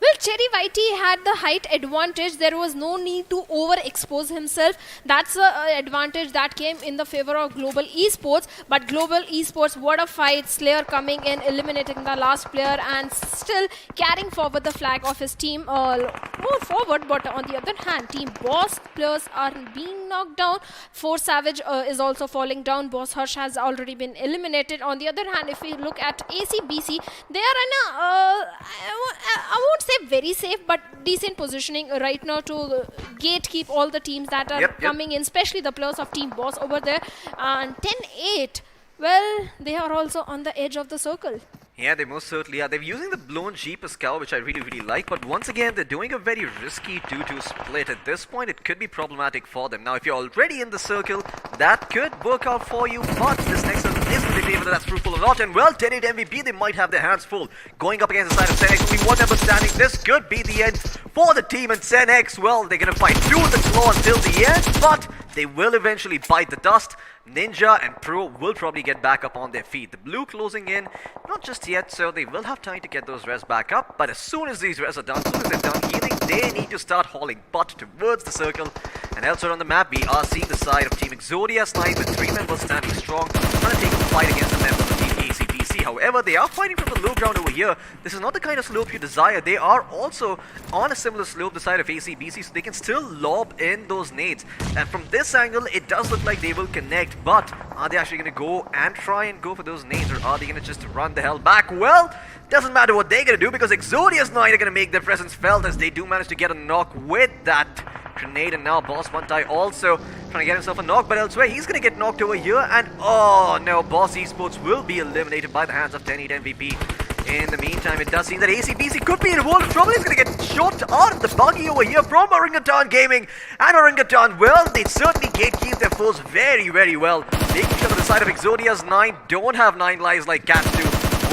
Well, Cherry Whitey had the height advantage. There was no need to overexpose himself. That's the advantage that came in the favor of Global Esports. But Global Esports, what a fight. Slayer coming in, eliminating the last player and still carrying forward the flag of his team more forward. But on the other hand, Team Boss players are being knocked down. Force Savage is also falling down. Boss Harsh has already been eliminated. On the other hand, if we look at ACBC, they are in a, I won't say very safe but decent positioning right now to gatekeep all the teams that are coming in, especially the players of Team Boss over there. And 10-8, well, they are also on the edge of the circle. Yeah, they most certainly are. They're using the blown Jeep as cover, which I really like. But once again, they're doing a very risky 2-2 split. At this point, it could be problematic for them. Now, if you're already in the circle, that could work out for you. But this next circle isn't the favor that's fruitful or not. And well, 10-8 MVP, they might have their hands full. Going up against the side of Senex, only one member standing. This could be the end for the team. And Senex, well, they're going to fight through the claw until the end. But they will eventually bite the dust. Ninja and Pro will probably get back up on their feet. The blue closing in, not just yet, so they will have time to get those res back up. But as soon as these res are done, as soon as they're done healing, they need to start hauling butt towards the circle. And elsewhere on the map, we are seeing the side of Team Exodia Snipe with 3 members standing strong, trying to take up the fight against the members of Team ACBC. However, they are fighting from the low ground over here. This is not the kind of slope you desire. They are also on a similar slope, the side of ACBC, so they can still lob in those nades. And from this angle, it does look like they will connect. But are they actually going to go and try and go for those nades, or are they going to just run the hell back? Well, doesn't matter what they're going to do, because Exodia's Knight are going to make their presence felt as they do manage to get a knock with that grenade. And now Boss Bantai also trying to get himself a knock, but elsewhere he's going to get knocked over here. And oh no, Boss Esports will be eliminated by the hands of 10-8 MVP. In the meantime, it does seem that ACBC could be in a world of trouble. He's going to get shot out of the buggy over here from Orangutan Gaming. And Orangutan, well, they certainly gatekeep their foes very well. Making sure that the side of Exodia's 9 don't have 9 lives like cats do.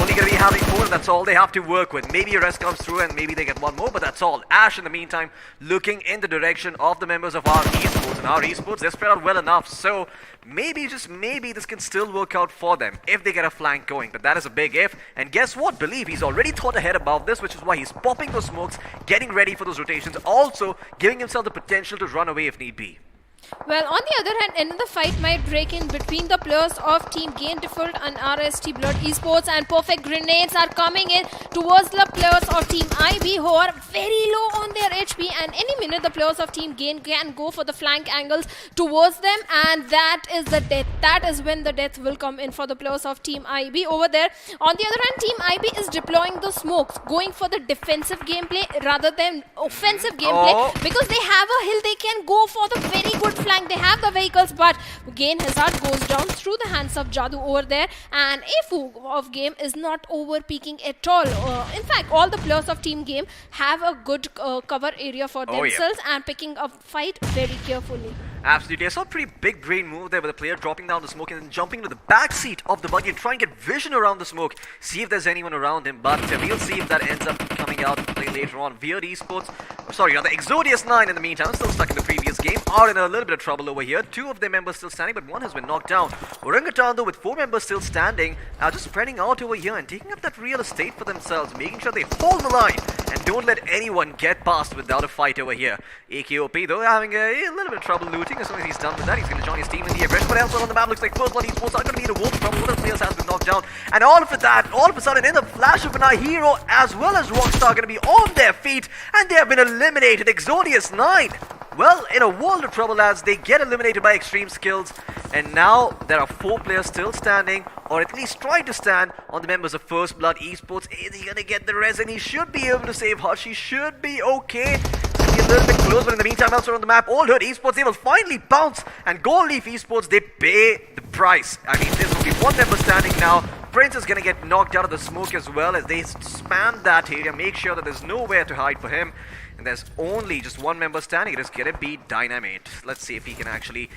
Only going to be having 4, and that's all they have to work with. Maybe a rest comes through and maybe they get one more, but that's all. Ash, in the meantime, looking in the direction of the members of our esports. And our esports, they're spread out well enough, so maybe, just maybe, this can still work out for them if they get a flank going. But that is a big if. And guess what? Believe he's already thought ahead about this, which is why he's popping those smokes, getting ready for those rotations, also giving himself the potential to run away if need be. Well, on the other hand, another fight might break in between the players of Team Gain Default and RST Blood Esports, and perfect grenades are coming in towards the players of Team IB, who are very low on their HP, and any minute the players of Team Gain can go for the flank angles towards them, and that is the death. That is when the death will come in for the players of Team IB over there. On the other hand, Team IB is deploying the smokes, going for the defensive gameplay rather than offensive gameplay, because they have a hill, they can go for the very good flank. They have the vehicles, but Gain Hazard goes down through the hands of Jadu over there, and iQOO of Game is not over peaking at all. In fact, all the players of Team Game have a good cover area for themselves and picking up fight very carefully. Absolutely. I saw a pretty big brain move there with the player dropping down the smoke and then jumping into the back seat of the buggy and trying to get vision around the smoke, see if there's anyone around him. But we'll see if that ends up coming out to play later on. Weird Esports, the Exodius 9 in the meantime, still stuck in the previous game, are in a little bit of trouble over here. 2 of their members still standing, but 1 has been knocked down. Orangutan, though, with 4 members still standing, are just spreading out over here and taking up that real estate for themselves, making sure they hold the line and don't let anyone get past without a fight over here. AKOP, though, having a little bit of trouble looting. As soon as he's done with that, he's going to join his team in the aggression. But elsewhere on the map, looks like First Blood Esports are going to be in a world of trouble. One of the players has been knocked down. And all of a sudden, in the flash of an eye, Hero as well as Rockstar are going to be on their feet. And they have been eliminated. Exodius 9. Well, in a world of trouble, lads, they get eliminated by Extreme Skills. And now there are 4 players still standing, or at least trying to stand, on the members of First Blood Esports. Is he going to get the res? And he should be able to save Hush. He should be okay. A little bit close, but in the meantime, elsewhere on the map, Old Herd Esports, they will finally bounce, and Gold Leaf Esports, they pay the price. I mean, there's only 1 member standing now. Prince is going to get knocked out of the smoke as well as they spam that area, make sure that there's nowhere to hide for him. And there's only just 1 member standing. It is going to be Dynamite. Let's see if he can actually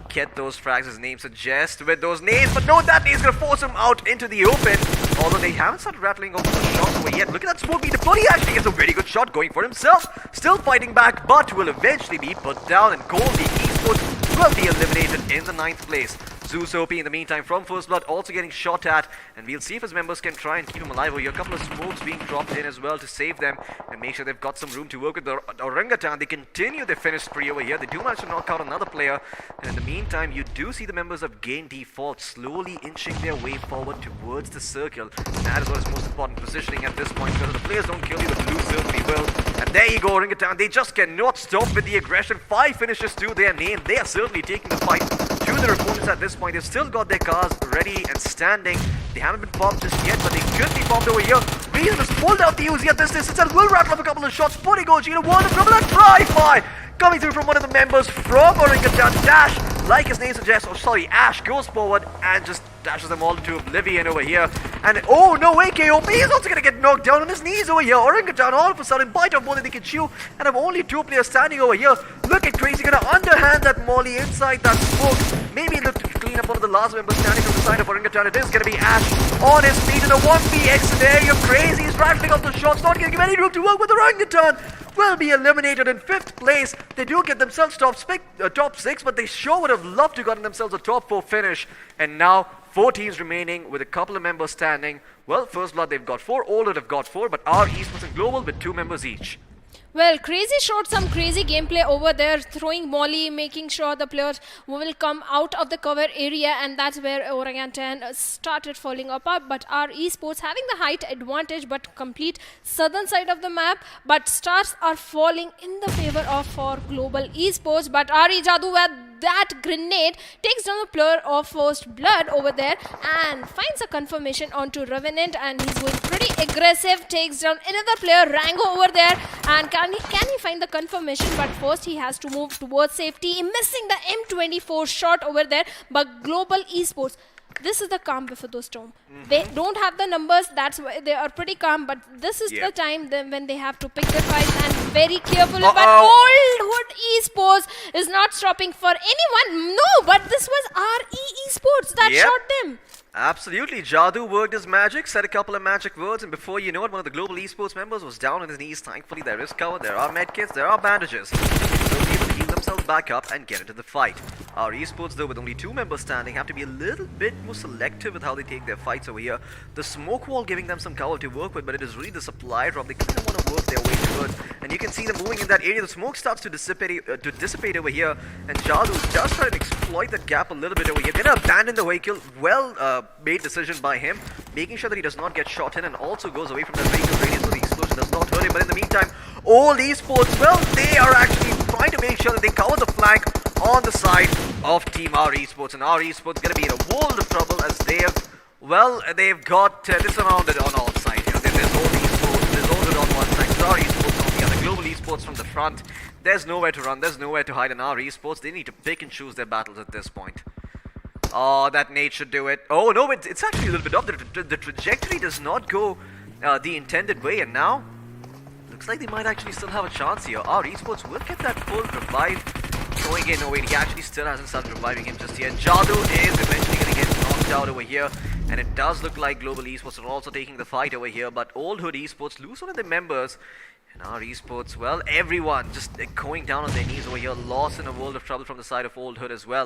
get those frags, his name suggests, with those nades. But no, that is going to force him out into the open. Although they haven't started rattling off the shots over yet. Look at that smoke meter. But he actually gets a very good shot going for himself. Still fighting back, but will eventually be put down. And Gold Leaf Esports will be eliminated in the 9th place. Zeus OP in the meantime from First Blood also getting shot at, and we'll see if his members can try and keep him alive over here. A couple of smokes being dropped in as well to save them and make sure they've got some room to work with the Orangutan. They continue their finish spree over here. They do manage to knock out another player, and in the meantime you do see the members of Gain Default slowly inching their way forward towards the circle. That is what is most important positioning at this point, because if the players don't kill you, the Blues certainly will. And there you go, Orangutan. They just cannot stop with the aggression. 5 finishes to their name. They are certainly taking the fight to their opponents at this point. They've still got their cars ready and standing. They haven't been popped just yet, but they could be popped over here. Reason has pulled out the Uzi at this distance and will rattle off a couple of shots. Putting Gogeta one in trouble and drive-by coming through from one of the members from Orangutan. Dash, like his name suggests, Ash goes forward and just dashes them all into oblivion over here. And oh no way, KOP is also gonna get knocked down on his knees over here. Orangutan all of a sudden bite off more than they can chew and have only 2 players standing over here. Look at Crazy gonna underhand that Molly inside that smoke. Maybe look to clean up one of the last members standing from the side of Orangutan. It is gonna be Ash on his feet in a 1vx scenario. Crazy is rattling off the shots, not gonna give any room to work with Orangutan. Will be eliminated in 5th place. They do get themselves top 6, but they sure would have loved to gotten themselves a top 4 finish. And now 4 teams remaining with a couple of members standing. Well, First Blood they've got 4, Oldwood have got 4, but our Esports and Global with 2 members each. Well, Crazy showed some crazy gameplay over there, throwing Molly, making sure the players will come out of the cover area, and that's where Orangutan started falling apart. But our Esports having the height advantage, but complete southern side of the map. But stars are falling in the favor of for Global Esports. But Ari Jadu with that grenade takes down the player of First Blood over there and finds a confirmation onto Revenant, and he's going pretty aggressive, takes down another player, Rango over there, and can he find the confirmation? But first he has to move towards safety, missing the M24 shot over there. But Global Esports, this is the calm before the storm. They don't have the numbers, that's why they are pretty calm, but this is the time when they have to pick their fight and very careful. But Oldwood Esports is not stopping for anyone. No, but this was RE Esports that shot them. Absolutely. Jadu worked his magic, said a couple of magic words, and before you know it, one of the Global Esports members was down on his knees. Thankfully, there is cover, there are medkits, there are bandages. They'll be able to heal themselves back up and get into the fight. Our Esports, though, with only 2 members standing, have to be a little bit more selective with how they take their fights over here. The smoke wall giving them some cover to work with, but it is really the supply drop they kind of want to work their way towards. And you can see them moving in that area. The smoke starts to dissipate over here, and Jadu does try to exploit that gap a little bit over here. Gonna abandon the vehicle. Made decision by him, making sure that he does not get shot in, and also goes away from that vehicle radius so the explosion does not hurt him. But in the meantime, all Esports, well, they are actually trying to make sure that they cover the flank on the side of Team R Esports, and R Esports going to be in a world of trouble as they've got this surrounded on all sides. You know, there's all Esports, there's Oldwood on one side, there's R Esports on the other, Global Esports from the front. There's nowhere to run, there's nowhere to hide in R Esports. They need to pick and choose their battles at this point. Oh, that nade should do it. Oh no, it's actually a little bit off. The trajectory does not go the intended way, and now looks like they might actually still have a chance here. Our Esports will get that full revive. Going in, no wait, he actually still hasn't started reviving him just yet. Jadu is eventually going to get knocked out over here, and it does look like Global Esports are also taking the fight over here, but Oldwood Esports lose one of their members. And our Esports, well, everyone just going down on their knees over here, lost in a world of trouble from the side of Oldwood as well.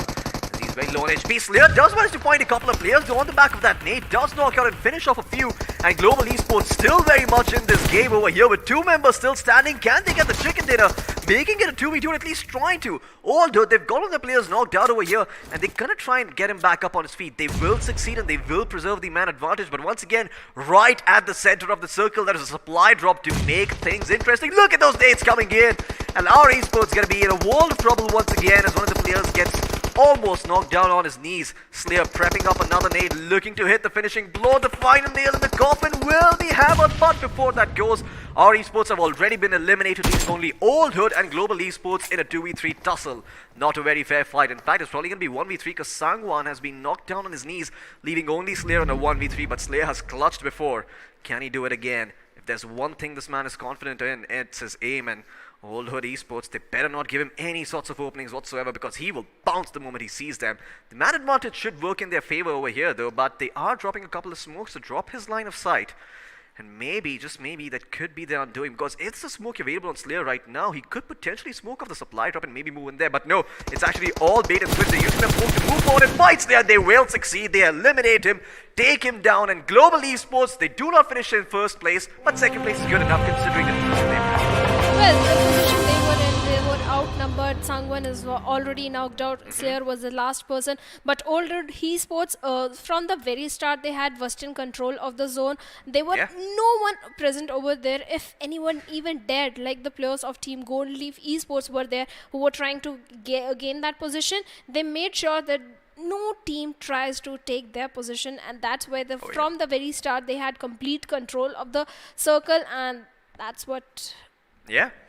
He's very low on HP. Slayer does manage to find a couple of players on the back of that nade, does knock out and finish off a few, and Global Esports still very much in this game over here with 2 members still standing. Can they get the chicken dinner? Making it a 2v2, or at least trying to. Although they've got all the players knocked out over here, and they're gonna try and get him back up on his feet. They will succeed and they will preserve the man advantage, but once again, right at the center of the circle, there is a supply drop to make things interesting. Look at those nades coming in, and our Esports gonna be in a world of trouble once again as one of the players gets almost knocked down on his knees. Slayer prepping up another nade, looking to hit the finishing blow. The final nail in the coffin will be hammered, but before that goes, our Esports have already been eliminated, leaving only Oldwood and Global Esports in a 2v3 tussle. Not a very fair fight. In fact, it's probably going to be 1v3 because Sangwan has been knocked down on his knees, leaving only Slayer in a 1v3, but Slayer has clutched before. Can he do it again? If there's one thing this man is confident in, it's his aim, and Oldwood Esports, they better not give him any sorts of openings whatsoever because he will bounce the moment he sees them. The man advantage should work in their favor over here though, but they are dropping a couple of smokes to drop his line of sight. And maybe, just maybe, that could be their undoing, because it's the smoke available on Slayer right now. He could potentially smoke off the supply drop and maybe move in there, but no, it's actually all bait and switch. They're using their smoke to move forward and fights there. They will succeed. They eliminate him, take him down, and Global Esports, they do not finish in first place, but second place is good enough considering the position they have. Well, the position they were in, they were outnumbered. Sangwan is already knocked out. Slayer was the last person. But older esports, from the very start, they had Western control of the zone. There were no one present over there. If anyone even dared, like the players of Team Gold Leaf Esports were there, who were trying to gain that position, they made sure that no team tries to take their position, and that's why from the very start they had complete control of the circle, and that's what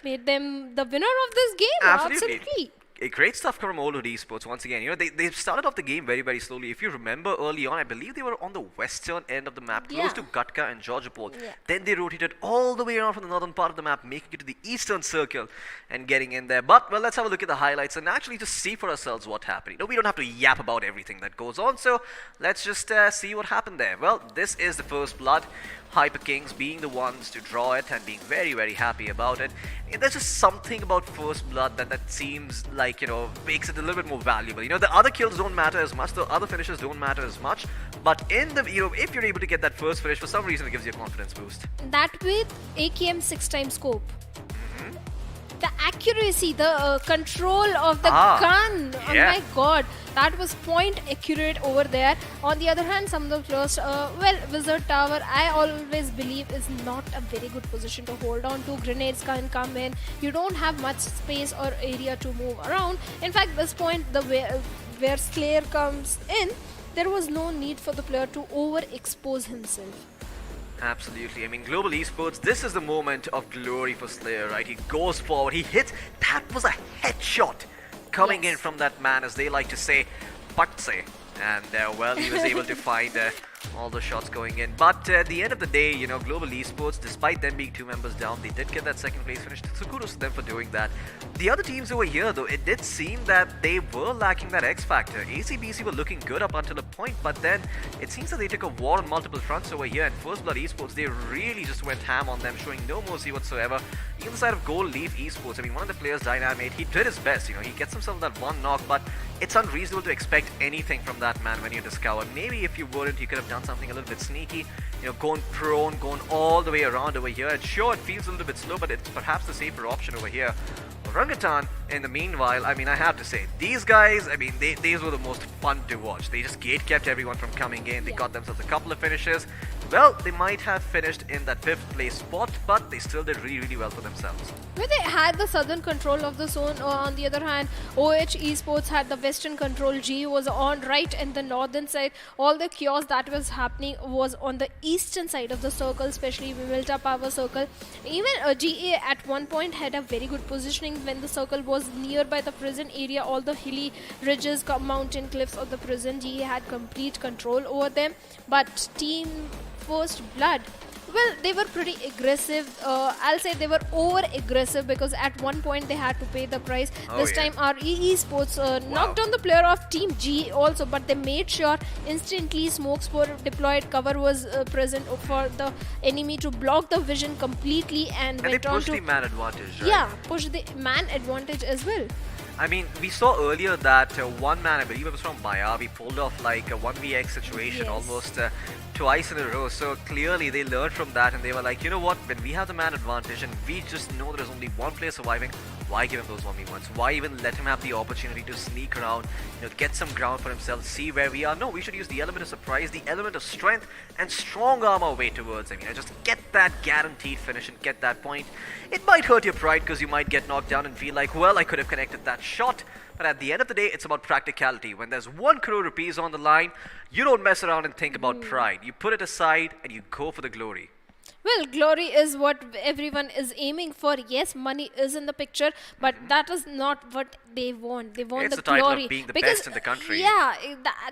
made them the winner of this game. Absolutely. Great stuff from Oldwood Esports once again. You know, they started off the game very, very slowly. If you remember early on, I believe they were on the western end of the map, close to Gatka and Georgopol. Then they rotated all the way around from the northern part of the map, making it to the eastern circle and getting in there. But, well, let's have a look at the highlights and actually just see for ourselves what happened. You know, we don't have to yap about everything that goes on, so let's just see what happened there. Well, this is the first blood. Hyper Kings being the ones to draw it and being very, very happy about it. And there's just something about first blood that seems like, you know, makes it a little bit more valuable. You know, the other kills don't matter as much, the other finishes don't matter as much, but in the, you know, if you're able to get that first finish, for some reason it gives you a confidence boost. That with AKM 6x scope. The accuracy, the control of the gun, oh my god, that was point accurate over there. On the other hand, some of the players, well, Wizard Tower, I always believe is not a very good position to hold on to. Grenades can come in, you don't have much space or area to move around. In fact, this point, where Slayer comes in, there was no need for the player to overexpose himself. Absolutely. I mean, Global Esports, this is the moment of glory for Slayer, right? He goes forward, he hits. That was a headshot coming in from that man, as they like to say, Patse. And, well, he was able to find all the shots going in. But at the end of the day, you know, Global Esports, despite them being 2 members down, they did get that second place finish. So kudos to them for doing that. The other teams over here, though, it did seem that they were lacking that X factor. ACBC were looking good up until a point, but then it seems that they took a war on multiple fronts over here. And First Blood Esports, they really just went ham on them, showing no mercy whatsoever. Even the side of Gold Leaf Esports, I mean, one of the players, Dynamite, he did his best. You know, he gets himself that one knock, but it's unreasonable to expect anything from that man when you discover. Maybe if you weren't, you could have done something a little bit sneaky, you know, going prone, going all the way around over here. And sure, it feels a little bit slow, but it's perhaps the safer option over here. Orangutan, in the meanwhile, I mean, I have to say, these guys, I mean, these were the most fun to watch. They just gate-kept everyone from coming in. They got themselves a couple of finishes. Well, they might have finished in that 5th place spot, but they still did really, really well for themselves. Where they had the southern control of the zone, on the other hand, OH Esports had the western control. G was on right in the northern side. All the chaos that was happening was on the eastern side of the circle, especially Vivilta Power Circle. Even GA at one point had a very good positioning when the circle was nearby the prison area. All the hilly ridges, mountain cliffs of the prison, GA had complete control over them. But Team First Blood, well, they were pretty aggressive. I'll say they were over-aggressive because at one point they had to pay the price. This time RE Esports knocked down the player of Team G also, but they made sure instantly smokes were deployed, cover was present for the enemy to block the vision completely, and went they on pushed to... the man advantage, right? Yeah, push the man advantage as well. I mean, we saw earlier that one man, I believe it was from Maya, we pulled off like a 1vx situation almost twice in a row. So clearly they learned from that and they were like, you know what, when we have the man advantage and we just know there's only one player surviving, why give him those 1v1s? Why even let him have the opportunity to sneak around, you know, get some ground for himself, see where we are? No, we should use the element of surprise, the element of strength, and strong arm our way towards him. You know, just get that guaranteed finish and get that point. It might hurt your pride because you might get knocked down and feel like, well, I could have connected that shot. But at the end of the day, it's about practicality. When there's 1 crore rupees on the line, you don't mess around and think about pride. You put it aside and you go for the glory. Well, glory is what everyone is aiming for. Yes, money is in the picture, but that is not what they want. They want it's the title glory. Of being the best in the country. Yeah,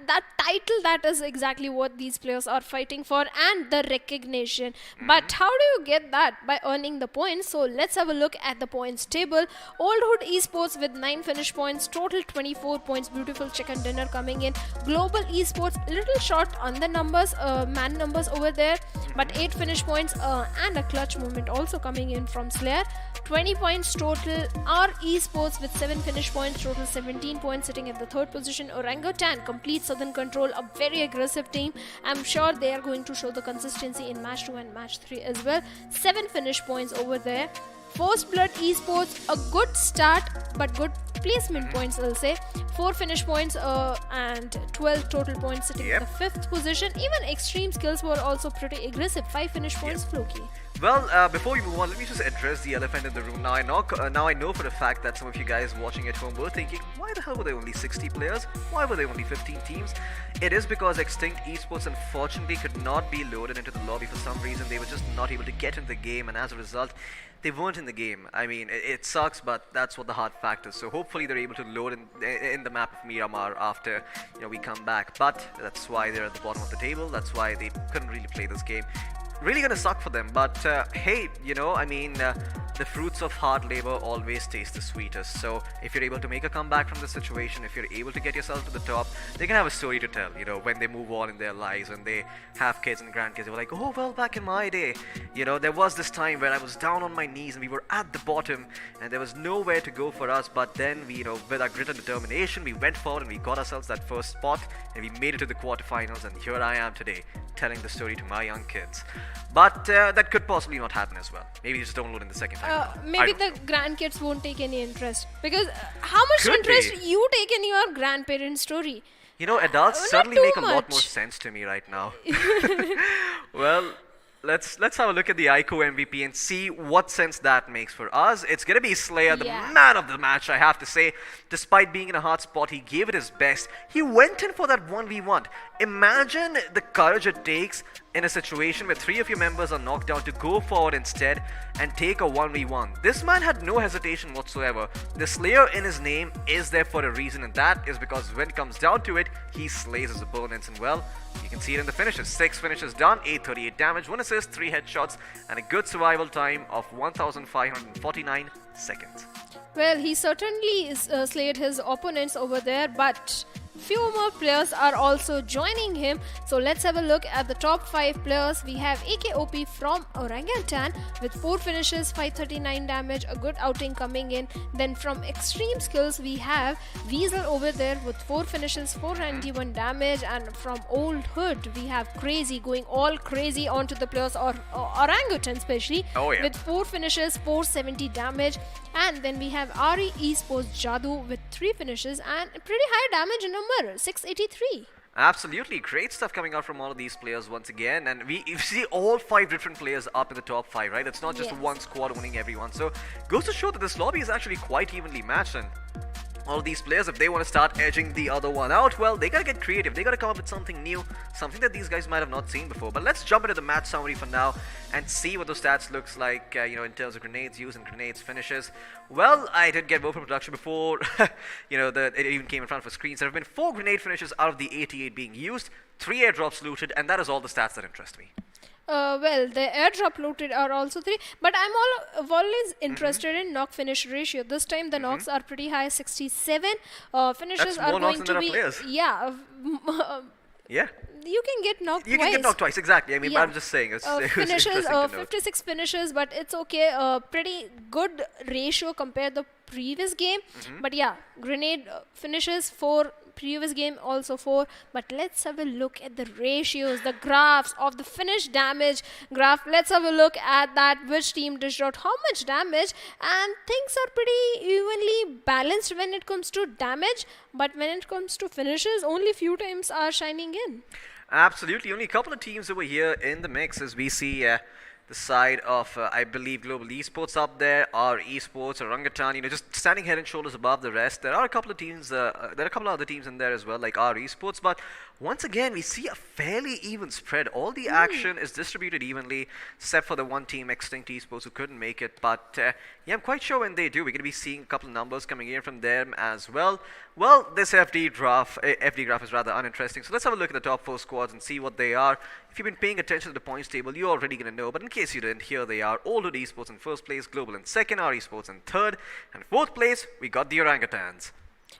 that title, that is exactly what these players are fighting for, and the recognition. But how do you get that? By earning the points. So let's have a look at the points table. Oldwood Esports with 9 finish points, total 24 points. Beautiful chicken dinner coming in. Global Esports, little short on the numbers, man numbers over there, but 8 finish points. and a clutch moment also coming in from Slayer. 20 points total. Our esports with 7 finish points, total 17 points, sitting at the 3rd position. Orangutan, complete Southern Control, a very aggressive team. I'm sure they are going to show the consistency in match 2 and match 3 as well. 7 finish points over there. First Blood Esports, a good start but good placement points, I'll say. 4 finish points and 12 total points, sitting at the 5th position. Even Extreme Skills were also pretty aggressive. 5 finish points, Floki. Well, before we move on, let me just address the elephant in the room. Now I know for a fact that some of you guys watching at home were thinking, why the hell were there only 60 players? Why were there only 15 teams? It is because Extinct Esports unfortunately could not be loaded into the lobby for some reason. They were just not able to get in the game, and as a result, they weren't in the game. I mean, it sucks, but that's what the hard fact is. So hopefully they're able to load in the map of Miramar after we come back. But that's why they're at the bottom of the table. That's why they couldn't really play this game. Really gonna suck for them, but hey, the fruits of hard labor always taste the sweetest. So if you're able to make a comeback from this situation, if you're able to get yourself to the top, they can have a story to tell, when they move on in their lives, when they have kids and grandkids. They were like, oh well, back in my day, there was this time where I was down on my knees and we were at the bottom and there was nowhere to go for us, but then we, with our grit and determination, we went forward and we got ourselves that first spot and we made it to the quarterfinals, and here I am today telling the story to my young kids. But that could possibly not happen as well. Maybe you just don't load in the second time. Maybe the grandkids won't take any interest, because how much Could interest be. you take in your grandparents' story? Adults Not suddenly too make a lot much. more sense to me right now. Well, let's have a look at the iQOO MVP and see what sense that makes for us. It's gonna be Slayer, the Yeah. man of the match, I have to say. Despite being in a hard spot, he gave it his best. He went in for that 1v1. Imagine the courage it takes in a situation where 3 of your members are knocked down to go forward instead and take a 1v1. This man had no hesitation whatsoever. The Slayer in his name is there for a reason, and that is because when it comes down to it, he slays his opponents. And well, you can see it in the finishes. 6 finishes done, 838 damage, 1 assist, 3 headshots, and a good survival time of 1,549 seconds. Well, he certainly slayed his opponents over there, but few more players are also joining him. So let's have a look at the top 5 players. We have iQOO from Orangutan with 4 finishes, 539 damage, a good outing coming in. Then from Extreme Skills, we have Weasel over there with 4 finishes, 491 damage. And from Old Hood, we have Crazy going all crazy onto the players, or Orangutan especially, Oh, yeah. with 4 finishes, 470 damage. And then we have Ari Esports Jadoo with 3 finishes and a pretty high damage number, 683. Absolutely, great stuff coming out from all of these players once again, and we see all 5 different players up in the top 5, right? It's not just Yes. one squad winning everyone, so goes to show that this lobby is actually quite evenly matched, and all of these players, if they want to start edging the other one out, well, they gotta get creative. They gotta come up with something new, something that these guys might have not seen before. But let's jump into the match summary for now and see what those stats looks like, in terms of grenades used and grenades finishes. Well, I did get open production before, it even came in front of a screen. So there have been 4 grenade finishes out of the 88 being used, 3 airdrops looted, and that is all the stats that interest me. Well, the airdrop looted are also 3, but I'm always interested in knock finish ratio. This time the knocks are pretty high, 67. Finishes That's are more knocks going than to there are be players. Yeah. Yeah, You can get knocked you twice. can get knocked twice, exactly. I mean, Yeah. I'm just saying, it's Finishes, interesting to note. 56 finishes, but it's okay. Pretty good ratio compared to the previous game. But yeah, grenade finishes 4, previous game also 4. But let's have a look at the ratios, the graphs of the finish damage graph. Let's have a look at that, which team dished out how much damage, and things are pretty evenly balanced when it comes to damage, but when it comes to finishes, only few times are shining in. Absolutely, only a couple of teams over here in the mix as we see the side of, I believe, Global Esports up there, our Esports, Orangutan, just standing head and shoulders above the rest. There are a couple of teams, there are a couple of other teams in there as well, like our Esports, but once again, we see a fairly even spread. All the action is distributed evenly, except for the one team, Extinct Esports, who couldn't make it, but yeah, I'm quite sure when they do, we're going to be seeing a couple of numbers coming in from them as well. Well, this FD graph is rather uninteresting, so let's have a look at the top 4 squads and see what they are. If you've been paying attention to the points table, you're already going to know, but in case you didn't, here they are. Old Hood Esports in 1st place, Global in 2nd, our Esports in 3rd, and 4th place, we got the Orangutans.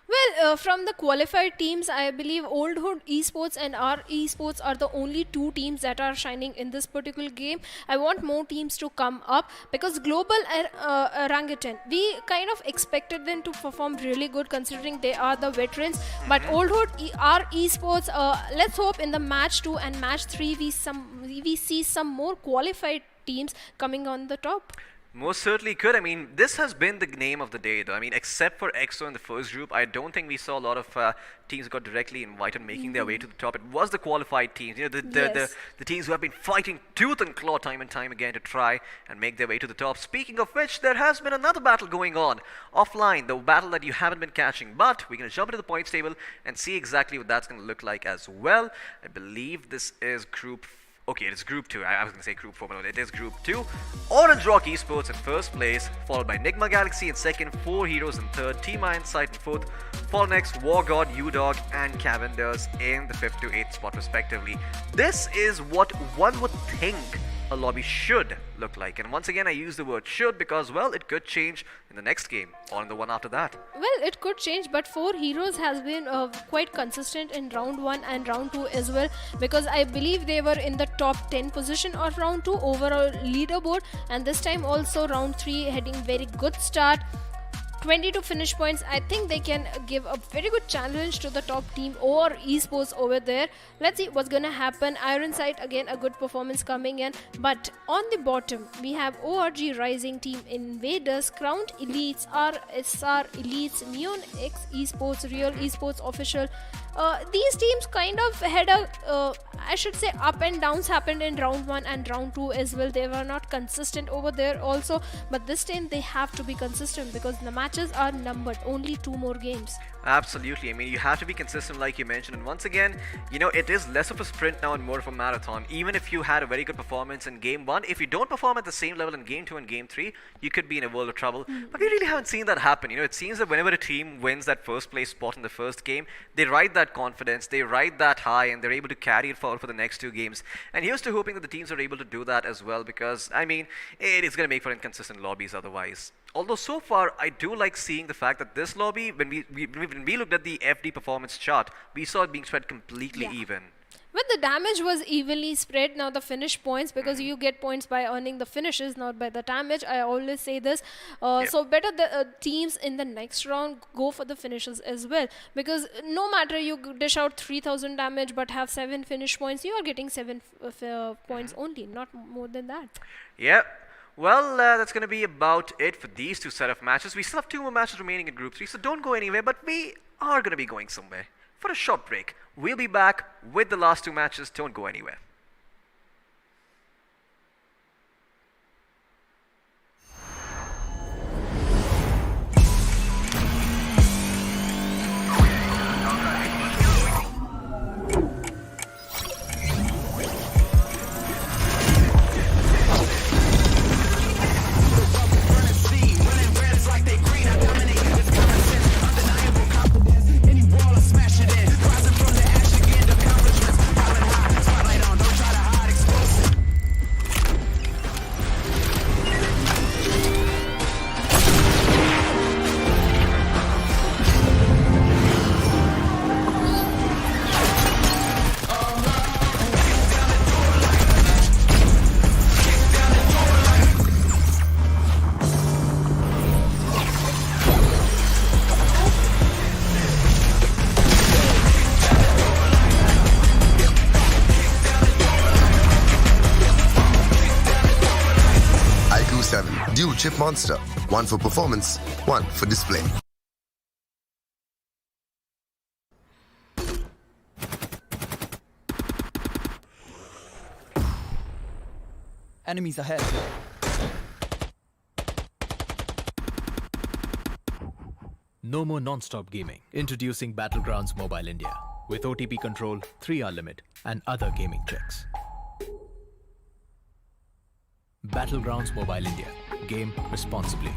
Well, from the qualified teams, I believe Old Hood Esports and our Esports are the only two teams that are shining in this particular game. I want more teams to come up because Global Orangutan, we kind of expected them to perform really good considering they are the veterans. But Old Hood, our Esports, let's hope in the match 2 and match 3 we see some more qualified teams coming on the top. Most certainly could. I mean, this has been the name of the day, though. I mean, except for EXO in the first group, I don't think we saw a lot of teams got directly invited making their way to the top. It was the qualified teams, you know, the teams who have been fighting tooth and claw time and time again to try and make their way to the top. Speaking of which, there has been another battle going on offline, the battle that you haven't been catching. But we're going to jump into the points table and see exactly what that's going to look like as well. I believe this is group. Okay, it is Group 2. I was going to say Group 4, but no, it is Group 2. Orange Rock Esports in first place, followed by Nigma Galaxy in second, 4 Heroes in third, Team Insight in fourth, followed next War God, U-Dog, and Cavenders in the 5th to 8th spot respectively. This is what one would think a lobby should look like. And once again, I use the word should because, well, it could change in the next game or in the one after that. Well, it could change, but 4 Heroes has been quite consistent in round 1 and round 2 as well, because I believe they were in the top 10 position of round 2 overall leaderboard, and this time also round 3 heading very good start. 22 finish points. I think they can give a very good challenge to the top team or esports over there. Let's see what's gonna happen. Iron Sight, again a good performance coming in, but on the bottom we have ORG Rising, Team Invaders, Crowned Elites, RSR Elites, Neon X Esports, Real Esports Official. These teams kind of had a I should say up and downs happened in round 1 and round 2 as well. They were not consistent over there also, but this time they have to be consistent because the matches are numbered, only 2 more games. Absolutely. I mean, you have to be consistent like you mentioned, and once again, you know, it is less of a sprint now and more of a marathon. Even if you had a very good performance in game 1, if you don't perform at the same level in game 2 and game 3, you could be in a world of trouble. But we really haven't seen that happen. You know, it seems that whenever a team wins that first place spot in the first game, they ride that confidence, they ride that high, and they're able to carry it forward for the next 2 games. And here's to hoping that the teams are able to do that as well, because I mean, it is going to make for inconsistent lobbies otherwise. Although so far, I do like seeing the fact that this lobby, when we looked at the FD performance chart, we saw it being spread completely even. Well, the damage was evenly spread. Now the finish points, because you get points by earning the finishes, not by the damage. I always say this. So better the teams in the next round go for the finishes as well, because no matter you dish out 3000 damage but have 7 finish points, you are getting 7 points only, not more than that. Yeah. Well, that's going to be about it for these 2 set of matches. We still have 2 more matches remaining in Group 3, so don't go anywhere, but we are going to be going somewhere for a short break. We'll be back with the last 2 matches. Don't go anywhere. iQOO 7 Dual Chip Monster. 1 for performance, 1 for display. Enemies ahead. No more non-stop gaming. Introducing Battlegrounds Mobile India with OTP control, 3-hour limit, and other gaming checks. Battlegrounds Mobile India. Game responsibly.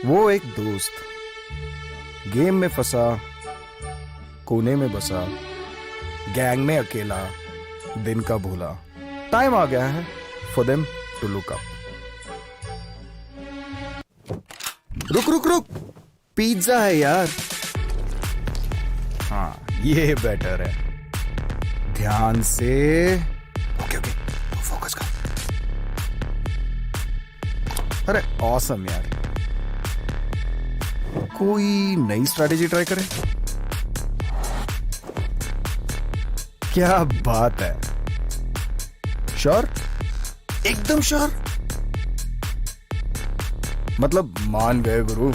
वो एक दोस्त game में फंसा, कोने में बसा, gang में अकेला, दिन का भूला. टाइम आ गया है for them to look up. रुक रुक रुक, पिज्जा है यार। हाँ ये बेटर है। ध्यान से। ओके ओके, फोकस कर। अरे ऑसम यार। कोई नई स्ट्रैटेजी ट्राई करें? क्या बात है। श्योर? एकदम श्योर? मतलब मान गए गुरु।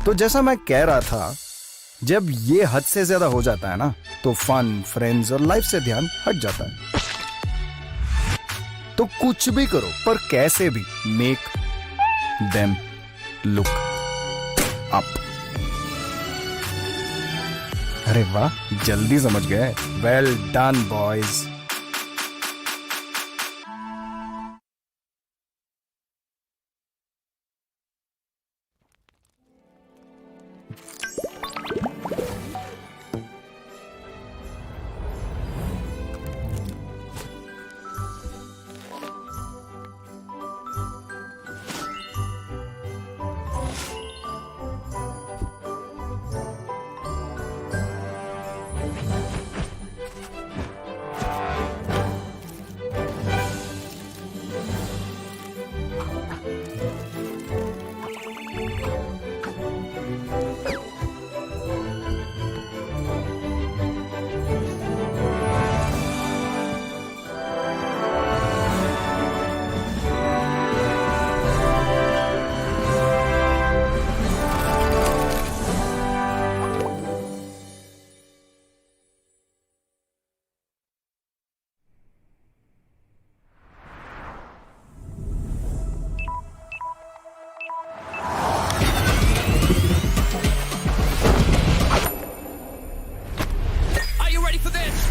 तो जैसा मैं कह रहा था, जब ये हद से ज्यादा हो जाता है ना, तो फन, फ्रेंड्स और लाइफ से ध्यान हट जाता है। तो कुछ भी करो, पर कैसे भी मेक देम लुक अप। अरे वाह, जल्दी समझ गए। Well done boys. Are you ready for this?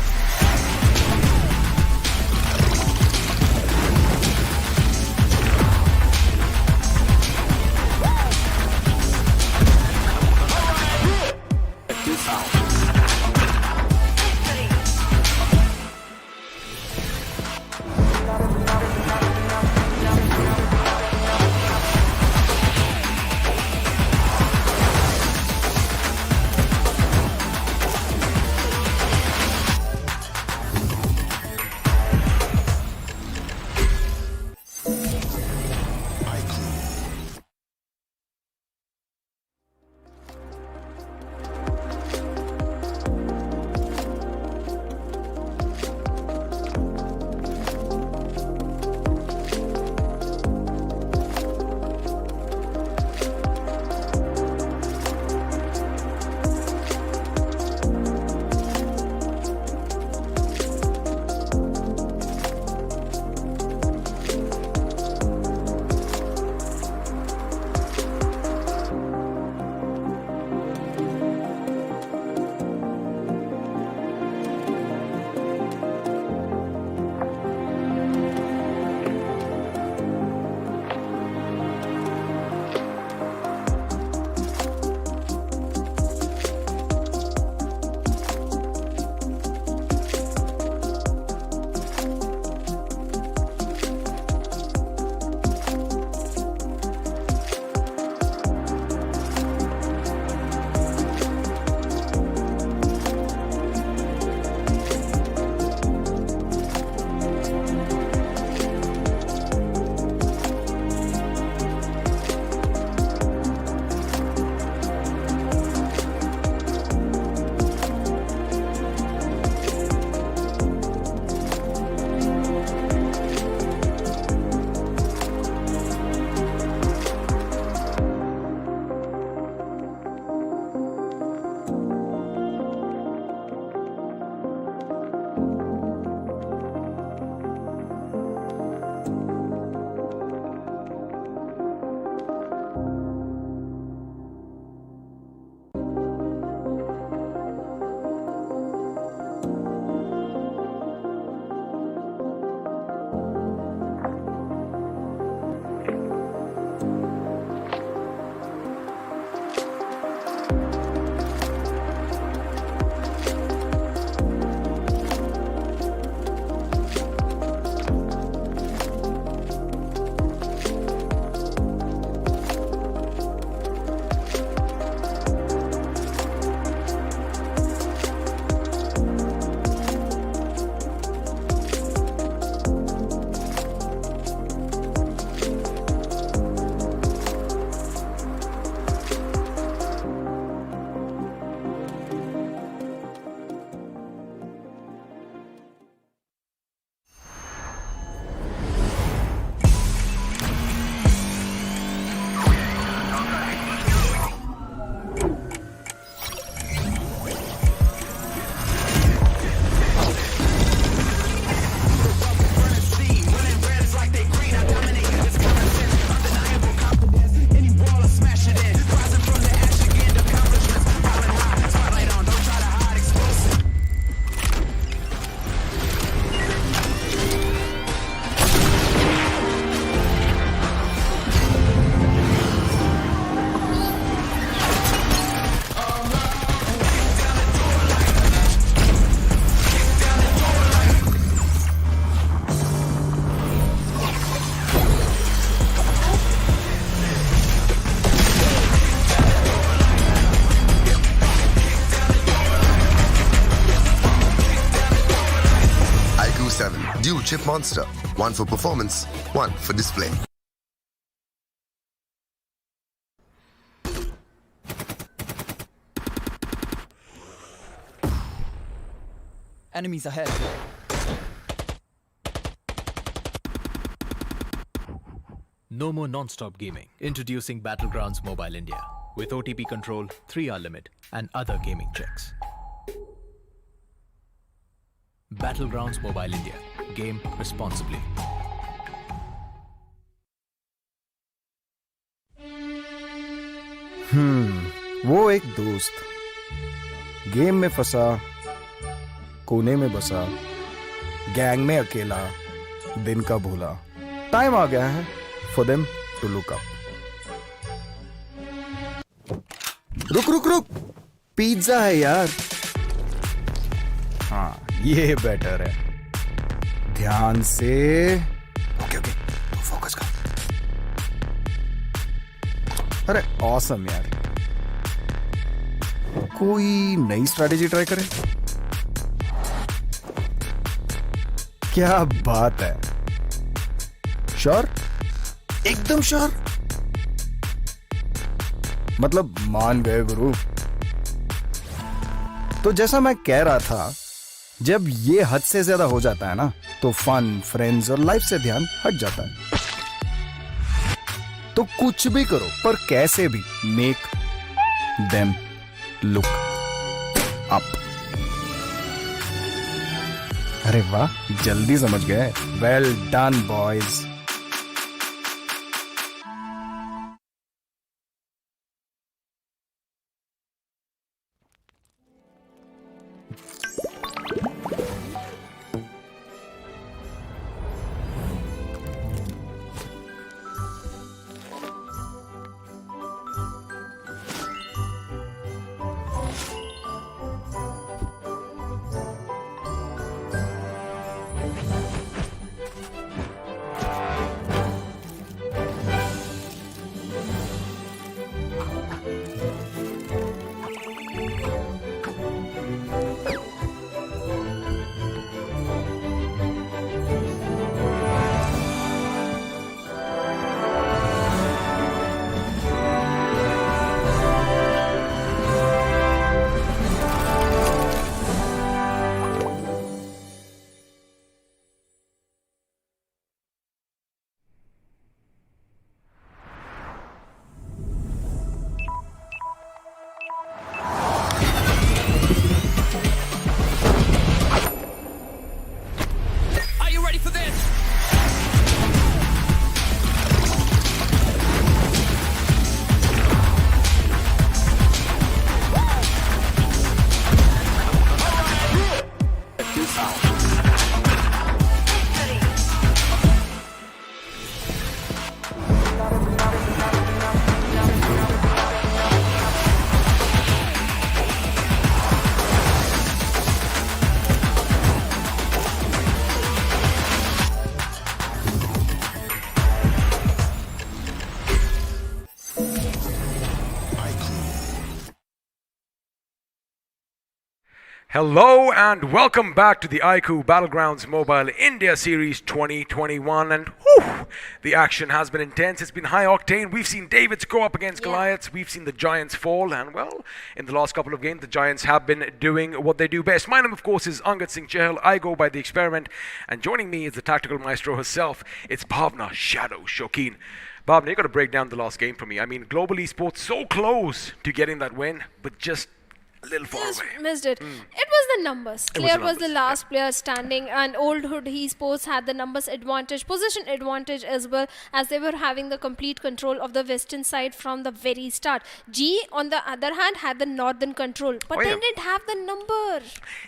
2-7. Dual chip monster. One for performance, one for display. Enemies ahead. No more non-stop gaming. Introducing Battlegrounds Mobile India with OTP control, 3-hour limit, and other gaming checks. Battlegrounds Mobile India. Game responsibly. वो एक दोस्त game में फंसा, कोने में बसा, gang में अकेला, दिन का भूला. टाइम आ गया है for them to look up. रुक रुक रुक, पिज्जा है यार. हाँ, ये बेटर है. ध्यान से. ओके ओके, फोकस कर. अरे ऑसम यार. कोई नई स्ट्रैटेजी ट्राई करें? क्या बात है. श्योर? एकदम श्योर? मतलब मान गए गुरु. तो जैसा मैं कह रहा था, जब ये हद से ज्यादा हो जाता है ना, तो फन, फ्रेंड्स और लाइफ से ध्यान हट जाता है. तो कुछ भी करो, पर कैसे भी मेक देम लुक अप. अरे वाह, जल्दी समझ गए. Well done boys. Hello and welcome back to the iQOO Battlegrounds Mobile India Series 2021, and whew, the action has been intense. It's been high octane. We've seen Davids go up against Goliaths. We've seen the Giants fall, and well, in the last couple of games, the Giants have been doing what they do best. My name, of course, is Angat Singh Chahal. I go by The Experiment, and joining me is the tactical maestro herself. It's Bhavna Shadow Shokeen. Bhavna, you got to break down the last game for me. I mean, global esports so close to getting that win, but just a little far Just away. missed it. It was the numbers. Claire was the last player standing, and Old Hood Esports had the numbers advantage, position advantage as well, as they were having the complete control of the western side from the very start. G, on the other hand, had the northern control, but they didn't have the number.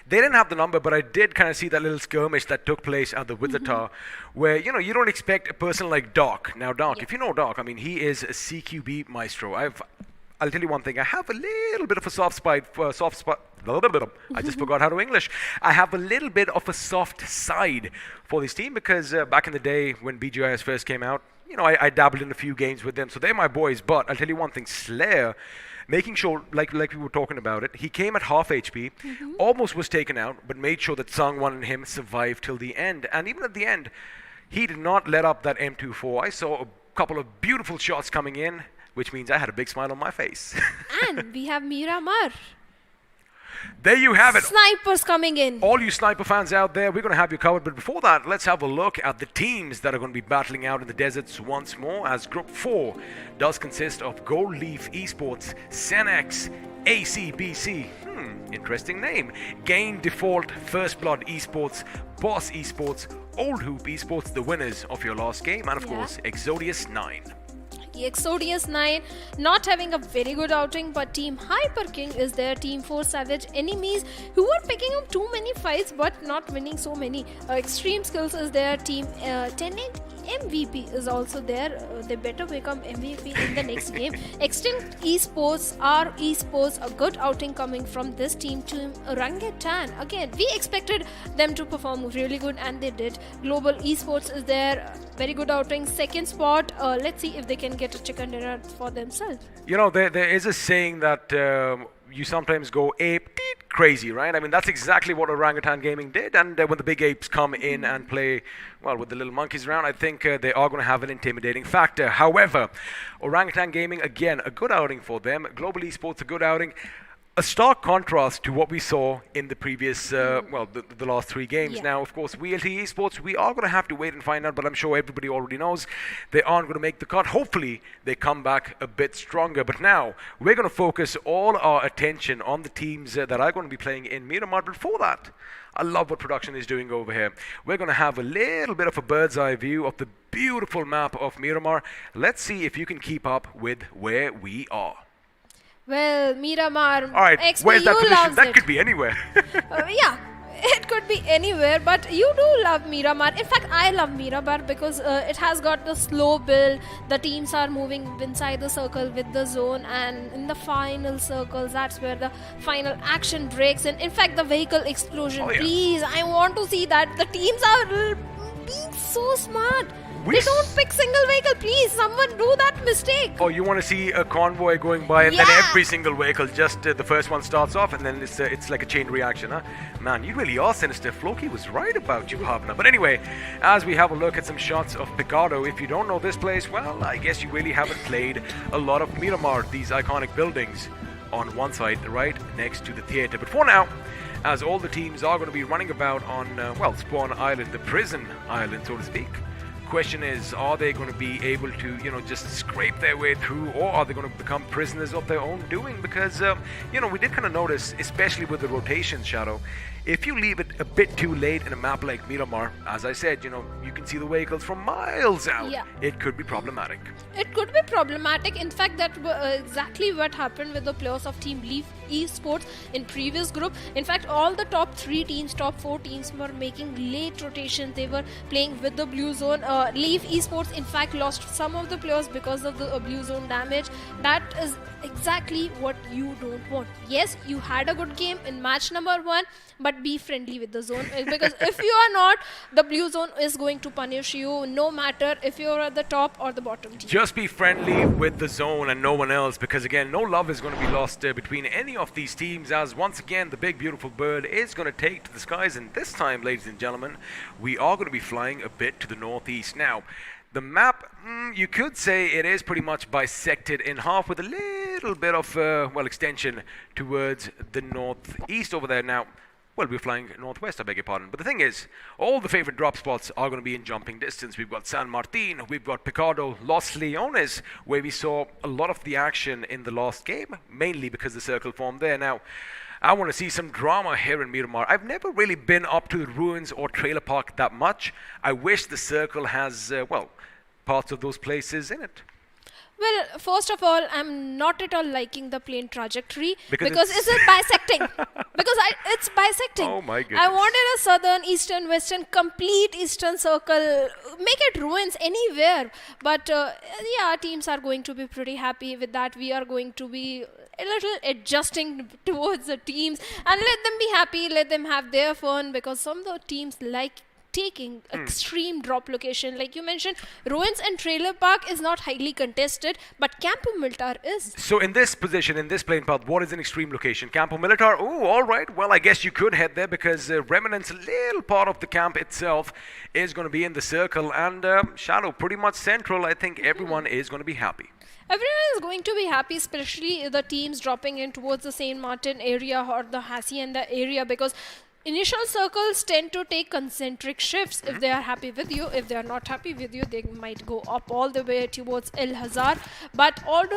They didn't have the number, but I did kind of see that little skirmish that took place at the Wizardar, where, you know, you don't expect a person like Doc. Now, Doc, if you know Doc, I mean, he is a CQB maestro. I'll tell you one thing. I have a little bit of a soft spot. I just forgot how to English. I have a little bit of a soft side for this team because back in the day when BGIS first came out, you know, I dabbled in a few games with them. So they're my boys. But I'll tell you one thing. Slayer making sure, like we were talking about it, he came at half HP, almost was taken out, but made sure that Sangwon and him survived till the end. And even at the end, he did not let up that M24. I saw a couple of beautiful shots coming in, which means I had a big smile on my face. And we have Miramar. There you have it. Snipers coming in. All you sniper fans out there, we're going to have you covered. But before that, let's have a look at the teams that are going to be battling out in the deserts once more, as Group 4 does consist of Gold Leaf Esports, Senex, ACBC, interesting name, Gain Default, First Blood Esports, Boss Esports, Old Hoop Esports, the winners of your last game, and of course, Exodius 9. Exodius 9 not having a very good outing, but Team Hyper King is there. Team 4 Savage Enemies, who are picking up too many fights but not winning so many. Extreme Skills is there. Team 10 MVP is also there. They better become MVP in the next game. Extinct Esports, R Esports, a good outing coming from this team. Team Rangetan, again, we expected them to perform really good, and they did. Global Esports is there. Very good outing. Second spot. Let's see if they can get a chicken dinner for themselves. You know, there is a saying that you sometimes go ape crazy, right? I mean, that's exactly what Orangutan Gaming did. And when the big apes come in and play, well, with the little monkeys around, I think they are going to have an intimidating factor. However, Orangutan Gaming, again, a good outing for them. Global Esports, a good outing. A stark contrast to what we saw in the previous, the last 3 games. Yeah. Now, of course, VLT Esports, we are going to have to wait and find out, but I'm sure everybody already knows they aren't going to make the cut. Hopefully, they come back a bit stronger. But now, we're going to focus all our attention on the teams that are going to be playing in Miramar. Before that, I love what production is doing over here. We're going to have a little bit of a bird's eye view of the beautiful map of Miramar. Let's see if you can keep up with where we are. Well, Miramar, All right, XP, where's that you position? loves That it. could be anywhere. Yeah, it could be anywhere, but you do love Miramar. In fact, I love Miramar because it has got the slow build. The teams are moving inside the circle with the zone, and in the final circles, that's where the final action breaks. And in fact, the vehicle explosion. Oh, yeah. Please, I want to see that. The teams are being so smart. We They don't pick single vehicle. Please, someone do that mistake. Oh, you want to see a convoy going by, and then Yeah. every single vehicle, just the first one starts off, and then it's like a chain reaction, huh? Man, you really are sinister. Floki was right about you, Bhavna. But anyway, as we have a look at some shots of Picado, if you don't know this place, well, I guess you really haven't played a lot of Miramar, these iconic buildings on one side, right next to the theater. But for now, as all the teams are going to be running about on, Spawn Island, the prison island, so to speak. Question is, are they going to be able to, just scrape their way through, or are they going to become prisoners of their own doing? Because, we did kind of notice, especially with the rotation, Shadow, if you leave it a bit too late in a map like Miramar, as I said, you can see the vehicles from miles out. Yeah. It could be problematic. It could be problematic. In fact, that exactly what happened with the players of Team Leaf Esports in previous group. In fact, all the top 3 teams, top 4 teams were making late rotations. They were playing with the blue zone. Leaf Esports, in fact, lost some of the players because of the blue zone damage. That is exactly what you don't want. Yes, you had a good game in match number 1, but be friendly with the zone, because if you are not, the blue zone is going to punish you, no matter if you're at the top or the bottom team. Just be friendly with the zone and no one else, because again, no love is going to be lost between any of these teams, as once again the big beautiful bird is going to take to the skies. And this time, ladies and gentlemen, we are going to be flying a bit to the northeast. Now, the map, you could say it is pretty much bisected in half, with a little bit of extension towards the northeast over there. Now, well, we're flying northwest, I beg your pardon. But the thing is, all the favorite drop spots are going to be in jumping distance. We've got San Martin, we've got Picado, Los Leones, where we saw a lot of the action in the last game, mainly because the circle formed there. Now, I want to see some drama here in Miramar. I've never really been up to the ruins or trailer park that much. I wish the circle has, parts of those places in it. Well, first of all, I'm not at all liking the plane trajectory because it's it's bisecting. It's bisecting. Oh my I goodness. wanted a southern, eastern, western, complete eastern circle. Make it ruins anywhere. But teams are going to be pretty happy with that. We are going to be a little adjusting towards the teams and let them be happy. Let them have their fun, because some of the teams like taking extreme drop location. Like you mentioned, Ruins and Trailer Park is not highly contested, but Campo Militar is. So in this position, in this playing path, what is an extreme location? Campo Militar? Oh, all right. Well, I guess you could head there because Remnant's little part of the camp itself is going to be in the circle, and Shadow pretty much central. I think everyone is going to be happy. Everyone is going to be happy, especially the teams dropping in towards the Saint Martin area or the Hacienda area, because initial circles tend to take concentric shifts if they are happy with you. If they are not happy with you, they might go up all the way towards El Hazar. But Old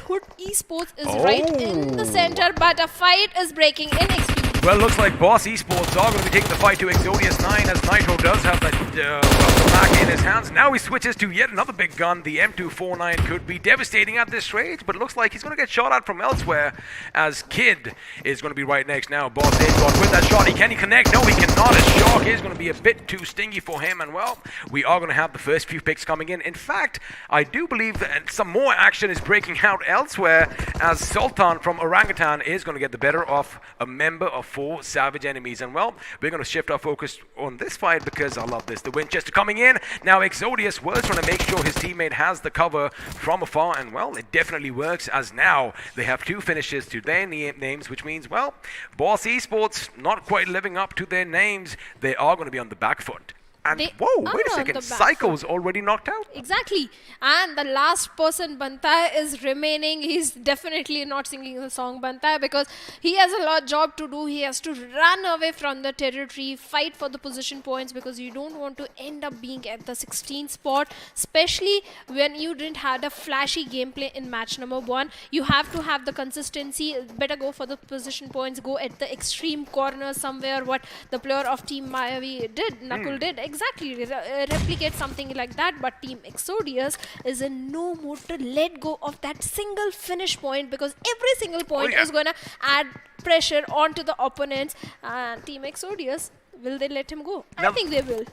Hood Esports is right in the center, but a fight is breaking in XP. Well, looks like Boss Esports are going to be taking the fight to Exodius 9, as Nitro does have the back in his hands. Now he switches to yet another big gun. The M249 could be devastating at this rate, but it looks like he's going to get shot at from elsewhere, as Kid is going to be right next now. Boss Dagon with that shot. Can he connect? No, he cannot. His shock is going to be a bit too stingy for him, and well, we are going to have the first few picks coming in. In fact, I do believe that some more action is breaking out elsewhere, as Sultan from Orangutan is going to get the better of a member of 4 Savage enemies. And well, we're going to shift our focus on this fight because I love this. The Winchester coming in. Now Exodius was trying to make sure his teammate has the cover from afar, and well, it definitely works, as now they have 2 finishes to their names, which means, well, Boss Esports not quite living up to their names. They are going to be on the back foot. And whoa, wait a second, Psycho's already knocked out? Exactly. And the last person, Bantai, is remaining. He's definitely not singing the song Bantai because he has a lot job to do. He has to run away from the territory, fight for the position points, because you don't want to end up being at the 16th spot, especially when you didn't have a flashy gameplay in match number 1. You have to have the consistency. Better go for the position points, go at the extreme corner somewhere, what the player of Team Mayavi did, Nakul did. Exactly, replicate something like that, but Team Exodius is in no mood to let go of that single finish point, because every single point is going to add pressure onto the opponents. And Team Exodius, will they let him go? Now, I think they will.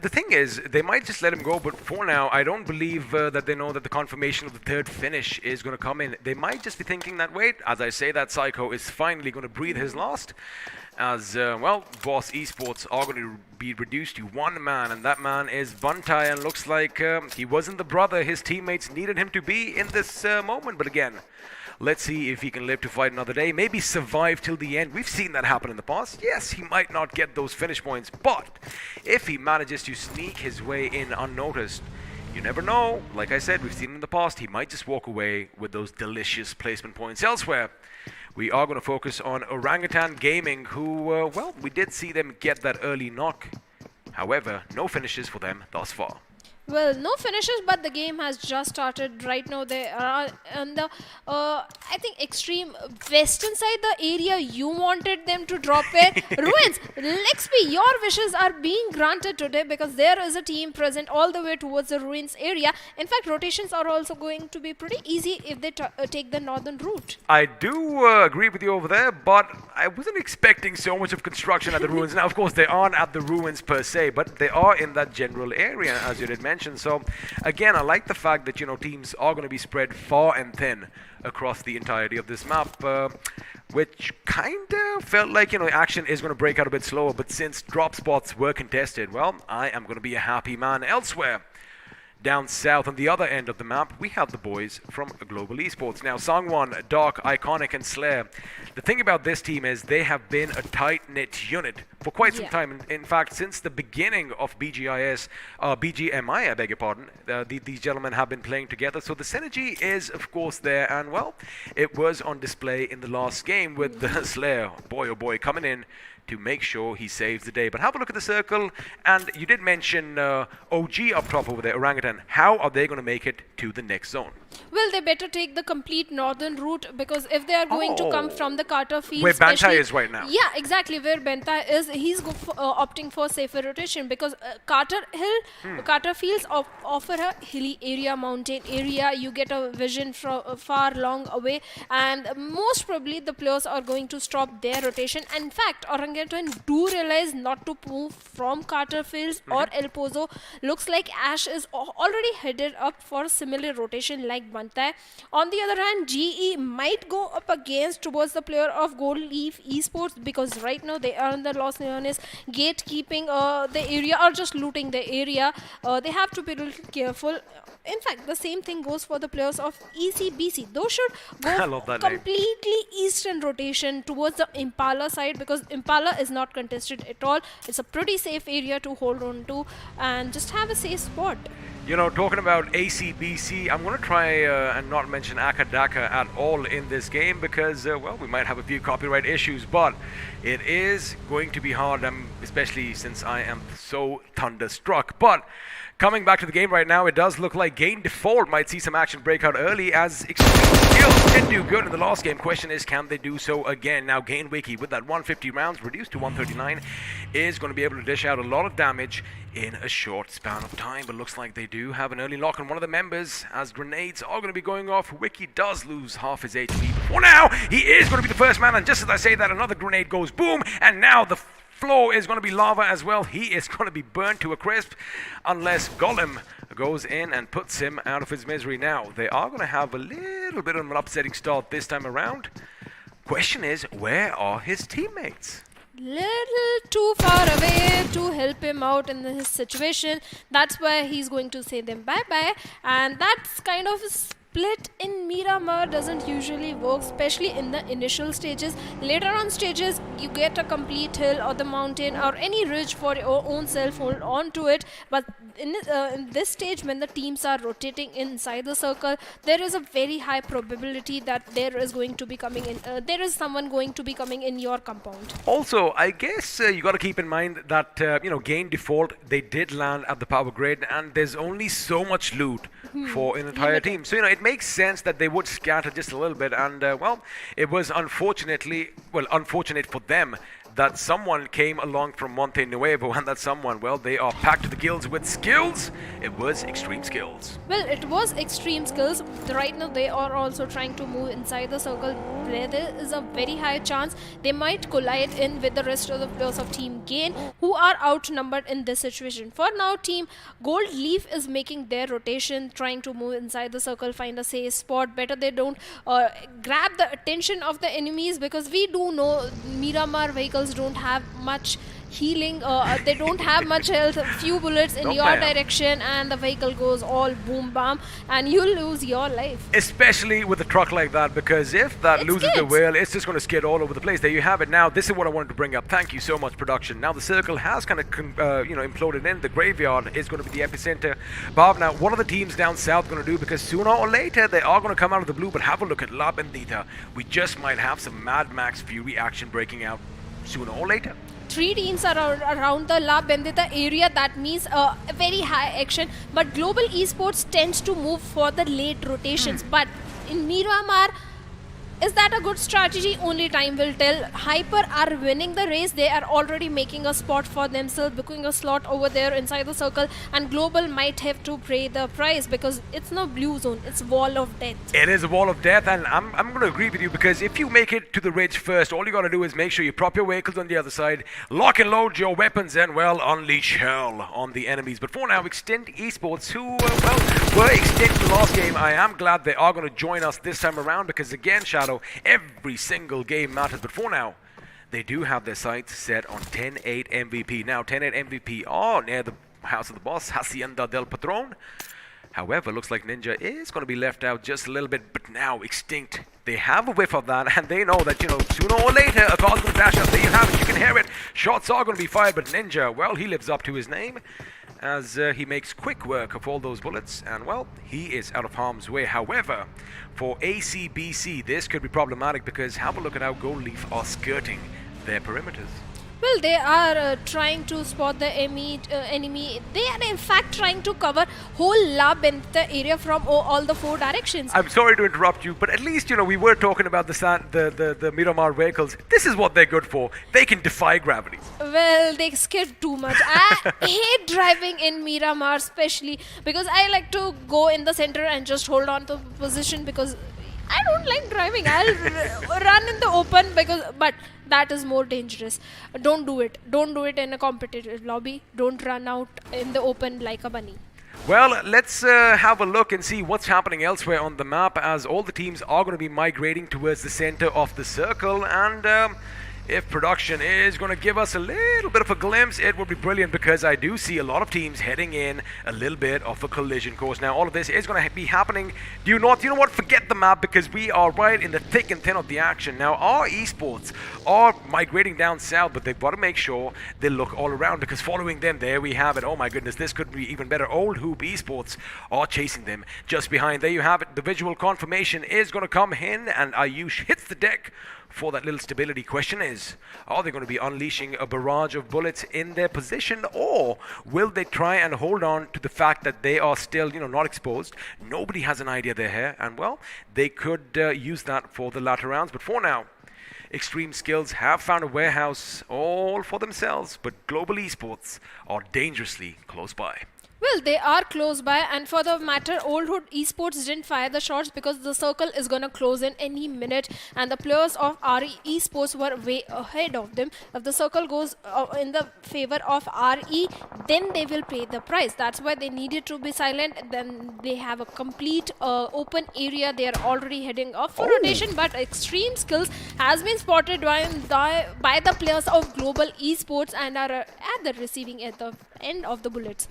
The thing is, they might just let him go, but for now, I don't believe that they know that the confirmation of the 3rd finish is going to come in. They might just be thinking that, wait, as I say that, Psycho is finally going to breathe his last, as, well, Boss Esports are going to be reduced to 1 man, and that man is Buntai, and looks like he wasn't the brother his teammates needed him to be in this moment. But again, let's see if he can live to fight another day, maybe survive till the end. We've seen that happen in the past. Yes, he might not get those finish points, but if he manages to sneak his way in unnoticed, you never know. Like I said, we've seen in the past, he might just walk away with those delicious placement points elsewhere. We are going to focus on Orangutan Gaming, who, well, we did see them get that early knock. However, no finishes for them thus far. Well, no finishes, but the game has just started. Right now, they are on the, I think, extreme western side, the area you wanted them to drop it. Ruins, Lexby, your wishes are being granted today, because there is a team present all the way towards the Ruins area. In fact, rotations are also going to be pretty easy if they take the northern route. I do agree with you over there, but I wasn't expecting so much of construction at the Ruins. Now, of course, they aren't at the Ruins per se, but they are in that general area, as you did mention. So again, I like the fact that, you know, teams are going to be spread far and thin across the entirety of this map, which kind of felt like, you know, action is going to break out a bit slower. But since drop spots were contested, well, I am going to be a happy man elsewhere. Down south on the other end of the map, we have the boys from Global Esports. Now, Sangwon, Dark, Iconic, and Slayer. The thing about this team is they have been a tight-knit unit for quite some time. In fact, since the beginning of BGIS, BGMI, I beg your pardon, these gentlemen have been playing together. So the synergy is, of course, there. And, well, it was on display in the last game with the Slayer, boy oh boy, coming in to make sure he saves the day. But have a look at the circle, and you did mention OG up top over there, Orangutan. How are they going to make it to the next zone? Well, they better take the complete northern route, because if they are going to come from the Carter field, where Bantai is right now. Yeah, exactly, where Bantai is, he's opting for safer rotation, because Carter fields offer a hilly area, mountain area. You get a vision from far long away, and most probably the players are going to stop their rotation. And in fact, Orangutan do realize not to move from Carter fields or El Pozo. Looks like Ash is already headed up for similar rotation like Bantai. On the other hand, GE might go up against towards the player of Gold Leaf Esports because right now they are in the Los Leones gatekeeping the area or just looting the area. They have to be a little careful. In fact, the same thing goes for the players of ECBC. Those should go completely eastern rotation towards the Impala side because Impala is not contested at all. It's a pretty safe area to hold on to and just have a safe spot. You know, talking about ACBC, I'm going to try and not mention Akadaka at all in this game because, well, we might have a few copyright issues, but it is going to be hard, especially since I am so thunderstruck. But coming back to the game right now, it does look like Gain Default might see some action break out early as Extreme Skills did do good in the last game. Question is, can they do so again? Now, Gain Wiki, with that 150 rounds reduced to 139, is going to be able to dish out a lot of damage in a short span of time, but looks like they do have an early lock on one of the members as grenades are going to be going off. Wiki does lose half his HP, but for now, he is going to be the first man, and just as I say that, another grenade goes boom, and now the floor is going to be lava as well. He is going to be burnt to a crisp unless Golem goes in and puts him out of his misery. Now, they are going to have a little bit of an upsetting start this time around. Question is, where are his teammates? Little too far away to help him out in his situation. That's why he's going to say them bye-bye. And that's kind of a split in Miramar doesn't usually work, especially in the initial stages. Later on stages, you get a complete hill or the mountain or any ridge for your own self, hold on to it. But in this stage, when the teams are rotating inside the circle, there is a very high probability that there is going to be coming in. There is someone going to be coming in your compound. Also, I guess you got to keep in mind that Gain Default, they did land at the power grid, and there's only so much loot for an entire team. So it makes sense that they would scatter just a little bit, and well, it was unfortunate for them that someone came along from Monte Nuevo, and that someone, well, they are packed to the gills with skills. It was Extreme Skills. Well, it was Extreme Skills. Right now, they are also trying to move inside the circle. There is a very high chance they might collide in with the rest of the players of Team Gain, who are outnumbered in this situation. For now, Team Gold Leaf is making their rotation, trying to move inside the circle, find a safe spot. Better they don't grab the attention of the enemies, because we do know Miramar vehicles don't have much healing, they don't have much health, few bullets in your direction and the vehicle goes all boom bam and you lose your life. Especially with a truck like that, because if that loses the wheel, it's just going to skid all over the place. There you have it. Now, this is what I wanted to bring up. Thank you so much, production. Now, the circle has kind of imploded in. The graveyard is going to be the epicenter. Bob, now, what are the teams down south going to do? Because sooner or later, they are going to come out of the blue, but have a look at La Bendita. We just might have some Mad Max Fury action breaking out sooner or later. 3 teams are around the La Bendita area. That means a very high action. But Global Esports tends to move for the late rotations. But in Miramar, is that a good strategy? Only time will tell. Hyper are winning the race. They are already making a spot for themselves, booking a slot over there inside the circle, and Global might have to pay the price because it's no blue zone, it's wall of death. It is a wall of death, and I'm going to agree with you, because if you make it to the ridge first, all you got to do is make sure you prop your vehicles on the other side, lock and load your weapons, and, well, unleash hell on the enemies. But for now, Extent Esports, who, were extinct in the last game, I am glad they are going to join us this time around, because, again, Shadow, every single game matters. But for now, they do have their sights set on 10-8 MVP. Now, 10-8 MVP are near the house of the boss, Hacienda del Patron. However, looks like Ninja is going to be left out just a little bit. But now, Extinct, they have a whiff of that, and they know that, sooner or later, a car's going to dash up. There you have it. You can hear it. Shots are going to be fired, but Ninja, well, he lives up to his name, as he makes quick work of all those bullets, and, well, he is out of harm's way. However, for ACBC, this could be problematic, because have a look at how Gold Leaf are skirting their perimeters. Well, they are trying to spot the enemy. They are in fact trying to cover whole La Bendita area from all the 4 directions. I'm sorry to interrupt you, but at least, we were talking about the Miramar vehicles. This is what they're good for. They can defy gravity. Well, they skid too much. I hate driving in Miramar, especially because I like to go in the center and just hold on to position, because I don't like driving. I'll run in the open, but that is more dangerous. Don't do it. Don't do it in a competitive lobby. Don't run out in the open like a bunny. Well, let's have a look and see what's happening elsewhere on the map, as all the teams are going to be migrating towards the center of the circle. And if production is going to give us a little bit of a glimpse, it would be brilliant, because I do see a lot of teams heading in a little bit of a collision course. Now, all of this is going to be happening due north. You know what? Forget the map, because we are right in the thick and thin of the action. Now, our esports are migrating down south, but they've got to make sure they look all around, because following them, there we have it. Oh my goodness, this could be even better. Old Hoop esports are chasing them just behind. There you have it. The visual confirmation is going to come in, and Ayush hits the deck for that little stability. Question is, are they going to be unleashing a barrage of bullets in their position, or will they try and hold on to the fact that they are still, not exposed? Nobody has an idea they're here, and well, they could use that for the latter rounds. But for now, Extreme Skills have found a warehouse all for themselves, but Global Esports are dangerously close by. Well, they are close by, and for the matter, Old Hood Esports didn't fire the shots because the circle is gonna close in any minute, and the players of RE Esports were way ahead of them. If the circle goes in the favor of RE, then they will pay the price. That's why they needed to be silent. Then they have a complete open area. They are already heading off for rotation, but Extreme Skills has been spotted by the players of Global Esports and are at the receiving at the end of the bullets.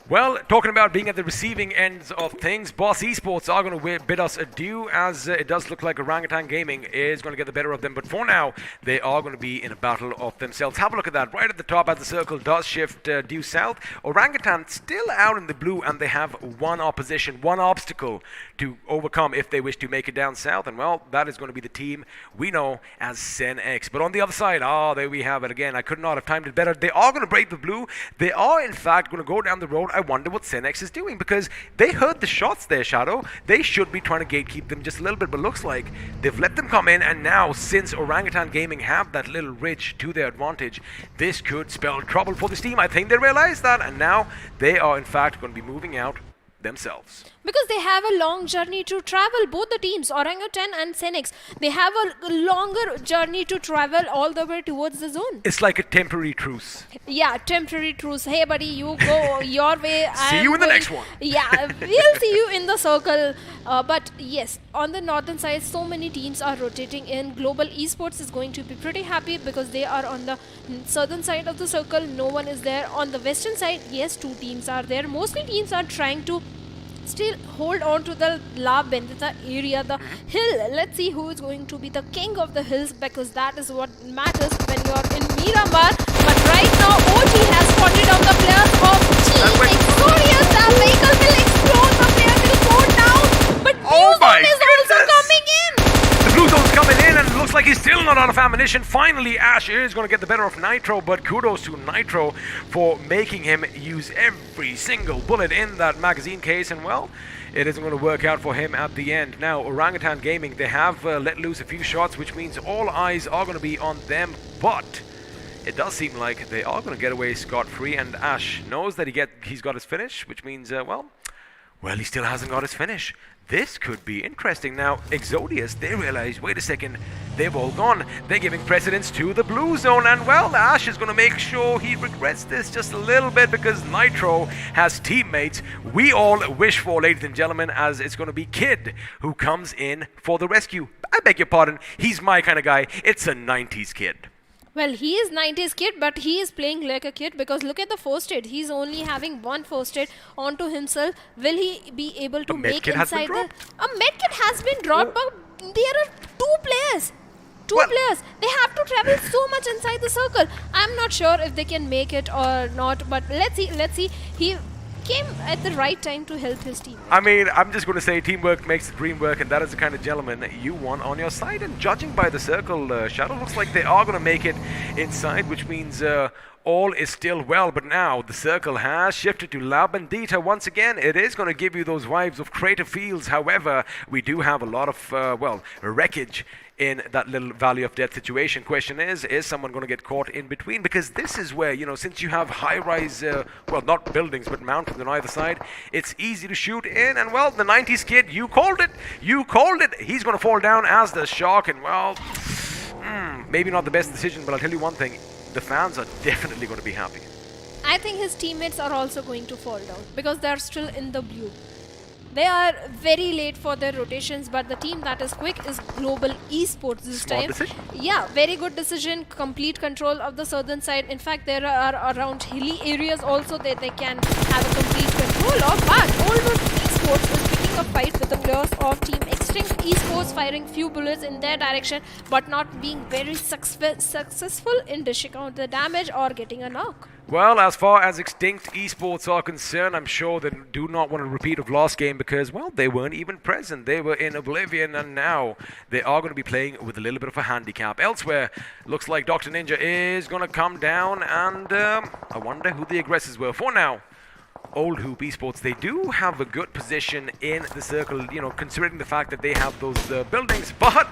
Well, talking about being at the receiving ends of things, Boss Esports are going to bid us adieu, as it does look like Orangutan Gaming is going to get the better of them. But for now, they are going to be in a battle of themselves. Have a look at that. Right at the top, as the circle does shift due south, Orangutan still out in the blue, and they have one opposition, one obstacle to overcome if they wish to make it down south. And well, that is going to be the team we know as SenX. But on the other side, there we have it again. I could not have timed it better. They are going to break the blue. They are, in fact, going to go down the road. I wonder what SenX is doing, because they heard the shots there, Shadow. They should be trying to gatekeep them just a little bit, but looks like they've let them come in, and now, since Orangutan Gaming have that little ridge to their advantage, this could spell trouble for this team. I think they realize that, and now they are, in fact, going to be moving out themselves. Because they have a long journey to travel, both the teams, Orangutan and SenX, they have a longer journey to travel all the way towards the zone. It's like a temporary truce. Yeah, temporary truce. Hey buddy, you go your way. See you in the next one. Yeah, we'll see you in the circle. But yes, on the northern side, so many teams are rotating in. Global Esports is going to be pretty happy because they are on the southern side of the circle. No one is there. On the western side, yes, two teams are there. Mostly teams are trying to still hold on to the La Bendita area, the hill. Let's see who is going to be the king of the hills, because that is what matters when you're in Miramar. But right now, OG has spotted on the players of Team Exorius. That vehicle will explode, the player will go down. But Blue Zone is also coming in. The Blue Zone's coming in, and it looks like he's still not out of ammunition. Finally, Ash is going to get the better of Nitro, but kudos to Nitro for making him use every single bullet in that magazine case, and well, it isn't going to work out for him at the end. Now, Orangutan Gaming, they have let loose a few shots, which means all eyes are going to be on them, but it does seem like they are going to get away scot-free, and Ash knows that he's got his finish, which means, well, he still hasn't got his finish. This could be interesting. Now, Exodius, they realize, wait a second, they've all gone. They're giving precedence to the Blue Zone, and well, Ash is going to make sure he regrets this just a little bit, because Nitro has teammates we all wish for, ladies and gentlemen, as it's going to be Kid who comes in for the rescue. I beg your pardon, he's my kind of guy. It's a 90s kid. Well, he is 90s kid, but he is playing like a kid, because look at the first aid. He's only having one first aid onto himself. Will he be able to make inside the... A medkit has been dropped, but there are two players. Two players. They have to travel so much inside the circle. I'm not sure if they can make it or not, but let's see. Let's see. He came at the right time to help his team. I mean, I'm just going to say teamwork makes the dream work, and that is the kind of gentleman that you want on your side. And judging by the circle, Shadow, looks like they are going to make it inside, which means all is still well. But now the circle has shifted to La Bendita once again. It is going to give you those vibes of Crater Fields. However, we do have a lot of, wreckage in that little Valley of Death situation. Question is someone going to get caught in between? Because this is where, since you have high-rise, not buildings, but mountains on either side, it's easy to shoot in. And, well, the 90s kid, you called it. You called it. He's going to fall down as the Shark. And, well, maybe not the best decision, but I'll tell you one thing. The fans are definitely going to be happy. I think his teammates are also going to fall down because they are still in the blue. They are very late for their rotations, but the team that is quick is Global Esports this Smart time. decision. Yeah, very good decision. Complete control of the southern side. In fact, there are around hilly areas also that they can have a complete control of. But Global Esports is picking a fight with the players of Team Extinct Esports, firing few bullets in their direction, but not being very successful in dishing out the damage or getting a knock. Well, as far as Extinct Esports are concerned, I'm sure they do not want a repeat of last game because, well, they weren't even present. They were in Oblivion, and now they are going to be playing with a little bit of a handicap. Elsewhere, looks like Dr. Ninja is going to come down, and I wonder who the aggressors were. For now, Old Hoop Esports, they do have a good position in the circle, you know, considering the fact that they have those buildings, but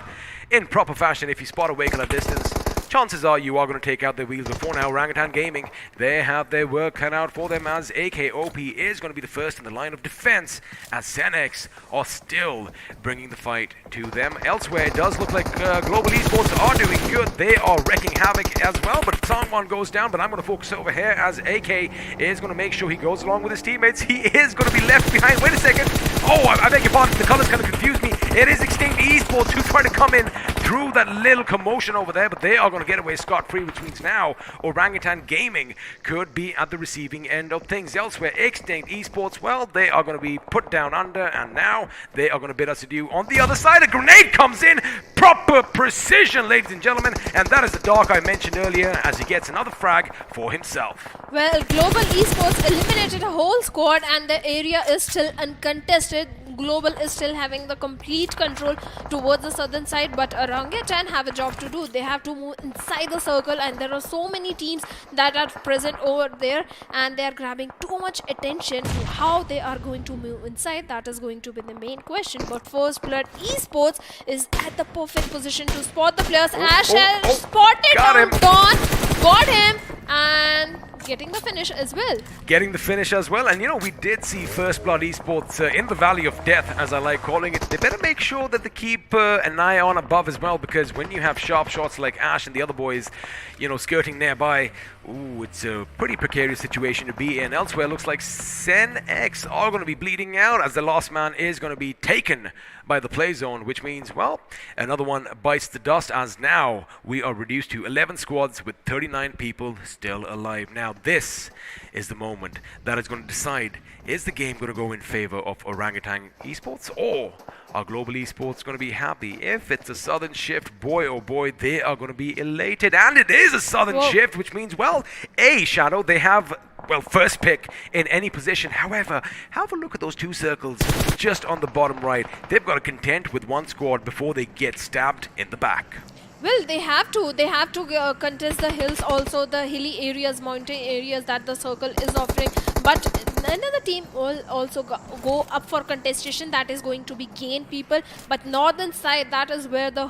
in proper fashion, if you spot a vehicle at distance, chances are you are going to take out their wheels. Before now, Orangutan Gaming, they have their work cut out for them as iQOO is going to be the first in the line of defense as Senex are still bringing the fight to them. Elsewhere, it does look like Global Esports are doing good. They are wrecking havoc as well, but Sangwon goes down, but I'm going to focus over here as AK is going to make sure he goes along with his teammates. He is going to be left behind. Wait a second. Oh, I beg your pardon. The colors kind of confused me. It is Extinct Esports who tried to come in through that little commotion over there, but they are going to get away scot-free, which means now Orangutan Gaming could be at the receiving end of things. Elsewhere, Extinct Esports, well, they are going to be put down under, and now they are going to bid us adieu. On the other side, a grenade comes in. Proper precision, ladies and gentlemen, and that is the Dark I mentioned earlier as he gets another frag for himself. Well, Global Esports eliminated a whole squad and the area is still uncontested. Global is still having the complete control towards the southern side, but Orangutan have a job to do. They have to move inside the circle, and there are so many teams that are present over there, and they are grabbing too much attention to how they are going to move inside. That is going to be the main question. But First Blood Esports is at the perfect position to spot the players. Ash has spotted Got him. Dawn, got him, and getting the finish as well. Getting the finish as well, and you know, we did see First Blood Esports in the Valley of Death, as I like calling it. They better make sure that they keep an eye on above as well, because when you have sharp shots like Ash and the other boys, you know, skirting nearby, ooh, it's a pretty precarious situation to be in. Elsewhere, looks like Senex are going to be bleeding out as the last man is going to be taken by the play zone, which means, well, another one bites the dust, as now we are reduced to 11 squads with 39 people still alive. Now, this is the moment that is going to decide, is the game going to go in favor of Orangutan Esports, or are Global Esports going to be happy? If it's a southern shift, boy oh boy, they are going to be elated, and it is a southern shift, which means, well, Shadow, they have, well, first pick in any position. However, have a look at those two circles just on the bottom right. They've got to contend with one squad before they get stabbed in the back. Well, they have to contest the hills, also the hilly areas, mountain areas that the circle is offering. But another team will also go up for contestation, that is going to be gain people. But northern side, that is where the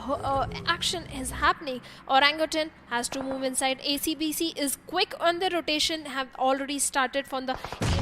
action is happening. Orangutan has to move inside. ACBC is quick on the rotation, have already started from the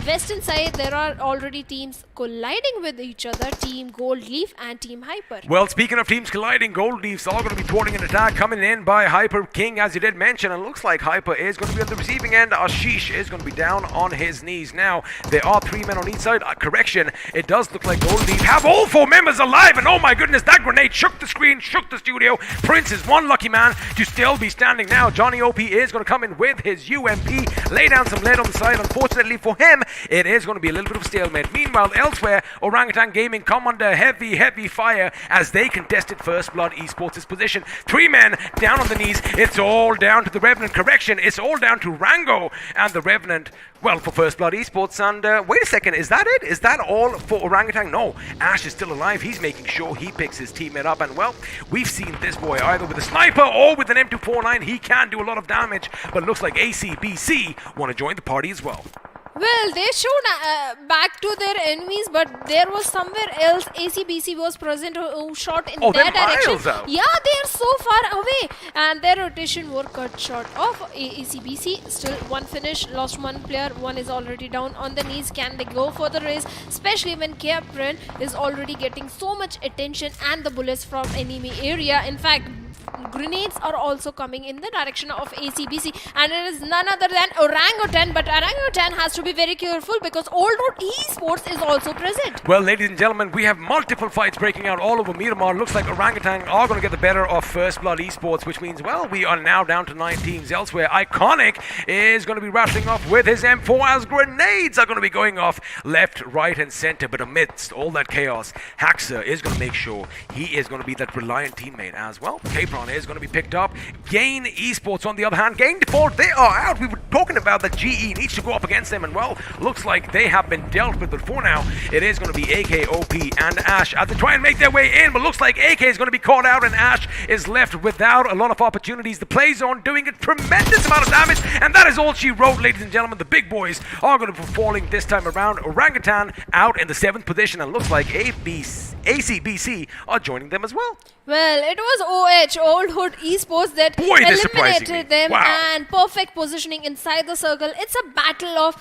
western side. There are already teams colliding with each other, Team Gold Leaf and Team Hyper. Well, speaking of teams colliding, Gold Leafs are going to be thwarting an attack coming in by Hyper King, as you did mention, and it looks like Hyper is going to be on the receiving end. Ashish is going to be down on his knees. Now, there are 3 men on each side. Correction, it does look like Gold Leaf have all 4 members alive, and oh my goodness, that grenade shook the screen, shook the studio. Prince is one lucky man to still be standing now. Johnny OP is going to come in with his UMP, lay down some lead on the side. Unfortunately for him, it is going to be a little bit of a stalemate. Meanwhile, elsewhere, Orangutan Gaming come under heavy fire as they contested First Blood Esports' position. 3 men down on the knees. It's all down to the Revenant. Correction, it's all down to Rango and the Revenant, well, for First Blood Esports. And wait a second, is that it? Is that all for Orangutan? No, Ash is still alive. He's making sure he picks his teammate up. And, well, we've seen this boy either with a sniper or with an M249. He can do a lot of damage, but it looks like ACBC want to join the party as well. Well, they showed back to their enemies, but there was somewhere else ACBC was present who shot in their direction. Out. Yeah, they are so far away, and their rotation were cut short of ACBC. Still one finish, lost one player, one is already down on the knees. Can they go for the race, especially when Capron is already getting so much attention and the bullets from enemy area? In fact, grenades are also coming in the direction of ACBC, and it is none other than Orangutan. But Orangutan has to be very careful because Old Road Esports is also present. Well, ladies and gentlemen, we have multiple fights breaking out all over Miramar. Looks like Orangutan are going to get the better of First Blood Esports, which means, well, we are now down to 9 teams. Elsewhere, iQOO is going to be rattling off with his M4 as grenades are going to be going off left, right, and center. But amidst all that chaos, Haxer is going to make sure he is going to be that reliant teammate as well. Capron is going to be picked up. Gain Esports, on the other hand, Gain Default, they are out. We were talking about that GE needs to go up against them, and well, looks like they have been dealt with. But for now, it is going to be AKOP and Ash as they try and make their way in. But looks like AK is going to be caught out, and Ash is left without a lot of opportunities. The play zone doing a tremendous amount of damage, and that is all she wrote, ladies and gentlemen. The big boys are going to be falling this time around. Orangutan out in the 7th position, and looks like ACBC are joining them as well. Well, it was OH, Old Hood Esports, that eliminated them. Wow. And perfect positioning inside the circle. It's a battle of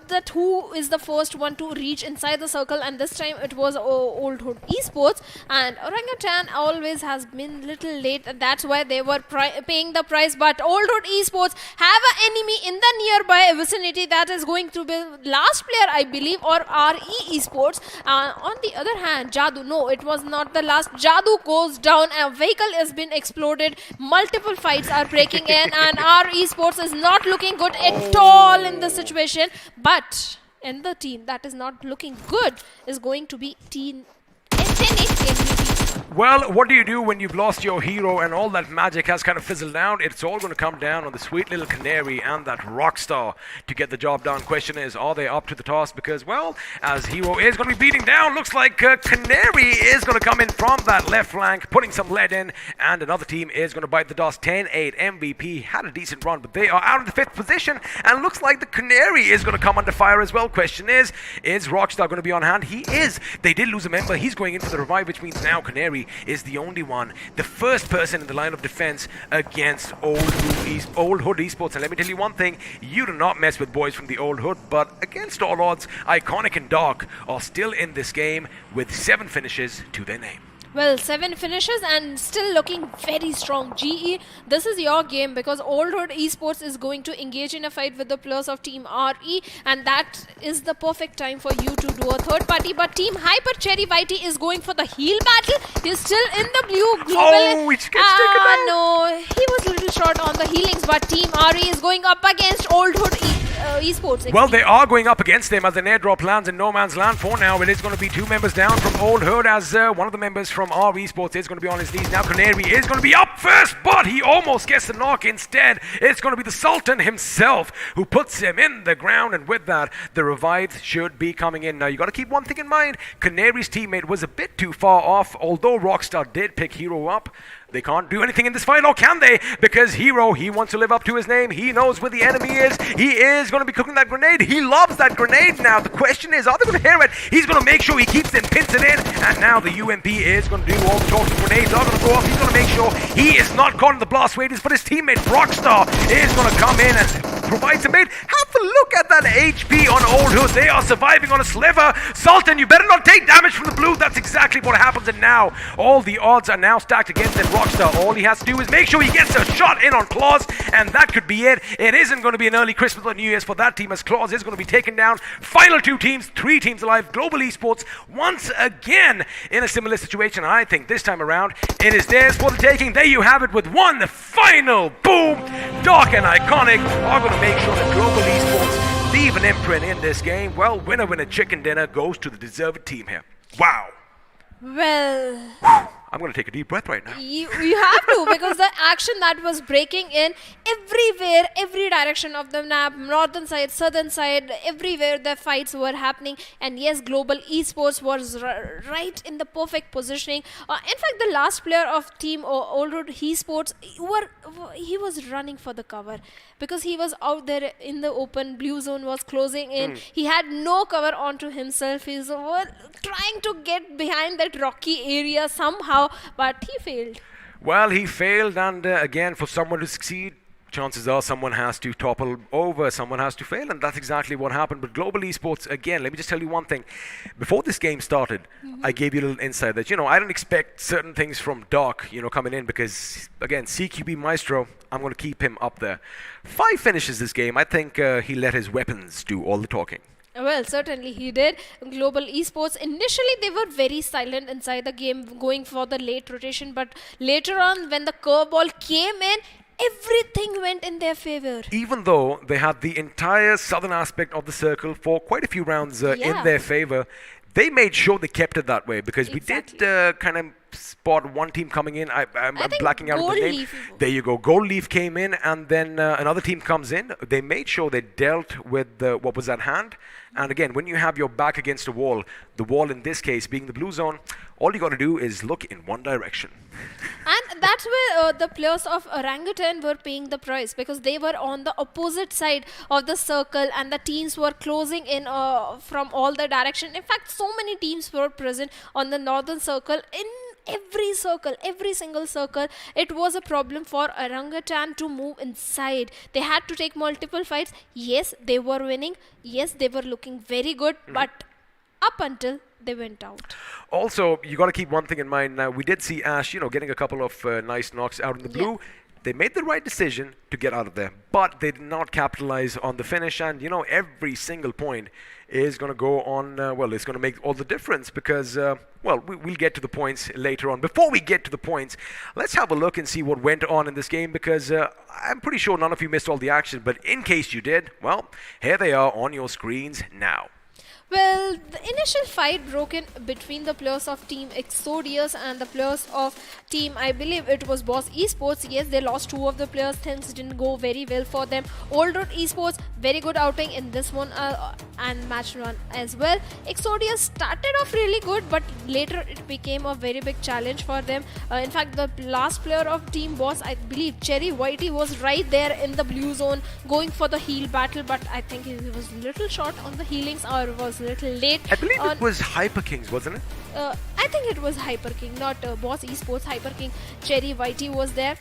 that who is the first one to reach inside the circle, and this time it was Old Hood Esports. And Orangutan always has been little late, and that's why they were paying the price. But Old Hood Esports have an enemy in the nearby vicinity that is going to be last player, I believe, or RE Esports. On the other hand, Jadoo, no, it was not the last. Jadoo goes down, a vehicle has been exploded, multiple fights are breaking in, and our esports is not looking good at all in this situation. But in the team that is not looking good is going to be Team 10-8 Well, what do you do when you've lost your hero and all that magic has kind of fizzled out? It's all going to come down on the sweet little Canary and that Rockstar to get the job done. Question is, are they up to the task? Because, well, as Hero is going to be beating down, looks like Canary is going to come in from that left flank, putting some lead in, and another team is going to bite the dust. 10-8 MVP had a decent run, but they are out of the 5th position, and looks like the Canary is going to come under fire as well. Question is Rockstar going to be on hand? He is. They did lose a member. He's going in for the revive, which means now Canary is the only one, the first person in the line of defense against Old Hood Esports. And let me tell you one thing, you do not mess with boys from the Old Hood, but against all odds, iQOO and Dark are still in this game with 7 finishes to their name. Well, 7 finishes and still looking very strong. GE, this is your game because Old Hood Esports is going to engage in a fight with the players of Team RE, and that is the perfect time for you to do a third party. But Team Hyper Cherry Whitey is going for the heal battle. He's still in the blue global. Oh, which gets taken out. No, he was a little short on the healings, but Team RE is going up against Old Hood Esports. Well, they are going up against them as an airdrop lands in no man's land. For now, it is going to be 2 members down from Old Hood, as one of the members from RE Esports is going to be on his knees. Now Canary is going to be up first, but he almost gets the knock. Instead, it's going to be the Sultan himself who puts him in the ground, and with that, the revive should be coming in. Now, you got to keep one thing in mind. Canary's teammate was a bit too far off, although Rockstar did pick Hero up. They can't do anything in this fight, or can they? Because Hero, he wants to live up to his name. He knows where the enemy is. He is going to be cooking that grenade. He loves that grenade now. The question is, are they going to hear it? He's going to make sure he keeps them pincered in. And now the UMP is going to do all the talking. Grenades are going to go off. He's going to make sure he is not caught in the blast radius. But his teammate, Rockstar, is going to come in and provide some aid. Have a look at that HP on Old Hood. They are surviving on a sliver. Sultan, you better not take damage from the blue. That's exactly what happens. And now, all the odds are now stacked against him. Rockstar, all he has to do is make sure he gets a shot in on Claus, and that could be it. It isn't going to be an early Christmas or New Year's for that team, as Claus is going to be taken down. Final 2 teams, 3 teams alive. Global Esports once again in a similar situation. I think this time around, it is theirs for the taking. There you have it with one final boom. Dark and iQOO are going to make sure that Global Esports leave an imprint in this game. Well, winner chicken dinner goes to the deserved team here. Wow. Well, I'm going to take a deep breath right now. You have to, because the action that was breaking in everywhere, every direction of the map, northern side, southern side, everywhere the fights were happening. And yes, Global Esports was right in the perfect positioning. In fact, the last player of Team Old Road Esports, he was running for the cover because he was out there in the open. Blue zone was closing in. He had no cover onto himself. He's trying to get behind that rocky area somehow, but he failed. Well, he failed, and again, for someone to succeed, chances are someone has to topple over, someone has to fail, and that's exactly what happened. But Global Esports, again, let me just tell you one thing. Before this game started, I gave you a little insight that, I don't expect certain things from Doc, coming in because, again, CQB Maestro, I'm going to keep him up there. 5 finishes this game. I think he let his weapons do all the talking. Well, certainly he did. Global Esports, initially they were very silent inside the game, going for the late rotation, but later on when the curveball came in, everything went in their favor. Even though they had the entire southern aspect of the circle for quite a few rounds in their favor, they made sure they kept it that way because we did kind of spot one team coming in. I'm blacking out the name. There you go. Gold Leaf came in, and then another team comes in. They made sure they dealt with what was at hand. And again, when you have your back against a wall, the wall in this case being the blue zone, all you got to do is look in one direction. And that's where the players of Orangutan were paying the price because they were on the opposite side of the circle and the teams were closing in from all the direction. In fact, so many teams were present on the northern circle. In every circle, every single circle, it was a problem for Orangutan to move inside. They had to take multiple fights. Yes, they were winning. Yes, they were looking very good, but up until they went out. Also, you got to keep one thing in mind. Now, we did see Ash, getting a couple of nice knocks out in the blue. They made the right decision to get out of there, but they did not capitalize on the finish. And, every single point is going to go on, it's going to make all the difference because, we'll get to the points later on. Before we get to the points, let's have a look and see what went on in this game because I'm pretty sure none of you missed all the action, but in case you did, well, here they are on your screens now. Well, the initial fight broke in between the players of Team Exodius and the players of Team, I believe it was Boss Esports. Yes, they lost 2 of the players. Things didn't go very well for them. Old Road Esports, very good outing in this one and match 1 as well. Exodius started off really good, but later it became a very big challenge for them. In fact, the last player of Team Boss, I believe Cherry Whitey, was right there in the blue zone going for the heal battle, but I think he was a little short on the healings or was a little late. I believe it was Hyper Kings, wasn't it? I think it was Hyper King, not Boss Esports. Hyper King, Cherry Whitey was there.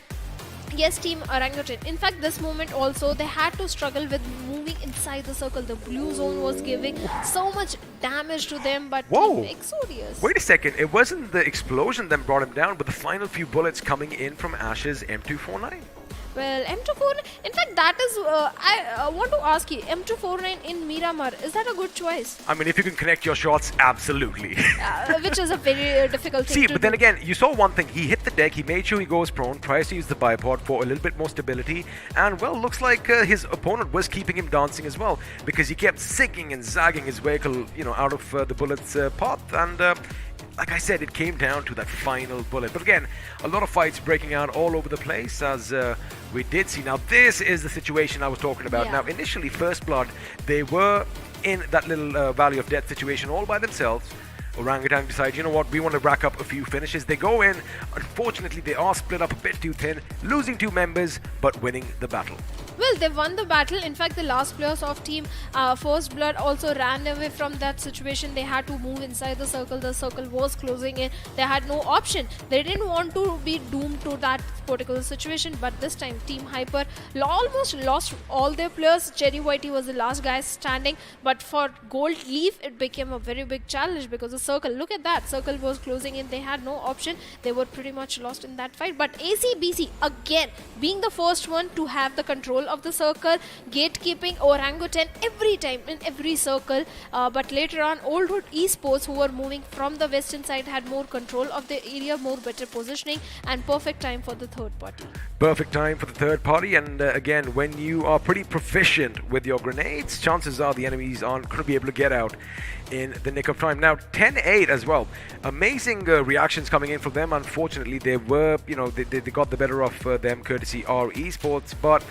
Yes, Team Orangutan. In fact, this moment also, they had to struggle with moving inside the circle. The blue zone was giving so much damage to them, but Team Exodius. Wait a second. It wasn't the explosion that brought him down, but the final few bullets coming in from Ash's M249. Well, M249, in fact, that is, I want to ask you, M249 in Miramar, is that a good choice? I mean, if you can connect your shots, absolutely. Which is a very difficult thing to do. But then again, you saw one thing. He hit the deck, he made sure he goes prone, tries to use the bipod for a little bit more stability, and, well, looks like his opponent was keeping him dancing as well, because he kept zigging and zagging his vehicle, out of the bullet's path, and like I said, it came down to that final bullet. But again, a lot of fights breaking out all over the place as we did see. Now, this is the situation I was talking about. Now, initially, First Blood, they were in that little Valley of Death situation all by themselves. Orangutan decides, you know what, we want to rack up a few finishes. They go in. Unfortunately, they are split up a bit too thin, losing 2 members, but winning the battle. Well, they won the battle. In fact, the last players of Team First Blood also ran away from that situation. They had to move inside the circle. The circle was closing in. They had no option. They didn't want to be doomed to that particular situation. But this time, Team Hyper almost lost all their players. Cherry Whitey was the last guy standing. But for Gold Leaf, it became a very big challenge because the circle, look at that, circle was closing in. They had no option. They were pretty much lost in that fight. But ACBC, again, being the first one to have the control of the circle, gatekeeping Orangutan every time in every circle, but later on Old Hood Esports, who were moving from the western side, had more control of the area, more better positioning, and perfect time for the third party. Perfect time for the third party, and again, when you are pretty proficient with your grenades, chances are the enemies aren't going to be able to get out in the nick of time. Now, 10-8 as well. Amazing reactions coming in from them. Unfortunately, they were, they got the better of them courtesy R Esports, but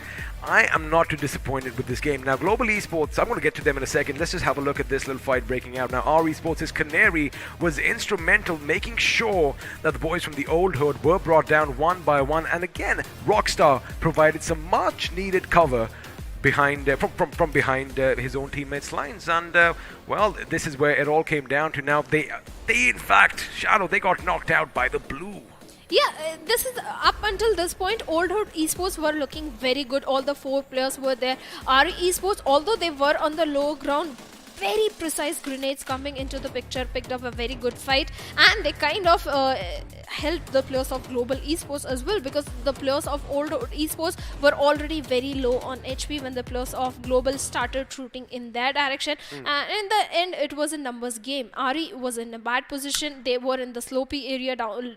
I am not too disappointed with this game. Now, Global Esports, I'm going to get to them in a second. Let's just have a look at this little fight breaking out. Now, R Esports' Canary was instrumental making sure that the boys from the Old Hood were brought down one by one. And again, Rockstar provided some much needed cover behind from behind his own teammates' lines, and well, this is where it all came down to. Now they in fact, Shadow, they got knocked out by the blue. Yeah, this is up until this point. Old Hood Esports were looking very good. All the 4 players were there. RE Esports, although they were on the low ground, very precise grenades coming into the picture, picked up a very good fight, and they kind of helped the players of Global Esports as well, because the players of Old Hood Esports were already very low on HP when the players of Global started shooting in their direction. And in the end, it was a numbers game. RE was in a bad position. They were in the slopey area down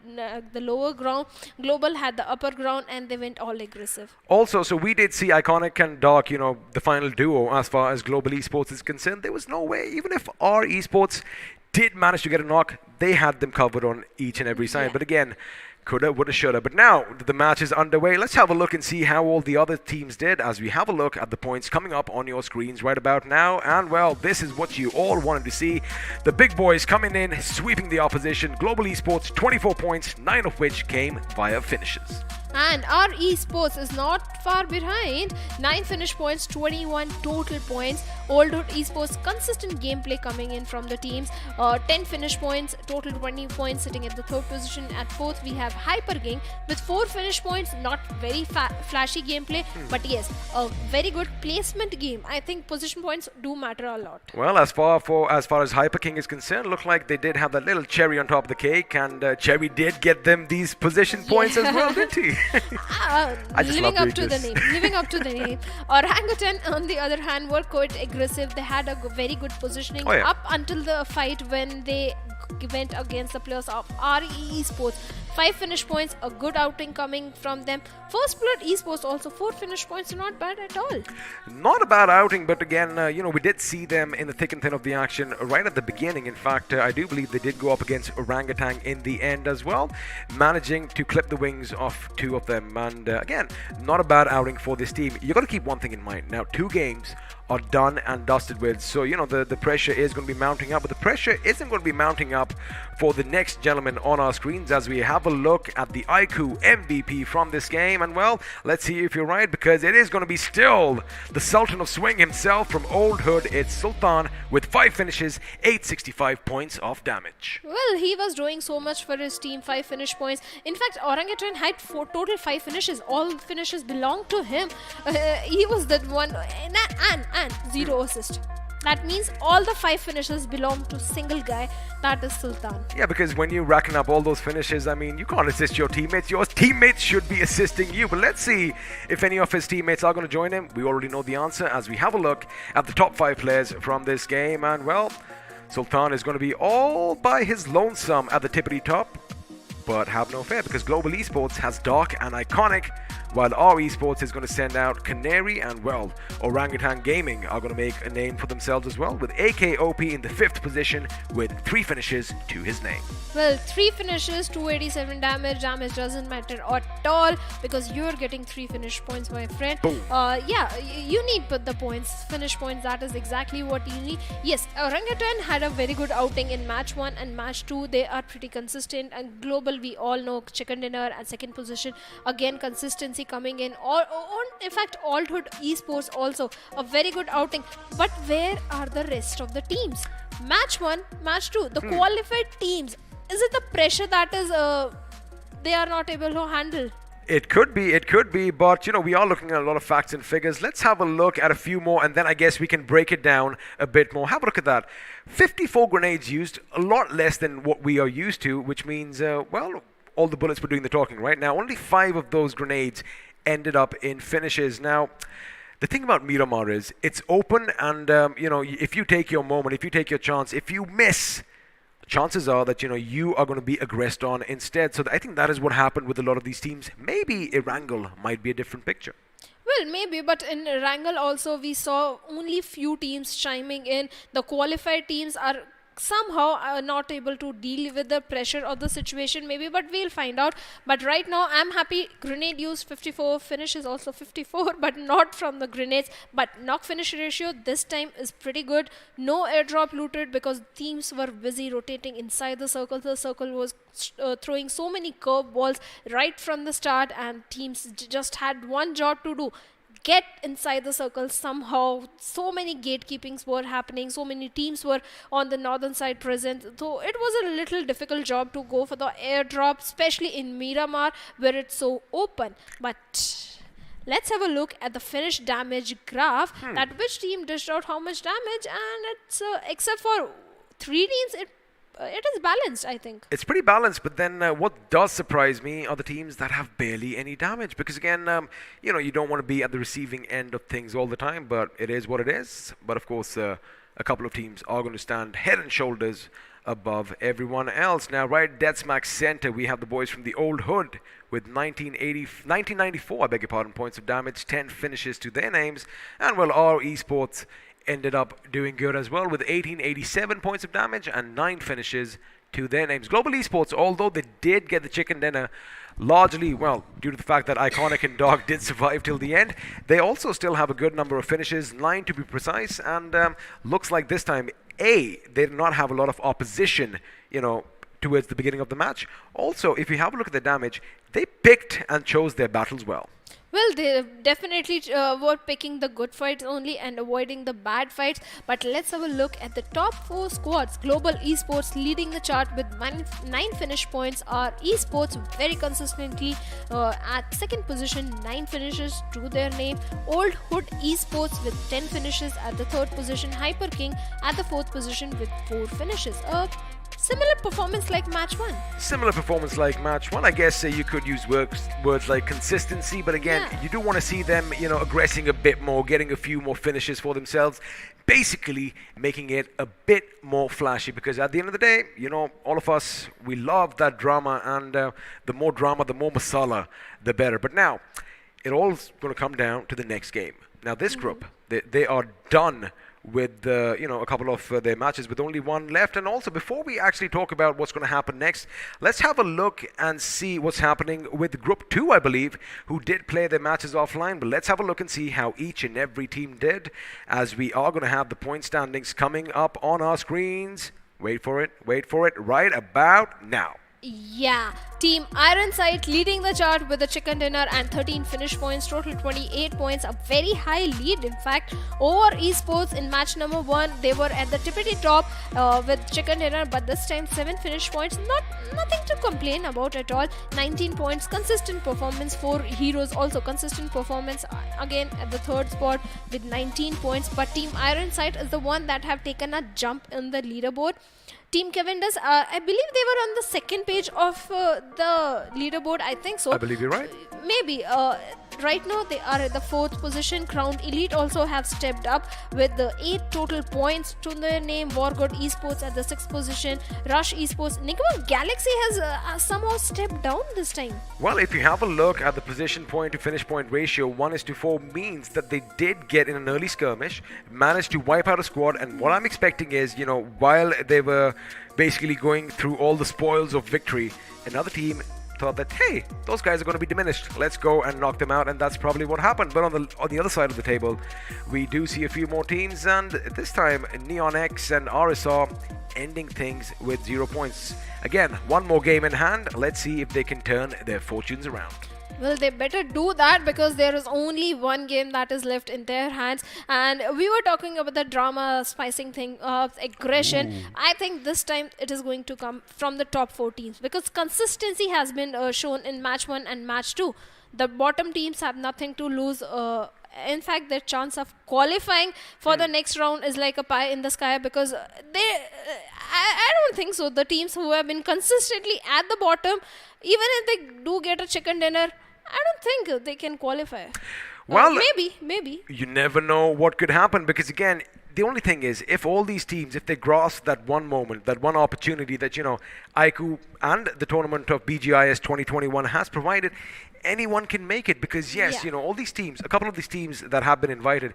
the lower ground. Global had the upper ground, and they went all aggressive. Also, so we did see Iconic and Dark, the final duo as far as Global Esports is concerned. There was no way, even if our esports did manage to get a knock, they had them covered on each and every side. But again, coulda, woulda, shoulda. But now the match is underway. Let's have a look and see how all the other teams did as we have a look at the points coming up on your screens right about now. And well, this is what you all wanted to see. The big boys coming in, sweeping the opposition. Global Esports, 24 points, 9 of which came via finishes. And our esports is not far behind. 9 finish points, 21 total points. Old Hood Esports, consistent gameplay coming in from the teams. 10 finish points, total 20 points, sitting at the 3rd position. At 4th, we have Hypergang with 4 finish points. Not very flashy gameplay, but yes, a very good placement game. I think position points do matter a lot. Well, as far as Hyper King is concerned, looked like they did have that little cherry on top of the cake, and Cherry did get them these position points as well, didn't he? Living up to the name. Living up to the name. Orangutan, on the other hand, were quite aggressive. They had a very good positioning up until the fight when they went against the players of RE Esports. 5 finish points, a good outing coming from them. First Blood Esports also 4 finish points, not bad at all. Not a bad outing, but again, we did see them in the thick and thin of the action right at the beginning. In fact, I do believe they did go up against Orangutan in the end as well, managing to clip the wings off 2 of them. And again, not a bad outing for this team. You got to keep one thing in mind. Now, 2 games are done and dusted with, so the pressure is going to be mounting up, but the pressure isn't going to be mounting up for the next gentleman on our screens as we have a look at the iQOO MVP from this game. And well, let's see if you're right, because it is going to be still the Sultan of Swing himself from Old Hood. It's Sultan with 5 finishes, 865 points of damage. Well, he was doing so much for his team. 5 finish points. In fact, Orangutan had total 5 finishes. All finishes belonged to him. He was the one, and 0 assist. That means all the 5 finishes belong to single guy, that is Sultan. Yeah, because when you're racking up all those finishes, I mean, you can't assist your teammates. Your teammates should be assisting you. But let's see if any of his teammates are going to join him. We already know the answer as we have a look at the top 5 players from this game. And well, Sultan is going to be all by his lonesome at the tippity top. But have no fear, because Global Esports has Dark and Iconic, while our esports is going to send out Canary, and well, Orangutan Gaming are going to make a name for themselves as well, with AKOP in the 5th position with 3 finishes to his name. Well, 3 finishes, 287 damage. Damage doesn't matter at all, because you're getting 3 finish points, my friend. Boom. Yeah, you need the points, finish points. That is exactly what you need. Yes, Orangutan had a very good outing in match 1 and match 2. They are pretty consistent, and Global, we all know, chicken dinner at 2nd position. Again, consistency coming in. In fact, Old Hood Esports also a very good outing. But where are the rest of the teams? Match 1, match 2, the qualified teams. Is it the pressure that is they are not able to handle? It could be, but we are looking at a lot of facts and figures. Let's have a look at a few more, and then I guess we can break it down a bit more. Have a look at that. 54 grenades used, a lot less than what we are used to, which means, well, all the bullets were doing the talking, right? Now, only 5 of those grenades ended up in finishes. Now, the thing about Miramar is it's open, and, if you take your moment, if you take your chance, if you miss, chances are that you are going to be aggressed on instead. So I think that is what happened with a lot of these teams. Maybe Erangel might be a different picture. Well, maybe, but in Erangel also we saw only few teams chiming in. The qualified teams are somehow not able to deal with the pressure of the situation, maybe, but we'll find out. But right now I'm happy. Grenade use 54, finish is also 54, but not from the grenades. But knock finish ratio this time is pretty good. No airdrop looted because teams were busy rotating inside the circle. The circle was throwing so many curve balls right from the start, and teams just had one job to do: get inside the circle somehow. So many gatekeepings were happening, so many teams were on the northern side present, so it was a little difficult job to go for the airdrop, especially in Miramar where it's so open. But let's have a look at the finished damage graph, that which team dished out how much damage, and it's except for 3 teams, it is balanced, I think. It's pretty balanced, but then what does surprise me are the teams that have barely any damage. Because again, you don't want to be at the receiving end of things all the time, but it is what it is. But of course, a couple of teams are going to stand head and shoulders above everyone else. Now, right dead smack center, we have the boys from the old hood with 1994, I beg your pardon, points of damage, 10 finishes to their names. And well, our esports ended up doing good as well with 1887 points of damage and 9 finishes to their names. Global Esports, although they did get the chicken dinner largely, well, due to the fact that Iconic and Dog did survive till the end, they also still have a good number of finishes, 9 to be precise, and looks like this time, they did not have a lot of opposition, towards the beginning of the match. Also, if you have a look at the damage, they picked and chose their battles well. Well, they definitely were picking the good fights only and avoiding the bad fights. But let's have a look at the top 4 squads. Global Esports leading the chart with 9 finish points are Esports very consistently at second position, 9 finishes to their name. Old Hood Esports with 10 finishes at the third position. Hyper King at the fourth position with 4 finishes. Similar performance like match 1. Similar performance like match 1. I guess you could use words like consistency, but again, you do want to see them, aggressing a bit more, getting a few more finishes for themselves, basically making it a bit more flashy, because at the end of the day, all of us, we love that drama, and the more drama, the more masala, the better. But now, it all's going to come down to the next game. Now, this group, they are done with a couple of their matches with only 1 left. And also, before we actually talk about what's going to happen next, let's have a look and see what's happening with Group 2, I believe, who did play their matches offline. But let's have a look and see how each and every team did, as we are going to have the point standings coming up on our screens. Wait for it, right about now. Yeah, Team Ironside leading the chart with a chicken dinner and 13 finish points, total 28 points, a very high lead in fact over Esports. In match number 1, they were at the tippity top with chicken dinner, but this time 7 finish points, nothing to complain about at all. 19 points, consistent performance for Heroes, also consistent performance again at the third spot with 19 points. But Team Ironside is the one that have taken a jump in the leaderboard. Team Cavendish, I believe they were on the second page of the leaderboard, I think so. I believe you're right. Maybe. Right now they are at the 4th position. Crowned Elite also have stepped up with the 8 total points to their name. Wargod Esports at the 6th position. Rush Esports. Nikoma Galaxy has somehow stepped down this time. Well, if you have a look at the position point to finish point ratio, 1:4 means that they did get in an early skirmish, managed to wipe out a squad, and what I'm expecting is, while they were basically going through all the spoils of victory, another team thought that, hey, those guys are going to be diminished, let's go and knock them out, and that's probably what happened. But on the other side of the table, we do see a few more teams, and this time Neon X and RSR ending things with 0 points. Again, one more game in hand. Let's see if they can turn their fortunes around. Well, they better do that, because there is only 1 game that is left in their hands. And we were talking about the drama spicing thing, aggression. I think this time it is going to come from the top 4 teams, because consistency has been shown in match 1 and match 2. The bottom teams have nothing to lose. In fact, their chance of qualifying for the next round is like a pie in the sky, because I don't think so. The teams who have been consistently at the bottom, even if they do get a chicken dinner, I don't think they can qualify. Well, maybe. You never know what could happen, because again, the only thing is, if all these teams, if they grasp that one moment, that one opportunity that, iQOO and the tournament of BGIS 2021 has provided, anyone can make it. Because yes, all these teams, a couple of these teams that have been invited,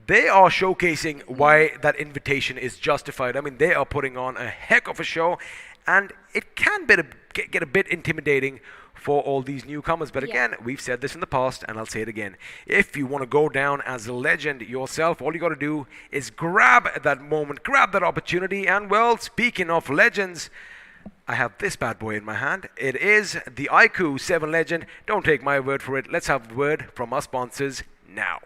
they are showcasing why that invitation is justified. I mean, they are putting on a heck of a show, and it can get a bit intimidating for all these newcomers. But again, we've said this in the past, and I'll say it again. If you want to go down as a legend yourself, all you got to do is grab that moment, grab that opportunity. And well, speaking of legends, I have this bad boy in my hand. It is the iQOO 7 Legend. Don't take my word for it. Let's have a word from our sponsors now.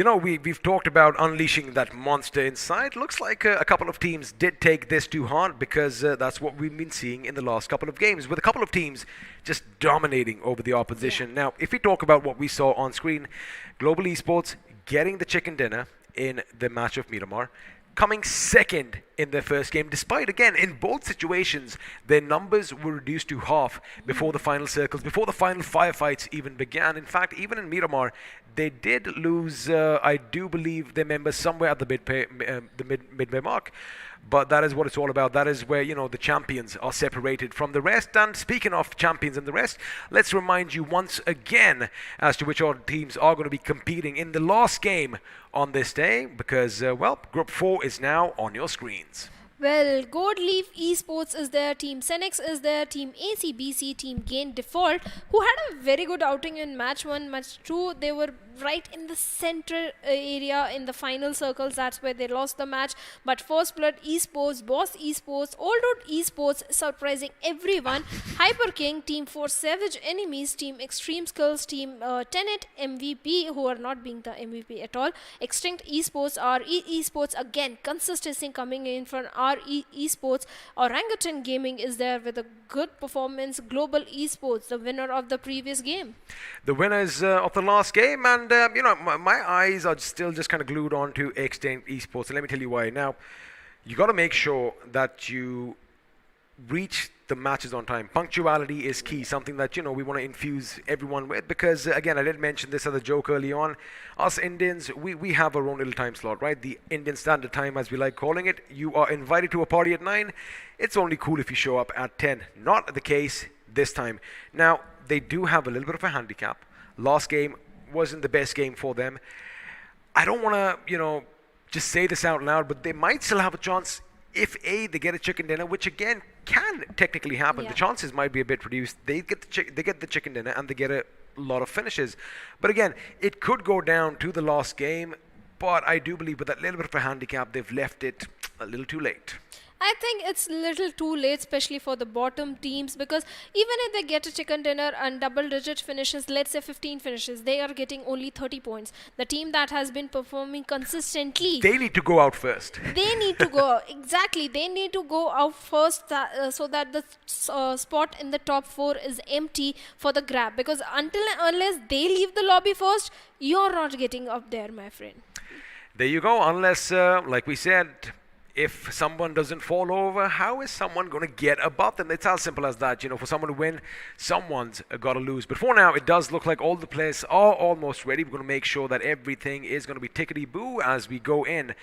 You know, we've talked about unleashing that monster inside. Looks like a couple of teams did take this to heart because that's what we've been seeing in the last couple of games, with a couple of teams just dominating over the opposition. Now, if we talk about what we saw on screen, Global Esports getting the chicken dinner in the match of Miramar, coming second in their first game, despite, again, in both situations, their numbers were reduced to half before the final circles, before the final firefights even began. In fact, even in Miramar, they did lose, I do believe, their members somewhere at the midway mark. But that is what it's all about. That is where, you know, the champions are separated from the rest. And speaking of champions and the rest, let's remind you once again as to which all teams are going to be competing in the last game on this day, because, well, Group 4 is now on your screens. Well, Gold Leaf Esports is there, Team Senex is there, Team ACBC, Team Gain Default, who had a very good outing in Match 1, Match 2. They were right in the center area in the final circles. That's where they lost the match. But First Blood Esports, Boss Esports, Old Road Esports, surprising everyone. Hyper King, Team 4 Savage Enemies, Team Extreme Skills, Team Tenet, MVP, who are not being the MVP at all. Extinct Esports, RE Esports, again, consistency coming in from RE Esports. Orangutan Gaming is there with a good performance. Global Esports, the winner of the previous game. The winners of the last game, and you know, my eyes are still just kind of glued on to Extinct Esports, and let me tell you why. Now, you got to make sure that you reach the matches on time. Punctuality is key, something that, you know, we want to infuse everyone with, because again, I did mention this as a joke early on. Us Indians, we have our own little time slot, right? The Indian Standard Time, as we like calling it. You are invited to a party at 9. It's only cool if you show up at 10. Not the case this time. Now, they do have a little bit of a handicap. Last game wasn't the best game for them. I don't want to, you know, just say this out loud, but they might still have a chance if they get a chicken dinner, which again can technically happen. The chances might be a bit reduced. They get the chicken dinner and they get a lot of finishes. But again, it could go down to the last game. But I do believe with that little bit of a handicap, they've left it a little too late. I think it's a little too late, especially for the bottom teams, because even if they get a chicken dinner and double-digit finishes, let's say 15 finishes, they are getting only 30 points. The team that has been performing consistently, they need to go out first. They need to go exactly. They need to go out first, so that the spot in the top 4 is empty for the grab. Because unless they leave the lobby first, you're not getting up there, my friend. There you go. Unless, like we said, if someone doesn't fall over, how is someone going to get above them? It's as simple as that. You know, for someone to win, someone's got to lose. But for now, it does look like all the players are almost ready. We're going to make sure that everything is going to be tickety-boo as we go in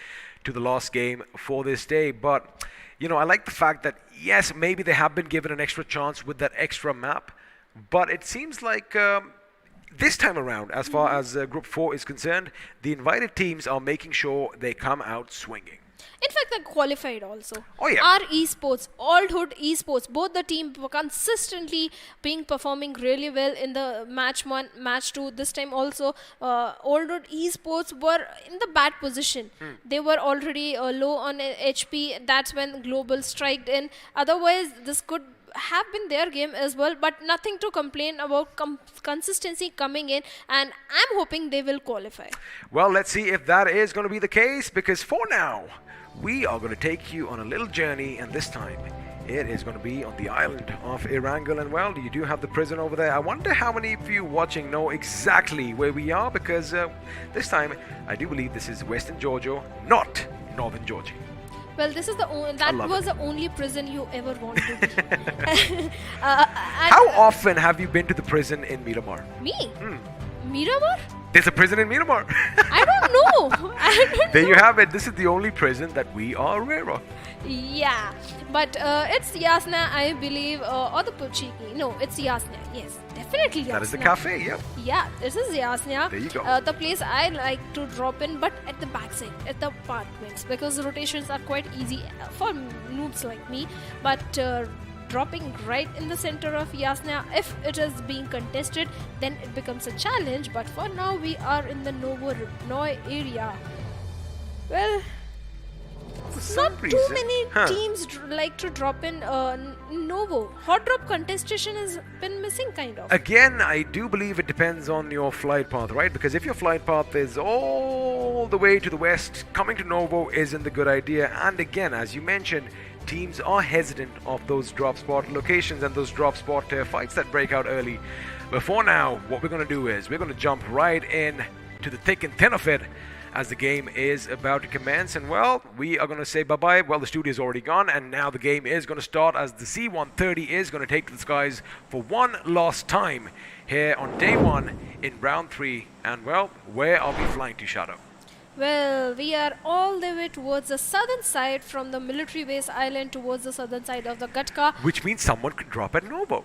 to the last game for this day. But, you know, I like the fact that, yes, maybe they have been given an extra chance with that extra map. But it seems like this time around, as far as Group 4 is concerned, the invited teams are making sure they come out swinging. In fact, they qualified also. Oh, yeah. Our esports, Old Hood Esports, both the team were consistently performing really well in the match 1, match 2. This time also, Old Hood Esports were in the bad position. They were already low on HP. That's when Global striked in. Otherwise, this could have been their game as well, but nothing to complain about. Consistency coming in, and I'm hoping they will qualify. Well, let's see if that is going to be the case, because for now, we are going to take you on a little journey, and this time it is going to be on the island of Erangel. And well, you do have the prison over there. I wonder how many of you watching know exactly where we are, because this time I do believe this is Western Georgia, not Northern Georgia. Well, this is the only prison you ever wanted to be. How often have you been to the prison in Miramar? Me? Miramar? There's a prison in Miramar. I don't know. There you have it. This is the only prison that we are aware of. Yeah, but it's Yasna, I believe, or the Puchiki. No, it's Yasna. Yes, definitely Yasna. That is the cafe, yeah. Yeah, this is Yasna. There you go. The place I like to drop in, but at the backside, at the apartments, because rotations are quite easy for noobs like me. But dropping right in the center of Yasna, if it is being contested, then it becomes a challenge. But for now, we are in the Novo Rybnoy area. Well, this is some not reason. too many teams like to drop in Novo. Hot drop contestation has been missing, kind of. Again, I do believe it depends on your flight path, right? Because if your flight path is all the way to the west, coming to Novo isn't the good idea. And again, as you mentioned, teams are hesitant of those drop spot locations and those drop spot fights that break out early. But for now, what we're going to do is we're going to jump right in to the thick and thin of it as the game is about to commence. And well, we are going to say bye-bye. Well, the studio is already gone, and now the game is going to start as the C-130 is going to take to the skies for one last time here on day one in round 3. And well, where are we flying to, Shadow? Well, we are all the way towards the southern side, from the military base island towards the southern side of the Gatka. Which means someone could drop at Novo.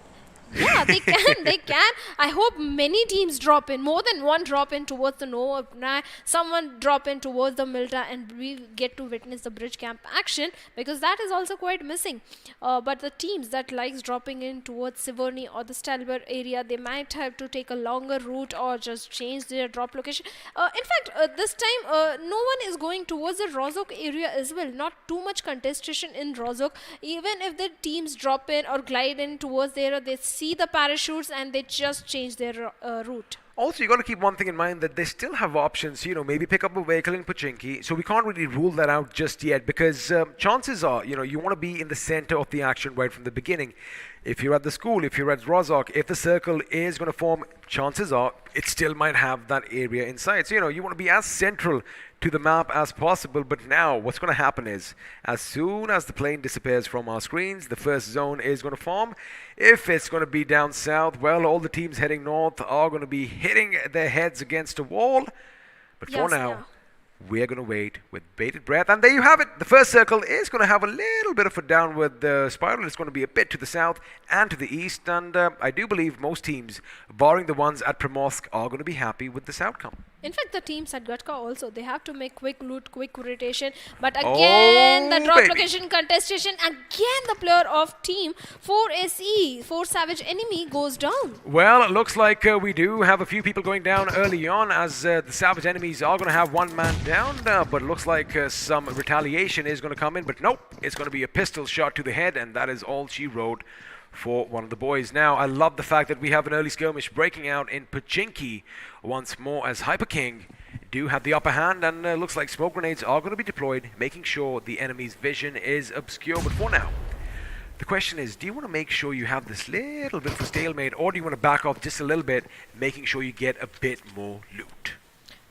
Yeah, they can, they can. I hope many teams drop in, more than one drop in towards the Nova. Someone drop in towards the Milta, and we get to witness the bridge camp action, because that is also quite missing. But the teams that likes dropping in towards Siverny or the Stalber area, they might have to take a longer route or just change their drop location. In fact, this time no one is going towards the Rozhok area as well. Not too much contestation in Rozhok. Even if the teams drop in or glide in towards there, they see the parachutes and they just change their route. Also, you got to keep one thing in mind, that they still have options, you know, maybe pick up a vehicle in Pochinki. So we can't really rule that out just yet, because chances are, you know, you want to be in the center of the action right from the beginning. If you're at the school, if you're at Rozhok, if the circle is going to form, chances are it still might have that area inside. So, you know, you want to be as central to the map as possible. But now what's going to happen is, as soon as the plane disappears from our screens, the first zone is going to form. If it's going to be down south, well, all the teams heading north are going to be hitting their heads against a wall. But for now, we're going to wait with bated breath. And there you have it. The first circle is going to have a little bit of a downward spiral. It's going to be a bit to the south and to the east. And I do believe most teams, barring the ones at Primorsk, are going to be happy with this outcome. In fact, the teams at Gatka also, they have to make quick loot, quick rotation. But again, the drop location contestation, again the player of team 4SE, 4 Savage Enemy, goes down. Well, it looks like we do have a few people going down early on, as the Savage Enemies are going to have one man down. But it looks like some retaliation is going to come in. But nope, it's going to be a pistol shot to the head, and that is all she wrote for one of the boys. Now, I love the fact that we have an early skirmish breaking out in Pochinki once more, as Hyper King do have the upper hand, and looks like smoke grenades are going to be deployed, making sure the enemy's vision is obscure. But for now, the question is, do you want to make sure you have this little bit of a stalemate, or do you want to back off just a little bit, making sure you get a bit more loot?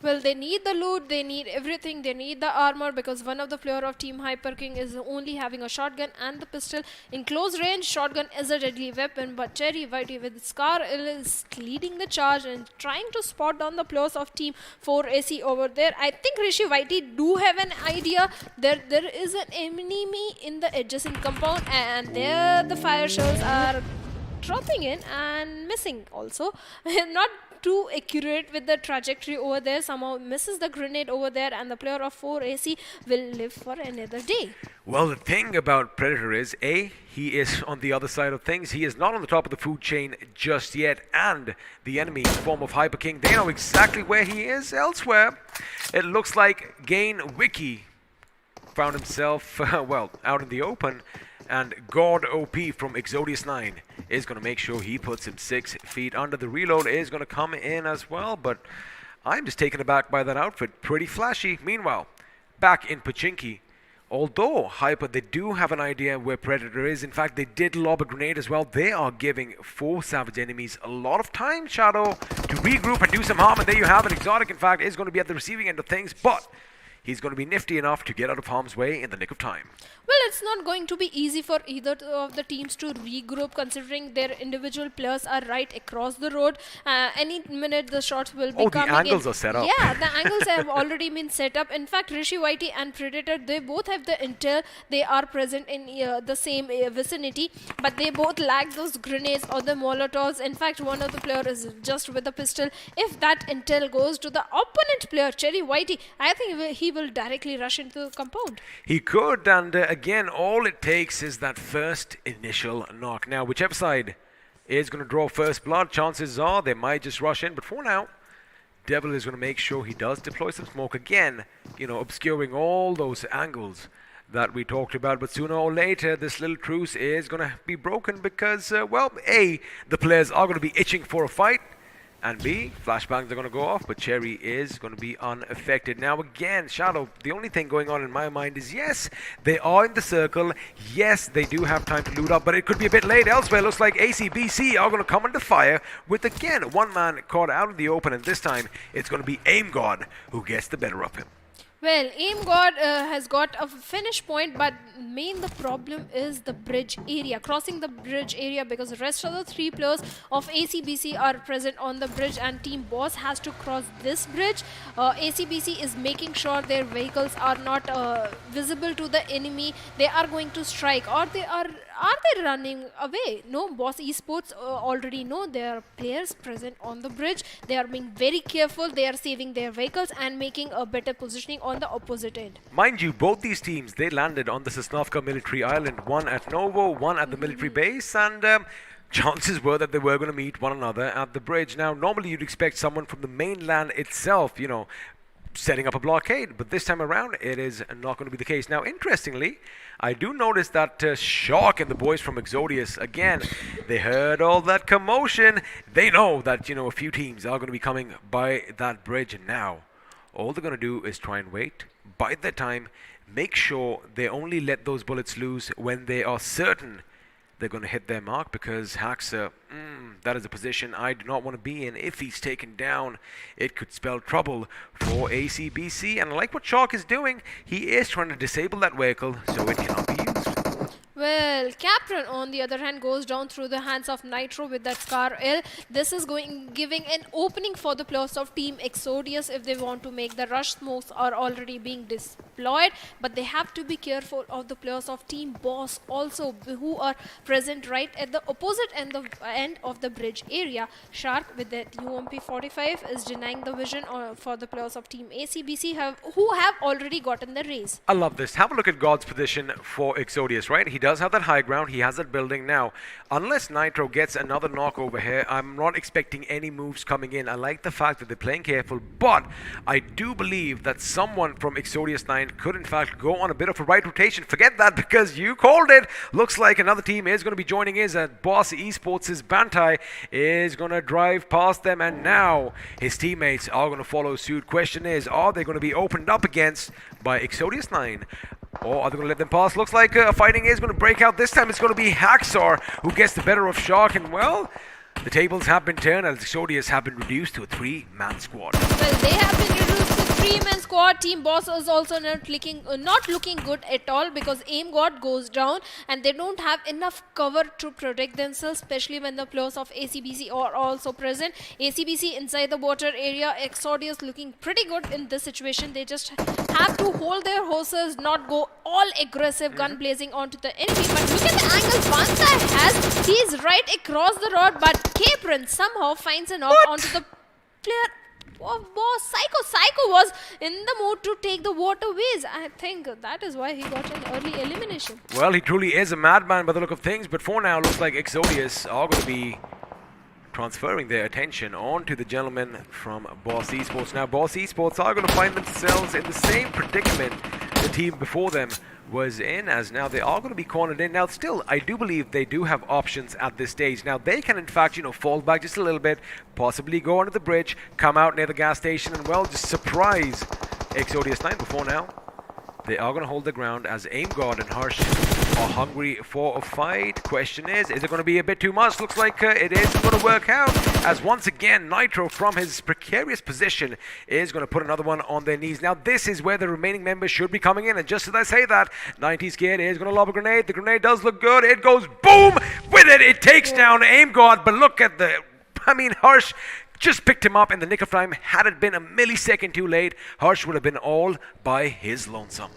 Well, they need the loot, they need everything, they need the armor, because one of the player of Team Hyper King is only having a shotgun and the pistol. In close range, shotgun is a deadly weapon, but Cherry Whitey with Scar is leading the charge and trying to spot down the players of Team 4AC over there. I think Rishi Whitey do have an idea. There is an enemy in the adjacent compound, and there the fire shells are dropping in and missing also. Not too accurate with the trajectory over there, somehow misses the grenade over there, and the player of 4AC will live for another day. Well, the thing about Predator is, A, he is on the other side of things. He is not on the top of the food chain just yet, and the enemy in the form of Hyper King, they know exactly where he is elsewhere. It looks like Gain Wiki found himself, well, out in the open, and God OP from Exodius 9 is going to make sure he puts him 6 feet under. The reload is going to come in as well, but I'm just taken aback by that outfit. Pretty flashy. Meanwhile, back in Pochinki, although Hyper, they do have an idea where Predator is. In fact, they did lob a grenade as well. They are giving 4 Savage Enemies a lot of time, Shadow, to regroup and do some harm. And there you have it. Exotic, in fact, is going to be at the receiving end of things, but he's going to be nifty enough to get out of harm's way in the nick of time. Well, it's not going to be easy for either of the teams to regroup, considering their individual players are right across the road. Any minute the shots will be coming in. The angles are set up. Yeah, the angles have already been set up. In fact, Rishi Whitey and Predator, they both have the intel. They are present in the same vicinity, but they both lack those grenades or the molotovs. In fact, one of the players is just with a pistol. If that intel goes to the opponent player, Cherry Whitey, I think he will directly rush into the compound. He could, and again, all it takes is that first initial knock. Now, whichever side is going to draw first blood, chances are they might just rush in. But for now, Devil is going to make sure he does deploy some smoke again, you know, obscuring all those angles that we talked about. But sooner or later, this little truce is going to be broken because, well, A, the players are going to be itching for a fight. And B, flashbangs are going to go off, but Cherry is going to be unaffected. Now again, Shadow, the only thing going on in my mind is, yes, they are in the circle. Yes, they do have time to loot up, but it could be a bit late elsewhere. Looks like ACBC are going to come under fire with, again, one man caught out in the open. And this time, it's going to be Aim God who gets the better of him. Well, Aim God has got a finish point, but the problem is the bridge area, crossing the bridge area, because the rest of the 3 players of ACBC are present on the bridge and Team Boss has to cross this bridge. ACBC is making sure their vehicles are not visible to the enemy. They are going to strike, or they are they running away? No, Boss Esports already know there are players present on the bridge. They are being very careful. They are saving their vehicles and making a better positioning on the opposite end. Mind you, both these teams, they landed on the Sosnovka military island, one at Novo, one at the military base, and chances were that they were going to meet one another at the bridge. Now, normally you'd expect someone from the mainland itself, you know, setting up a blockade, but this time around it is not going to be the case. Now, interestingly, I do notice that Shark and the boys from Exodius, again, they heard all that commotion. They know that, you know, a few teams are going to be coming by that bridge, and now all they're going to do is try and wait, bide their time, make sure they only let those bullets loose when they are certain they're going to hit their mark, because Haxa, that is a position I do not want to be in. If he's taken down, it could spell trouble for ACBC. And I like what Shark is doing. He is trying to disable that vehicle so it cannot be used. Well, Captain, on the other hand, goes down through the hands of Nitro with that Scar L. This is giving an opening for the players of Team Exodius if they want to make the rush. Smokes are already being deployed, but they have to be careful of the players of Team Boss also, who are present right at the opposite end of the bridge area. Shark with that UMP-45 is denying the vision for the players of Team ACBC who have already gotten the raise. I love this. Have a look at God's position for Exodius, right? He does have that high ground. He has that building now. Unless Nitro gets another knock over here, I'm not expecting any moves coming in. I like the fact that they're playing careful, but I do believe that someone from Exodius 9 could in fact go on a bit of a right rotation. Forget that, because you called it. Looks like another team is going to be joining us, and Boss Esports' Bantai is going to drive past them, and now his teammates are going to follow suit. Question is, are they going to be opened up against by Exodius 9? Or are they going to let them pass? Looks like fighting is going to break out. This time it's going to be Haxor who gets the better of Shark. And, well, the tables have been turned as Exodius have been reduced to a 3-man squad. Well, they have been reduced to 3-man squad. Team Boss is also not looking good at all, because Aim God goes down and they don't have enough cover to protect themselves, especially when the players of ACBC are also present. ACBC inside the water area. Exodius looking pretty good in this situation. They just have to hold their horses, not go all aggressive, gun blazing onto the enemy. But look at the angle Bantai has. He's right across the road, but Capron somehow finds a knock onto the player of Boss. Psycho was in the mood to take the waterways. I think that is why he got an early elimination. Well, he truly is a madman by the look of things, but for now, looks like Exodius are going to be transferring their attention onto the gentleman from Boss Esports. Now, Boss Esports are going to find themselves in the same predicament the team before them was in, as now they are going to be cornered in. Now, still, I do believe they do have options at this stage. Now, they can, in fact, you know, fall back just a little bit, possibly go under the bridge, come out near the gas station, and, well, just surprise Exodius 9 before now. They are going to hold the ground as Aim God and Harsh are hungry for a fight. Question is it going to be a bit too much? Looks like it is going to work out, as once again Nitro from his precarious position is going to put another one on their knees. Now this is where the remaining members should be coming in, and just as I say that, 90 Scared is going to lob a grenade. The grenade does look good. It goes boom! With it takes down Aim God, but look at Harsh just picked him up in the nick of time. Had it been a millisecond too late, Harsh would have been all by his lonesome.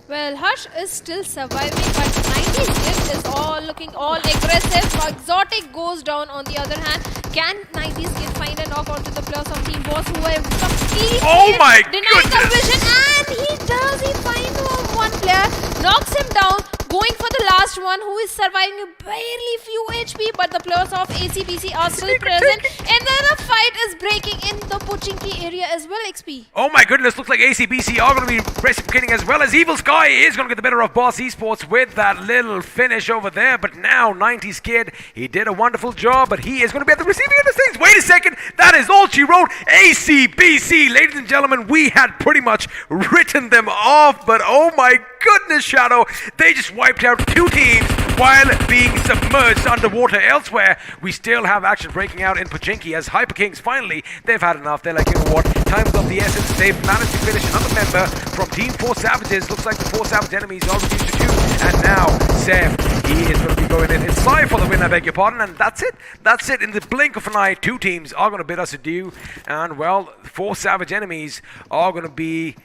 Well, Harsh is still surviving, but 90's gift is looking all aggressive. Exotic goes down on the other hand. Can 90's gift find a knock onto the players of Team Boss, who have completely denied the vision? And he does. He finds one player, knocks him down. going for the last one, who is surviving barely few HP, but the players of ACBC are still present. And then a fight is breaking in the Pochinki area as well, XP. Oh my goodness, looks like ACBC are going to be reciprocating as well, as Evil Sky is going to get the better of Boss Esports with that little finish over there. But now 90's Kid, he did a wonderful job, but he is going to be at the receiving end of things. Wait a second, that is all she wrote. ACBC, ladies and gentlemen, we had pretty much written them off, but oh my goodness, Shadow, they just wiped out 2 teams while being submerged underwater. Elsewhere, we still have action breaking out in Pochinki as Hyper Kings finally, they've had enough. They're like, you know what, time's of the essence. They've managed to finish another member from Team 4 Savages. Looks like the 4 Savage enemies are reduced to 2. And now, Seth, he is going to be going in. It's Sai for the win, I beg your pardon. And that's it. That's it. In the blink of an eye, 2 teams are going to bid us adieu. And, well, 4 Savage enemies are going to be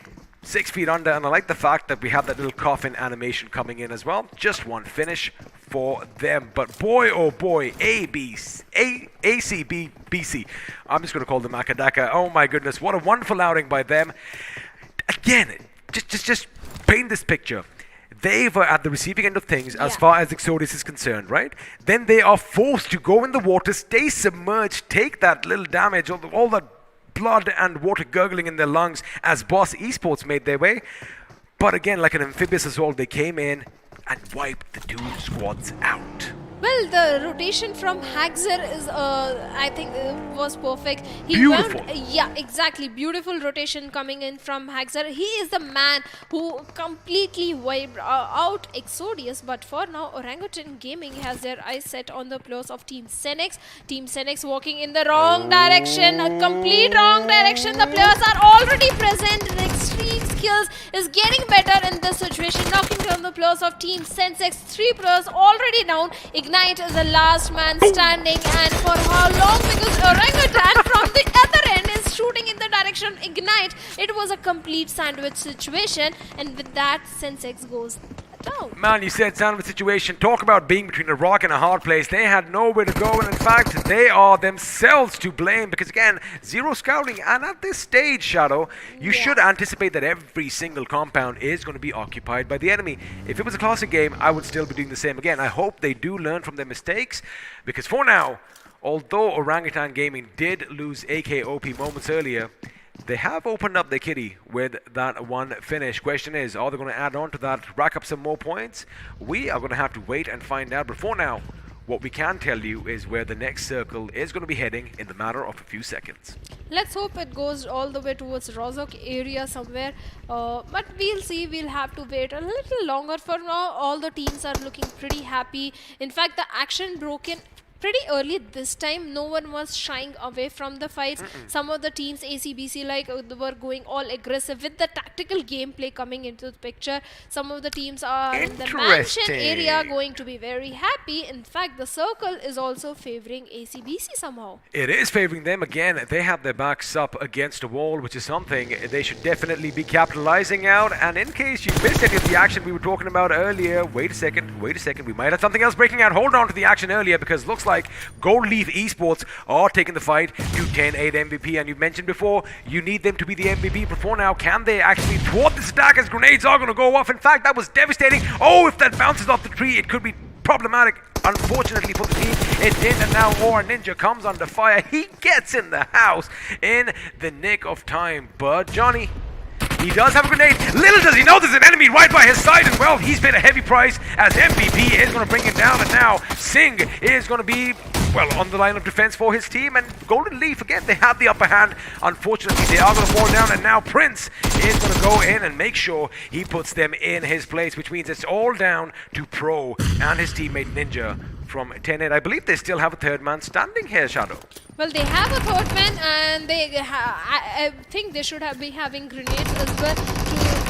6 feet under, and I like the fact that we have that little coffin animation coming in as well. Just one finish for them. But boy, oh boy, ACBC. I'm just going to call them Akadaka. Oh my goodness, what a wonderful outing by them. Again, just paint this picture. They were at the receiving end of things as far as Exodus is concerned, right? Then they are forced to go in the water, stay submerged, take that little damage, all that blood and water gurgling in their lungs as Boss Esports made their way. But again, like an amphibious assault, they came in and wiped the 2 squads out. Well, the rotation from Haxer is, I think, was perfect. Beautiful. Yeah, exactly. Beautiful rotation coming in from Haxer. He is the man who completely wiped out Exodus. But for now, Orangutan Gaming has their eyes set on the players of Team Senex. Team Senex walking in the wrong direction, a complete wrong direction. The players are already present. The extreme skills is getting better in this situation, knocking down the players of Team Senex. 3 players already down. Ignite is the last man standing, and for how long? Because Orangutan from the other end is shooting in the direction Ignite. It was a complete sandwich situation, and with that, Sensex goes down. Man, you said sandwich situation. Talk about being between a rock and a hard place. They had nowhere to go, and in fact, they are themselves to blame because, again, 0 scouting. And at this stage, Shadow, you should anticipate that every single compound is going to be occupied by the enemy. If it was a classic game, I would still be doing the same again. I hope they do learn from their mistakes because for now, although Orangutan Gaming did lose AKOP moments earlier, they have opened up their kitty with that one finish. Question is, are they going to add on to that, rack up some more points? We are going to have to wait and find out. But for now, what we can tell you is where the next circle is going to be heading in the matter of a few seconds. Let's hope it goes all the way towards Rozok area somewhere. But we'll see. We'll have to wait a little longer. For now, all the teams are looking pretty happy. In fact, the action broke in pretty early this time. No one was shying away from the fights. Some of the teams, ACBC, were going all aggressive with the tactical gameplay coming into the picture. Some of the teams are in the mansion area going to be very happy. In fact, the circle is also favoring ACBC somehow. It is favoring them. Again, they have their backs up against a wall, which is something they should definitely be capitalizing out. And in case you missed any of the action we were talking about earlier, wait a second, we might have something else breaking out. Hold on to the action earlier because looks like Gold Leaf Esports are taking the fight to 10-8 MVP, and you mentioned before you need them to be the MVP, but for now, can they actually thwart this attack as grenades are going to go off? In fact, that was devastating. Oh, if that bounces off the tree, it could be problematic. Unfortunately for the team, it did, and now Aura Ninja comes under fire. He gets in the house in the nick of time, but Johnny, he does have a grenade. Little does he know there's an enemy right by his side as well. He's paid a heavy price as MVP is going to bring him down. And now Singh is going to be, well, on the line of defense for his team. And Golden Leaf, again, they have the upper hand. Unfortunately, they are going to fall down. And now Prince is going to go in and make sure he puts them in his place, which means it's all down to Pro and his teammate Ninja from 10-8. I believe they still have a third man standing here, Shadow. Well, they have a third man, and I think they should be having grenades as well to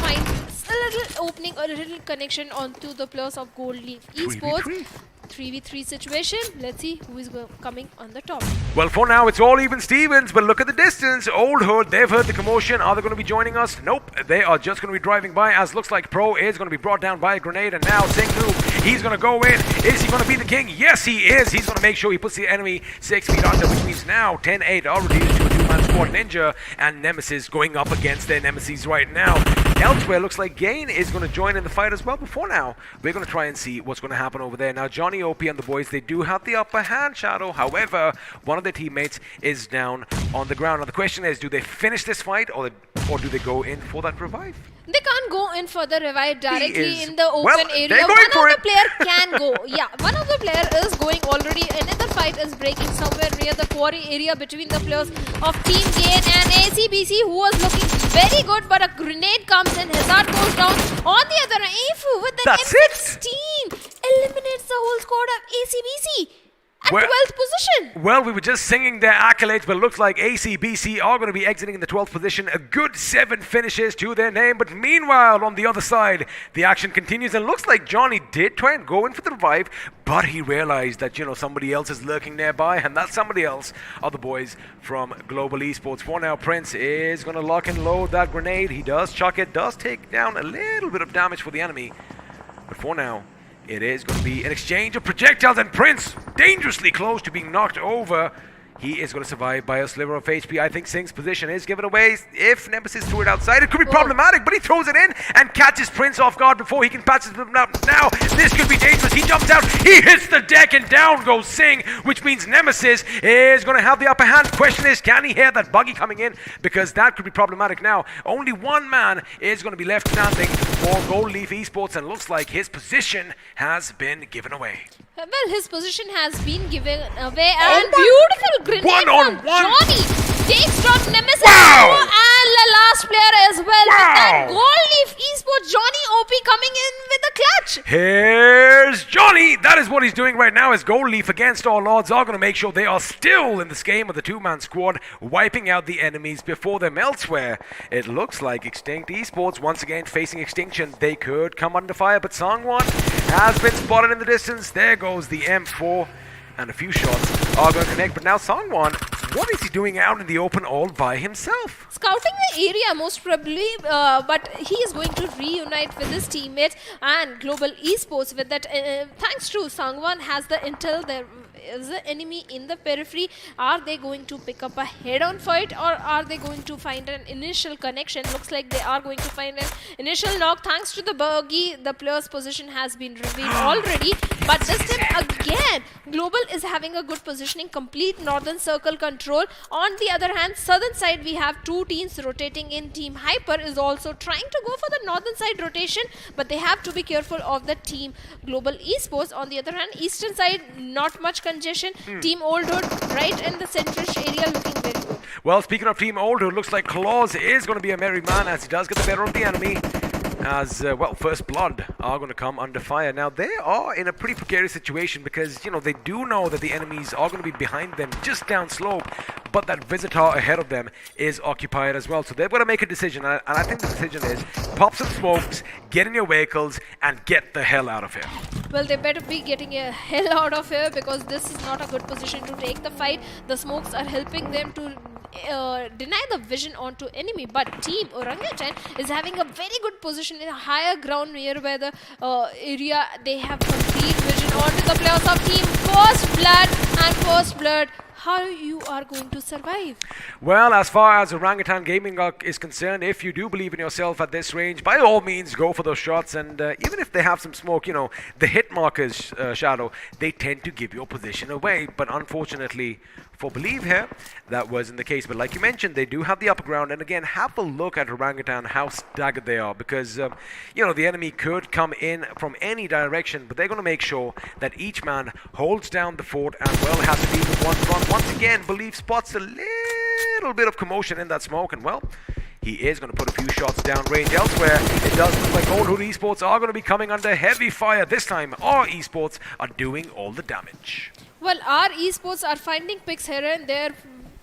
find a little opening or a little connection onto the players of Gold Leaf Esports. 3v3 situation. Let's see who is coming on the top. Well, for now, it's all even Stevens, but look at the distance. Old Hood, they've heard the commotion. Are they going to be joining us? Nope. They are just going to be driving by, as looks like Pro is going to be brought down by a grenade, and now Singhu, he's going to go in. Is he going to be the king? Yes, he is. He's going to make sure he puts the enemy 6 feet under, which means now 10-8 are reduced to a 2-man squad. Ninja and Nemesis going up against their Nemesis right now. Elsewhere, looks like Gain is going to join in the fight as well. Before now, we're going to try and see what's going to happen over there. Now, Johnny, OP, and the boys, they do have the upper hand, Shadow. However, one of their teammates is down on the ground. Now, the question is, do they finish this fight or do they go in for that revive? They can't go in for the revive directly in the open well, area. they're One going of for the it. player can go. Yeah, one of the player is going already. Another fight is breaking somewhere near the quarry area between the players of Team Gain and ACBC, who was looking very good, but a grenade comes in. Hazard goes down. On the other hand, iQOO with an M16 eliminates the whole squad of ACBC. At 12th position. Well, we were just singing their accolades, but it looks like ACBC are going to be exiting in the 12th position. A good 7 finishes to their name. But meanwhile, on the other side, the action continues. And looks like Johnny did try and go in for the revive, but he realized that, somebody else is lurking nearby. And that somebody else are the boys from Global Esports. For now, Prince is going to lock and load that grenade. He does chuck it, does take down a little bit of damage for the enemy. But for now, it is going to be an exchange of projectiles, and Prince dangerously close to being knocked over. He is going to survive by a sliver of HP. I think Singh's position is given away. If Nemesis threw it outside, it could be problematic, but he throws it in and catches Prince off guard before he can patch him up. Now, this could be dangerous. He jumps out, he hits the deck, and down goes Singh, which means Nemesis is going to have the upper hand. Question is, can he hear that buggy coming in? Because that could be problematic now. Only one man is going to be left standing for Gold Leaf Esports, and looks like his position has been given away. Well, his position has been given away, and beautiful grenade from Johnny takes down Nemesis. And the last player as well. And Gold Leaf Esports, Johnny OP coming in with a clutch. Here's Johnny. That is what he's doing right now, as Gold Leaf, against all odds, are going to make sure they are still in this game of the two-man squad, wiping out the enemies before them. Elsewhere, it looks like Extinct Esports once again facing extinction. They could come under fire, but Sangwon has been spotted in the distance. There goes the M4, and a few shots are going to connect. But now Sangwon, what is he doing out in the open all by himself? Scouting the area most probably, but he is going to reunite with his teammates and Global Esports with that. Thanks to Sangwon has the intel. There is the enemy in the periphery. Are they going to pick up a head-on fight, or are they going to find an initial connection? Looks like they are going to find an initial knock. Thanks to the buggy, the player's position has been revealed already. But this time again, Global is having a good positioning, complete northern circle control. On the other hand, southern side, we have two teams rotating in. Team Hyper is also trying to go for the northern side rotation, but they have to be careful of the team Global Esports. On the other hand, eastern side, not much congestion. Team Old Hood right in the centrish area, looking very good. Well, speaking of Team Old Hood, looks like Claus is going to be a merry man, as he does get the better of the enemy. As, First Blood are going to come under fire. Now, they are in a pretty precarious situation because, they do know that the enemies are going to be behind them just down slope, but that Visitor ahead of them is occupied as well. So they've got to make a decision, and I think the decision is pop some smokes, get in your vehicles, and get the hell out of here. Well, they better be getting a hell out of here, because this is not a good position to take the fight. The smokes are helping them to deny the vision onto enemy, but Team Erangel is having a very good position in a higher ground nearby the area. They have complete vision onto the players of Team First Blood. How you are going to survive? Well, as far as Orangutan Gaming is concerned, if you do believe in yourself at this range, by all means go for those shots. And even if they have some smoke, the hit markers, Shadow, they tend to give your position away. But unfortunately for Believe here, that wasn't the case. But like you mentioned, they do have the upper ground. And again, have a look at Orangutan, how staggered they are. Because, the enemy could come in from any direction, but they're going to make sure that each man holds down the fort and, has to be with one front. Once again, Believe spots a little bit of commotion in that smoke, and, he is going to put a few shots down range. Elsewhere, it does look like Old Hood Esports are going to be coming under heavy fire. This time, our esports are doing all the damage. Well, our esports are finding picks here and there,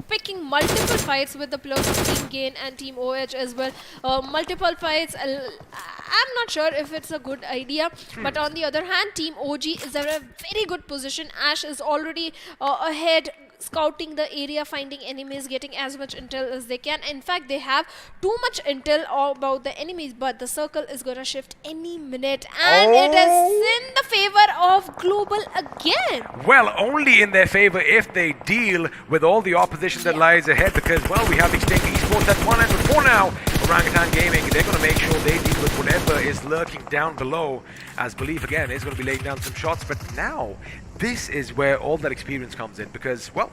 picking multiple fights with the players of Team Gain and Team OH as well. Multiple fights. I'm not sure if it's a good idea, but on the other hand, Team OG is in a very good position. Ash is already ahead, scouting the area, finding enemies, getting as much intel as they can. In fact, they have too much intel about the enemies, but the circle is going to shift any minute, and it is in the favor of Global again. Well, only in their favor if they deal with all the opposition that lies ahead, because, we have Extinct Esports at one end, but for now, Orangutan Gaming, they're going to make sure they deal with whatever is lurking down below, as Belief again is going to be laying down some shots. But now, this is where all that experience comes in, because, well,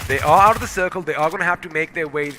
they are out of the circle. They are going to have to make their way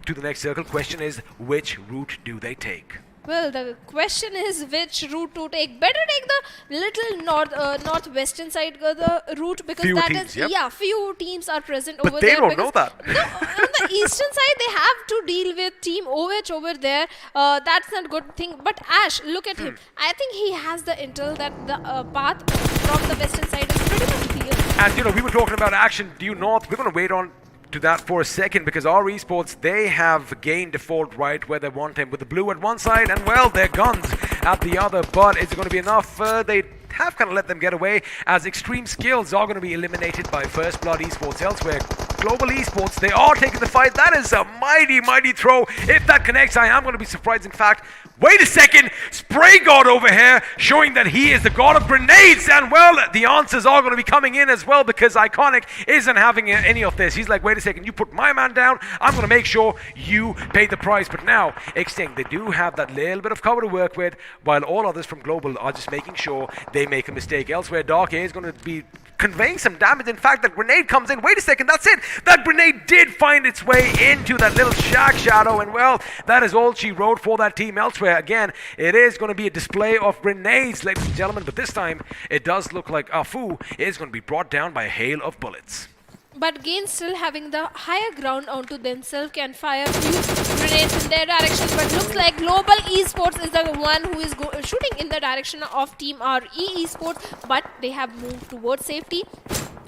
to the next circle. Question is, which route do they take? Well, the question is which route to take. Better take the little northwestern side the route, because Few that teams, is yep. few teams are present But over they there. don't know that. No, on the eastern side they have to deal with Team OH over there. That's not good thing. But Ash, look at him. I think he has the intel that the path from the western side is pretty much clear. And we were talking about action due north. We're going to wait on to that for a second, because our esports, they have gained default right where they want him, with the blue at one side and, well, their guns at the other. But is it going to be enough? They have kind of let them get away, as Extreme Skills are going to be eliminated by First Blood Esports. Elsewhere, Global Esports, they are taking the fight. That is a mighty throw. If that connects, I am going to be surprised. In fact, wait a second, Spray God over here showing that he is the god of grenades. And, well, the answers are going to be coming in as well, because Iconic isn't having any of this. He's like, wait a second, you put my man down, I'm going to make sure you pay the price. But now, Extinct, they do have that little bit of cover to work with, while all others from Global are just making sure they make a mistake. Elsewhere, Dark A is going to be conveying some damage. In fact, that grenade comes in. Wait a second, that's it. That grenade did find its way into that little shack shadow, and, well, that is all she wrote for that team. Elsewhere, again, it is going to be a display of grenades, ladies and gentlemen, but this time it does look like iQOO is going to be brought down by a hail of bullets. But Gain, still having the higher ground onto themselves, can fire few grenades in their direction. But looks like Global Esports is the one who is shooting in the direction of Team RE Esports, but they have moved towards safety.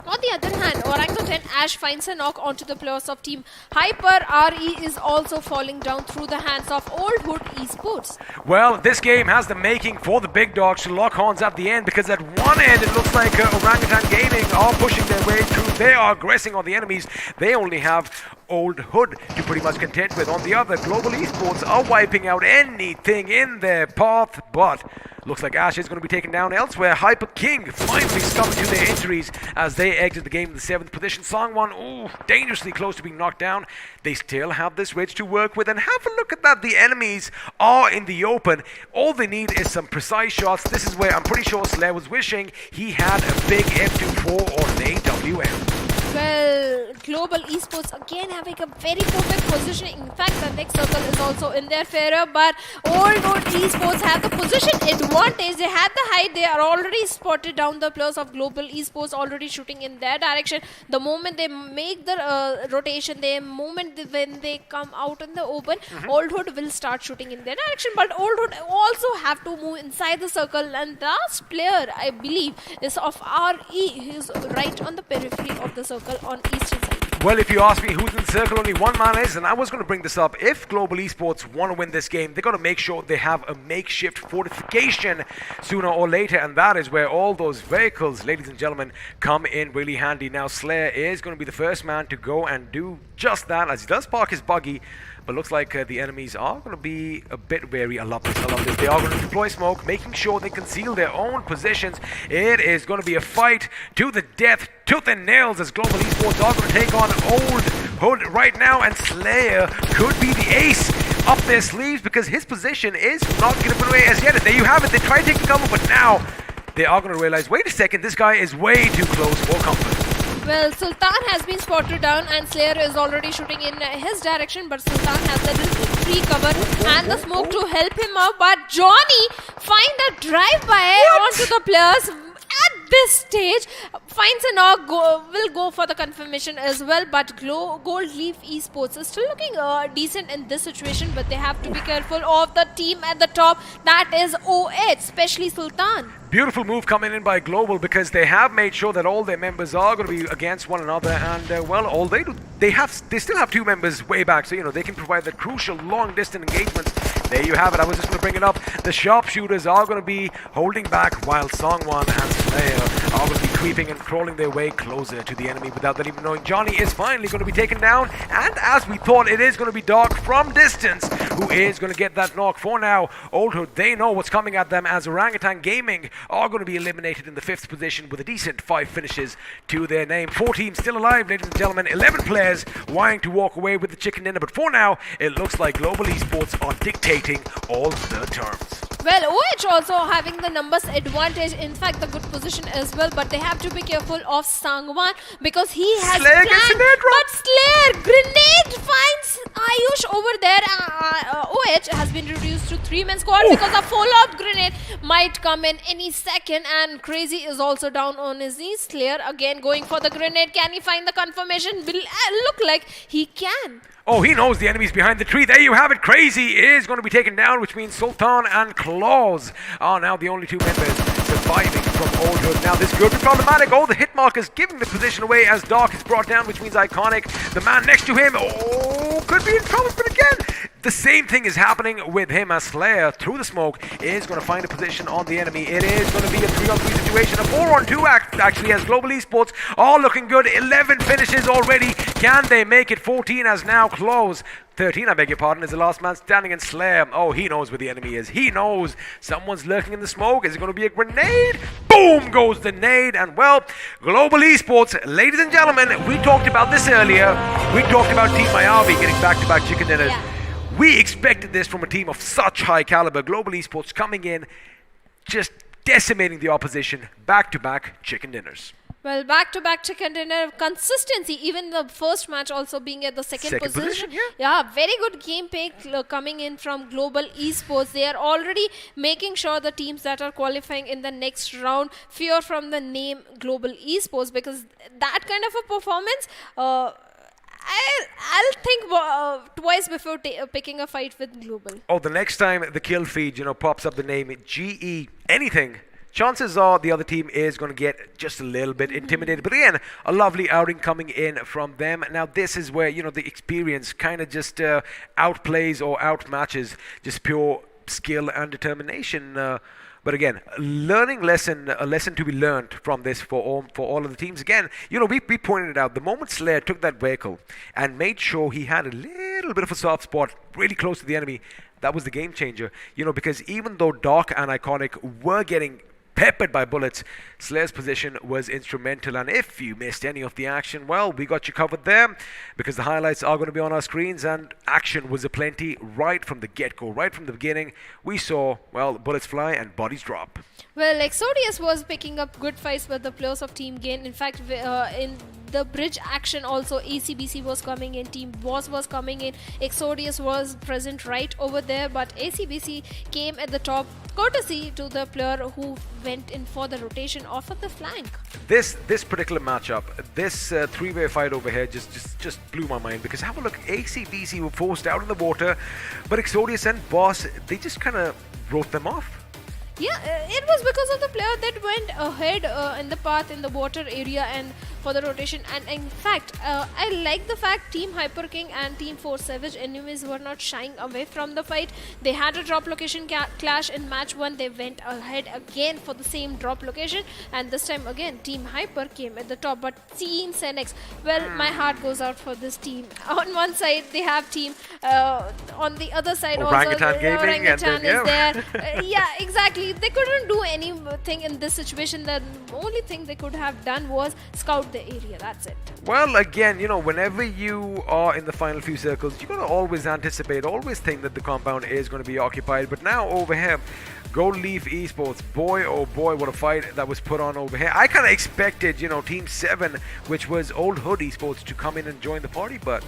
On the other hand, Orangutan Ash finds a knock onto the players of Team Hyper. RE is also falling down through the hands of Old Hood Esports. Well, this game has the making for the big dogs to lock horns at the end, because at one end it looks like Orangutan Gaming are pushing their way through. They are aggressing on the enemies. They only have Old Hood to pretty much contend with. On the other, Global Esports are wiping out anything in their path, but looks like Ash is going to be taken down. Elsewhere, Hyper King finally succumbed to their injuries as they exit the game in the 7th position. Songwon, dangerously close to being knocked down. They still have this Ridge to work with, and have a look at that. The enemies are in the open. All they need is some precise shots. This is where I'm pretty sure Slayer was wishing he had a big M24 or an AWM. Well, Global Esports again having a very perfect position. In fact, the next circle is also in their favor, but Old Hood Esports have the position advantage. They had the height. They are already spotted down the players of Global Esports, already shooting in their direction. The moment they make the rotation, when they come out in the open, Old Hood will start shooting in their direction. But Old Hood also have to move inside the circle, and last player, I believe, is of RE. He is right on the periphery of the circle on eastern side. Well, if you ask me who's in the circle, only one man is, and I was going to bring this up. If Global Esports want to win this game, they've got to make sure they have a makeshift fortification sooner or later, and that is where all those vehicles, ladies and gentlemen, come in really handy. Now, Slayer is going to be the first man to go and do just that, as he does park his buggy. But looks like the enemies are going to be a bit wary. I love this. They are going to deploy smoke, making sure they conceal their own positions. It is going to be a fight to the death, tooth and nails, as Global Esports are going to take on Old Hood right now. And Slayer could be the ace up their sleeves, because his position is not given away as yet. And there you have it. They try taking cover, but now they are going to realize, wait a second, this guy is way too close for comfort. Well, Sultan has been spotted down, and Slayer is already shooting in his direction, but Sultan has a little free cover and the smoke to help him out. But Johnny find a drive-by onto the players at this stage, finds a knock, will go for the confirmation as well. But Gold Leaf Esports is still looking decent in this situation, but they have to be careful of the team at the top. That is OH, especially Sultan. Beautiful move coming in by Global, because they have made sure that all their members are going to be against one another, and well, all they do, they still have two members way back, so they can provide the crucial long distance engagements. There you have it. I was just going to bring it up. The sharpshooters are going to be holding back, while Songwon and Slayer are going to be creeping and crawling their way closer to the enemy without them even knowing. Johnny is finally going to be taken down, and as we thought, it is going to be Dark from distance who is going to get that knock. For now, Old Hood, they know what's coming at them as Orangutan Gaming are going to be eliminated in the 5th position with a decent 5 finishes to their name. 4 teams still alive, ladies and gentlemen. 11 players wanting to walk away with the chicken dinner. But for now, it looks like Global Esports are dictating all the terms. Well, OH also having the numbers advantage, in fact the good position as well, but they have to be careful of Sangwan because he has Slayer planned, gets a net drop. but Slayer grenade finds Ayush over there. OH has been reduced to 3-man squad because a follow-up grenade might come in any second, and Crazy is also down on his knees. Slayer again going for the grenade. Can he find the confirmation? Will look like he can. Oh, he knows the enemy's behind the tree. There you have it. Crazy is going to be taken down, which means Sultan and Claws are now the only 2 members surviving from Old Hood. Now, this could be problematic. Oh, the hit markers giving the position away as Dark is brought down, which means Iconic, the man next to him, could be in trouble. But again, the same thing is happening with him as Slayer, through the smoke, is going to find a position on the enemy. It is going to be a 3-on-3 situation, a 4-on-2 actually, as Global Esports are looking good. 11 finishes already. Can they make it? 14 as now Close. 13, I beg your pardon, is the last man standing, and Slayer, oh, he knows where the enemy is. He knows someone's lurking in the smoke. Is it going to be a grenade? Boom goes the nade. And well, Global Esports, ladies and gentlemen, we talked about this earlier. We talked about Team Miyavi getting back-to-back chicken dinners. Yeah. We expected this from a team of such high caliber. Global Esports coming in, just decimating the opposition. Back-to-back chicken dinners. Well, back-to-back chicken dinner consistency. Even the first match also being at the second position. Yeah, very good game pick coming in from Global Esports. They are already making sure the teams that are qualifying in the next round fear from the name Global Esports, because that kind of a performance, I'll think twice before picking a fight with Global. Oh, the next time the kill feed, pops up the name GE anything, chances are the other team is going to get just a little bit intimidated. But again, a lovely outing coming in from them. Now, this is where, the experience kind of just outplays or outmatches just pure skill and determination. But again, a lesson to be learned from this for all of the teams. Again, we pointed it out. The moment Slayer took that vehicle and made sure he had a little bit of a soft spot really close to the enemy, that was the game changer. Because even though Dark and Iconic were getting peppered by bullets, Slayer's position was instrumental. And if you missed any of the action, well, we got you covered there, because the highlights are going to be on our screens, and action was aplenty right from the get-go, right from the beginning. We saw, well, bullets fly and bodies drop. Well, Exodius was picking up good fights with the players of Team Gain. In fact, in the bridge action also, ACBC was coming in, Team Boss was coming in, Exodius was present right over there, but ACBC came at the top courtesy to the player who went in for the rotation off of the flank. This particular matchup, this 3-way fight over here just blew my mind, because have a look, ACBC were forced out in the water, but Exodius and Boss, they just kind of wrote them off. Yeah, it was because of the player that went ahead in the path in the water area and for the rotation. And in fact, I like the fact Team Hyper King and Team 4 Savage enemies were not shying away from the fight. They had a drop location clash in match 1. They went ahead again for the same drop location, and this time again Team Hyper came at the top. But Team Senex, well, my heart goes out for this team. On one side they have team, on the other side Orangutan also Gaming, Orangutan and then, is there. Yeah, exactly. They couldn't do anything in this situation. The only thing they could have done was scout the area. That's it. Well, again, whenever you are in the final few circles, you got to always anticipate, always think that the compound is going to be occupied. But now over here, Gold Leaf Esports, boy oh boy, what a fight that was put on over here. I kind of expected, Team 7, which was Old Hood Esports, to come in and join the party, but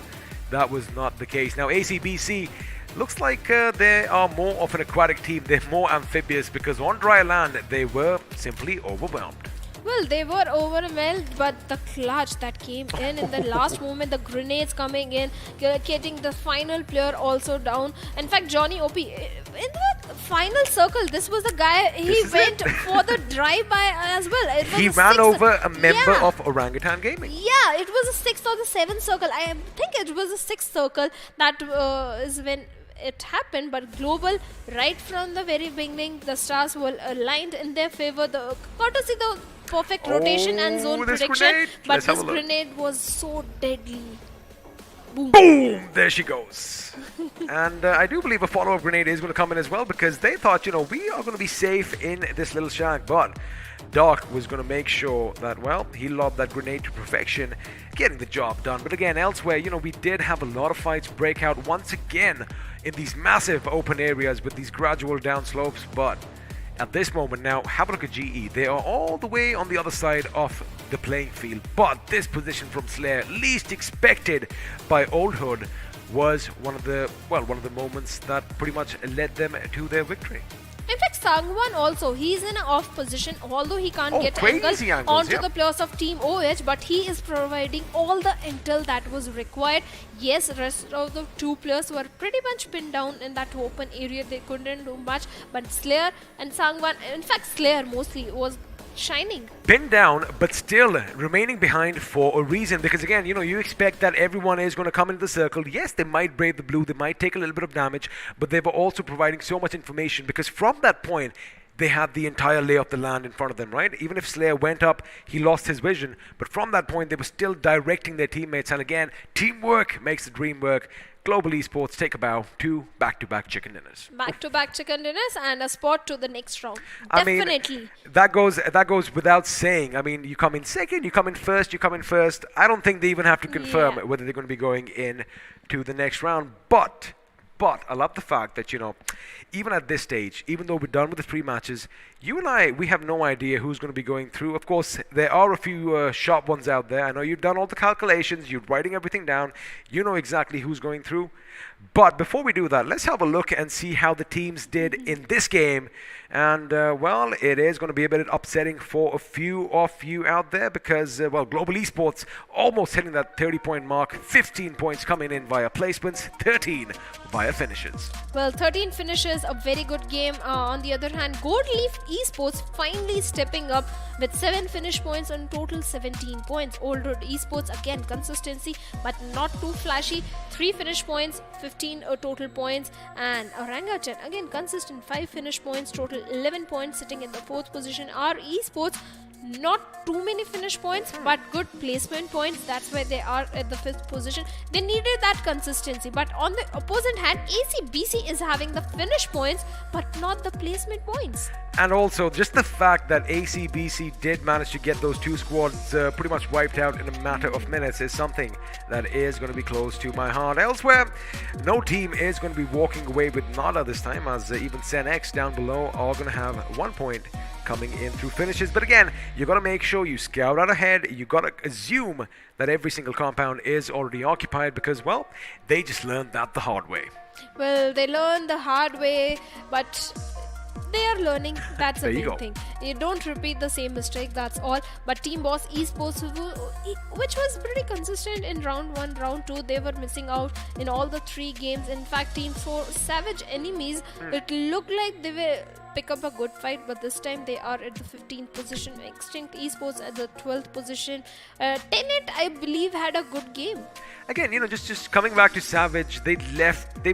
that was not the case. Now ACBC looks like they are more of an aquatic team. They're more amphibious, because on dry land they were simply overwhelmed. Well, they were overwhelmed, but the clutch that came in the last moment, the grenades coming in, getting the final player also down. In fact, Johnny OP, in the final circle, this was the guy, he went for the drive-by as well. He ran over a member of Orangutan Gaming. Yeah, it was the 6th or the 7th circle. I think it was the 6th circle that is when it happened. But Global, right from the very beginning, the stars were aligned in their favor. The courtesy the perfect rotation and zone prediction, grenade. but this grenade was so deadly. Boom! There she goes. And I do believe a follow-up grenade is going to come in as well, because they thought, we are going to be safe in this little shack. But Doc was going to make sure that, well, he lobbed that grenade to perfection, getting the job done. But again, elsewhere, we did have a lot of fights break out once again in these massive open areas with these gradual downslopes. But at this moment now, have a look at GE. They are all the way on the other side of the playing field. But this position from Slayer, least expected by Old Hood, was one of the moments that pretty much led them to their victory. In fact, Sangwan also, he's in an off position, although he can't get angles onto the players of Team OH, but he is providing all the intel that was required. Yes, the rest of the two players were pretty much pinned down in that open area. They couldn't do much, but Slayer and Sangwan, in fact Slayer mostly, was shining. Pinned down, but still remaining behind for a reason, because again, you expect that everyone is going to come into the circle. Yes, they might brave the blue, they might take a little bit of damage, but they were also providing so much information, because from that point, they had the entire lay of the land in front of them, right? Even if Slayer went up, he lost his vision, but from that point, they were still directing their teammates, and again, teamwork makes the dream work. Global Esports take a bow to back-to-back chicken dinners. Back-to-back chicken dinners and a spot to the next round. Definitely. That goes without saying. I mean, you come in second, you come in first. I don't think they even have to confirm whether they're going to be going in to the next round. But I love the fact that, even at this stage, even though we're done with the 3 matches, you and I, we have no idea who's going to be going through. Of course, there are a few sharp ones out there. I know you've done all the calculations, you're writing everything down, you know exactly who's going through. But before we do that, let's have a look and see how the teams did in this game. And, well, it is going to be a bit upsetting for a few of you out there because, Global Esports almost hitting that 30-point mark, 15 points coming in via placements, 13 via finishes. Well, 13 finishes, a very good game. On the other hand, Gold Leaf Esports finally stepping up with 7 finish points and total 17 points. Old Road Esports, again, consistency, but not too flashy. 3 finish points, 15 total points. And Erangel, again, consistent, 5 finish points, total 11 points, sitting in the 4th position. Our Esports, not too many finish points, but good placement points. That's why they are at the 5th position. They needed that consistency. But on the opposite hand, ACBC is having the finish points, but not the placement points. And also, just the fact that ACBC did manage to get those 2 squads pretty much wiped out in a matter of minutes is something that is going to be close to my heart. Elsewhere, no team is going to be walking away with nada this time, as even SenX down below are going to have 1 point coming in through finishes. But again, you got to make sure you scout out ahead. You got to assume that every single compound is already occupied because, well, they just learned that the hard way. Well, they learned the hard way, but they are learning. That's the main thing. You don't repeat the same mistake, that's all. But Team Boss Esports, which was pretty consistent in round 1, round 2, they were missing out in all the 3 games. In fact, Team 4 Savage Enemies, it looked like they were pick up a good fight, but this time they are at the 15th position. Extinct Esports at the 12th position. Tenet, I believe, had a good game. Again, just coming back to Savage, they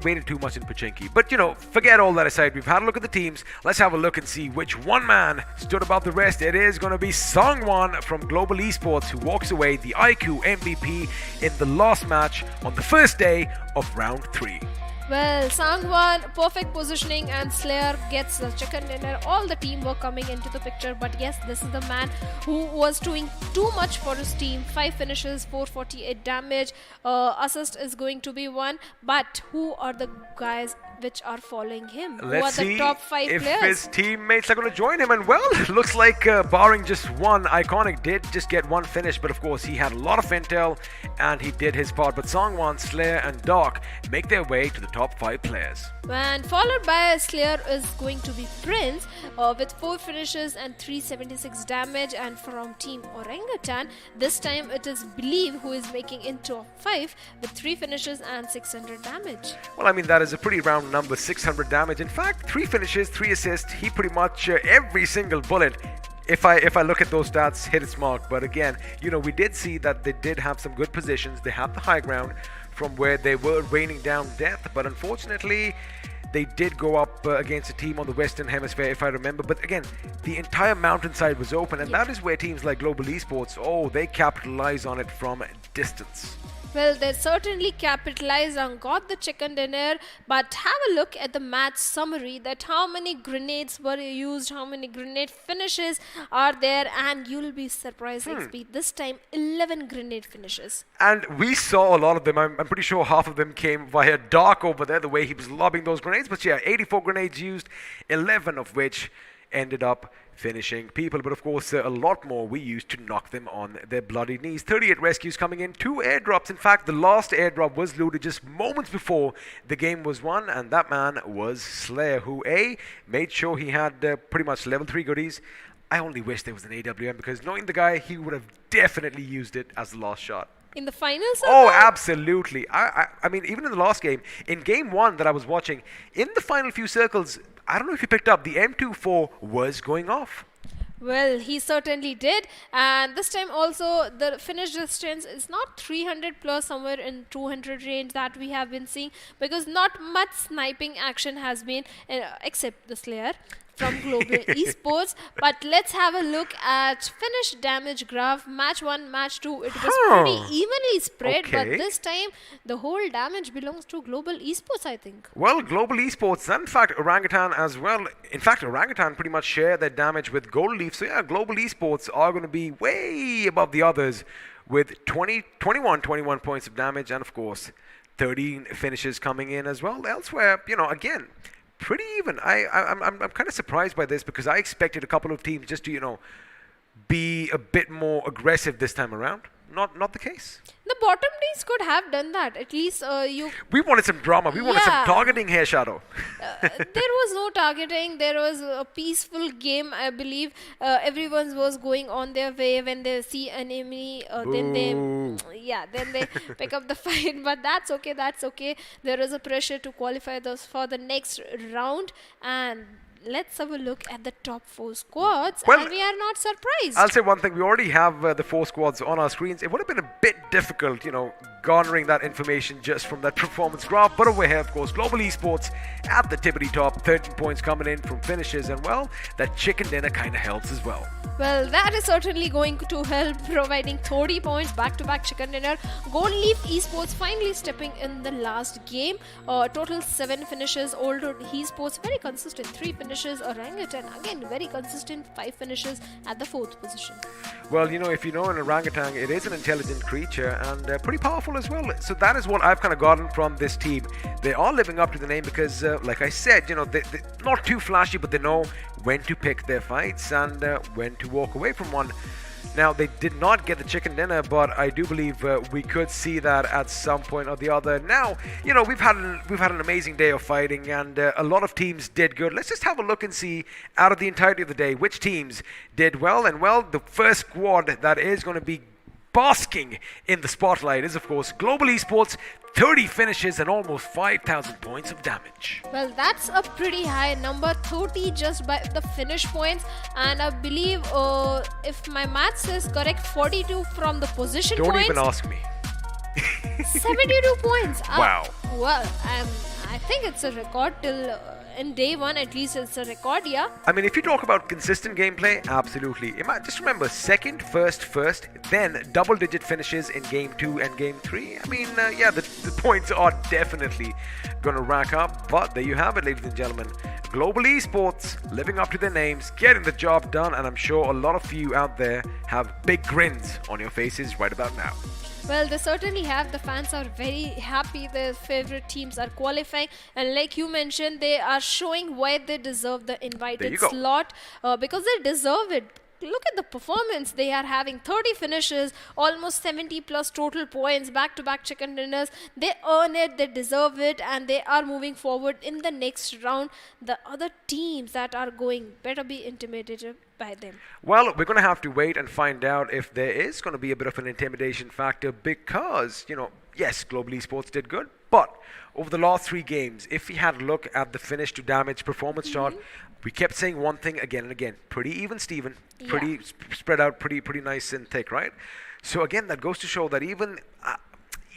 waited too much in Pachinki. But, forget all that aside. We've had a look at the teams. Let's have a look and see which one man stood above the rest. It is going to be Sangwan from Global Esports who walks away the iQOO MVP in the last match on the first day of round 3. Well, Sangwan, perfect positioning, and Slayer gets the chicken dinner. All the teamwork coming into the picture. But yes, this is the man who was doing too much for his team. 5 finishes, 448 damage. Assist is going to be 1. But who are the guys which are following him? Let's who are the top 5 if players? His teammates are going to join him. And well, looks like barring just one, Iconic did just get 1 finish. But of course, he had a lot of intel and he did his part. But Sangwan, Slayer, and Doc make their way to the top 5 players. And followed by Slayer is going to be Prince with 4 finishes and 376 damage. And from Team Orangutan, this time it is Believe who is making in top 5 with 3 finishes and 600 damage. Well, I mean, that is a pretty round number, 600 damage. In fact, 3 finishes, 3 assists. He pretty much every single bullet, if I look at those stats, hit its mark. But again, we did see that they did have some good positions. They have the high ground from where they were raining down death, but unfortunately they did go up against a team on the Western Hemisphere, if I remember. But again, the entire mountainside was open, and that is where teams like Global Esports, they capitalize on it from distance. Well, they certainly capitalized and got the chicken dinner, but have a look at the match summary, that how many grenades were used, how many grenade finishes are there, and you'll be surprised, XP. This time, 11 grenade finishes. And we saw a lot of them. I'm pretty sure half of them came via Dark over there, the way he was lobbing those grenades. But yeah, 84 grenades used, 11 of which ended up finishing people, but of course a lot more we used to knock them on their bloody knees. 38 rescues coming in, 2 airdrops. In fact, the last airdrop was looted just moments before the game was won, and that man was Slayer, who made sure he had pretty much level 3 goodies. I only wish there was an AWM, because knowing the guy, he would have definitely used it as the last shot. In the finals? Oh, absolutely. I mean, even in the last game, in game 1 that I was watching, in the final few circles, I don't know if you picked up, the M24 was going off. Well, he certainly did, and this time also the finish distance is not 300 plus, somewhere in 200 range that we have been seeing, because not much sniping action has been, except the Slayer from Global Esports. But let's have a look at finish damage graph. Match 1, match 2, it was pretty evenly spread, but this time the whole damage belongs to Global Esports, I think. Well, Global Esports, and in fact Orangutan as well. In fact, Orangutan pretty much share their damage with Gold Leaf. So yeah, Global Esports are going to be way above the others with 21 points of damage, and of course 13 finishes coming in as well. Elsewhere, you know, again, pretty even. I'm kind of surprised by this, because I expected a couple of teams just to, you know, be a bit more aggressive this time around. Not the case. The bottom teams could have done that. At least we wanted some drama. We wanted some targeting here, Shadow. There was no targeting. There was a peaceful game, I believe. Everyone was going on their way. When they see an enemy, then they pick up the fight. But that's okay. That's okay. There is a pressure to qualify those for the next round, and let's have a look at the top 4 squads, and we are not surprised. I'll say one thing. We already have the 4 squads on our screens. It would have been a bit difficult, you know, garnering that information just from that performance graph. But over here, of course, Global Esports at the tippity top. 13 points coming in from finishes, and well, that chicken dinner kind of helps as well. Well, that is certainly going to help, providing 30 points, back-to-back chicken dinner. Gold Leaf Esports finally stepping in the last game. Total 7 finishes. Older Esports, very consistent, 3 finishes. Orangutan, again, very consistent, 5 finishes at the 4th position. Well, you know, if you know an orangutan, it is an intelligent creature, and pretty powerful as well. So that is what I've kind of gotten from this team. They are living up to the name because, like I said, you know, they're not too flashy, but they know when to pick their fights and when to walk away from one. Now, they did not get the chicken dinner, but I do believe we could see that at some point or the other. Now, you know, we've had an amazing day of fighting, and a lot of teams did good. Let's just have a look and see, out of the entirety of the day, which teams did well. And well, the first squad that is going to be basking in the spotlight is, of course, Global Esports. 30 finishes and almost 5,000 points of damage. Well, that's a pretty high number, 30 just by the finish points, and I believe if my maths is correct, 42 from the position Don't points. even ask me. 72 points. Wow. Well, I think it's a record till in day 1, at least it's a record, yeah. I mean, if you talk about consistent gameplay, absolutely. Just remember, second, first, then double-digit finishes in game 2 and game 3. I mean, yeah, the points are definitely going to rack up. But there you have it, ladies and gentlemen. Global Esports living up to their names, getting the job done, and I'm sure a lot of you out there have big grins on your faces right about now. Well, they certainly have. The fans are very happy. Their favorite teams are qualifying, and like you mentioned, they are showing why they deserve the invited slot, because they deserve it. Look at the performance. They are having 30 finishes, almost 70 plus total points, back-to-back chicken dinners. They earn it, they deserve it, and they are moving forward in the next round. The other teams that are going better be intimidated by them. Well, we're going to have to wait and find out if there is going to be a bit of an intimidation factor, because, you know, yes, Global Esports did good, but over the last 3 games, if we had a look at the finish to damage performance chart, we kept saying one thing again and again. Pretty even, Steven. Pretty spread out, pretty nice and thick, right? So again, that goes to show that even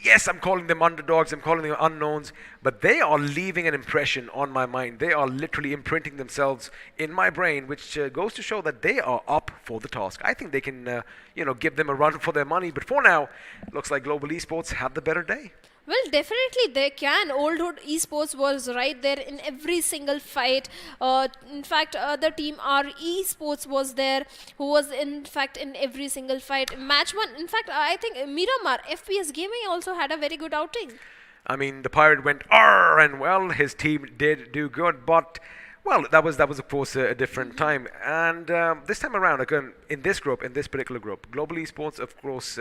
yes, I'm calling them underdogs, I'm calling them unknowns, but they are leaving an impression on my mind. They are literally imprinting themselves in my brain, which goes to show that they are up for the task. I think they can, give them a run for their money. But for now, looks like Global Esports have the better day. Well, definitely they can. Old Hood Esports was right there in every single fight. In fact, the team R Esports was there, who was in fact in every single fight. Match one. In fact, I think Miramar FPS Gaming also had a very good outing. I mean, the Pirate went "Arr!" and well, his team did do good, but well, that was of course a different time. And this time around, again, in this particular group, Global Esports, of course,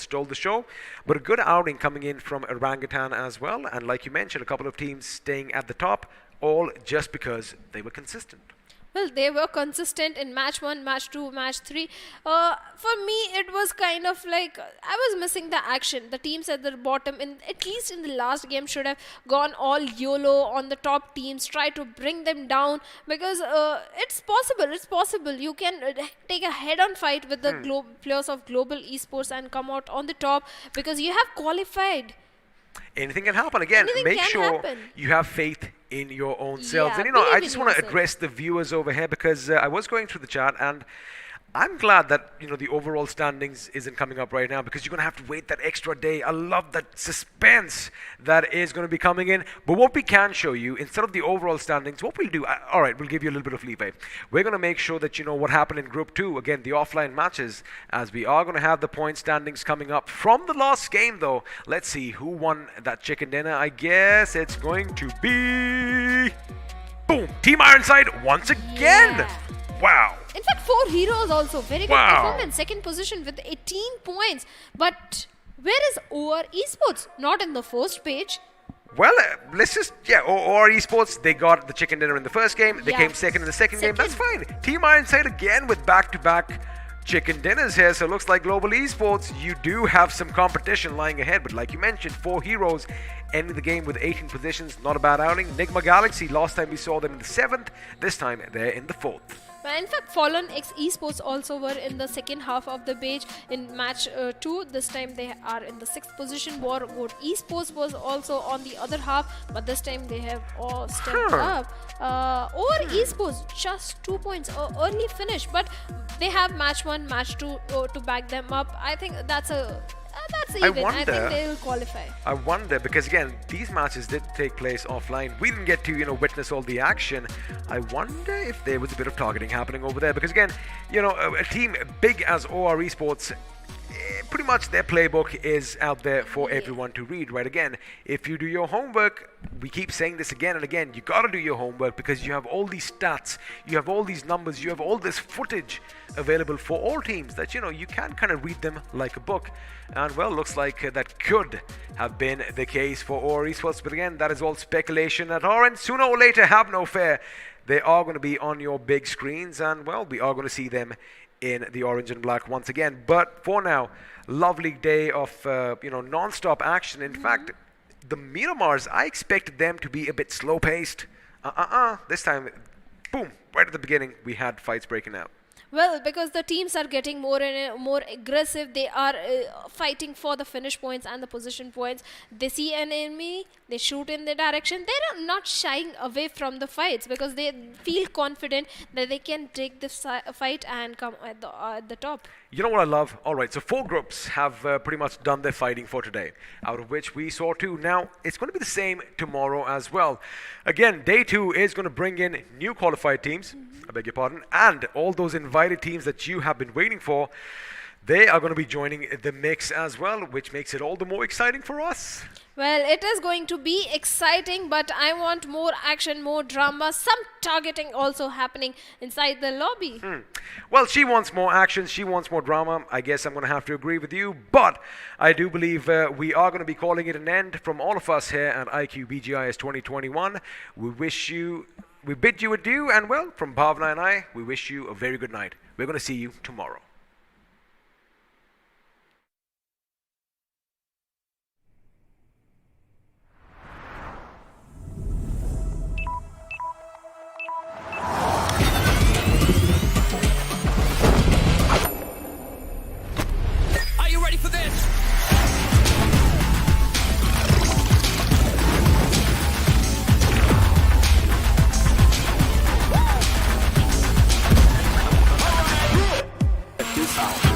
stole the show, but a good outing coming in from Orangutan as well. And like you mentioned, a couple of teams staying at the top, all just because they were consistent. Well, they were consistent in match 1, match 2, match 3. For me, it was kind of like I was missing the action. The teams at the bottom, at least in the last game, should have gone all YOLO on the top teams, try to bring them down, because it's possible. It's possible. You can take a head-on fight with the players of Global Esports and come out on the top because you have qualified. Anything can happen. Again, make sure you have faith in your own selves. And I just want to address the viewers over here because I was going through the chat and I'm glad that the overall standings isn't coming up right now because you're going to have to wait that extra day. I love that suspense that is going to be coming in. But what we can show you, instead of the overall standings, what we'll do, all right, we'll give you a little bit of leeway. We're going to make sure that you know what happened in Group 2, again, the offline matches, as we are going to have the point standings coming up from the last game, though. Let's see who won that chicken dinner. I guess it's going to be... Boom! Team Ironside once again! Yeah. Wow! In fact, 4 heroes also. Very good performance. Second position with 18 points. But where is OR Esports? Not in the first page. Well, let's just, OR Esports, they got the chicken dinner in the first game. They came second in the second game. That's fine. Team Ironside again with back-to-back chicken dinners here. So it looks like Global Esports, you do have some competition lying ahead. But like you mentioned, 4 heroes ending the game with 18 positions. Not a bad outing. Nigma Galaxy, last time we saw them in the 7th. This time they're in the 4th. In fact, Fallen X Esports also were in the second half of the page in match 2. This time they are in the 6th position. War Goat Esports was also on the other half, but this time they have all stepped up. OR Esports, just 2 points, early finish, but they have match 1, match 2 to back them up. I think that's even. I think they will qualify. I wonder because again, these matches did take place offline. We didn't get to witness all the action. I wonder if there was a bit of targeting happening over there because again, a team big as OR Esports, pretty much their playbook is out there for everyone to read, right? Again, if you do your homework, we keep saying this again and again, you got to do your homework because you have all these stats, you have all these numbers, you have all this footage available for all teams that, you can kind of read them like a book. And well, looks like that could have been the case for OR Esports, but again, that is all speculation at our end. Sooner or later, have no fear, they are going to be on your big screens and well, we are going to see them in the orange and black once again. But for now, lovely day of non-stop action. In fact, the Miramars, I expected them to be a bit slow-paced. This time, boom, right at the beginning, we had fights breaking out. Well, because the teams are getting more and more aggressive, they are fighting for the finish points and the position points. They see an enemy, they shoot in their direction. They are not shying away from the fights because they feel confident that they can take this fight and come at the top. You know what I love? All right, so 4 groups have pretty much done their fighting for today, out of which we saw 2. Now, it's going to be the same tomorrow as well. Again, day 2 is going to bring in new qualified teams, I beg your pardon, and all those invited teams that you have been waiting for, they are going to be joining the mix as well, which makes it all the more exciting for us. Well, it is going to be exciting, but I want more action, more drama, some targeting also happening inside the lobby. Well, she wants more action, she wants more drama. I guess I'm going to have to agree with you, but I do believe we are going to be calling it an end from all of us here at iQOO BGIS 2021. We bid you adieu, and well, from Bhavna and I, we wish you a very good night. We're going to see you tomorrow. Are you ready for this? sound.